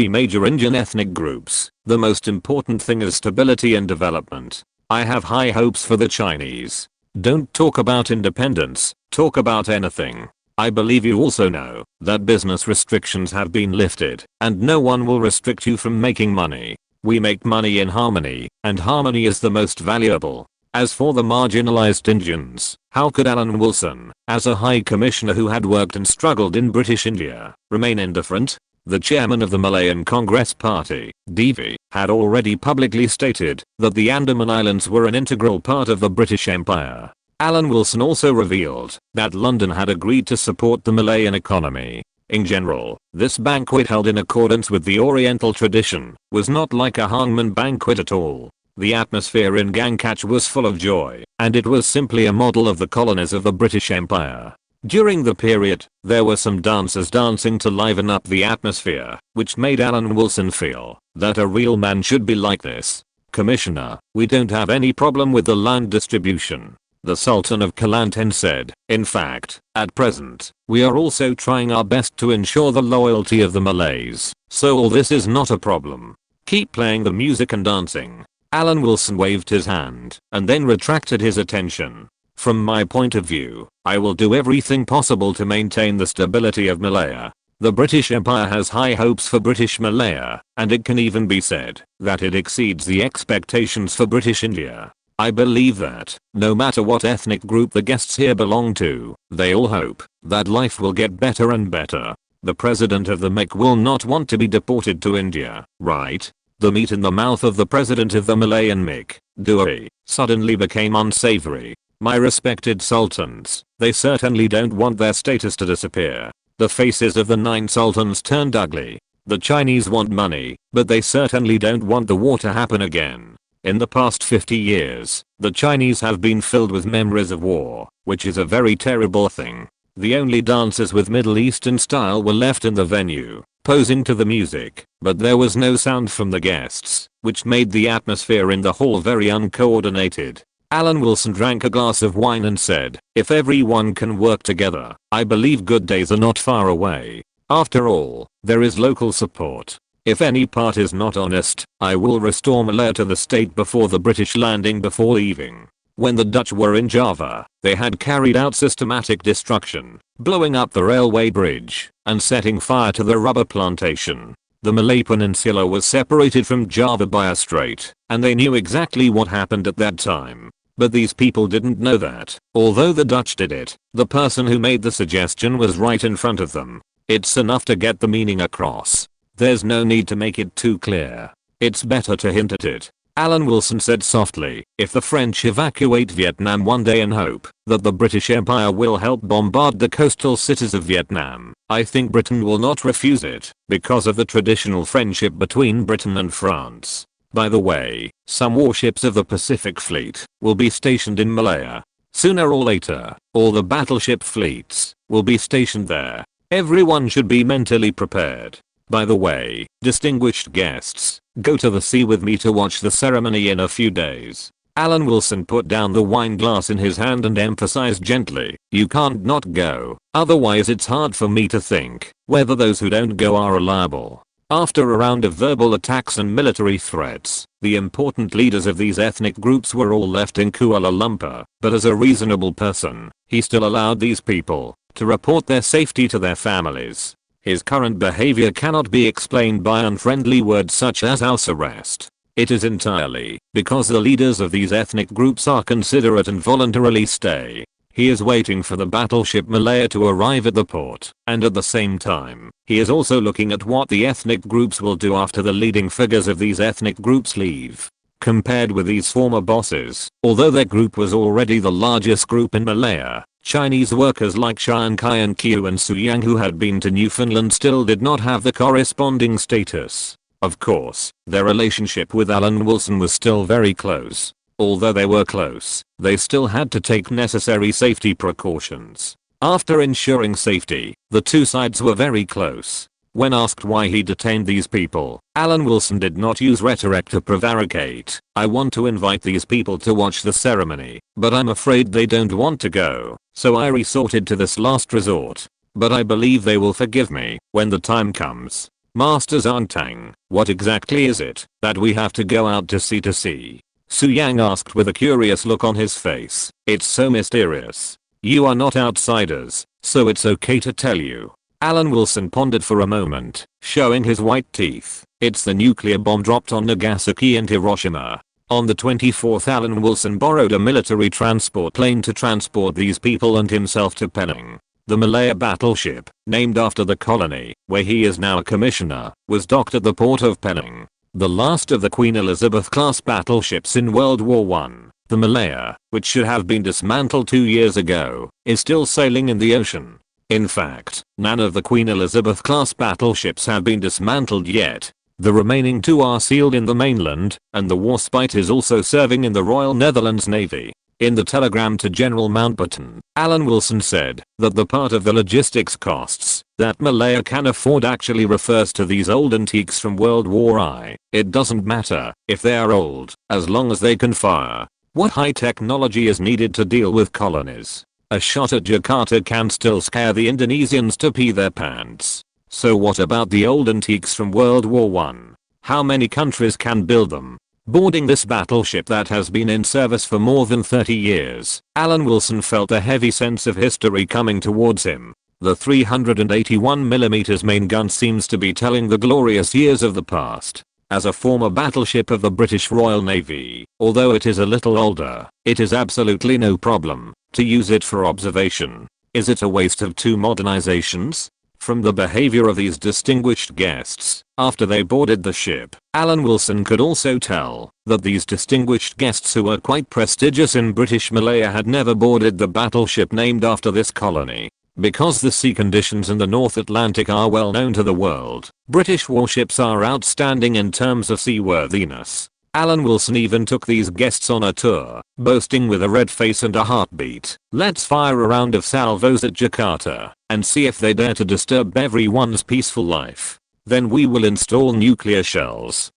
major Indian ethnic groups, the most important thing is stability and development. I have high hopes for the Chinese. Don't talk about independence, talk about anything. I believe you also know that business restrictions have been lifted, and no one will restrict you from making money. We make money in harmony, and harmony is the most valuable. As for the marginalized Indians, how could Alan Wilson, as a High Commissioner who had worked and struggled in British India, remain indifferent? The chairman of the Malayan Congress Party, DV, had already publicly stated that the Andaman Islands were an integral part of the British Empire. Alan Wilson also revealed that London had agreed to support the Malayan economy. In general, this banquet, held in accordance with the Oriental tradition, was not like a hangman banquet at all. The atmosphere in Gangkach was full of joy, and it was simply a model of the colonies of the British Empire. During the period, there were some dancers dancing to liven up the atmosphere, which made Alan Wilson feel that a real man should be like this. "Commissioner, we don't have any problem with the land distribution," the Sultan of Kelantan said. "In fact, at present, we are also trying our best to ensure the loyalty of the Malays, so all this is not a problem. Keep playing the music and dancing." Alan Wilson waved his hand and then retracted his attention. "From my point of view, I will do everything possible to maintain the stability of Malaya. The British Empire has high hopes for British Malaya, and it can even be said that it exceeds the expectations for British India. I believe that, no matter what ethnic group the guests here belong to, they all hope that life will get better and better. The president of the MIC will not want to be deported to India, right?" The meat in the mouth of the president of the Malayan MIC, Dewey, suddenly became unsavory. "My respected sultans, they certainly don't want their status to disappear." The faces of the 9 sultans turned ugly. The Chinese want money, but they certainly don't want the war to happen again. In the past 50 years, the Chinese have been filled with memories of war, which is a very terrible thing. The only dancers with Middle Eastern style were left in the venue, posing to the music, but there was no sound from the guests, which made the atmosphere in the hall very uncoordinated. Alan Wilson drank a glass of wine and said, "If everyone can work together, I believe good days are not far away. After all, there is local support. If any part is not honest, I will restore Malaya to the state before the British landing before leaving." When the Dutch were in Java, they had carried out systematic destruction, blowing up the railway bridge and setting fire to the rubber plantation. The Malay Peninsula was separated from Java by a strait, and they knew exactly what happened at that time. But these people didn't know that, although the Dutch did it, the person who made the suggestion was right in front of them. It's enough to get the meaning across. There's no need to make it too clear. It's better to hint at it. Alan Wilson said softly, "If the French evacuate Vietnam one day and hope that the British Empire will help bombard the coastal cities of Vietnam, I think Britain will not refuse it, because of the traditional friendship between Britain and France. By the way, some warships of the Pacific Fleet will be stationed in Malaya. Sooner or later, all the battleship fleets will be stationed there. Everyone should be mentally prepared. By the way, distinguished guests, go to the sea with me to watch the ceremony in a few days." Alan Wilson put down the wine glass in his hand and emphasized gently, "You can't not go, otherwise it's hard for me to think whether those who don't go are reliable." After a round of verbal attacks and military threats, the important leaders of these ethnic groups were all left in Kuala Lumpur, but as a reasonable person, he still allowed these people to report their safety to their families. His current behavior cannot be explained by unfriendly words such as house arrest. It is entirely because the leaders of these ethnic groups are considerate and voluntarily stay. He is waiting for the battleship Malaya to arrive at the port, and at the same time, he is also looking at what the ethnic groups will do after the leading figures of these ethnic groups leave. Compared with these former bosses, although their group was already the largest group in Malaya, Chinese workers like Chiang Kai-Q and Su Yang who had been to Newfoundland still did not have the corresponding status. Of course, their relationship with Alan Wilson was still very close. Although they were close, they still had to take necessary safety precautions. After ensuring safety, the two sides were very close. When asked why he detained these people, Alan Wilson did not use rhetoric to prevaricate. I want to invite these people to watch the ceremony, but I'm afraid they don't want to go, so I resorted to this last resort. But I believe they will forgive me when the time comes. Master Zhangtang, what exactly is it that we have to go out to see? Su Yang asked with a curious look on his face. It's so mysterious. You are not outsiders, so it's okay to tell you. Alan Wilson pondered for a moment, showing his white teeth. It's the nuclear bomb dropped on Nagasaki and Hiroshima. On the 24th, Alan Wilson borrowed a military transport plane to transport these people and himself to Penang. The Malaya battleship, named after the colony, where he is now a commissioner, was docked at the port of Penang. The last of the Queen Elizabeth-class battleships in World War I, the Malaya, which should have been dismantled 2 years ago, is still sailing in the ocean. In fact, none of the Queen Elizabeth-class battleships have been dismantled yet. The remaining two are sealed in the mainland, and the Warspite is also serving in the Royal Netherlands Navy. In the telegram to General Mountbatten, Alan Wilson said that the part of the logistics costs that Malaya can afford actually refers to these old antiques from World War I. It doesn't matter if they are old, as long as they can fire. What high technology is needed to deal with colonies? A shot at Jakarta can still scare the Indonesians to pee their pants. So what about the old antiques from World War I? How many countries can build them? Boarding this battleship that has been in service for more than 30 years, Alan Wilson felt a heavy sense of history coming towards him. The 381mm main gun seems to be telling the glorious years of the past. As a former battleship of the British Royal Navy, although it is a little older, it is absolutely no problem to use it for observation. Is it a waste of two modernizations? From the behavior of these distinguished guests, after they boarded the ship, Alan Wilson could also tell that these distinguished guests who were quite prestigious in British Malaya had never boarded the battleship named after this colony. Because the sea conditions in the North Atlantic are well known to the world, British warships are outstanding in terms of seaworthiness. Alan Wilson even took these guests on a tour, boasting with a red face and a heartbeat, "Let's fire a round of salvos at Jakarta and see if they dare to disturb everyone's peaceful life. Then we will install nuclear shells."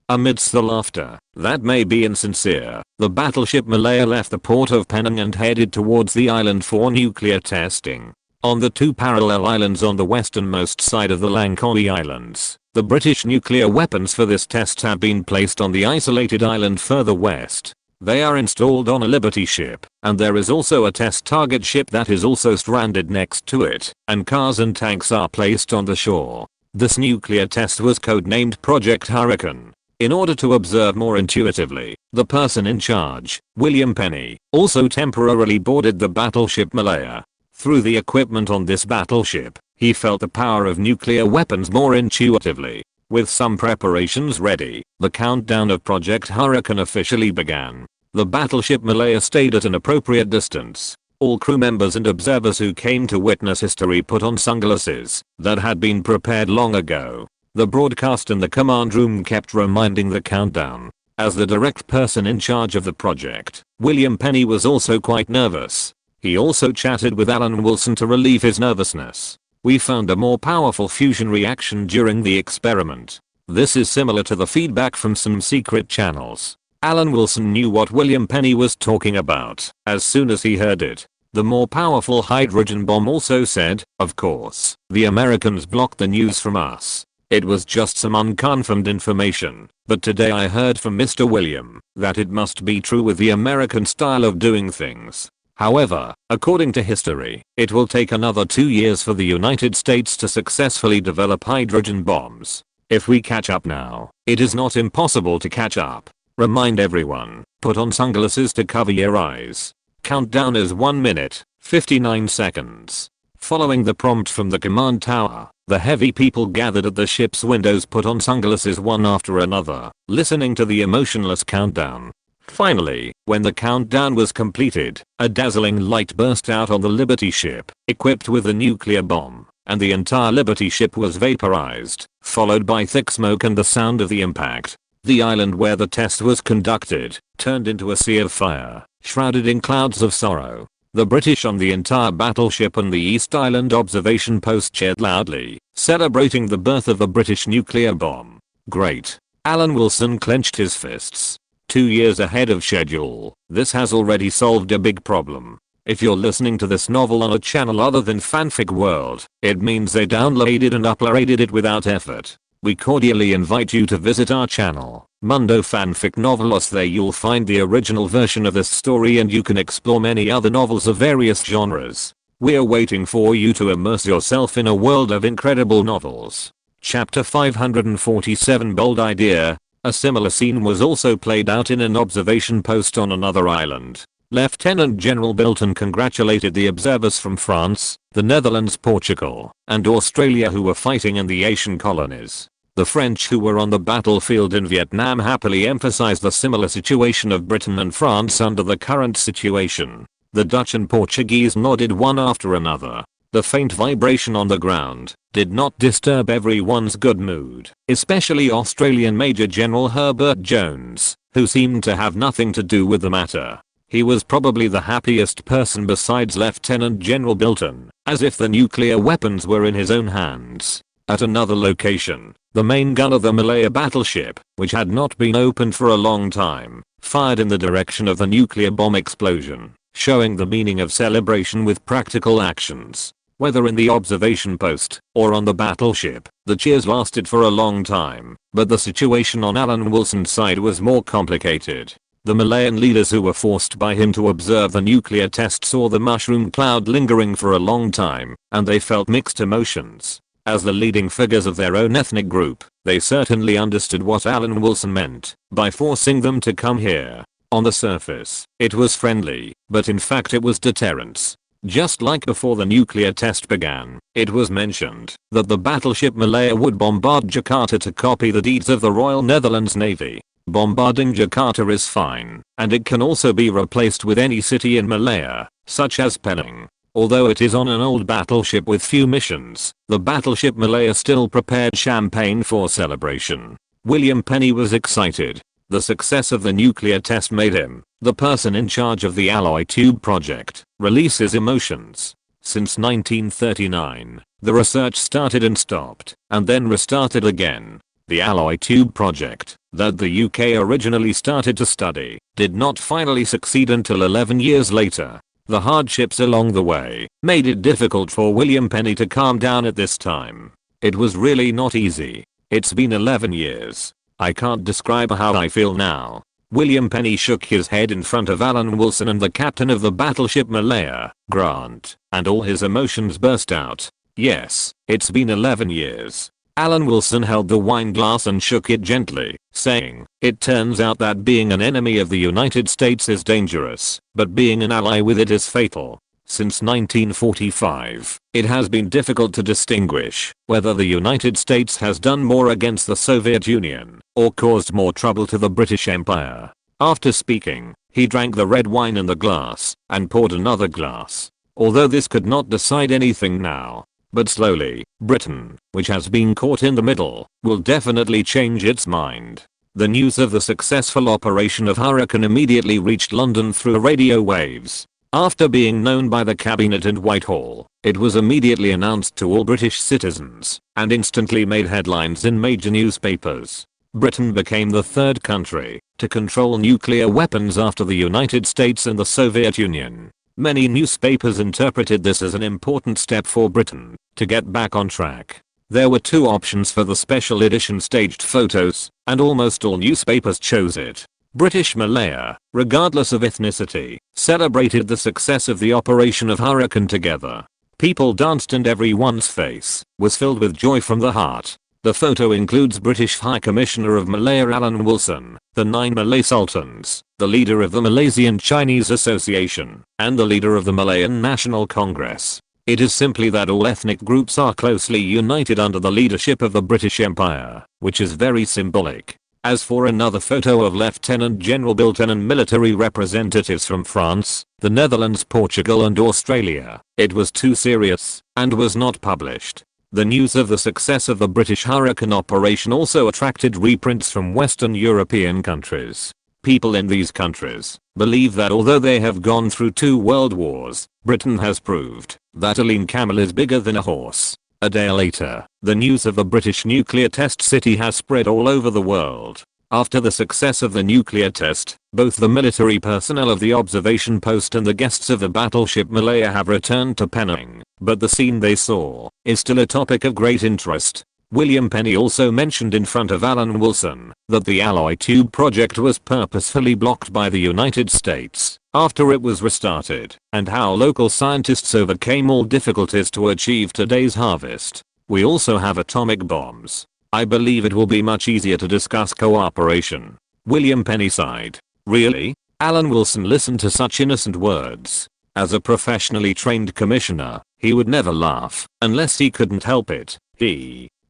Amidst the laughter that may be insincere, the battleship Malaya left the port of Penang and headed towards the island for nuclear testing. On the two parallel islands on the westernmost side of the Langkawi Islands, the British nuclear weapons for this test have been placed on the isolated island further west. They are installed on a Liberty ship, and there is also a test target ship that is also stranded next to it, and cars and tanks are placed on the shore. This nuclear test was codenamed Project Hurricane. In order to observe more intuitively, the person in charge, William Penny, also temporarily boarded the battleship Malaya. Through the equipment on this battleship, he felt the power of nuclear weapons more intuitively. With some preparations ready, the countdown of Project Hurricane officially began. The battleship Malaya stayed at an appropriate distance. All crew members and observers who came to witness history put on sunglasses that had been prepared long ago. The broadcast in the command room kept reminding the countdown. As the direct person in charge of the project, William Penny was also quite nervous. He also chatted with Alan Wilson to relieve his nervousness. "We found a more powerful fusion reaction during the experiment. This is similar to the feedback from some secret channels." Alan Wilson knew what William Penny was talking about as soon as he heard it. The more powerful hydrogen bomb also said, "Of course, the Americans blocked the news from us. It was just some unconfirmed information, but today I heard from Mr. William that it must be true with the American style of doing things. However, according to history, it will take another 2 years for the United States to successfully develop hydrogen bombs. If we catch up now, it is not impossible to catch up. Remind everyone, put on sunglasses to cover your eyes. Countdown is 1 minute, 59 seconds. Following the prompt from the command tower, the heavy people gathered at the ship's windows put on sunglasses one after another, listening to the emotionless countdown. Finally, when the countdown was completed, a dazzling light burst out on the Liberty ship, equipped with a nuclear bomb, and the entire Liberty ship was vaporized, followed by thick smoke and the sound of the impact. The island where the test was conducted turned into a sea of fire, shrouded in clouds of sorrow. The British on the entire battleship and the East Island observation post cheered loudly, celebrating the birth of the British nuclear bomb. Great. Alan Wilson clenched his fists. 2 years ahead of schedule, this has already solved a big problem. If you're listening to this novel on a channel other than Fanfic World, it means they downloaded and uploaded it without effort. We cordially invite you to visit our channel, Mundo Fanfic Novelos. There you'll find the original version of this story and you can explore many other novels of various genres. We're waiting for you to immerse yourself in a world of incredible novels. Chapter 547 Bold Idea. A similar scene was also played out in an observation post on another island. Lieutenant General Bilton congratulated the observers from France, the Netherlands, Portugal, and Australia who were fighting in the Asian colonies. The French who were on the battlefield in Vietnam happily emphasized the similar situation of Britain and France under the current situation. The Dutch and Portuguese nodded one after another. The faint vibration on the ground did not disturb everyone's good mood, especially Australian Major General Herbert Jones, who seemed to have nothing to do with the matter. He was probably the happiest person besides Lieutenant General Bilton, as if the nuclear weapons were in his own hands. At another location, the main gun of the Malaya battleship, which had not been opened for a long time, fired in the direction of the nuclear bomb explosion, showing the meaning of celebration with practical actions. Whether in the observation post or on the battleship, the cheers lasted for a long time, but the situation on Alan Wilson's side was more complicated. The Malayan leaders who were forced by him to observe the nuclear test saw the mushroom cloud lingering for a long time, and they felt mixed emotions. As the leading figures of their own ethnic group, they certainly understood what Alan Wilson meant by forcing them to come here. On the surface, it was friendly, but in fact it was deterrence. Just like before the nuclear test began, it was mentioned that the battleship Malaya would bombard Jakarta to copy the deeds of the Royal Netherlands Navy. Bombarding Jakarta is fine, and it can also be replaced with any city in Malaya, such as Penang. Although it is on an old battleship with few missions, the battleship Malaya still prepared champagne for celebration. William Penny was excited. The success of the nuclear test made him, the person in charge of the alloy tube project, release his emotions. Since 1939, the research started and stopped, and then restarted again. The alloy tube project, that the UK originally started to study, did not finally succeed until 11 years later. The hardships along the way made it difficult for William Penny to calm down at this time. It was really not easy. It's been 11 years. I can't describe how I feel now. William Penny shook his head in front of Alan Wilson and the captain of the battleship Malaya, Grant, and all his emotions burst out. Yes, it's been 11 years. Alan Wilson held the wine glass and shook it gently, saying, "It turns out that being an enemy of the United States is dangerous, but being an ally with it is fatal." Since 1945, it has been difficult to distinguish whether the United States has done more against the Soviet Union or caused more trouble to the British Empire. After speaking, he drank the red wine in the glass and poured another glass. Although this could not decide anything now, but slowly, Britain, which has been caught in the middle, will definitely change its mind. The news of the successful operation of Hurricane immediately reached London through radio waves. After being known by the cabinet and Whitehall, it was immediately announced to all British citizens and instantly made headlines in major newspapers. Britain became the third country to control nuclear weapons after the United States and the Soviet Union. Many newspapers interpreted this as an important step for Britain to get back on track. There were two options for the special edition staged photos, and almost all newspapers chose it. British Malaya, regardless of ethnicity, celebrated the success of the operation of Hurricane together. People danced and everyone's face was filled with joy from the heart. The photo includes British High Commissioner of Malaya Alan Wilson, the 9 Malay Sultans, the leader of the Malaysian Chinese Association, and the leader of the Malayan National Congress. It is simply that all ethnic groups are closely united under the leadership of the British Empire, which is very symbolic. As for another photo of Lieutenant General Bilton and military representatives from France, the Netherlands, Portugal and Australia, it was too serious and was not published. The news of the success of the British Hurricane operation also attracted reprints from Western European countries. People in these countries believe that although they have gone through 2 world wars, Britain has proved that a lean camel is bigger than a horse. A day later, the news of the British nuclear test city has spread all over the world. After the success of the nuclear test, both the military personnel of the observation post and the guests of the battleship Malaya have returned to Penang, but the scene they saw is still a topic of great interest. William Penny also mentioned in front of Alan Wilson that the alloy tube project was purposefully blocked by the United States after it was restarted, and how local scientists overcame all difficulties to achieve today's harvest. We also have atomic bombs. I believe it will be much easier to discuss cooperation. William Penny sighed. Really? Alan Wilson listened to such innocent words. As a professionally trained commissioner, he would never laugh unless he couldn't help it.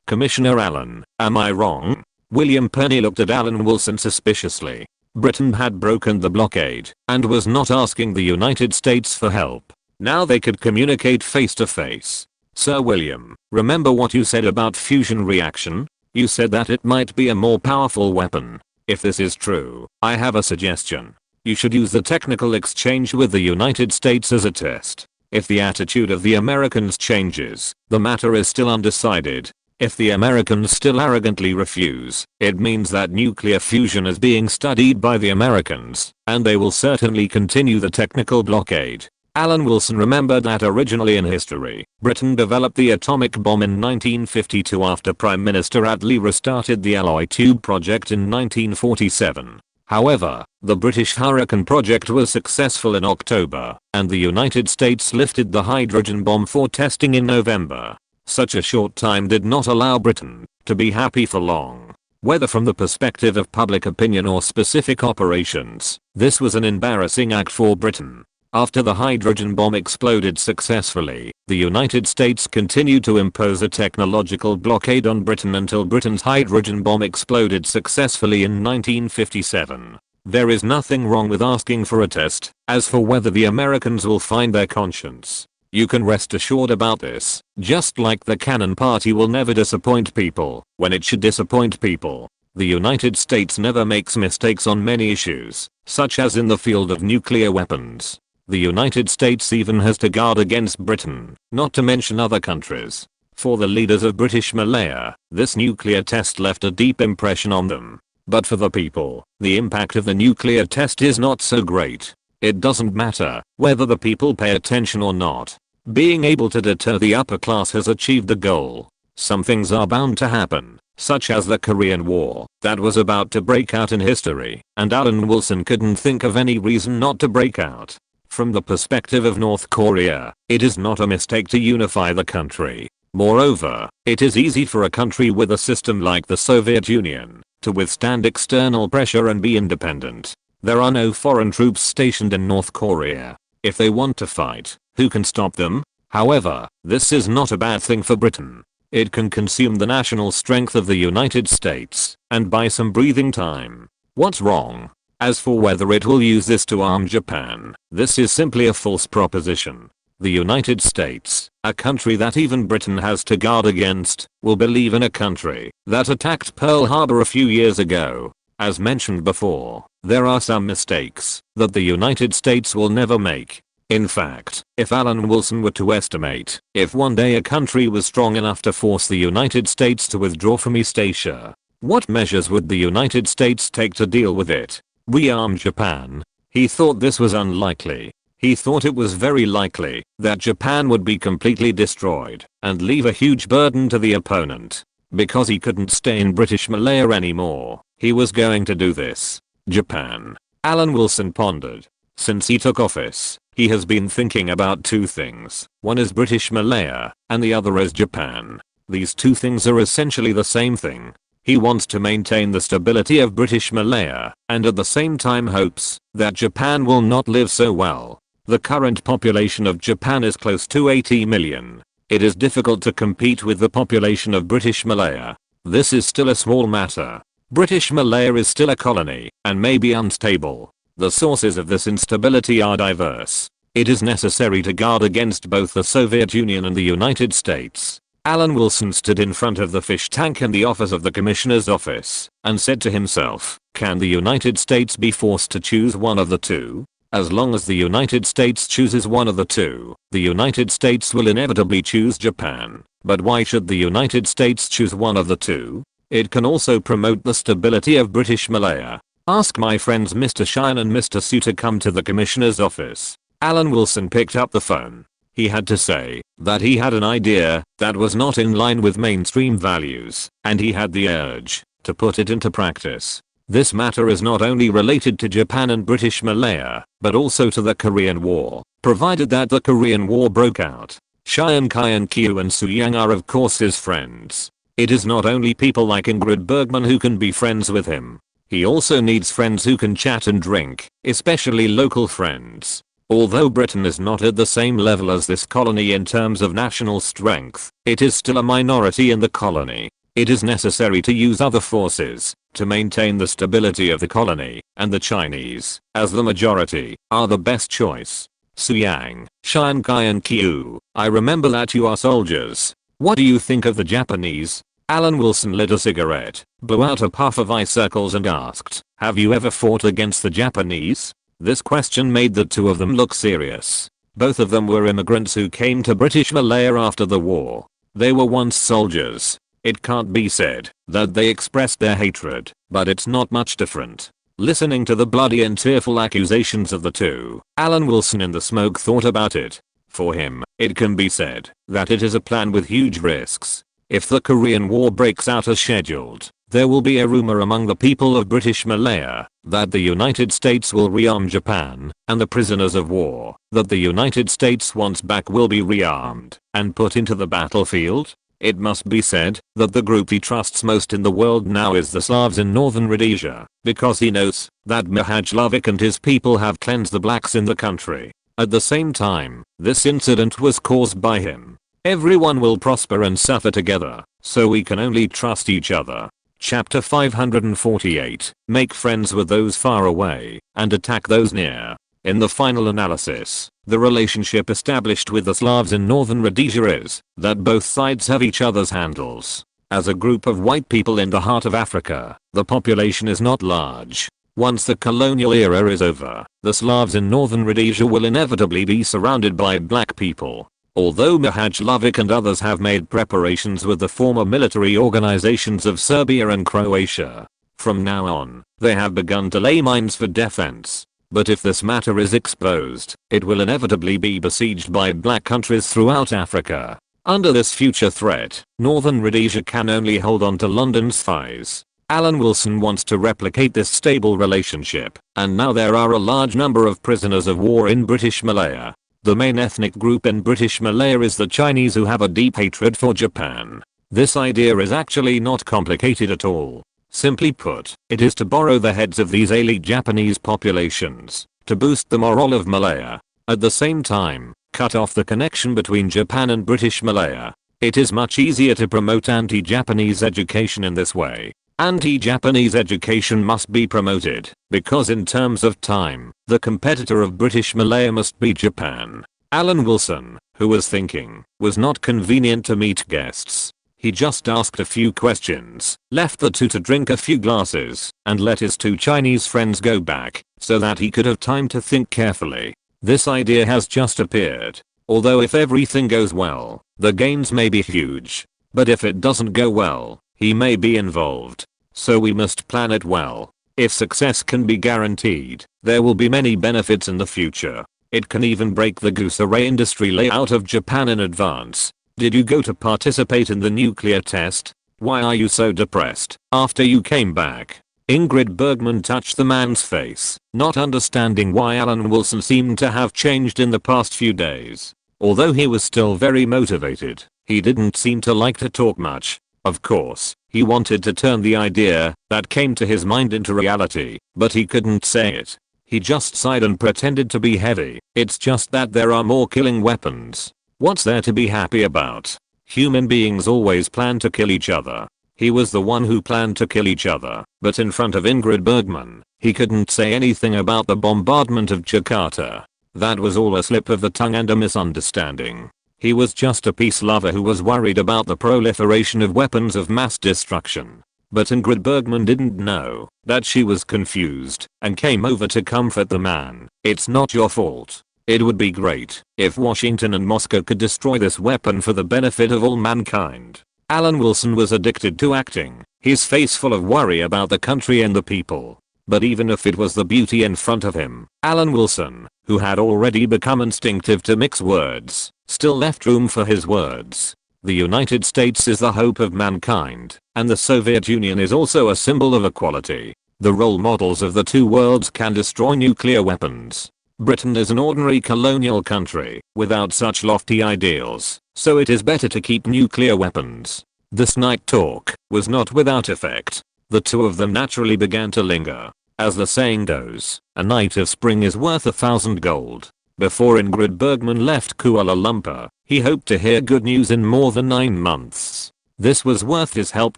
Commissioner Allen, am I wrong? William Penny looked at Alan Wilson suspiciously. Britain had broken the blockade and was not asking the United States for help. Now they could communicate face to face. Sir William, remember what you said about fusion reaction? You said that it might be a more powerful weapon. If this is true, I have a suggestion. You should use the technical exchange with the United States as a test. If the attitude of the Americans changes, the matter is still undecided. If the Americans still arrogantly refuse, it means that nuclear fusion is being studied by the Americans, and they will certainly continue the technical blockade. Alan Wilson remembered that originally in history, Britain developed the atomic bomb in 1952 after Prime Minister Attlee restarted the alloy tube project in 1947. However, the British Hurricane project was successful in October, and the United States lifted the hydrogen bomb for testing in November. Such a short time did not allow Britain to be happy for long. Whether from the perspective of public opinion or specific operations, this was an embarrassing act for Britain. After the hydrogen bomb exploded successfully, the United States continued to impose a technological blockade on Britain until Britain's hydrogen bomb exploded successfully in 1957. There is nothing wrong with asking for a test. As for whether the Americans will find their conscience, you can rest assured about this. Just like the Cannon Party will never disappoint people when it should disappoint people, the United States never makes mistakes on many issues, such as in the field of nuclear weapons. The United States even has to guard against Britain, not to mention other countries. For the leaders of British Malaya, this nuclear test left a deep impression on them. But for the people, the impact of the nuclear test is not so great. It doesn't matter whether the people pay attention or not. Being able to deter the upper class has achieved the goal. Some things are bound to happen, such as the Korean War, that was about to break out in history, and Alan Wilson couldn't think of any reason not to break out. From the perspective of North Korea, it is not a mistake to unify the country. Moreover, it is easy for a country with a system like the Soviet Union to withstand external pressure and be independent. There are no foreign troops stationed in North Korea. If they want to fight, who can stop them? However, this is not a bad thing for Britain. It can consume the national strength of the United States and buy some breathing time. What's wrong? As for whether it will use this to arm Japan, this is simply a false proposition. The United States, a country that even Britain has to guard against, will believe in a country that attacked Pearl Harbor a few years ago. As mentioned before, there are some mistakes that the United States will never make. In fact, if Alan Wilson were to estimate, if one day a country was strong enough to force the United States to withdraw from East Asia, what measures would the United States take to deal with it? Rearm Japan? He thought this was unlikely. He thought it was very likely that Japan would be completely destroyed and leave a huge burden to the opponent. Because he couldn't stay in British Malaya anymore, he was going to do this. Japan. Alan Wilson pondered. Since he took office, he has been thinking about two things. One is British Malaya, and the other is Japan. These two things are essentially the same thing. He wants to maintain the stability of British Malaya, and at the same time hopes that Japan will not live so well. The current population of Japan is close to 80 million. It is difficult to compete with the population of British Malaya. This is still a small matter. British Malaya is still a colony, and may be unstable. The sources of this instability are diverse. It is necessary to guard against both the Soviet Union and the United States. Alan Wilson stood in front of the fish tank in the office of the Commissioner's office, and said to himself, can the United States be forced to choose one of the two? As long as the United States chooses one of the two, the United States will inevitably choose Japan. But why should the United States choose one of the two? It can also promote the stability of British Malaya. Ask my friends Mr. Cheyenne and Mr. Su to come to the Commissioner's office. Alan Wilson picked up the phone. He had to say that he had an idea that was not in line with mainstream values, and he had the urge to put it into practice. This matter is not only related to Japan and British Malaya, but also to the Korean War, provided that the Korean War broke out. Cheyenne Kyu and Su Yang are of course his friends. It is not only people like Ingrid Bergman who can be friends with him. He also needs friends who can chat and drink, especially local friends. Although Britain is not at the same level as this colony in terms of national strength, it is still a minority in the colony. It is necessary to use other forces to maintain the stability of the colony, and the Chinese, as the majority, are the best choice. Su Yang, Cheyenne Kyu, I remember that you are soldiers. What do you think of the Japanese? Alan Wilson lit a cigarette, blew out a puff of eye circles and asked, have you ever fought against the Japanese? This question made the two of them look serious. Both of them were immigrants who came to British Malaya after the war. They were once soldiers. It can't be said that they expressed their hatred, but it's not much different. Listening to the bloody and tearful accusations of the two, Alan Wilson in the smoke thought about it. For him, it can be said that it is a plan with huge risks. If the Korean War breaks out as scheduled, there will be a rumor among the people of British Malaya that the United States will rearm Japan, and the prisoners of war that the United States wants back will be rearmed and put into the battlefield. It must be said that the group he trusts most in the world now is the Slavs in northern Rhodesia, because he knows that Mihajlovic and his people have cleansed the blacks in the country. At the same time, this incident was caused by him. Everyone will prosper and suffer together, so we can only trust each other. Chapter 548, Make friends with those far away, and attack those near. In the final analysis, the relationship established with the Slavs in northern Rhodesia is that both sides have each other's handles. As a group of white people in the heart of Africa, the population is not large. Once the colonial era is over, the Slavs in northern Rhodesia will inevitably be surrounded by black people. Although Mihajlovic and others have made preparations with the former military organizations of Serbia and Croatia. From now on, they have begun to lay mines for defense. But if this matter is exposed, it will inevitably be besieged by black countries throughout Africa. Under this future threat, northern Rhodesia can only hold on to London's thighs. Alan Wilson wants to replicate this stable relationship, and now there are a large number of prisoners of war in British Malaya. The main ethnic group in British Malaya is the Chinese, who have a deep hatred for Japan. This idea is actually not complicated at all. Simply put, it is to borrow the heads of these elite Japanese populations, to boost the morale of Malaya. At the same time, cut off the connection between Japan and British Malaya. It is much easier to promote anti-Japanese education in this way. Anti-Japanese education must be promoted, because in terms of time, the competitor of British Malaya must be Japan. Alan Wilson, who was thinking, was not convenient to meet guests. He just asked a few questions, left the two to drink a few glasses, and let his two Chinese friends go back, so that he could have time to think carefully. This idea has just appeared. Although if everything goes well, the gains may be huge. But if it doesn't go well, he may be involved. So we must plan it well. If success can be guaranteed, there will be many benefits in the future. It can even break the goose array industry layout of Japan in advance. Did you go to participate in the nuclear test? Why are you so depressed after you came back? Ingrid Bergman touched the man's face, not understanding why Alan Wilson seemed to have changed in the past few days. Although he was still very motivated, he didn't seem to like to talk much. Of course, he wanted to turn the idea that came to his mind into reality, but he couldn't say it. He just sighed and pretended to be heavy. It's just that there are more killing weapons. What's there to be happy about? Human beings always plan to kill each other. He was the one who planned to kill each other, but in front of Ingrid Bergman, he couldn't say anything about the bombardment of Jakarta. That was all a slip of the tongue and a misunderstanding. He was just a peace lover who was worried about the proliferation of weapons of mass destruction. But Ingrid Bergman didn't know that she was confused and came over to comfort the man. It's not your fault. It would be great if Washington and Moscow could destroy this weapon for the benefit of all mankind. Alan Wilson was addicted to acting, his face full of worry about the country and the people. But even if it was the beauty in front of him, Alan Wilson, who had already become instinctive to mix words, still left room for his words. The United States is the hope of mankind, and the Soviet Union is also a symbol of equality. The role models of the two worlds can destroy nuclear weapons. Britain is an ordinary colonial country without such lofty ideals, so it is better to keep nuclear weapons. This night talk was not without effect. The two of them naturally began to linger. As the saying goes, a night of spring is worth 1,000 gold. Before Ingrid Bergman left Kuala Lumpur, he hoped to hear good news in more than 9 months. This was worth his help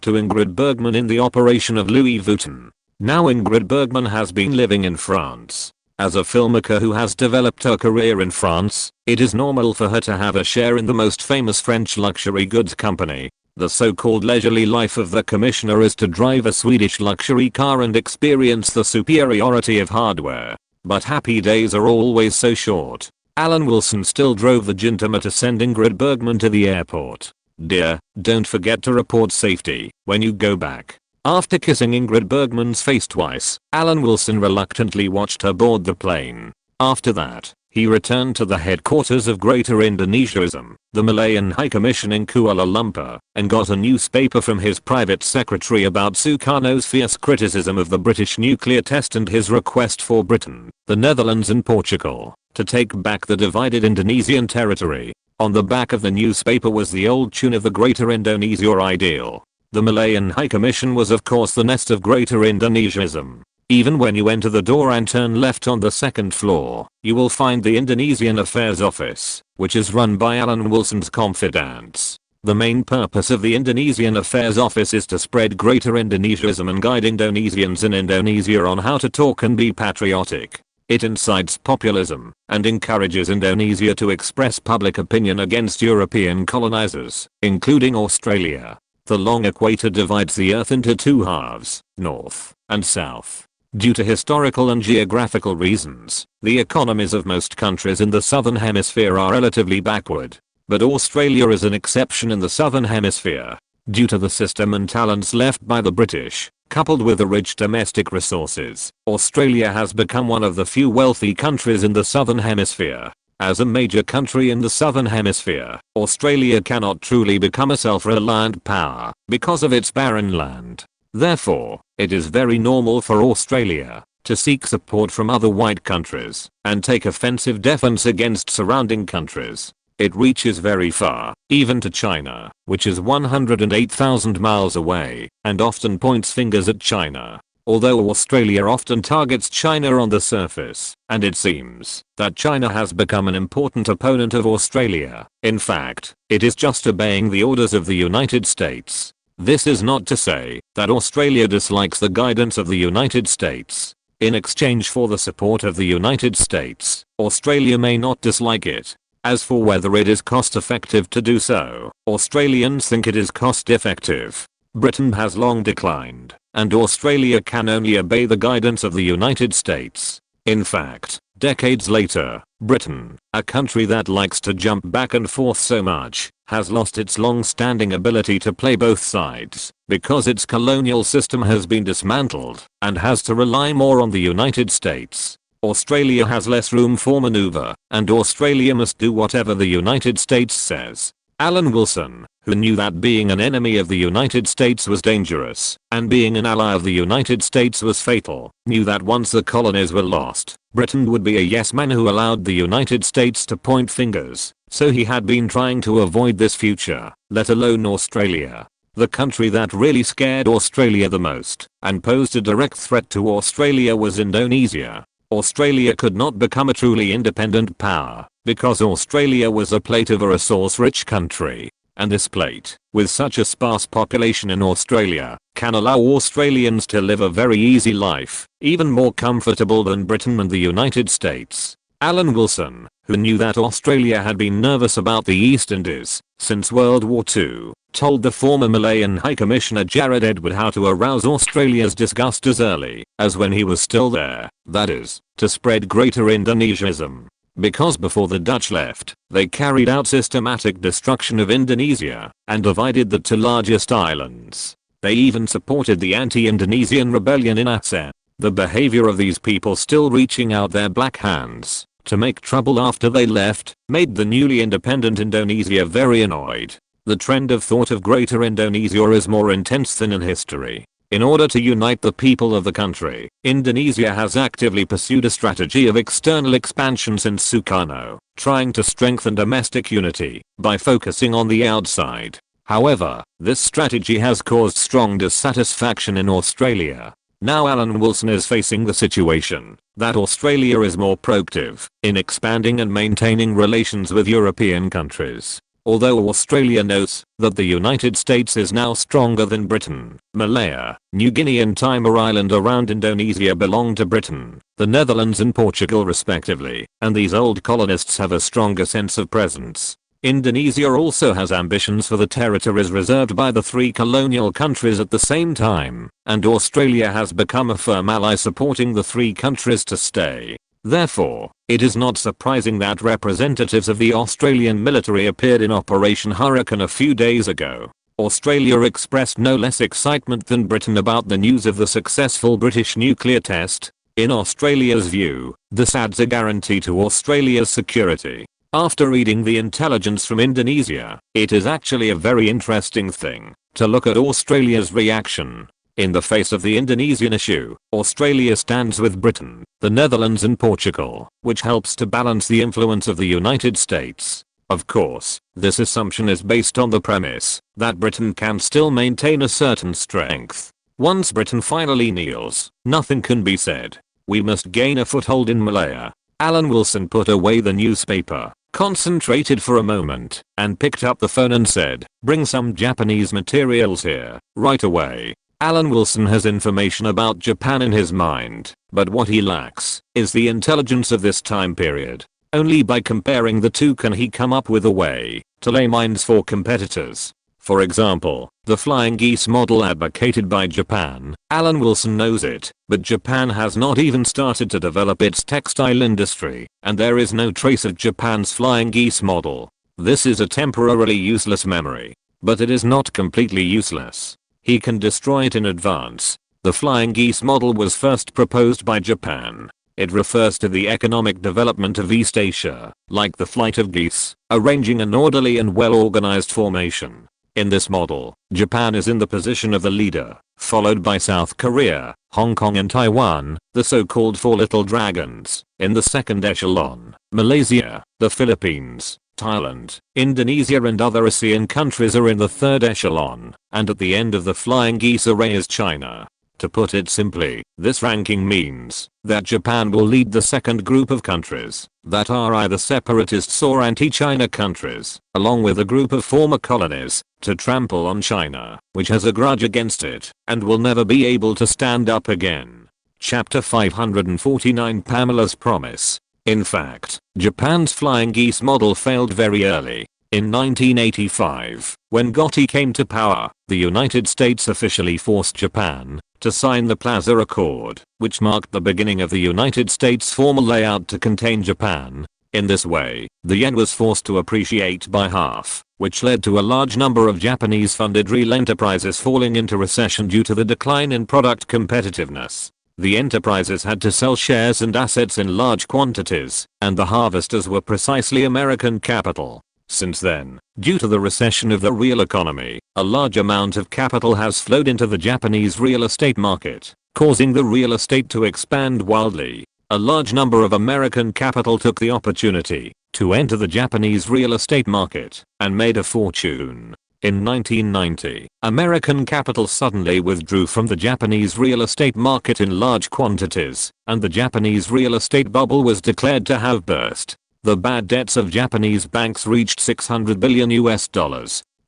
to Ingrid Bergman in the operation of Louis Vuitton. Now Ingrid Bergman has been living in France. As a filmmaker who has developed her career in France, it is normal for her to have a share in the most famous French luxury goods company. The so-called leisurely life of the commissioner is to drive a Swedish luxury car and experience the superiority of hardware. But happy days are always so short. Alan Wilson still drove the Gintama to send Ingrid Bergman to the airport. Dear, don't forget to report safety when you go back. After kissing Ingrid Bergman's face twice, Alan Wilson reluctantly watched her board the plane. After that, he returned to the headquarters of Greater Indonesiaism, the Malayan High Commission in Kuala Lumpur, and got a newspaper from his private secretary about Sukarno's fierce criticism of the British nuclear test and his request for Britain, the Netherlands and Portugal to take back the divided Indonesian territory. On the back of the newspaper was the old tune of the Greater Indonesia ideal. The Malayan High Commission was of course the nest of Greater Indonesiaism. Even when you enter the door and turn left on the second floor, you will find the Indonesian Affairs Office, which is run by Alan Wilson's confidants. The main purpose of the Indonesian Affairs Office is to spread Greater Indonesiaism and guide Indonesians in Indonesia on how to talk and be patriotic. It incites populism and encourages Indonesia to express public opinion against European colonizers, including Australia. The long equator divides the earth into two halves, north and south. Due to historical and geographical reasons, the economies of most countries in the southern hemisphere are relatively backward. But Australia is an exception in the southern hemisphere. Due to the system and talents left by the British, coupled with the rich domestic resources, Australia has become one of the few wealthy countries in the southern hemisphere. As a major country in the southern hemisphere, Australia cannot truly become a self-reliant power because of its barren land. Therefore, it is very normal for Australia to seek support from other white countries and take offensive defense against surrounding countries. It reaches very far, even to China, which is 108,000 miles away, and often points fingers at China. Although Australia often targets China on the surface, and it seems that China has become an important opponent of Australia. In fact, it is just obeying the orders of the United States. This is not to say that Australia dislikes the guidance of the United States. In exchange for the support of the United States, Australia may not dislike it. As for whether it is cost effective to do so, Australians think it is cost effective. Britain has long declined, and Australia can only obey the guidance of the United States. In fact, decades later, Britain, a country that likes to jump back and forth so much, has lost its long-standing ability to play both sides, because its colonial system has been dismantled, and has to rely more on the United States. Australia has less room for maneuver, and Australia must do whatever the United States says. Alan Wilson, who knew that being an enemy of the United States was dangerous, and being an ally of the United States was fatal, knew that once the colonies were lost, Britain would be a yes man who allowed the United States to point fingers, so he had been trying to avoid this future, let alone Australia. The country that really scared Australia the most, and posed a direct threat to Australia was Indonesia. Australia could not become a truly independent power, because Australia was a plate of a resource-rich country, and this plate, with such a sparse population in Australia, can allow Australians to live a very easy life, even more comfortable than Britain and the United States. Alan Wilson, who knew that Australia had been nervous about the East Indies since World War II, told the former Malayan High Commissioner Jared Edward how to arouse Australia's disgust as early as when he was still there, that is, to spread greater Indonesianism. Because before the Dutch left, they carried out systematic destruction of Indonesia and divided the two largest islands. They even supported the anti-Indonesian rebellion in Aceh. The behavior of these people still reaching out their black hands to make trouble after they left made the newly independent Indonesia very annoyed. The trend of thought of Greater Indonesia is more intense than in history. In order to unite the people of the country, Indonesia has actively pursued a strategy of external expansion since Sukarno, trying to strengthen domestic unity by focusing on the outside. However, this strategy has caused strong dissatisfaction in Australia. Now Alan Wilson is facing the situation that Australia is more proactive in expanding and maintaining relations with European countries. Although Australia notes that the United States is now stronger than Britain, Malaya, New Guinea and Timor Island around Indonesia belong to Britain, the Netherlands and Portugal respectively, and these old colonists have a stronger sense of presence. Indonesia also has ambitions for the territories reserved by the three colonial countries at the same time, and Australia has become a firm ally supporting the three countries to stay. Therefore, it is not surprising that representatives of the Australian military appeared in Operation Hurricane a few days ago. Australia expressed no less excitement than Britain about the news of the successful British nuclear test. In Australia's view, this adds a guarantee to Australia's security. After reading the intelligence from Indonesia, it is actually a very interesting thing to look at Australia's reaction. In the face of the Indonesian issue, Australia stands with Britain, the Netherlands and Portugal, which helps to balance the influence of the United States. Of course, this assumption is based on the premise that Britain can still maintain a certain strength. Once Britain finally kneels, nothing can be said. We must gain a foothold in Malaya. Alan Wilson put away the newspaper, concentrated for a moment, and picked up the phone and said, "Bring some Japanese materials here, right away." Alan Wilson has information about Japan in his mind, but what he lacks is the intelligence of this time period. Only by comparing the two can he come up with a way to lay mines for competitors. For example, the flying geese model advocated by Japan. Alan Wilson knows it, but Japan has not even started to develop its textile industry, and there is no trace of Japan's flying geese model. This is a temporarily useless memory, but it is not completely useless. He can destroy it in advance. The flying geese model was first proposed by Japan. It refers to the economic development of East Asia, like the flight of geese, arranging an orderly and well-organized formation. In this model, Japan is in the position of the leader, followed by South Korea, Hong Kong and Taiwan, the so-called Four Little Dragons. In the second echelon, Malaysia, the Philippines, Thailand, Indonesia and other ASEAN countries are in the third echelon, and at the end of the flying geese array is China. To put it simply, this ranking means that Japan will lead the second group of countries that are either separatists or anti-China countries, along with a group of former colonies, to trample on China, which has a grudge against it and will never be able to stand up again. Chapter 549 Pamela's Promise. In fact, Japan's flying geese model failed very early. In 1985, when Gotti came to power, the United States officially forced Japan to sign the Plaza Accord, which marked the beginning of the United States' formal layout to contain Japan. In this way, the yen was forced to appreciate by half, which led to a large number of Japanese-funded real enterprises falling into recession due to the decline in product competitiveness. The enterprises had to sell shares and assets in large quantities, and the harvesters were precisely American capital. Since then, due to the recession of the real economy, a large amount of capital has flowed into the Japanese real estate market, causing the real estate to expand wildly. A large number of American capital took the opportunity to enter the Japanese real estate market and made a fortune. In 1990, American capital suddenly withdrew from the Japanese real estate market in large quantities, and the Japanese real estate bubble was declared to have burst. The bad debts of Japanese banks reached $600 billion.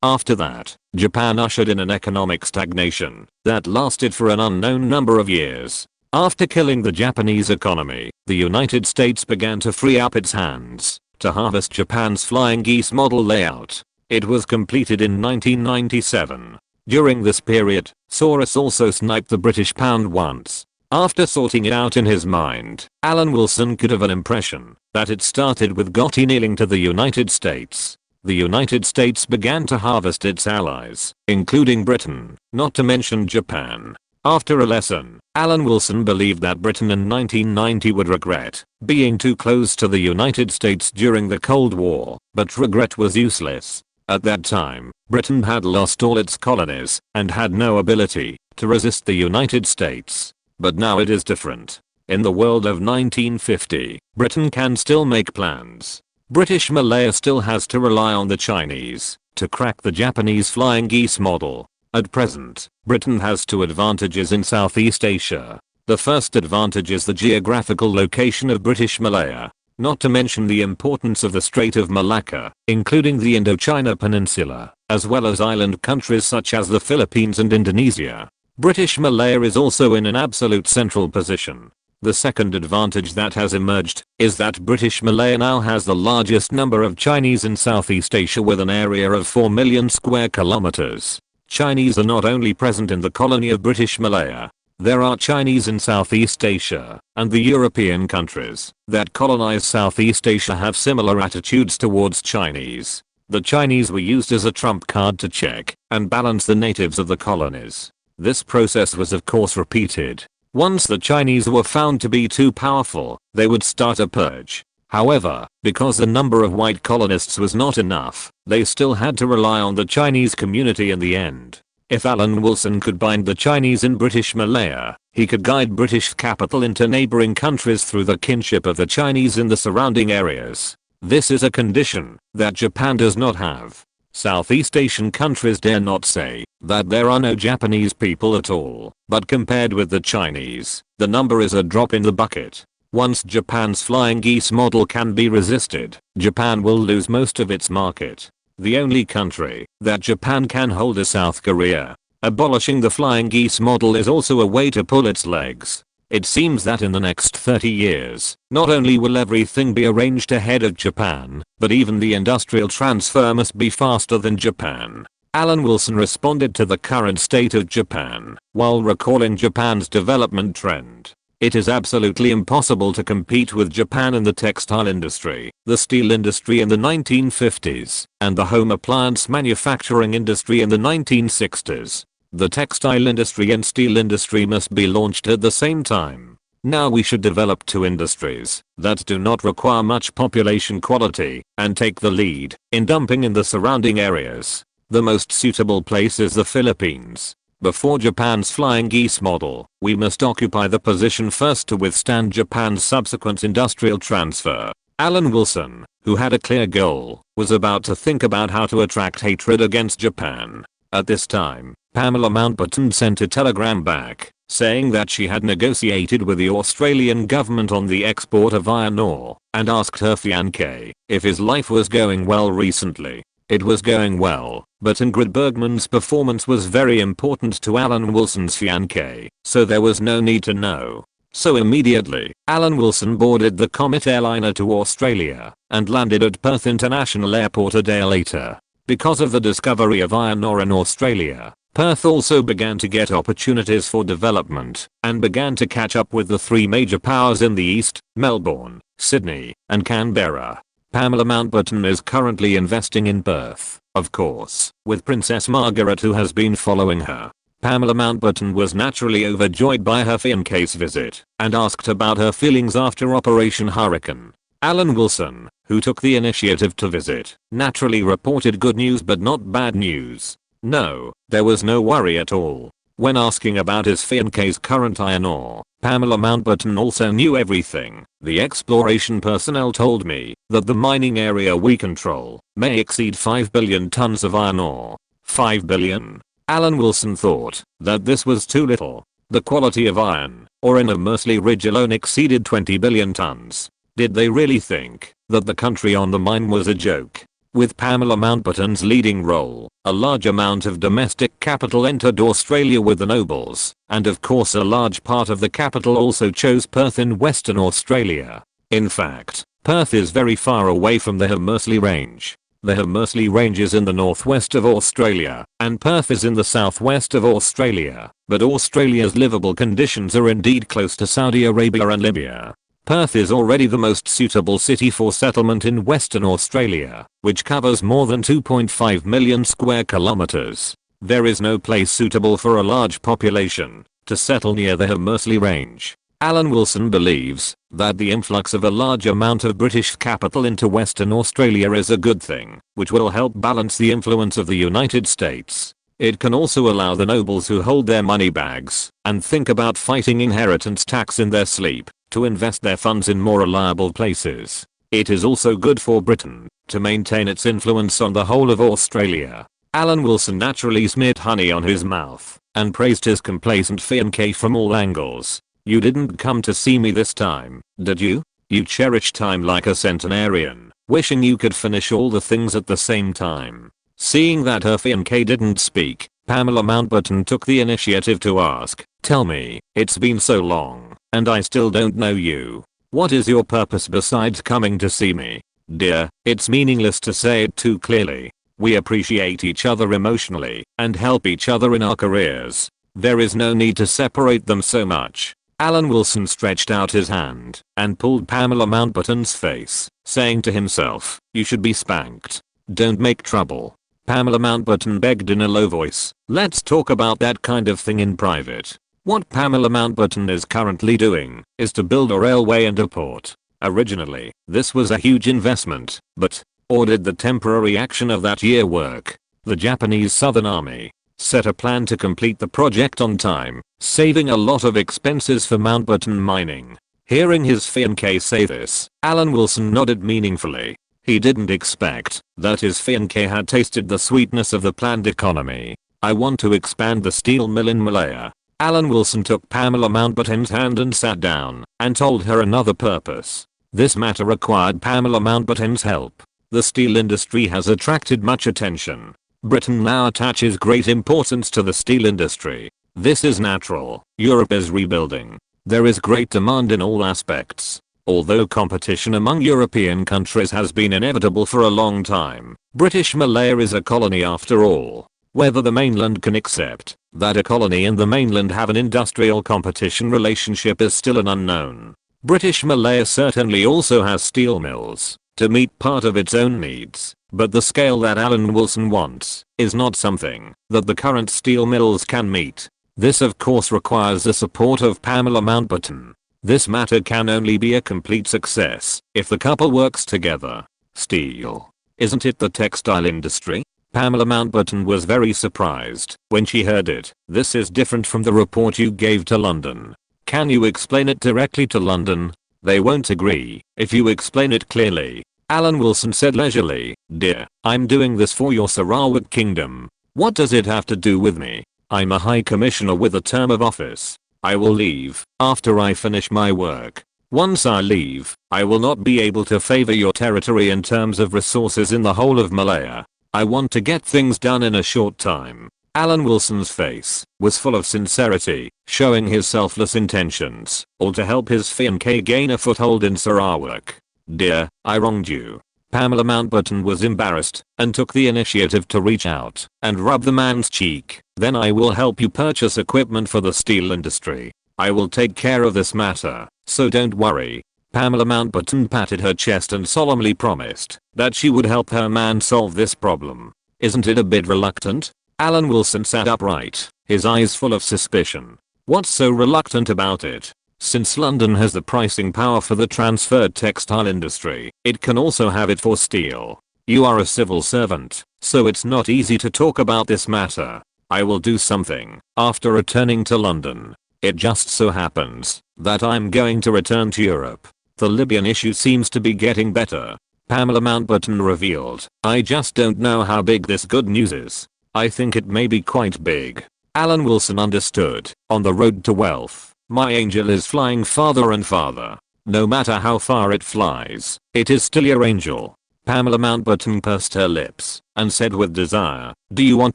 After that, Japan ushered in an economic stagnation that lasted for an unknown number of years. After killing the Japanese economy, the United States began to free up its hands to harvest Japan's flying geese model layout. It was completed in 1997. During this period, Soros also sniped the British pound once. After sorting it out in his mind, Alan Wilson could have an impression that it started with Gotti kneeling to the United States. The United States began to harvest its allies, including Britain, not to mention Japan. After a lesson, Alan Wilson believed that Britain in 1990 would regret being too close to the United States during the Cold War, but regret was useless. At that time, Britain had lost all its colonies and had no ability to resist the United States. But now it is different. In the world of 1950, Britain can still make plans. British Malaya still has to rely on the Chinese to crack the Japanese flying geese model. At present, Britain has two advantages in Southeast Asia. The first advantage is the geographical location of British Malaya, not to mention the importance of the Strait of Malacca, including the Indochina Peninsula, as well as island countries such as the Philippines and Indonesia. British Malaya is also in an absolute central position. The second advantage that has emerged is that British Malaya now has the largest number of Chinese in Southeast Asia with an area of 4 million square kilometers. Chinese are not only present in the colony of British Malaya. There are Chinese in Southeast Asia, and the European countries that colonize Southeast Asia have similar attitudes towards Chinese. The Chinese were used as a trump card to check and balance the natives of the colonies. This process was of course repeated. Once the Chinese were found to be too powerful, they would start a purge. However, because the number of white colonists was not enough, they still had to rely on the Chinese community in the end. If Alan Wilson could bind the Chinese in British Malaya, he could guide British capital into neighboring countries through the kinship of the Chinese in the surrounding areas. This is a condition that Japan does not have. Southeast Asian countries dare not say that there are no Japanese people at all, but compared with the Chinese, the number is a drop in the bucket. Once Japan's flying geese model can be resisted, Japan will lose most of its market. The only country that Japan can hold is South Korea. Abolishing the flying geese model is also a way to pull its legs. It seems that in the next 30 years, not only will everything be arranged ahead of Japan, but even the industrial transfer must be faster than Japan. Alan Wilson responded to the current state of Japan while recalling Japan's development trend. It is absolutely impossible to compete with Japan in the textile industry, the steel industry in the 1950s, and the home appliance manufacturing industry in the 1960s. The textile industry and steel industry must be launched at the same time. Now we should develop two industries that do not require much population quality and take the lead in dumping in the surrounding areas. The most suitable place is the Philippines. Before Japan's flying geese model, we must occupy the position first to withstand Japan's subsequent industrial transfer. Alan Wilson, who had a clear goal, was about to think about how to attract hatred against Japan. At this time, Pamela Mountbatten sent a telegram back, saying that she had negotiated with the Australian government on the export of iron ore, and asked her fiancé if his life was going well recently. It was going well, but Ingrid Bergman's performance was very important to Alan Wilson's fiancé, so there was no need to know. So immediately, Alan Wilson boarded the Comet airliner to Australia, and landed at Perth International Airport a day later. Because of the discovery of iron ore in Australia, Perth also began to get opportunities for development, and began to catch up with the three major powers in the east, Melbourne, Sydney, and Canberra. Pamela Mountbatten is currently investing in Perth, of course, with Princess Margaret who has been following her. Pamela Mountbatten was naturally overjoyed by her fiancé's visit and asked about her feelings after Operation Hurricane. Alan Wilson, who took the initiative to visit, naturally reported good news but not bad news. No, there was no worry at all. When asking about his fiancé's current iron ore, Pamela Mountbatten also knew everything. The exploration personnel told me that the mining area we control may exceed 5 billion tons of iron ore. 5 billion? Alan Wilson thought that this was too little. The quality of iron ore in the Mersley Ridge alone exceeded 20 billion tons. Did they really think that the country on the mine was a joke? With Pamela Mountbatten's leading role, a large amount of domestic capital entered Australia with the nobles, and of course a large part of the capital also chose Perth in Western Australia. In fact, Perth is very far away from the Mersley Range. The Mersley Range is in the northwest of Australia, and Perth is in the southwest of Australia, but Australia's livable conditions are indeed close to Saudi Arabia and Libya. Perth is already the most suitable city for settlement in Western Australia, which covers more than 2.5 million square kilometers. There is no place suitable for a large population to settle near the Mersley Range. Alan Wilson believes that the influx of a large amount of British capital into Western Australia is a good thing, which will help balance the influence of the United States. It can also allow the nobles who hold their money bags and think about fighting inheritance tax in their sleep to invest their funds in more reliable places. It is also good for Britain to maintain its influence on the whole of Australia. Alan Wilson naturally smeared honey on his mouth and praised his complacent fiancée from all angles. You didn't come to see me this time, did you? You cherish time like a centenarian, wishing you could finish all the things at the same time. Seeing that her fiancé didn't speak, Pamela Mountbatten took the initiative to ask, "Tell me, it's been so long, and I still don't know you. What is your purpose besides coming to see me?" "Dear, it's meaningless to say it too clearly. We appreciate each other emotionally and help each other in our careers. There is no need to separate them so much." Alan Wilson stretched out his hand and pulled Pamela Mountbatten's face, saying to himself, "You should be spanked. Don't make trouble." Pamela Mountbatten begged in a low voice, "Let's talk about that kind of thing in private." What Pamela Mountbatten is currently doing is to build a railway and a port. Originally, this was a huge investment, but ordered the temporary action of that year work. The Japanese Southern Army set a plan to complete the project on time, saving a lot of expenses for Mountbatten Mining. Hearing his fiancée say this, Alan Wilson nodded meaningfully. He didn't expect that his fiancée had tasted the sweetness of the planned economy. "I want to expand the steel mill in Malaya." Alan Wilson took Pamela Mountbatten's hand and sat down and told her another purpose. This matter required Pamela Mountbatten's help. The steel industry has attracted much attention. Britain now attaches great importance to the steel industry. This is natural. Europe is rebuilding. There is great demand in all aspects. Although competition among European countries has been inevitable for a long time, British Malaya is a colony after all. Whether the mainland can accept that a colony and the mainland have an industrial competition relationship is still an unknown. British Malaya certainly also has steel mills to meet part of its own needs, but the scale that Alan Wilson wants is not something that the current steel mills can meet. This of course requires the support of Pamela Mountbatten. This matter can only be a complete success if the couple works together. Steel. Isn't it the textile industry? Pamela Mountbatten was very surprised when she heard it. "This is different from the report you gave to London. Can you explain it directly to London? They won't agree if you explain it clearly." Alan Wilson said leisurely, "Dear, I'm doing this for your Sarawak kingdom. What does it have to do with me? I'm a high commissioner with a term of office. I will leave after I finish my work. Once I leave, I will not be able to favor your territory in terms of resources in the whole of Malaya. I want to get things done in a short time." Alan Wilson's face was full of sincerity, showing his selfless intentions, all to help his fiancée gain a foothold in Sarawak. "Dear, I wronged you." Pamela Mountbatten was embarrassed and took the initiative to reach out and rub the man's cheek. "Then I will help you purchase equipment for the steel industry. I will take care of this matter, so don't worry." Pamela Mountbatten patted her chest and solemnly promised that she would help her man solve this problem. "Isn't it a bit reluctant?" Alan Wilson sat upright, his eyes full of suspicion. What's so reluctant about it? Since London has the pricing power for the transferred textile industry, it can also have it for steel. You are a civil servant, so it's not easy to talk about this matter. I will do something after returning to London. It just so happens that I'm going to return to Europe. The Libyan issue seems to be getting better, Pamela Mountbatten revealed. I just don't know how big this good news is. I think it may be quite big. Alan Wilson understood. On the road to wealth, my angel is flying farther and farther. No matter how far it flies, it is still your angel. Pamela Mountbatten pursed her lips and said with desire, "Do you want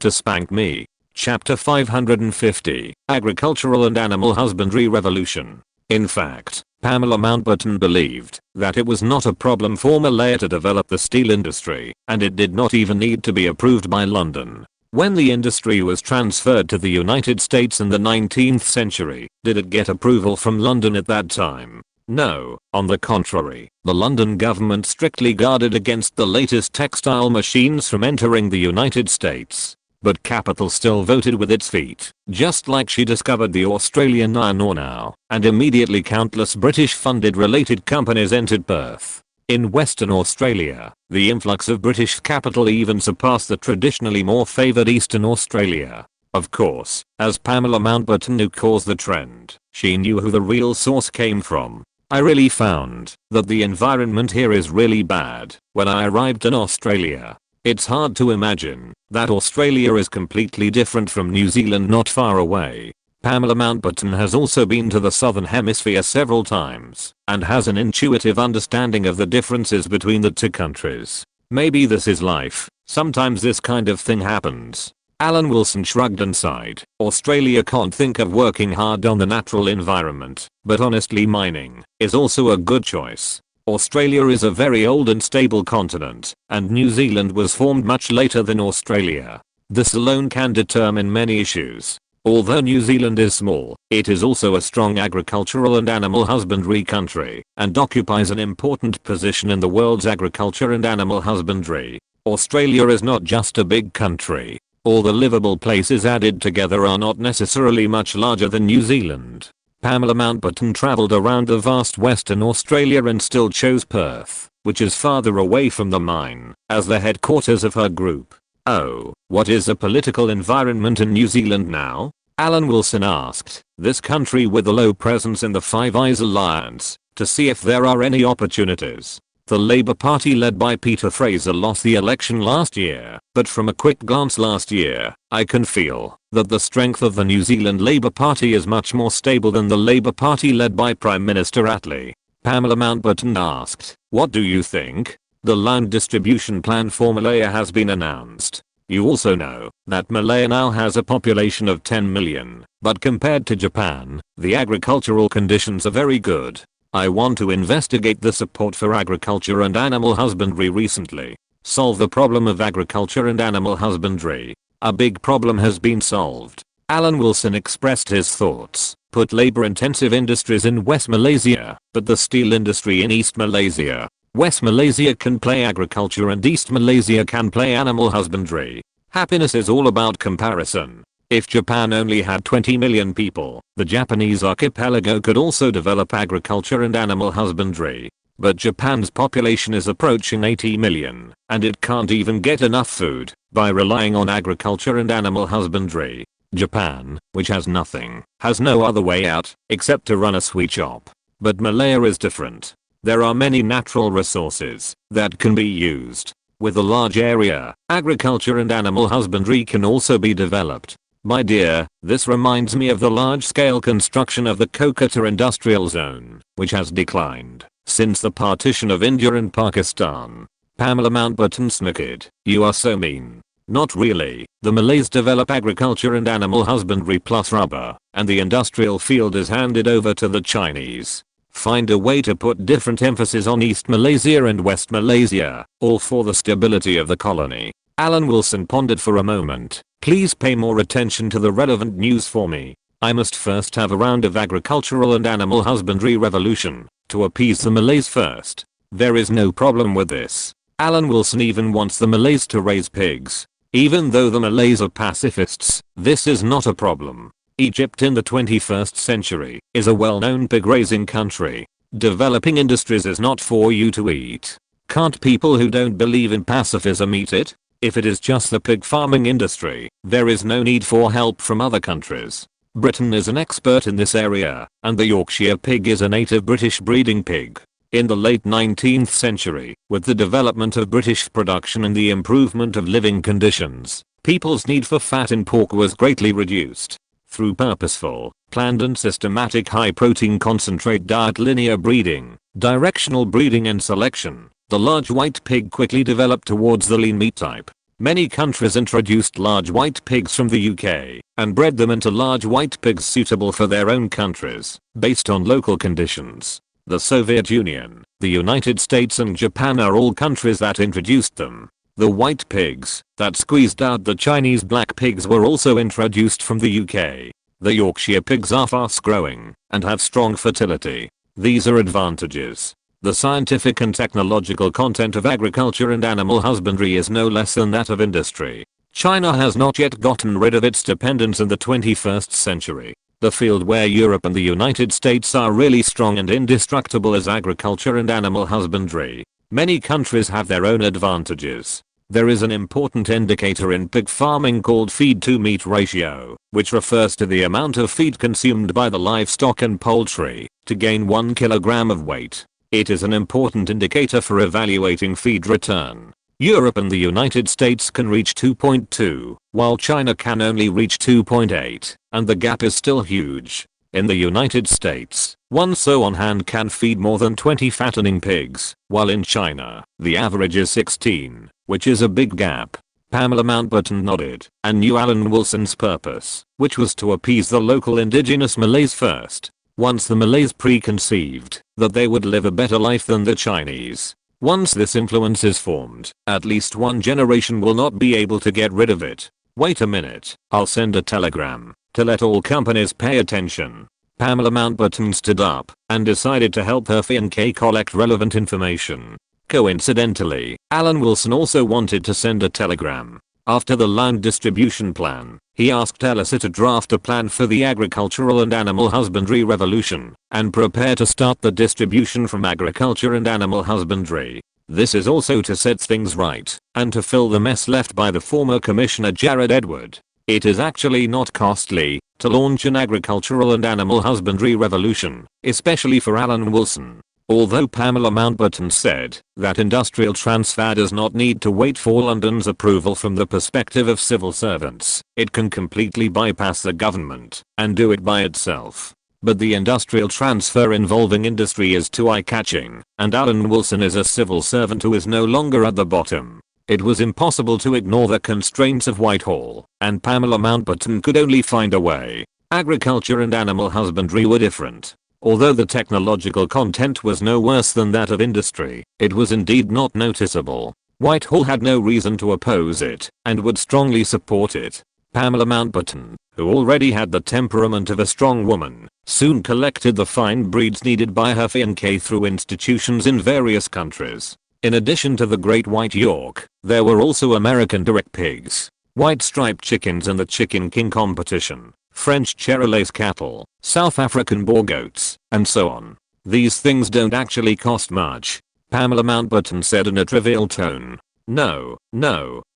to spank me?" Chapter 550, Agricultural and Animal Husbandry Revolution. In fact, Pamela Mountbatten believed that it was not a problem for Malaya to develop the steel industry, and it did not even need to be approved by London. When the industry was transferred to the United States in the 19th century, did it get approval from London at that time? No, on the contrary, the London government strictly guarded against the latest textile machines from entering the United States. But capital still voted with its feet, just like she discovered the Australian iron ore now, and immediately countless British-funded related companies entered Perth. In Western Australia, the influx of British capital even surpassed the traditionally more favoured Eastern Australia. Of course, as Pamela Mountbatten knew caused the trend, she knew who the real source came from. I really found that the environment here is really bad. When I arrived in Australia, it's hard to imagine that Australia is completely different from New Zealand not far away. Pamela Mountbatten has also been to the Southern Hemisphere several times and has an intuitive understanding of the differences between the two countries. Maybe this is life. Sometimes this kind of thing happens. Alan Wilson shrugged and sighed. Australia can't think of working hard on the natural environment, but honestly mining is also a good choice. Australia is a very old and stable continent, and New Zealand was formed much later than Australia. This alone can determine many issues. Although New Zealand is small, it is also a strong agricultural and animal husbandry country, and occupies an important position in the world's agriculture and animal husbandry. Australia is not just a big country. All the livable places added together are not necessarily much larger than New Zealand. Pamela Mountbatten travelled around the vast Western Australia and still chose Perth, which is farther away from the mine, as the headquarters of her group. Oh, what is the political environment in New Zealand now? Alan Wilson asked this country with a low presence in the Five Eyes Alliance to see if there are any opportunities. The Labour Party led by Peter Fraser lost the election last year, but from a quick glance last year, I can feel that the strength of the New Zealand Labour Party is much more stable than the Labour Party led by Prime Minister Attlee. Pamela Mountbatten asked, "What do you think?" The land distribution plan for Malaya has been announced. You also know that Malaya now has a population of 10 million, but compared to Japan, the agricultural conditions are very good. I want to investigate the support for agriculture and animal husbandry recently. Solve the problem of agriculture and animal husbandry. A big problem has been solved. Alan Wilson expressed his thoughts. Put labor-intensive industries in West Malaysia, but the steel industry in East Malaysia. West Malaysia can play agriculture and East Malaysia can play animal husbandry. Happiness is all about comparison. If Japan only had 20 million people, the Japanese archipelago could also develop agriculture and animal husbandry. But Japan's population is approaching 80 million, and it can't even get enough food by relying on agriculture and animal husbandry. Japan, which has nothing, has no other way out except to run a sweet shop. But Malaya is different. There are many natural resources that can be used. With a large area, agriculture and animal husbandry can also be developed. My dear, this reminds me of the large-scale construction of the Kolkata industrial zone, which has declined since the partition of India and Pakistan. Pamela Mountbatten snickered. You are so mean. Not really. The Malays develop agriculture and animal husbandry plus rubber, and the industrial field is handed over to the Chinese. Find a way to put different emphasis on East Malaysia and West Malaysia, all for the stability of the colony. Alan Wilson pondered for a moment. Please pay more attention to the relevant news for me. I must first have a round of agricultural and animal husbandry revolution to appease the Malays first. There is no problem with this. Alan Wilson even wants the Malays to raise pigs. Even though the Malays are pacifists, this is not a problem. Egypt in the 21st century is a well-known pig raising country. Developing industries is not for you to eat. Can't people who don't believe in pacifism eat it? If it is just the pig farming industry, there is no need for help from other countries. Britain is an expert in this area, and the Yorkshire pig is a native British breeding pig. In the late 19th century, with the development of British production and the improvement of living conditions, people's need for fat in pork was greatly reduced. Through purposeful, planned and systematic high-protein concentrate diet, linear breeding, directional breeding and selection, the large white pig quickly developed towards the lean meat type. Many countries introduced large white pigs from the UK and bred them into large white pigs suitable for their own countries, based on local conditions. The Soviet Union, the United States and Japan are all countries that introduced them. The white pigs that squeezed out the Chinese black pigs were also introduced from the UK. The Yorkshire pigs are fast growing and have strong fertility. These are advantages. The scientific and technological content of agriculture and animal husbandry is no less than that of industry. China has not yet gotten rid of its dependence in the 21st century. The field where Europe and the United States are really strong and indestructible is agriculture and animal husbandry. Many countries have their own advantages. There is an important indicator in pig farming called feed to meat ratio, which refers to the amount of feed consumed by the livestock and poultry to gain 1 kilogram of weight. It is an important indicator for evaluating feed return. Europe and the United States can reach 2.2, while China can only reach 2.8, and the gap is still huge. In the United States, one sow on hand can feed more than 20 fattening pigs, while in China, the average is 16, which is a big gap. Pamela Mountbatten nodded and knew Alan Wilson's purpose, which was to appease the local indigenous Malays first. Once the Malays preconceived that they would live a better life than the Chinese. Once this influence is formed, at least one generation will not be able to get rid of it. Wait a minute, I'll send a telegram to let all companies pay attention. Pamela Mountbatten stood up and decided to help her fiancé collect relevant information. Coincidentally, Alan Wilson also wanted to send a telegram. After the land distribution plan, he asked Elisa to draft a plan for the agricultural and animal husbandry revolution and prepare to start the distribution from agriculture and animal husbandry. This is also to set things right and to fill the mess left by the former Commissioner Jared Edward. It is actually not costly to launch an agricultural and animal husbandry revolution, especially for Alan Wilson. Although Pamela Mountbatten said that industrial transfer does not need to wait for London's approval from the perspective of civil servants, it can completely bypass the government and do it by itself. But the industrial transfer involving industry is too eye-catching, and Alan Wilson is a civil servant who is no longer at the bottom. It was impossible to ignore the constraints of Whitehall, and Pamela Mountbatten could only find a way. Agriculture and animal husbandry were different. Although the technological content was no worse than that of industry, it was indeed not noticeable. Whitehall had no reason to oppose it, and would strongly support it. Pamela Mountbatten, who already had the temperament of a strong woman, soon collected the fine breeds needed by her fiancé through institutions in various countries. In addition to the Great White York, there were also American direct pigs, white striped chickens in the Chicken King competition, French Charolais cattle, South African boar goats, and so on. These things don't actually cost much. Pamela Mountbatten said in a trivial tone. No,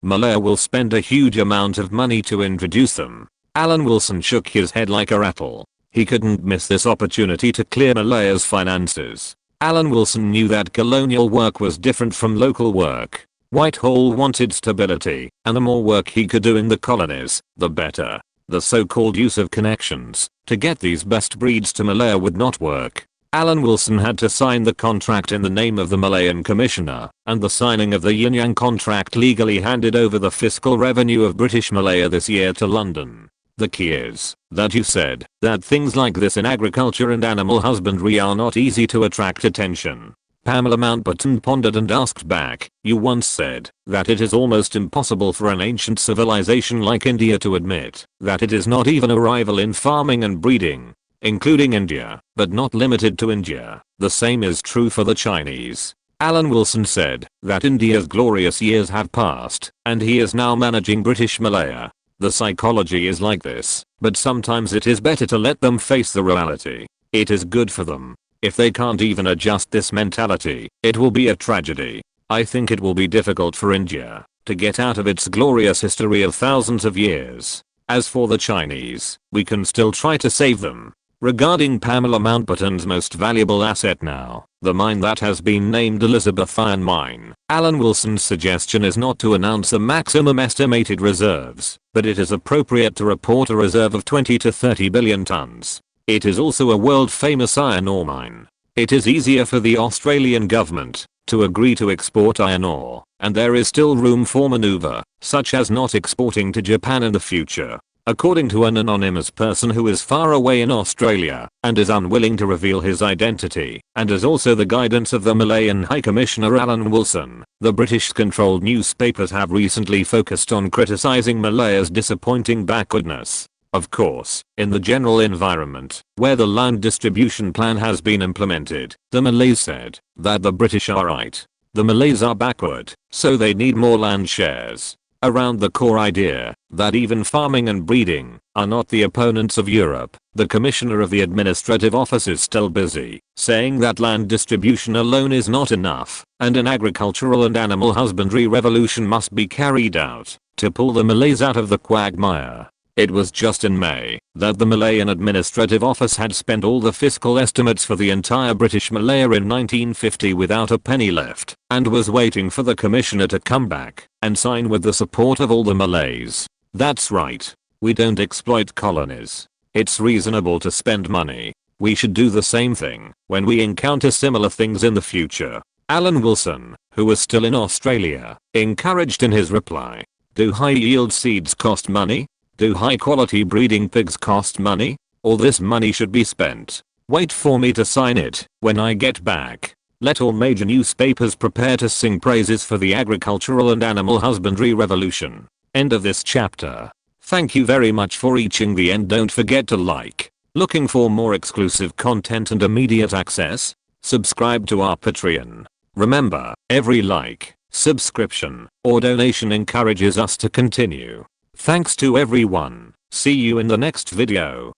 Malaya will spend a huge amount of money to introduce them. Alan Wilson shook his head like a rattle. He couldn't miss this opportunity to clear Malaya's finances. Alan Wilson knew that colonial work was different from local work. Whitehall wanted stability, and the more work he could do in the colonies, the better. The so-called use of connections to get these best breeds to Malaya would not work. Alan Wilson had to sign the contract in the name of the Malayan Commissioner, and the signing of the Yin-Yang contract legally handed over the fiscal revenue of British Malaya this year to London. The key is that you said that things like this in agriculture and animal husbandry are not easy to attract attention. Pamela Mountbatten pondered and asked back, you once said that it is almost impossible for an ancient civilization like India to admit that it is not even a rival in farming and breeding, including India, but not limited to India. The same is true for the Chinese. Alan Wilson said that India's glorious years have passed and he is now managing British Malaya. The psychology is like this, but sometimes it is better to let them face the reality. It is good for them. If they can't even adjust this mentality, it will be a tragedy. I think it will be difficult for India to get out of its glorious history of thousands of years. As for the Chinese, we can still try to save them. Regarding Pamela Mountbatten's most valuable asset now, the mine that has been named Elizabeth Iron Mine, Alan Wilson's suggestion is not to announce the maximum estimated reserves, but it is appropriate to report a reserve of 20 to 30 billion tons. It is also a world-famous iron ore mine. It is easier for the Australian government to agree to export iron ore, and there is still room for maneuver, such as not exporting to Japan in the future. According to an anonymous person who is far away in Australia and is unwilling to reveal his identity, and is also the guidance of the Malayan High Commissioner Alan Wilson, the British-controlled newspapers have recently focused on criticizing Malaya's disappointing backwardness. Of course, in the general environment, where the land distribution plan has been implemented, the Malays said that the British are right. The Malays are backward, so they need more land shares. Around the core idea that even farming and breeding are not the opponents of Europe, the Commissioner of the Administrative Office is still busy, saying that land distribution alone is not enough, and an agricultural and animal husbandry revolution must be carried out to pull the Malays out of the quagmire. It was just in May that the Malayan Administrative Office had spent all the fiscal estimates for the entire British Malaya in 1950 without a penny left, and was waiting for the Commissioner to come back and sign with the support of all the Malays. That's right. We don't exploit colonies. It's reasonable to spend money. We should do the same thing when we encounter similar things in the future. Alan Wilson, who was still in Australia, encouraged in his reply. Do high-yield seeds cost money? Do high-quality breeding pigs cost money? All this money should be spent. Wait for me to sign it when I get back. Let all major newspapers prepare to sing praises for the agricultural and animal husbandry revolution. End of this chapter. Thank you very much for reaching the end. Don't forget to like. Looking for more exclusive content and immediate access? Subscribe to our Patreon. Remember, every like, subscription, or donation encourages us to continue. Thanks to everyone. See you in the next video.